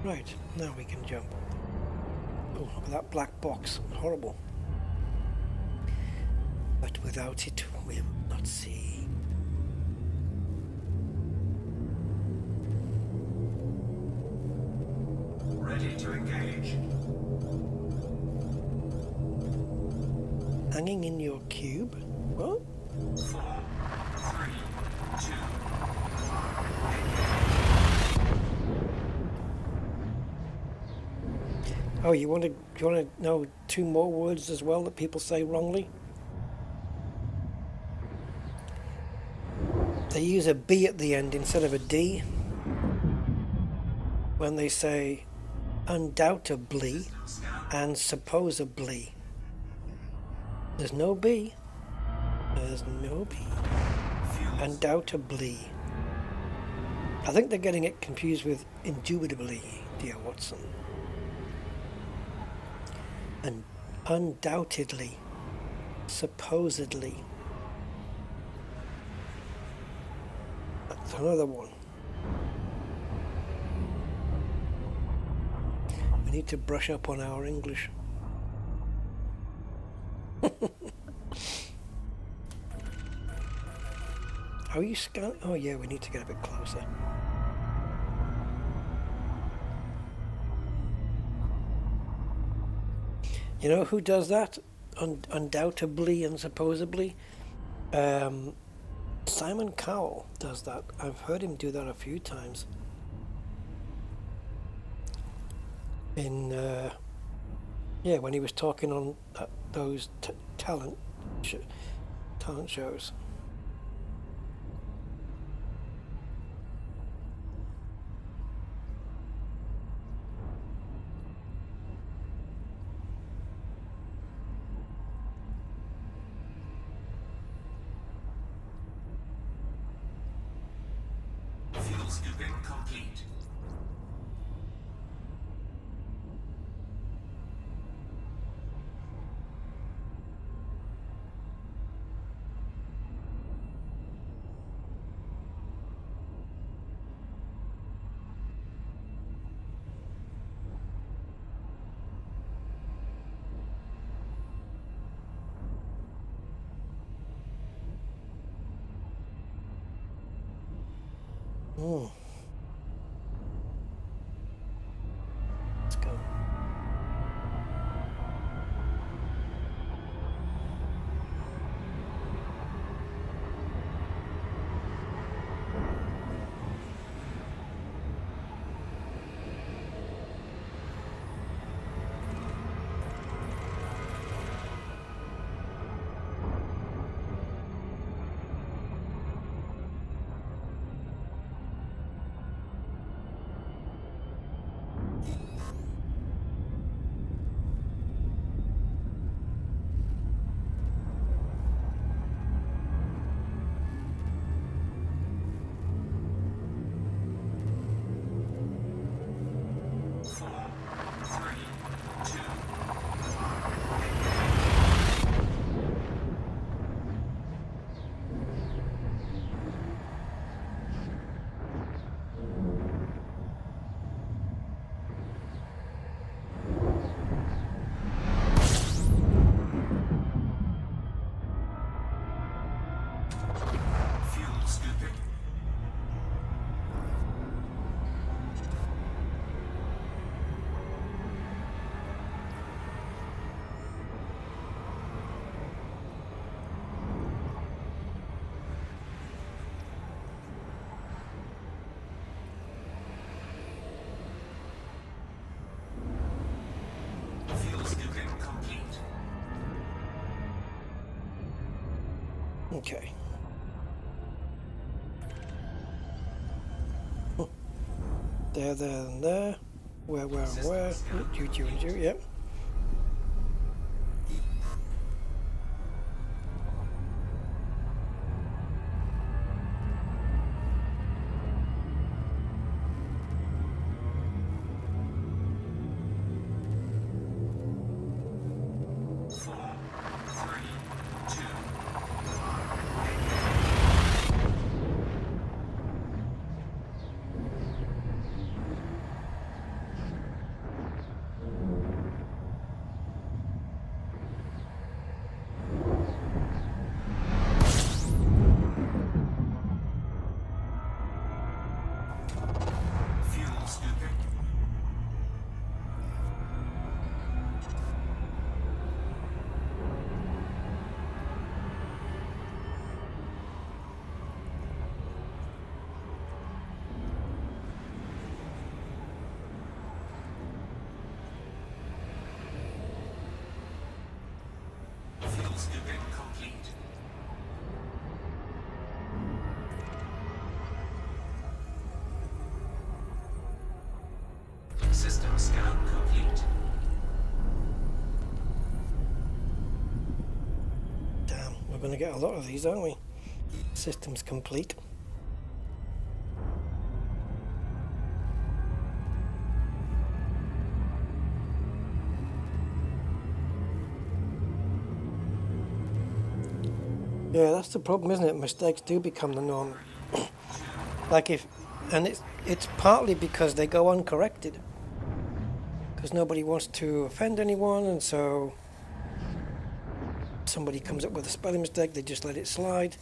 Right, now we can jump. Oh, look at that black box. Horrible. But without it, we'll not see. Ready to engage. Hanging in your cube? What? 4, 3, 2, Oh, you want to know 2 more words as well that people say wrongly? They use a B at the end instead of a D when they say undoubtedly and supposedly. There's no B. There's no B. Undoubtedly. I think they're getting it confused with indubitably, dear Watson. And undoubtedly. Supposedly. That's another one. We need to brush up on our English. How are you scan? Oh yeah, we need to get a bit closer. You know who does that? Undoubtedly and supposedly? Simon Cowell does that. I've heard him do that a few times. In yeah, when he was talking on those talent shows. fuel scooping complete. Let's go. Okay. There, and there. Where? You, yep. System scan complete. Damn, we're going to get a lot of these, aren't we? Systems complete. Yeah, that's the problem, isn't it? Mistakes do become the norm. Like if, and it's partly because they go uncorrected. Because nobody wants to offend anyone, and so somebody comes up with a spelling mistake, they just let it slide.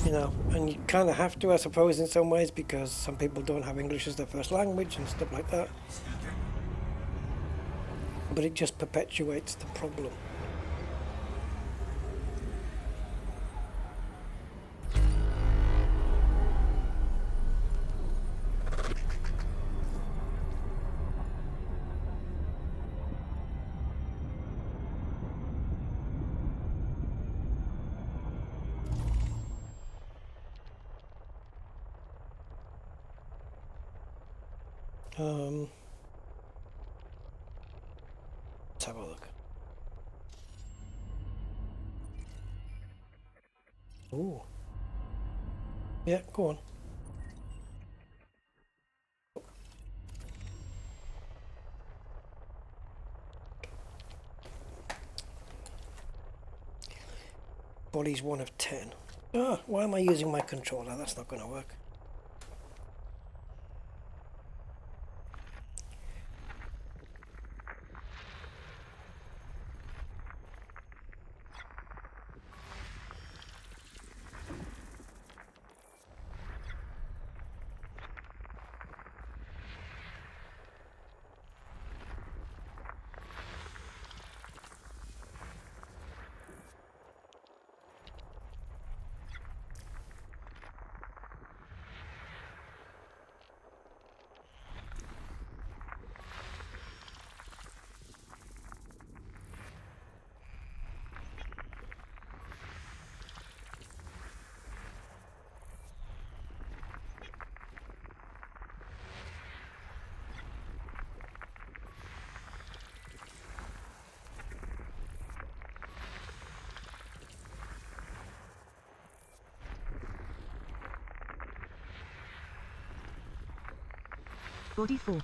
You know, and you kind of have to, I suppose, in some ways, because some people don't have English as their first language and stuff like that. But it just perpetuates the problem. Let's have a look. Ooh. Yeah, go on. Body's 1 of 10. Ah, why am I using my controller? That's not going to work. Body 4.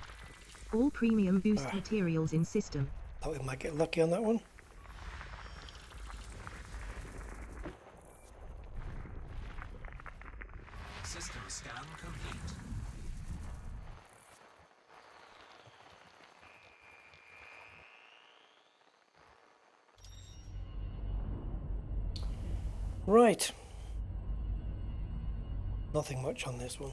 All premium boost materials in system. Thought we might get lucky on that one. System scan complete. Right. Nothing much on this one.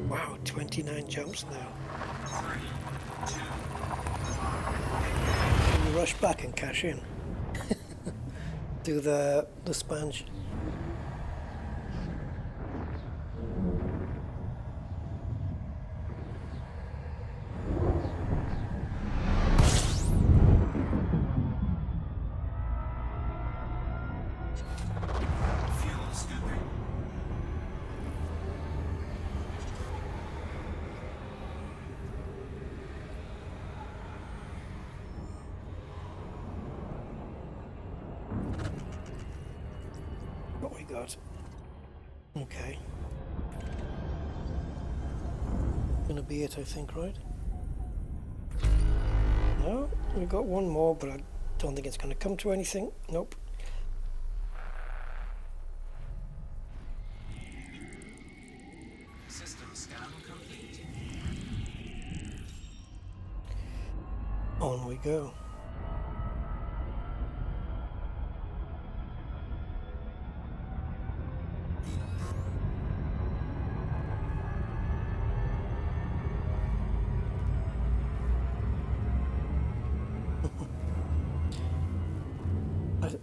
Wow, 29 jumps now. 3, 2, Can you rush back and cash in? Do the sponge. fuel scooping. What we got? Okay. Gonna be it, I think, right? No, we got one more, but I don't think it's gonna come to anything. Nope. System scan complete. On we go.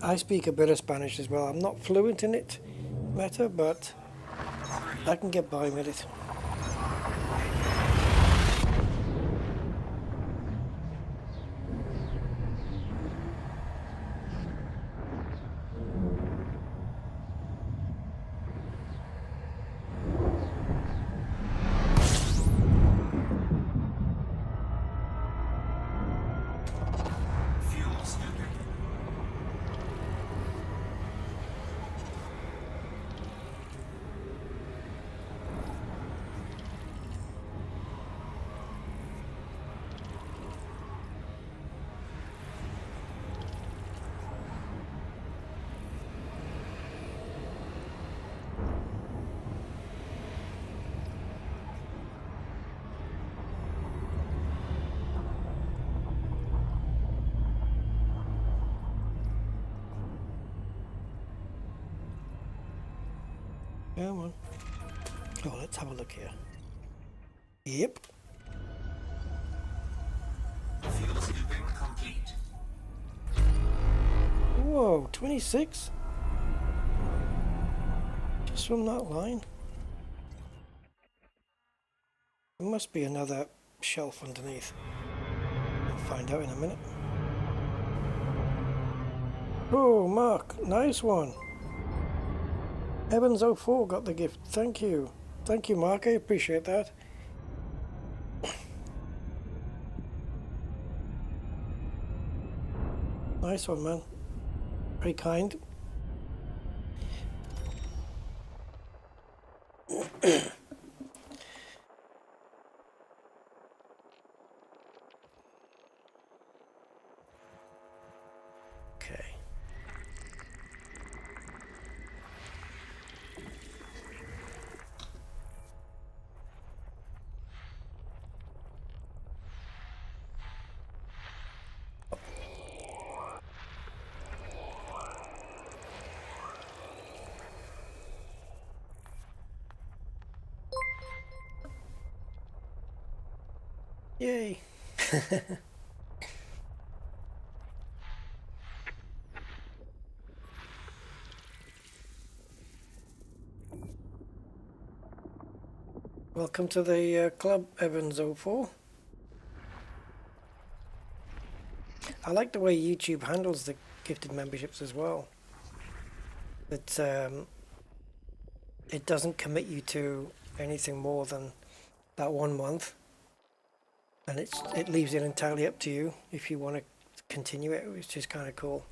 I speak a bit of Spanish as well. I'm not fluent in it, Meta, but I can get by with it. Fuel scooping. Come on. Oh, let's have a look here. Yep. Fuel scooping complete. Whoa, 26? Just from that line? There must be another shelf underneath. We'll find out in a minute. Oh, Mark, nice one. Evans04 got the gift. Thank you. Thank you, Mark. I appreciate that. Nice one, man. Very kind. Okay. Yay. Welcome to the club, Evans04. I like the way YouTube handles the gifted memberships as well. It doesn't commit you to anything more than that 1 month, and it leaves it entirely up to you if you want to continue it, which is kind of cool.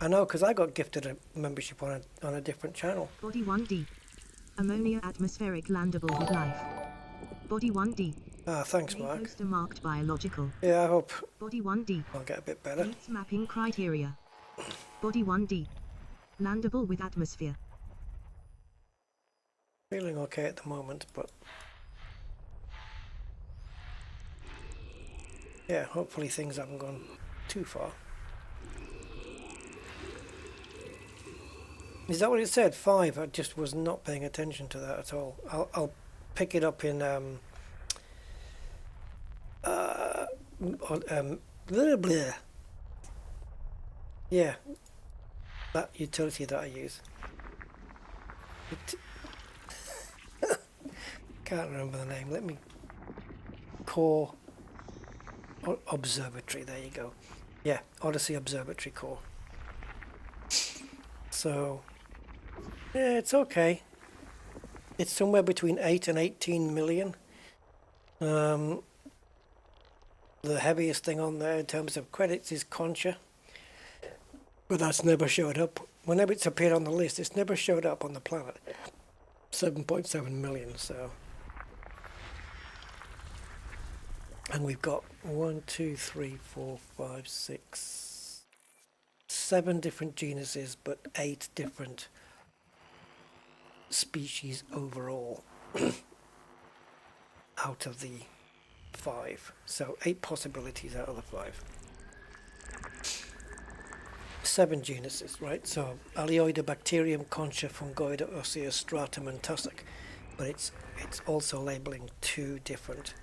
I know, because I got gifted a membership on a different channel. Body 1D. Ammonia atmospheric landable with life. Body 1D. Ah, thanks, Mark. Poster marked biological. Yeah, I hope Body 1D. I'll get a bit better. Meets mapping criteria. Body 1D. Landable with atmosphere. Feeling okay at the moment, but yeah, hopefully things haven't gone too far. Is that what it said? 5? I just was not paying attention to that at all. I'll pick it up in blah, blah. Yeah, that utility that I use. Can't remember the name. Let me. Core Observatory. There you go. Yeah, Odyssey Observatory Core. So yeah, it's okay. It's somewhere between 8 and 18 million. The heaviest thing on there in terms of credits is Concha, but that's never showed up. Whenever it's appeared on the list, it's never showed up on the planet. 7.7 million. So, and we've got 1, 2, 3, 4, 5, 6, 7 different genuses, but 8 different species overall out of the 5. So 8 possibilities out of the 5. 7 genuses, right? So Alioida, Bacterium, Concha, Fungoida, Osseous, Stratum, and Tussock. But it's also labeling 2 different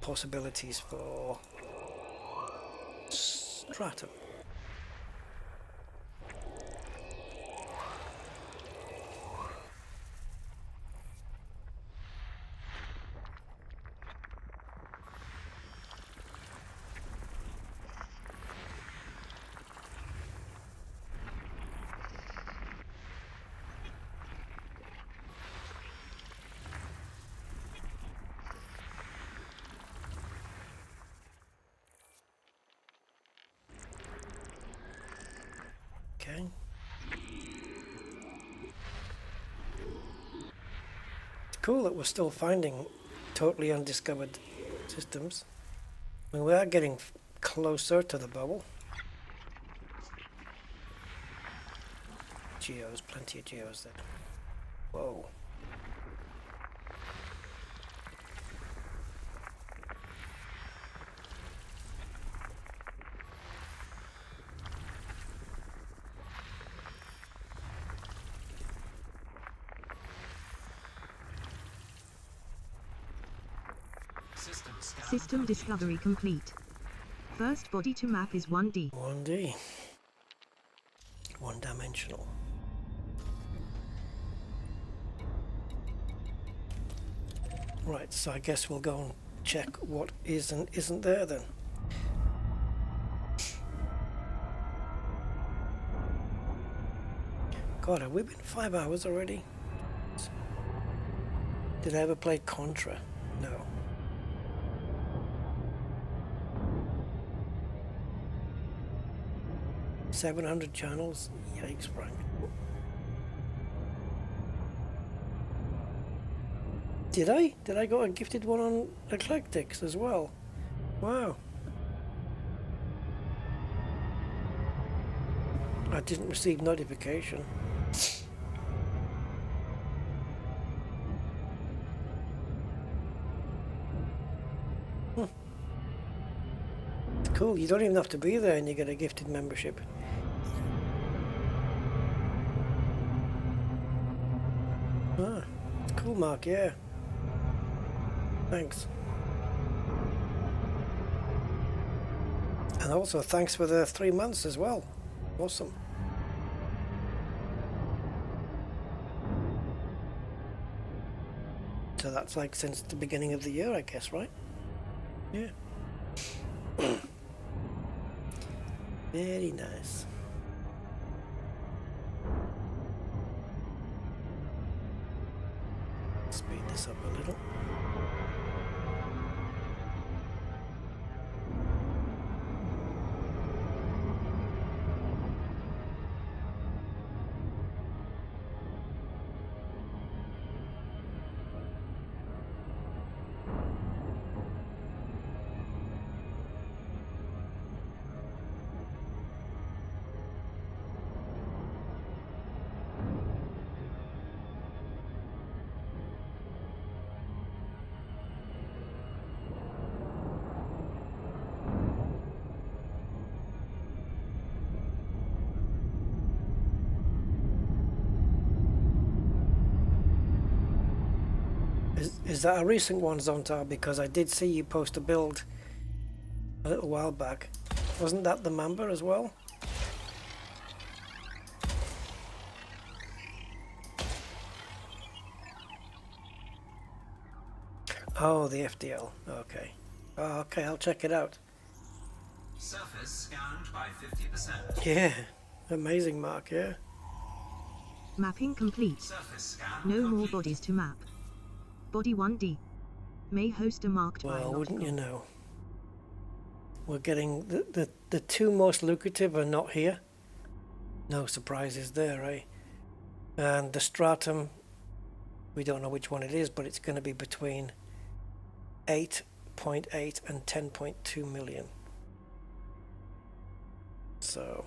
possibilities for Stratum. cool that we're still finding totally undiscovered systems. I mean, we are getting closer to the bubble. Geos, plenty of geos there. Whoa. System discovery complete. First body to map is 1D. 1D. One-dimensional. Right, so I guess we'll go and check what is and isn't there then. God, have we been 5 hours already? Did I ever play Contra? No. $700 channels? Yikes, Frank. Did I? Did I got a gifted one on Eclectics as well? Wow. I didn't receive notification. It's cool. You don't even have to be there and you get a gifted membership. Ah, cool, Mark, yeah. Thanks. And also thanks for the 3 months as well. Awesome. So that's like since the beginning of the year, I guess, right? Yeah. Very nice. Speed this up a little. Is that a recent one, Zontar? Because I did see you post a build a little while back. Wasn't that the Mamba as well? Oh, the FDL. Okay. Oh, okay, I'll check it out. Surface scanned by 50%. Yeah. Amazing, Mark, yeah. Mapping complete. Surface scan No more complete. bodies to map. Body 1D. May host a marked Well, wouldn't biological. you know? We're getting the two most lucrative are not here. No surprises there, eh? And the Stratum, we don't know which one it is, but it's going to be between 8.8 and 10.2 million. So,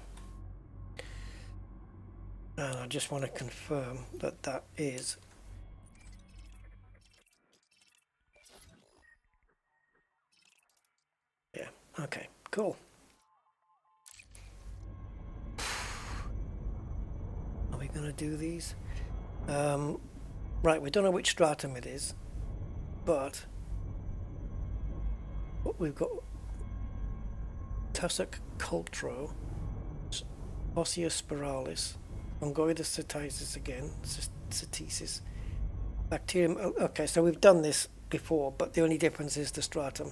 and I just want to confirm that that is okay, cool. Are we going to do these? Right, we don't know which stratum it is, but we've got Tussock cultro, Osseous spiralis, Ongoides cetices again, cetices, Bacterium. Okay, so we've done this before, but the only difference is the stratum.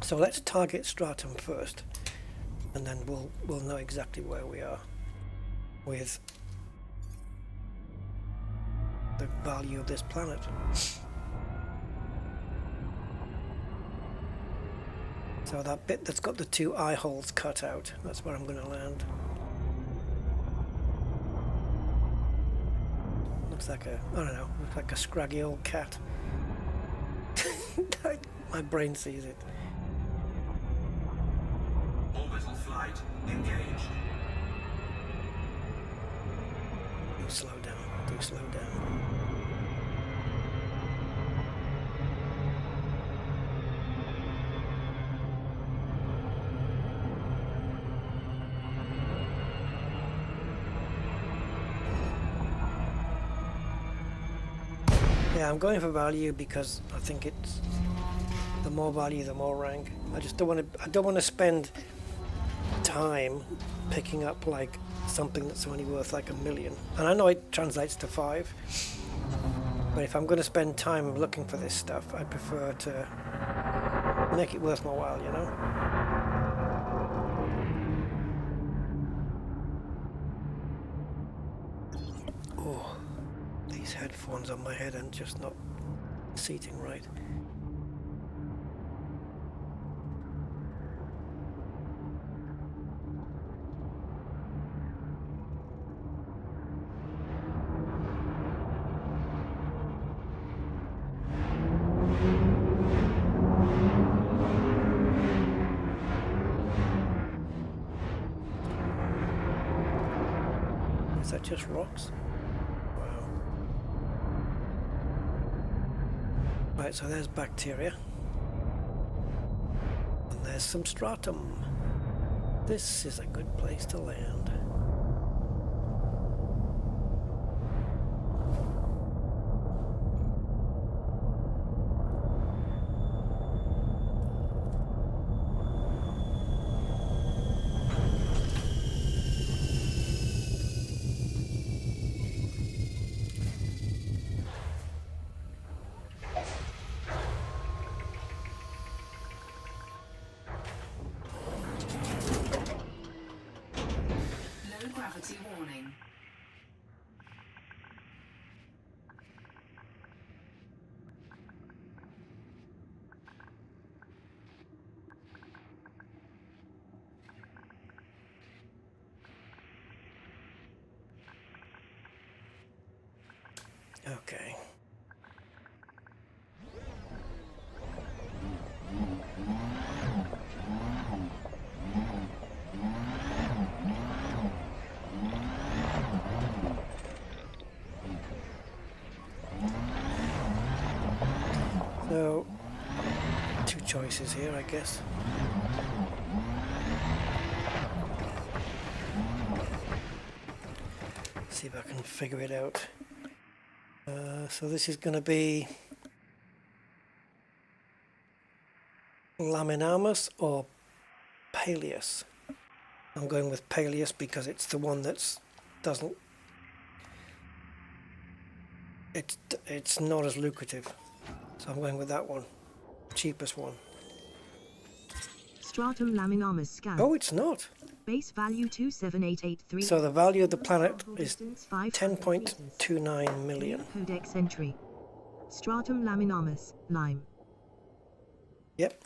So let's target stratum first, and then we'll know exactly where we are with the value of this planet. So that bit that's got the two eye holes cut out, that's where I'm going to land. Looks Looks like a, I don't know, looks like a scraggy old cat. My brain sees it. Orbital flight engaged. Do slow down, do slow down. Yeah, I'm going for value because I think it's the more value, the more rank. I just don't want to. I don't want to spend time picking up like something that's only worth like $1 million. And I know it translates to 5, but if I'm going to spend time looking for this stuff, I prefer to make it worth my while, you know. Oh. These headphones on my head and just not seating right. Is that just rocks? Right, so there's bacteria, and there's some stratum. This is a good place to land. Gravity warning. Okay. So, 2 choices here, I guess. See if I can figure it out. So this is going to be Laminamus or Paleus. I'm going with Paleus because it's the one that's doesn't. It's not as lucrative. So I'm going with that one, cheapest one. Stratum laminamus scan. Oh, it's not. Base value 27883. So the value of the planet is Distance 500 10.29 million. Codex entry. Stratum laminamus, lime. Yep.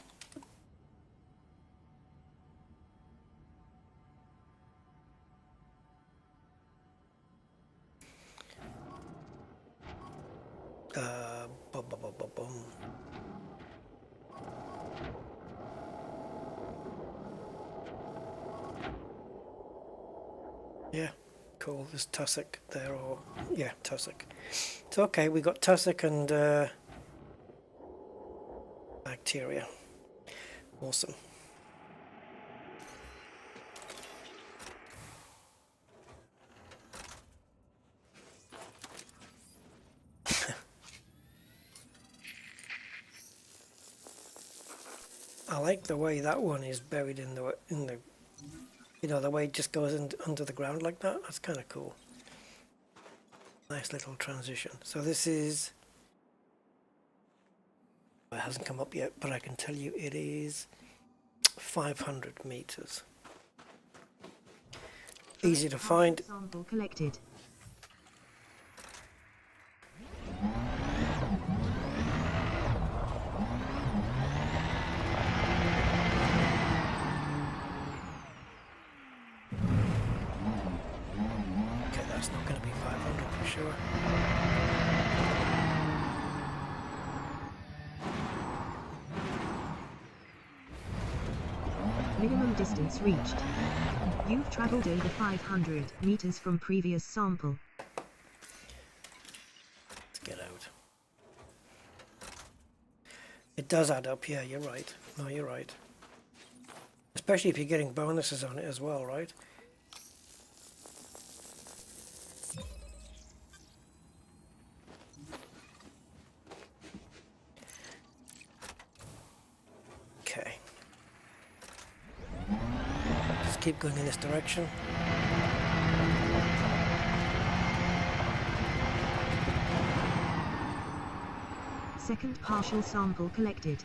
Bum. Yeah, cool. There's tussock there, or yeah, tussock. So okay, we got tussock and bacteria. Awesome. I like the way that one is buried in the you know, the way it just goes under the ground like that. That's kind of cool. Nice little transition. So this is, it hasn't come up yet, but I can tell you it is 500 meters. Easy to find. Sample collected. Okay, that's not going to be 500 for sure. Minimum distance reached. You've traveled over 500 meters from previous sample. Let's get out. It does add up, yeah, you're right. No, you're right. Especially if you're getting bonuses on it as well, right? Okay. Just keep going in this direction. Second partial sample collected.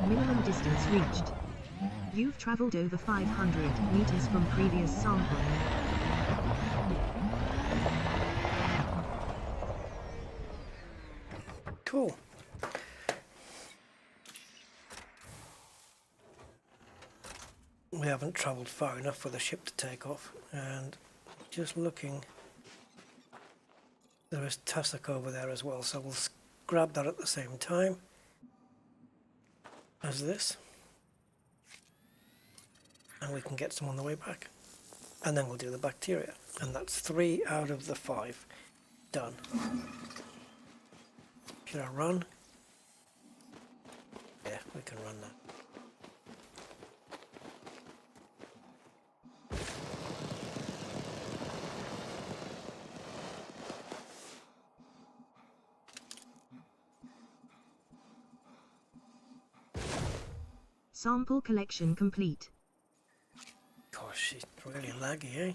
Minimum distance reached. You've traveled over 500 meters from previous sample. Cool. We haven't travelled far enough for the ship to take off, and just looking, there is tussock over there as well, so we'll grab that at the same time as this, and we can get some on the way back, and then we'll do the bacteria, and that's 3 out of the 5 done. Should I run? Yeah, we can run that. Sample collection complete. Gosh, it's really laggy, eh?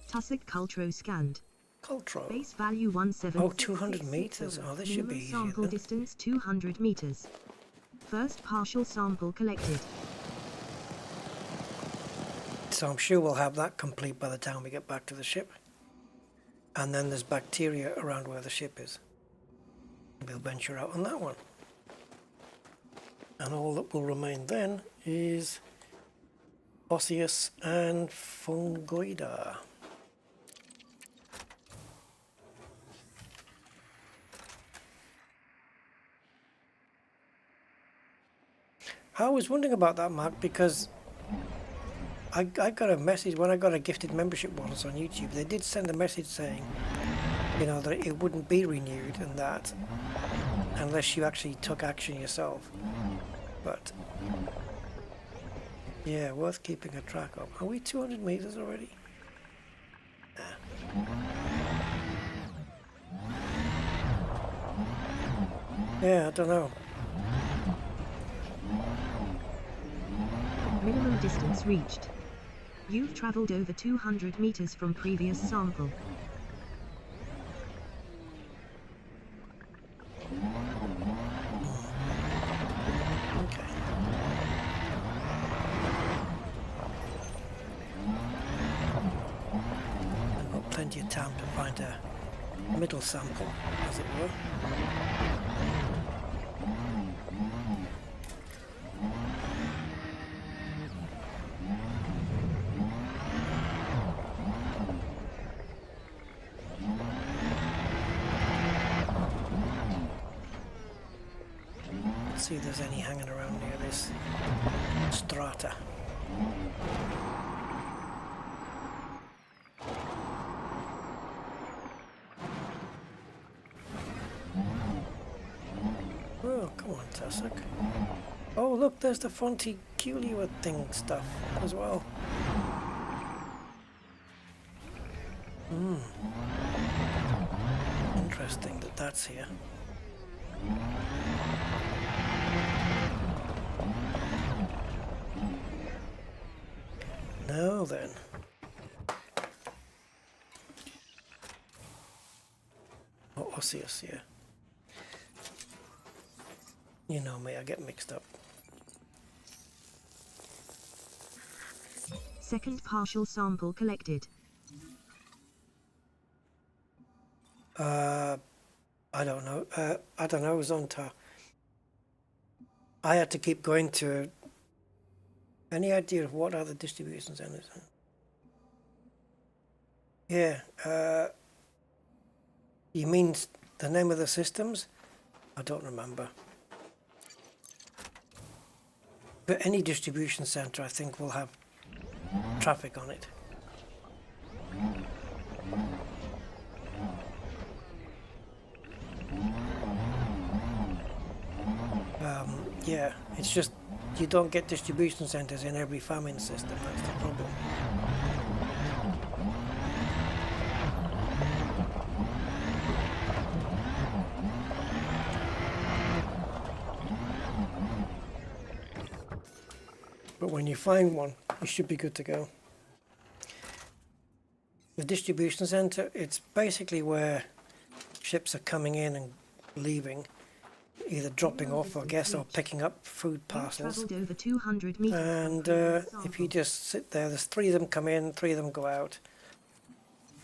Tussock Cultro scanned. Cultro. Base value 17. Oh, 200 meters. Oh, this should be easier Sample then. distance 200 meters. First partial sample collected. So I'm sure we'll have that complete by the time we get back to the ship. And then there's bacteria around where the ship is. We'll venture out on that one. And all that will remain then is osseous and fungoida. I was wondering about that, Mark, because I got a message when I got a gifted membership once on YouTube. They did send a message saying, you know, that it wouldn't be renewed and that unless you actually took action yourself. But yeah, worth keeping a track of. Are we 200 meters already? Nah. Yeah, I don't know. Minimum distance reached. You've traveled over 200 meters from previous sample. Okay. I've got plenty of time to find a middle sample, as it were. See if there's any hanging around near this strata. Oh, come on, tussock. Oh, look, there's the Fonticulua thing stuff as well. Interesting that that's here. Now then. Oh, osseous, yeah. You know me, I get mixed up. Second partial sample collected. I don't know. I don't know, Zonta. I had to keep going to... Any idea of what other distribution centers? Yeah. You mean the name of the systems? I don't remember. But any distribution center, I think, will have traffic on it. Yeah, it's just you don't get distribution centers in every farming system. That's the problem. But when you find one, you should be good to go. The distribution center, it's basically where ships are coming in and leaving, either dropping off, I guess, or picking up food parcels. Over 200 meters And if you just sit there, there's 3 of them come in, 3 of them go out,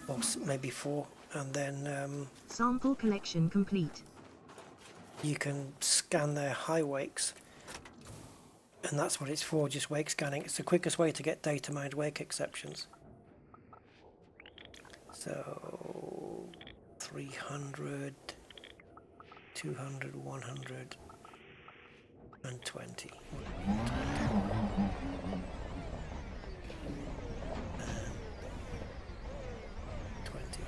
or maybe 4, and then sample collection complete. you can scan their high wakes. And that's what it's for, just wake scanning. It's the quickest way to get data mined wake exceptions. So 300, 200, 100, and 20. And 20.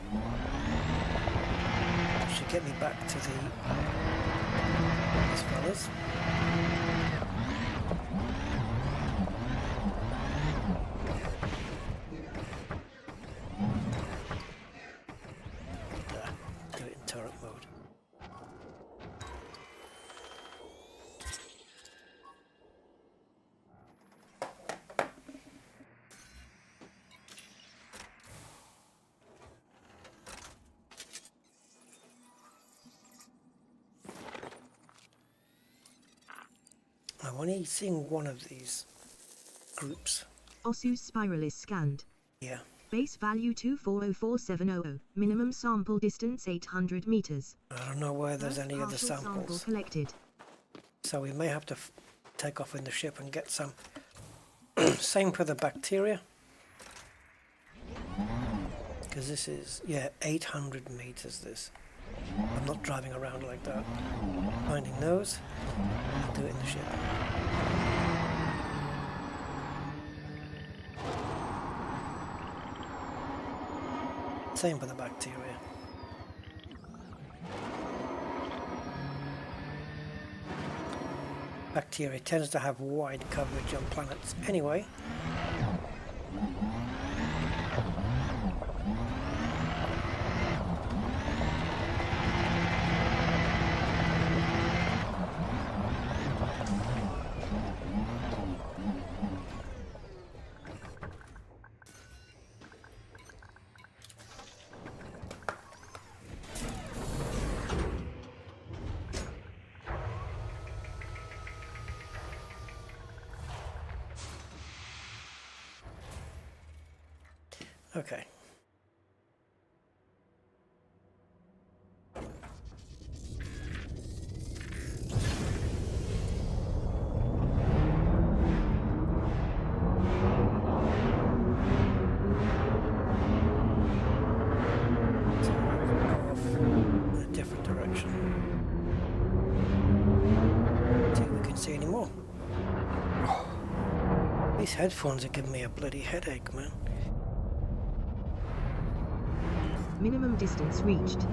That should get me back to these fellas. Do it in turret mode. I'm only seeing one of these groups. Ossu's spiral is scanned. Yeah. Base value 2404,700. Minimum sample distance 800 meters. I don't know where there's any other Partial sample samples. collected. So we may have to take off in the ship and get some. Same for the bacteria. Because this is, yeah, 800 meters this. I'm not driving around like that. Finding those, I'll do it in the ship. Same for the bacteria. Bacteria tends to have wide coverage on planets anyway. Okay. So go off in a different direction. See if we can see any more. These headphones are giving me a bloody headache, man. Minimum distance reached.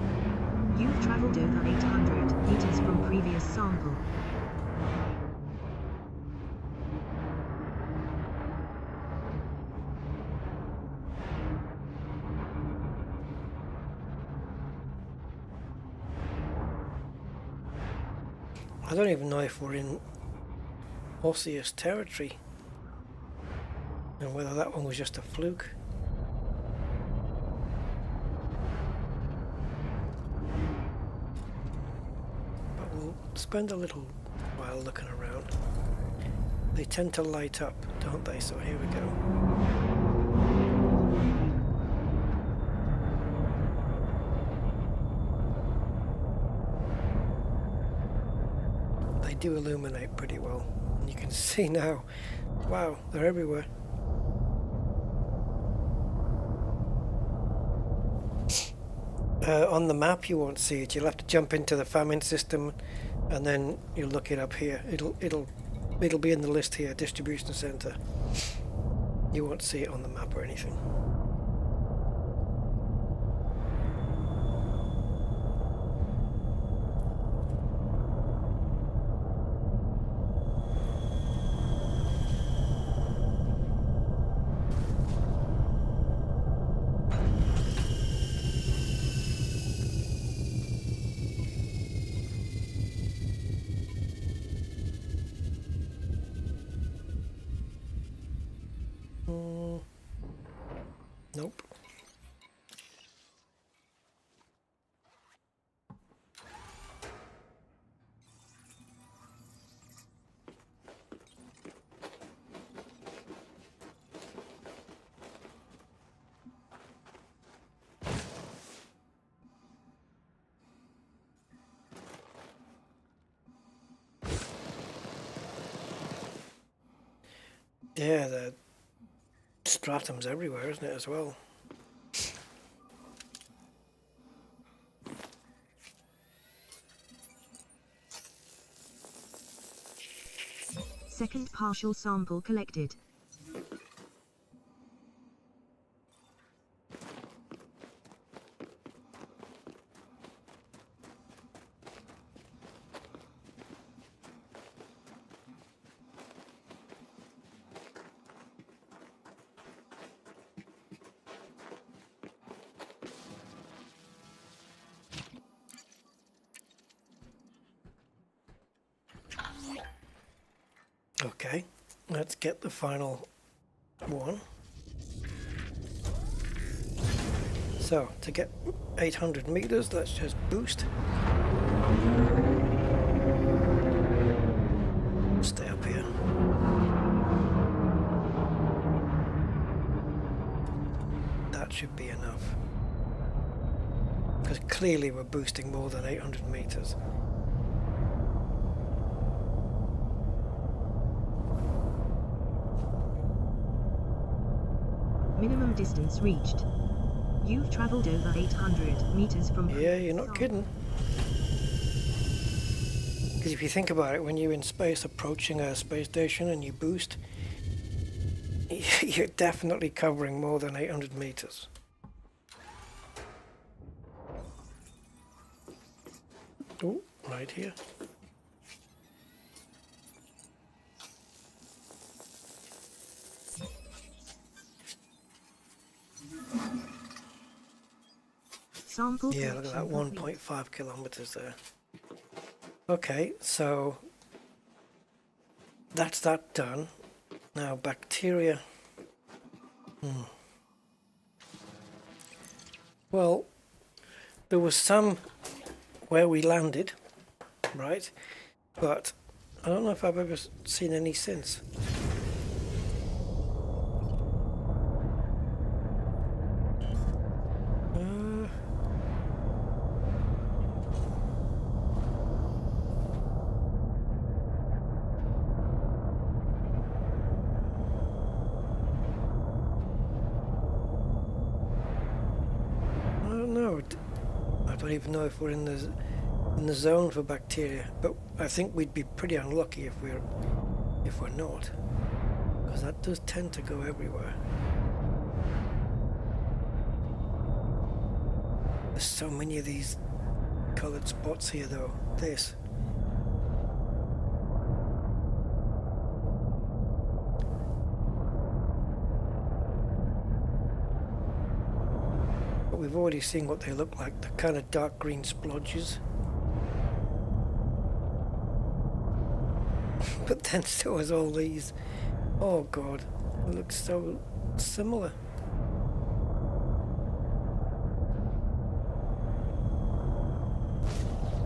You've traveled over 800 meters from previous sample. I don't even know if we're in osseous territory and whether that one was just a fluke. Spend a little while looking around. They tend to light up, don't they? So here we go. they do illuminate pretty well. And you can see now, wow, they're everywhere. On the map you won't see it. You'll have to jump into the famine system and then you'll look it up here. It'll be in the list here, distribution center. You won't see it on the map or anything. Nope. Yeah, the stratum's everywhere, isn't it, as well? Second partial sample collected. Okay, let's get the final one. So, to get 800 meters, let's just boost. Stay up here. That should be enough. Because clearly we're boosting more than 800 meters. Minimum distance reached. You've traveled over 800 meters from... Yeah, you're not kidding. Because if you think about it, when you're in space approaching a space station and you boost, you're definitely covering more than 800 meters. Oh, right here. Sample Yeah, look at that, 1.5 kilometers there. Okay, so that's that done. Now bacteria. Well, there was some where we landed, right? But I don't know if I've ever seen any since. I don't even know if we're in the zone for bacteria, but I think we'd be pretty unlucky if we're not, because that does tend to go everywhere. There's so many of these coloured spots here, though. This. But we've already seen what they look like, the kind of dark green splodges. But then so is all these. Oh god, it looks so similar.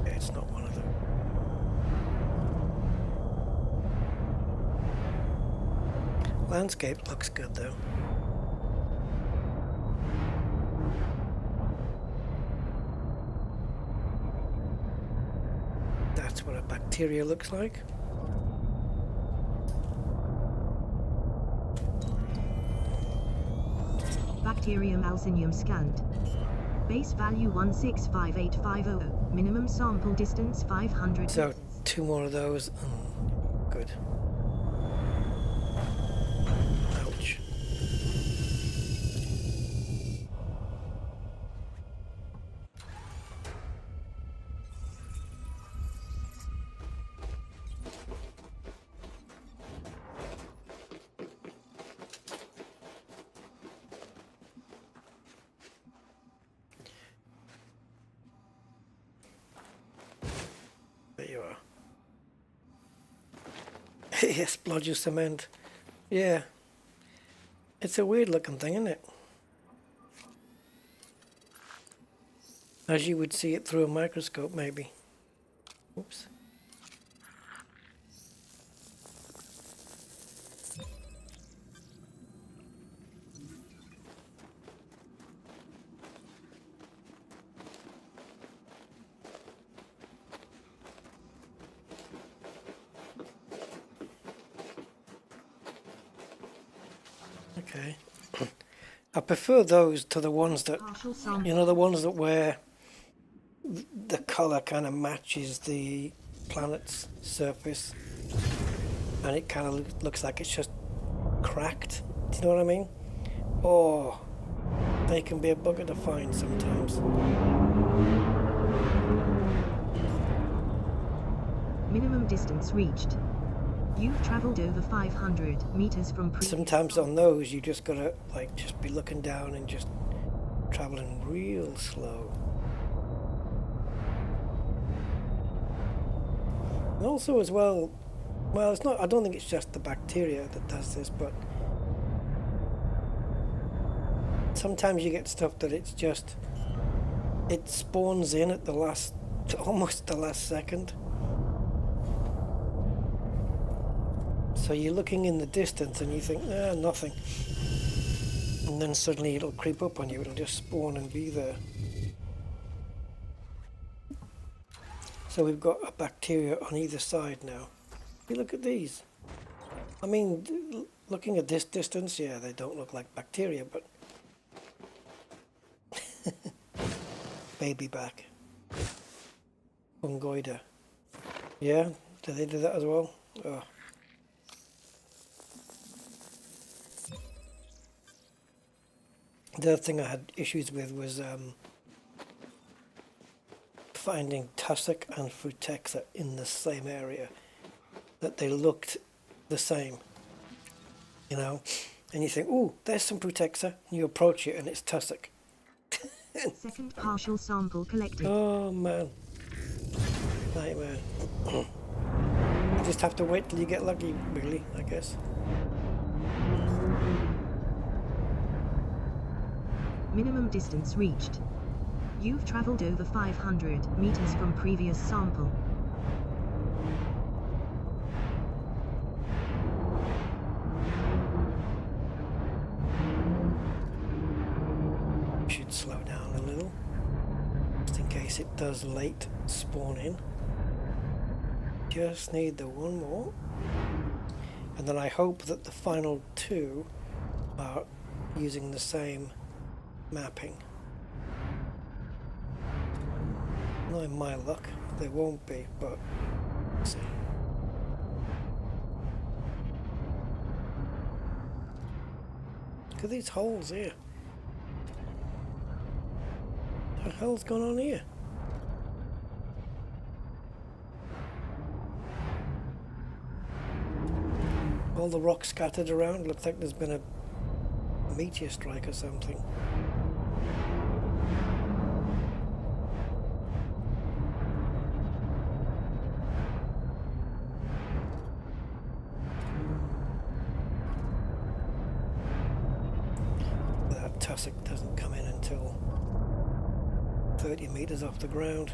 Yeah, it's not one of them. Landscape looks good though. That's what a bacteria looks like. Bacterium alcinium scanned. Base value 165850. Minimum sample distance 500 So meters. 2 more of those. Good. Ouch. There you are. Yes, splodge of cement. Yeah. It's a weird looking thing, isn't it? As you would see it through a microscope, maybe. Oops. Okay. I prefer those to the ones that, Partial sample. you know, the ones that where the color kind of matches the planet's surface and it kind of looks like it's just cracked. Do you know what I mean? Oh, they can be a bugger to find sometimes. Minimum distance reached. You've traveled over 500 meters from previous. Sometimes on those you just gotta like just be looking down and just traveling real slow. And also as well, it's not, I don't think it's just the bacteria that does this, but sometimes you get stuff that it's just, it spawns in at the last, almost the last second. So you're looking in the distance and you think, nothing. And then suddenly it'll creep up on you, it'll just spawn and be there. So we've got a bacteria on either side now. You look at these. I mean, looking at this distance, yeah, they don't look like bacteria, but... Baby back. Fungoida. Yeah, do they do that as well? Oh. The other thing I had issues with was finding tussock and frutexa in the same area, that they looked the same, you know, and you think, ooh, there's some frutexa, and you approach it and it's tussock. Second partial sample collected. Oh man, nightmare. You just have to wait till you get lucky, really, I guess. Minimum distance reached. You've traveled over 500 meters from previous sample. Should slow down a little, just in case it does late spawn in. Just need the one more. And then I hope that the final 2 are using the same mapping. Not in my luck, they won't be, but let's see. Look at these holes here. What the hell's going on here? All the rocks scattered around, looks like there's been a meteor strike or something. That tussock doesn't come in until 30 meters off the ground.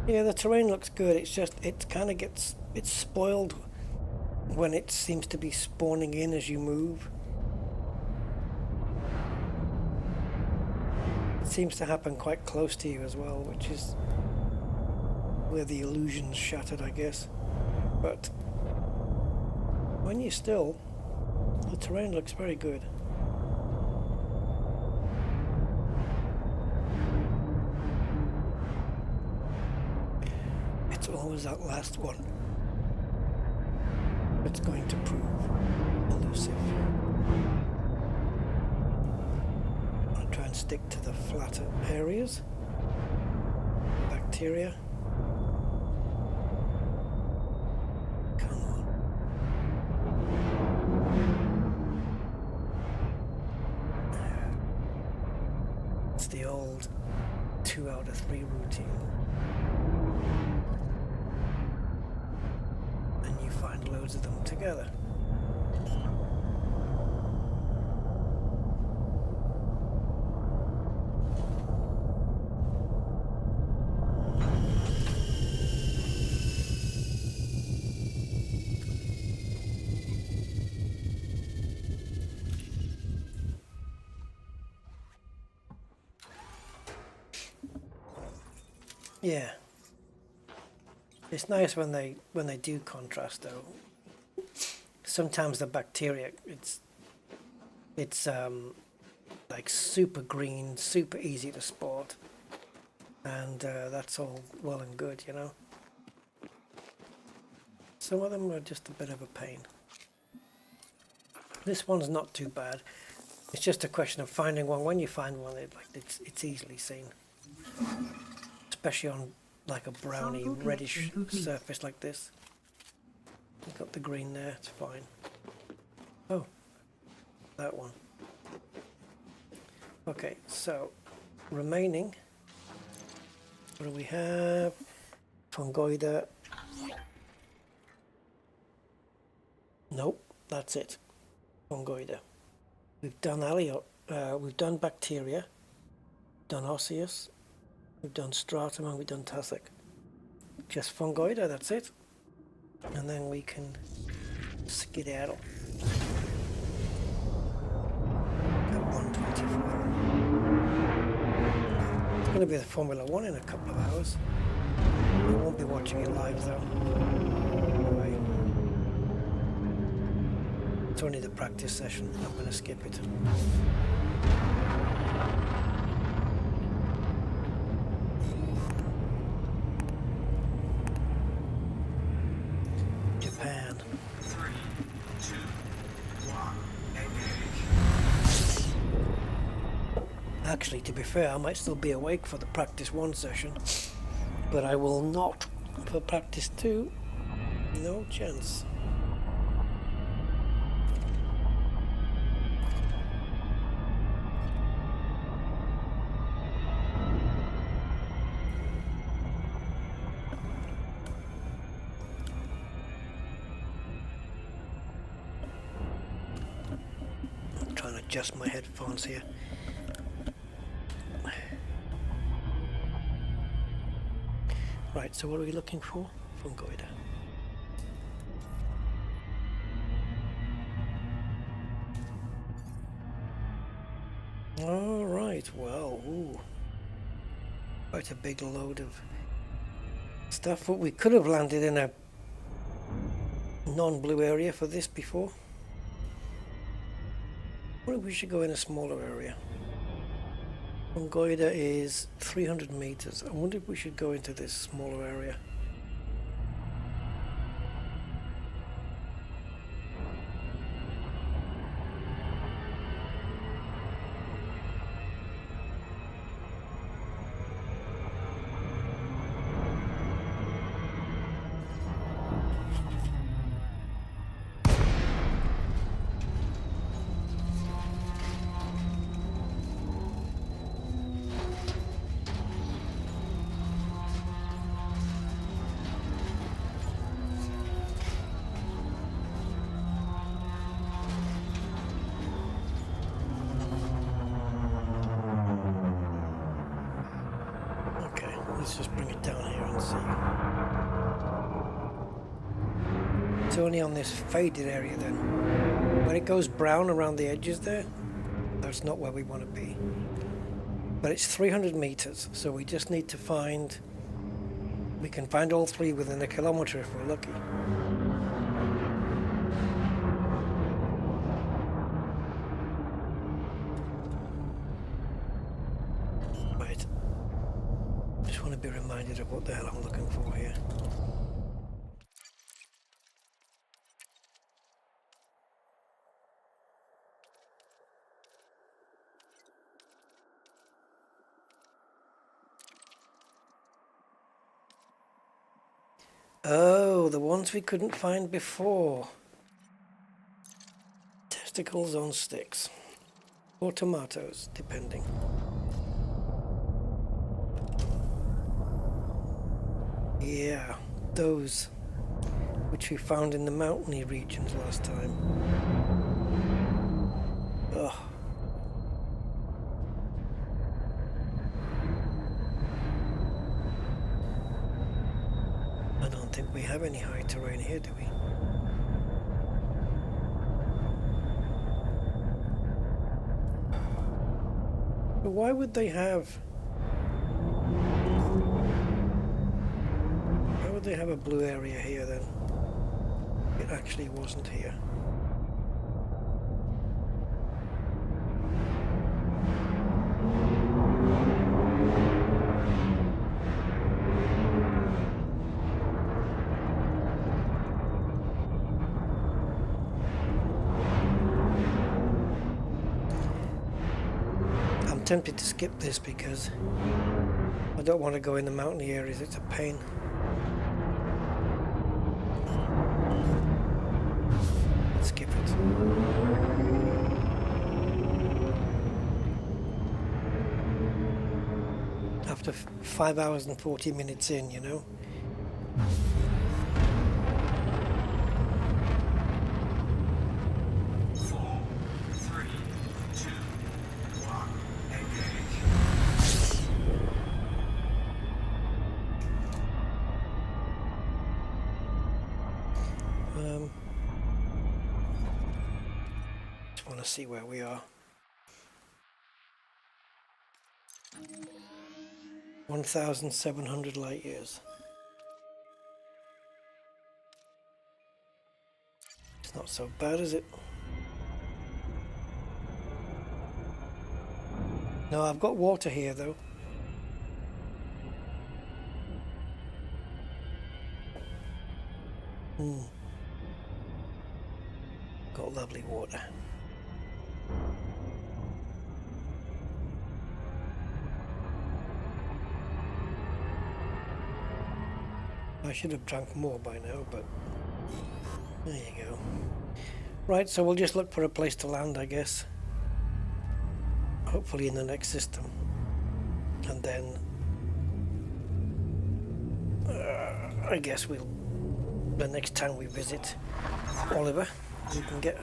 Yeah, the terrain looks good. It's just, it kind of gets, it's spoiled when it seems to be spawning in as you move. It seems to happen quite close to you as well, which is where the illusion's shattered, I guess. But when you're still, the terrain looks very good. It's always that last one that's going to prove elusive. I'll try and stick to the flatter areas. Bacteria. Come on. It's the old 2 out of 3 routine. And you find loads of them together. Yeah, it's nice when they do contrast though. Sometimes the bacteria, it's like super green, super easy to spot, and that's all well and good, you know. Some of them are just a bit of a pain. This one's not too bad. It's just a question of finding one. When you find one, it's easily seen. Especially on like a browny reddish surface like this. You've got the green there, it's fine. Oh, that one. Okay, so remaining, what do we have? Fungoida. Nope, that's it. Fungoida. We've done we've done bacteria, done osseous. We've done stratum and we've done tussock. Just fungoida, that's it. And then we can skedaddle. At 124. It's going to be the Formula 1 in a couple of hours. I won't be watching it live though. Anyway. It's only the practice session. I'm going to skip it. Japan. 3, 2, 1, engage. Actually, to be fair, I might still be awake for the practice 1 session, but I will not for practice 2. No chance. Adjust my headphones here. Right, so what are we looking for? Fungoida. All right, well, ooh, quite a big load of stuff, but we could have landed in a non-blue area for this before. Well, we should go in a smaller area. Fungoida is 300 meters. I wonder if we should go into this smaller area. Let's just bring it down here and see. It's only on this faded area then. When it goes brown around the edges there, that's not where we want to be. But it's 300 meters, so we just need to find... We can find all three within a kilometer if we're lucky. Right. Just want to be reminded of what the hell I'm looking for here. Oh, the ones we couldn't find before. Testicles on sticks. Or tomatoes, depending. Yeah, those which we found in the mountainy regions last time. Ugh. I don't think we have any high terrain here, do we? But why would they have... Why would they have a blue area here then? It actually wasn't here. I'm tempted to skip this because I don't want to go in the mountainy areas, it's a pain. Skip it. After 5 hours and 40 minutes in, you know. Just want to see where we are. 1,700 light years. It's not so bad, is it? No, I've got water here though. Got lovely water. I should have drunk more by now, but there you go. Right, so we'll just look for a place to land, I guess. Hopefully in the next system. And then I guess the next time we visit Oliver, we can get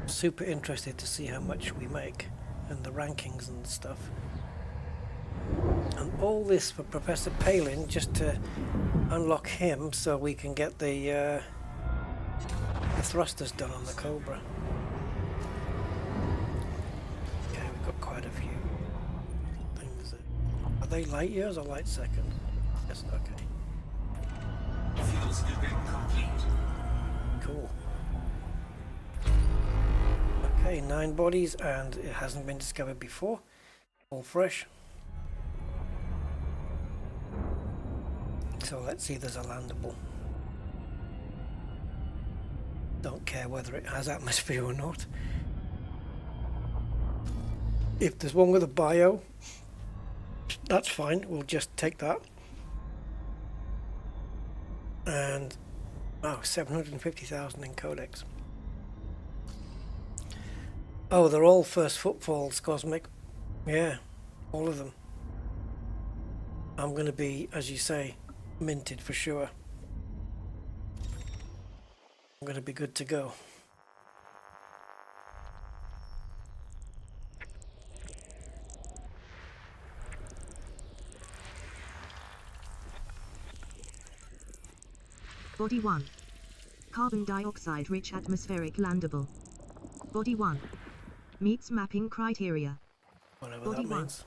super interested to see how much we make and the rankings and stuff. And all this for Professor Palin just to unlock him so we can get the thrusters done on the Cobra. Okay, we've got quite a few things. Are they light years or light seconds? Yes, okay. Fuel snipping complete. Cool. Okay, 9 bodies and it hasn't been discovered before. All fresh. So let's see if there's a landable. Don't care whether it has atmosphere or not. If there's one with a bio, that's fine, we'll just take that. And, oh, 750,000 in codex. Oh, they're all first footfalls, Cosmic. Yeah, all of them. I'm going to be, as you say, minted for sure. I'm going to be good to go. Body 1. Carbon dioxide rich atmospheric landable. Body 1. Meets mapping criteria. Whatever Body that 1. means.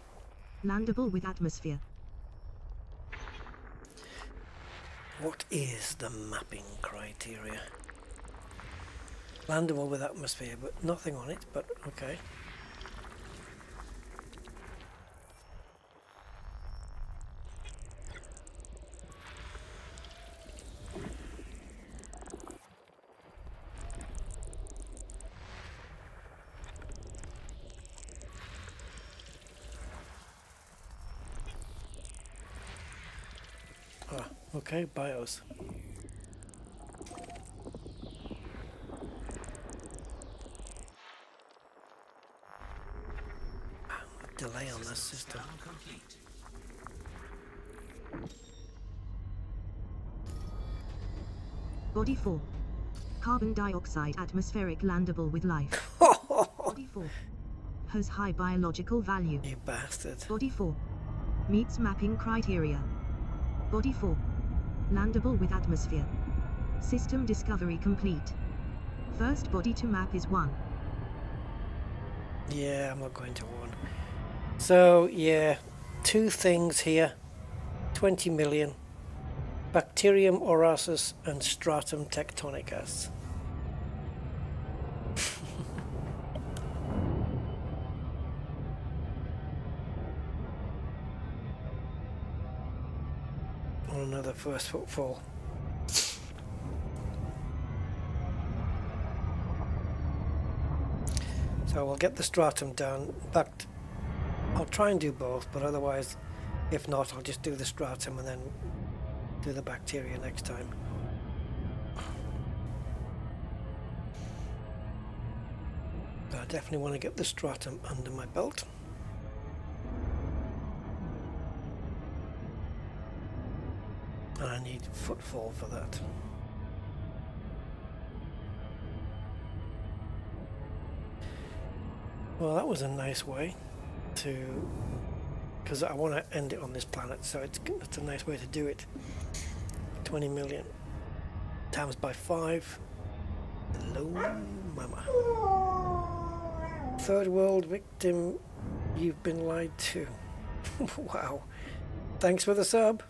Landable with atmosphere. What is the mapping criteria? Landable with atmosphere, but nothing on it, but okay. Ah, okay, BIOS. Delay on this system. Scan complete. Body 4. Carbon dioxide atmospheric landable with life. Body 4. Has high biological value. You bastard. Body 4. Meets mapping criteria. Body 4. Landable with atmosphere. System discovery complete. First body to map is 1. Yeah, I'm not going to one. So, yeah, 2 things here. 20 million. Bacterium orasus and stratum tectonicus. On another first footfall. So we'll get the stratum done. In fact, I'll try and do both, but otherwise, if not, I'll just do the stratum and then do the bacteria next time. But I definitely want to get the stratum under my belt. And I need footfall for that. Well, that was a nice way to, because I want to end it on this planet, so it's a nice way to do it. 20 million times by 5. Hello, mama. Third world victim, you've been lied to. Wow. Thanks for the sub.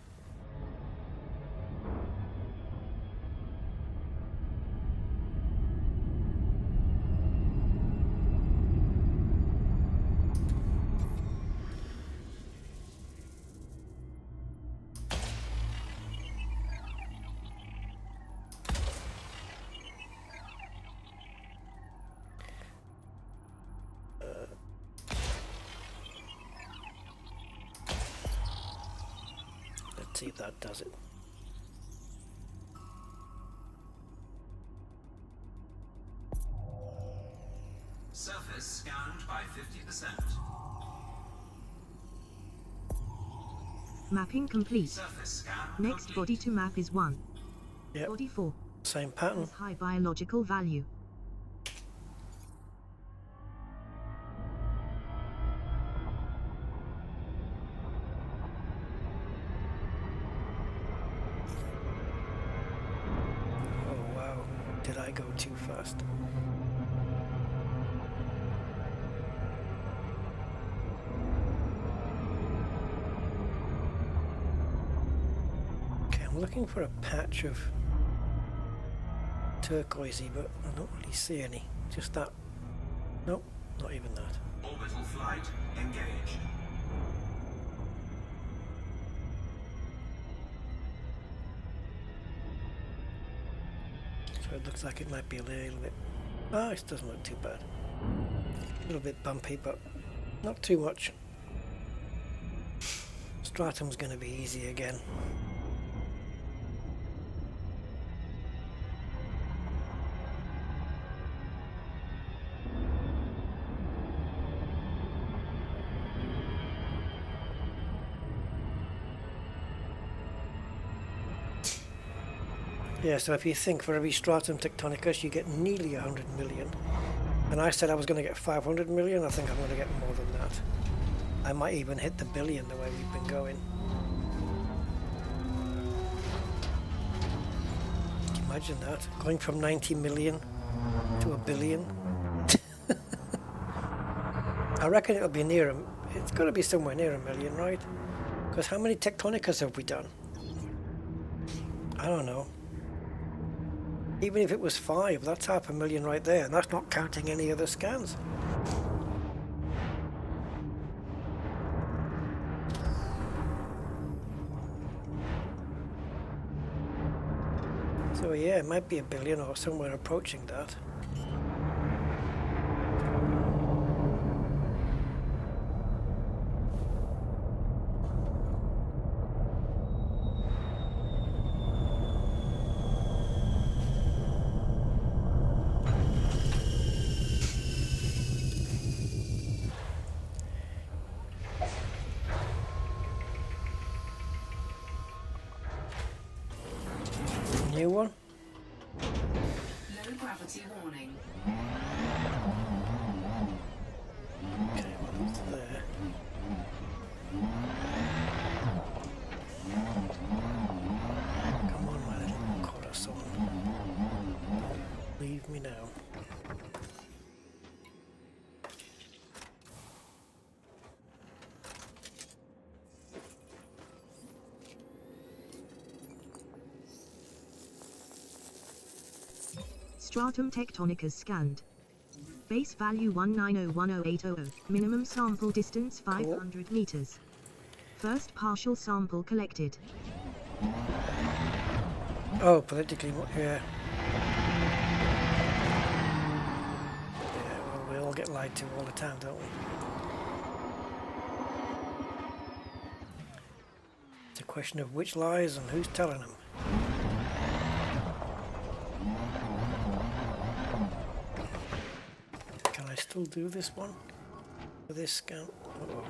Let's see if that does it. Surface scanned by 50%. Mapping complete. Surface scan Next complete. body to map is 1. Yep, Body 4. same pattern. Has high biological value. Oh wow, did I go too fast? Okay, I'm looking for a patch of turquoisey, but I don't really see any. Just that. Nope, not even that. Orbital flight engaged. So it looks like it might be a little bit. Ah, it doesn't look too bad. A little bit bumpy, but not too much. Stratum's going to be easy again. Yeah, so if you think for every stratum tectonicus you get nearly 100 million, and I said I was going to get 500 million, I think I'm going to get more than that. I might even hit the billion the way we've been going. Imagine that, going from 90 million to a billion. I reckon it'll be near it's got to be somewhere near a million, right? Because how many Tectonicas have we done? I don't know. Even if it was 5, that's 500,000 right there, and that's not counting any other scans. So yeah, it might be a billion or somewhere approaching that. New one? Low gravity warning. Okay, what's there? Come on, my little corazon. Don't leave me now. Stratum Tectonicas scanned. Base value 1901080. Minimum sample distance 500 meters. First partial sample collected. Oh, politically, yeah. Yeah, well, we all get lied to all the time, don't we? It's a question of which lies and who's telling them. Can I still do this one? With this scan? Uh-oh.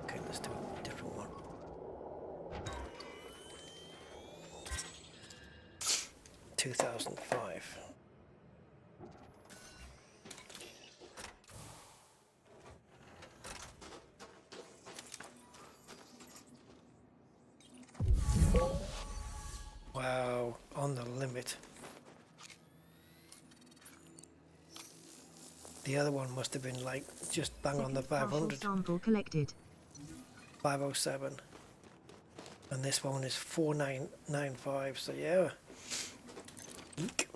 Okay, let's do a different one. $2005. Wow, on the limit. The other one must have been like just bang on the Second partial 500. sample collected. 507. And this one is 4995, so yeah. Eek.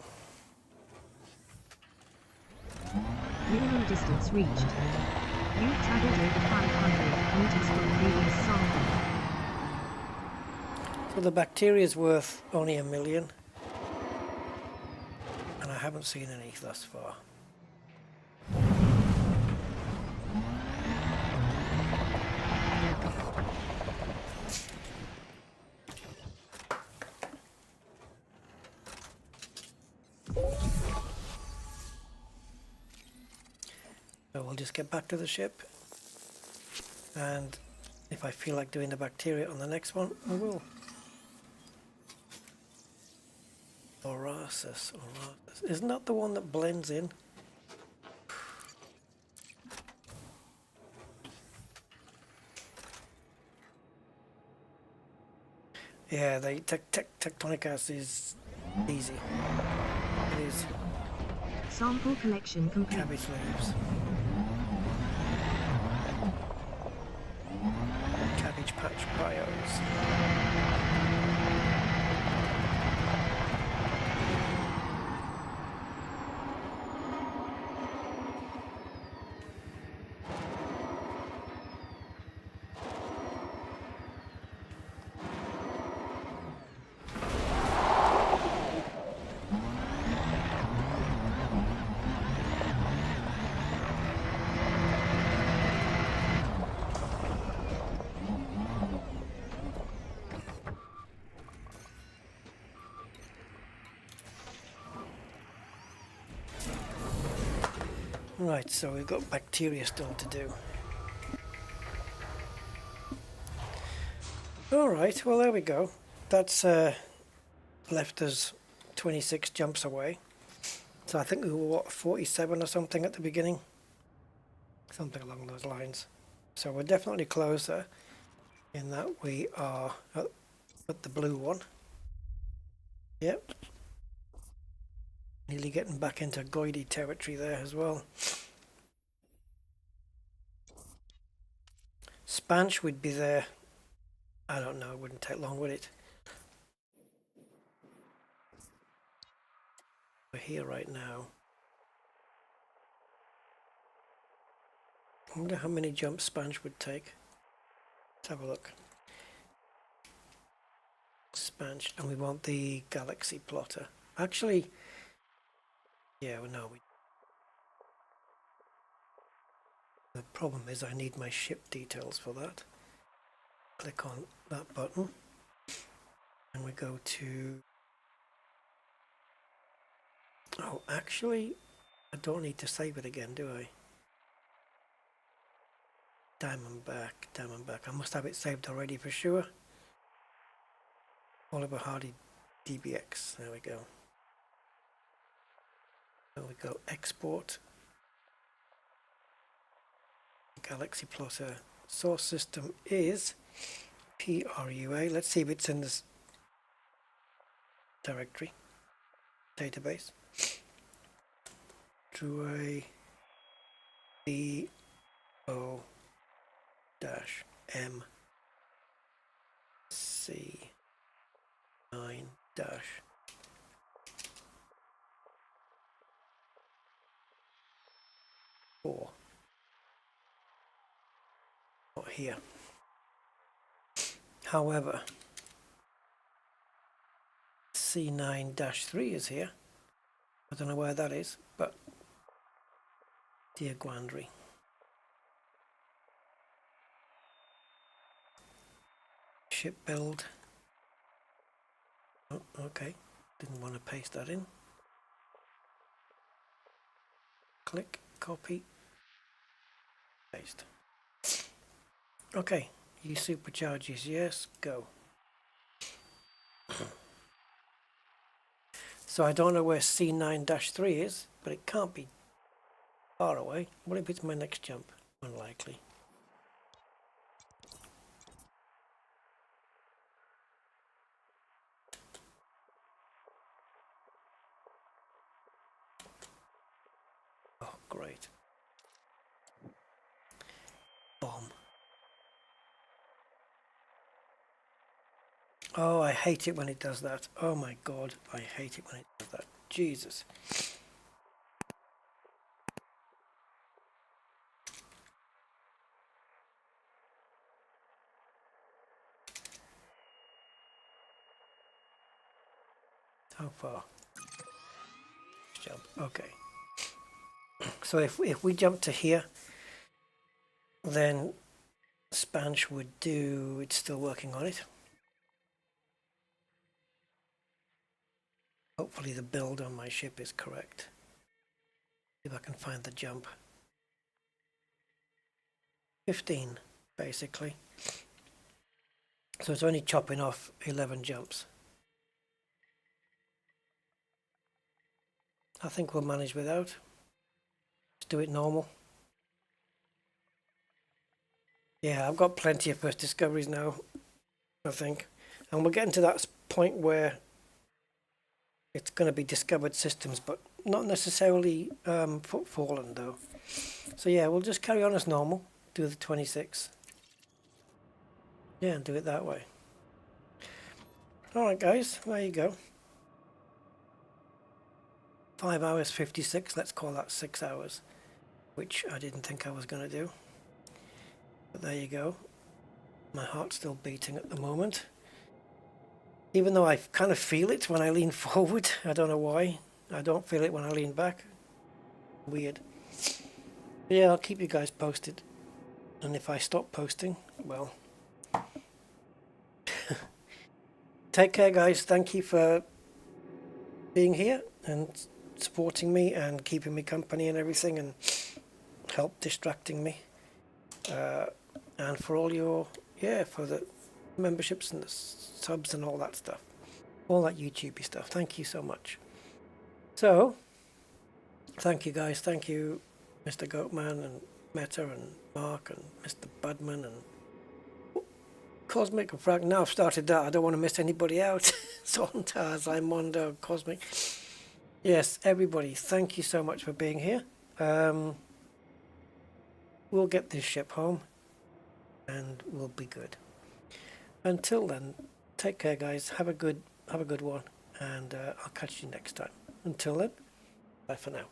Minimum distance reached. You've traveled over 500 meters from previous sample. So the bacteria is worth only 1 million. And I haven't seen any thus far. So we'll just get back to the ship, and if I feel like doing the bacteria on the next one, I will. Orasis. Isn't that the one that blends in? Yeah, the Tectonicas is easy. It is. Sample collection complete. Cabbage leaves. Cabbage patch bios. Right, so we've got bacteria still to do. Alright, well there we go. That's left us 26 jumps away. So I think we were, what, 47 or something at the beginning? Something along those lines. So we're definitely closer in that we are at the blue one. Yep. Nearly getting back into Goidy territory there as well. Spanch would be there. I don't know, it wouldn't take long, would it? We're here right now. I wonder how many jumps Spanch would take. Let's have a look. Spanch, and we want the galaxy plotter. Actually, yeah, well, no. The problem is I need my ship details for that. Click on that button, and we go to... Oh, actually, I don't need to save it again, do I? Diamondback, Diamondback. I must have it saved already for sure. Oliver Hardy DBX. There we go. There we go. Export. Galaxy plotter. Source system is PRUA. Let's see if it's in this directory. Database. Drua DO-MC9- four. Not here. However, C9-3 is here. I don't know where that is, but dear Guandry. Ship build. Oh, okay. Didn't want to paste that in. Click, copy, paste. Okay, use supercharges, yes, go. So I don't know where C9-3 is, but it can't be far away. What if it's my next jump? Unlikely. Oh, great. Bomb. Oh, I hate it when it does that. Oh my god, I hate it when it does that. Jesus. How far? Jump. Okay. So if we jump to here, then Spanch would do... It's still working on it. Hopefully the build on my ship is correct. See if I can find the jump. 15, basically. So it's only chopping off 11 jumps. I think we'll manage without. Let's do it normal. Yeah, I've got plenty of first discoveries now, I think. And we're getting to that point where it's going to be discovered systems, but not necessarily footfallen though. So yeah, we'll just carry on as normal. Do the 26. Yeah, and do it that way. Alright guys, there you go. 5 hours 56, let's call that 6 hours. Which I didn't think I was going to do. But there you go. My heart's still beating at the moment. Even though I kind of feel it when I lean forward. I don't know why. I don't feel it when I lean back. Weird. But yeah, I'll keep you guys posted. And if I stop posting, well... Take care guys. Thank you for being here and supporting me and keeping me company and everything and help distracting me. And for all your... Yeah, for the memberships and the subs and all that stuff, all that YouTubey stuff. Thank you so much. So thank you guys, thank you Mr. Goatman and Meta and Mark and Mr. Budman and Cosmic and Frank. Now I've started that, I don't want to miss anybody out. Zontaz, Mondo, Cosmic. Yes, everybody, thank you so much for being here. We'll get this ship home and we'll be good. Until then, take care, guys. Have a good one, and I'll catch you next time. Until then, bye for now.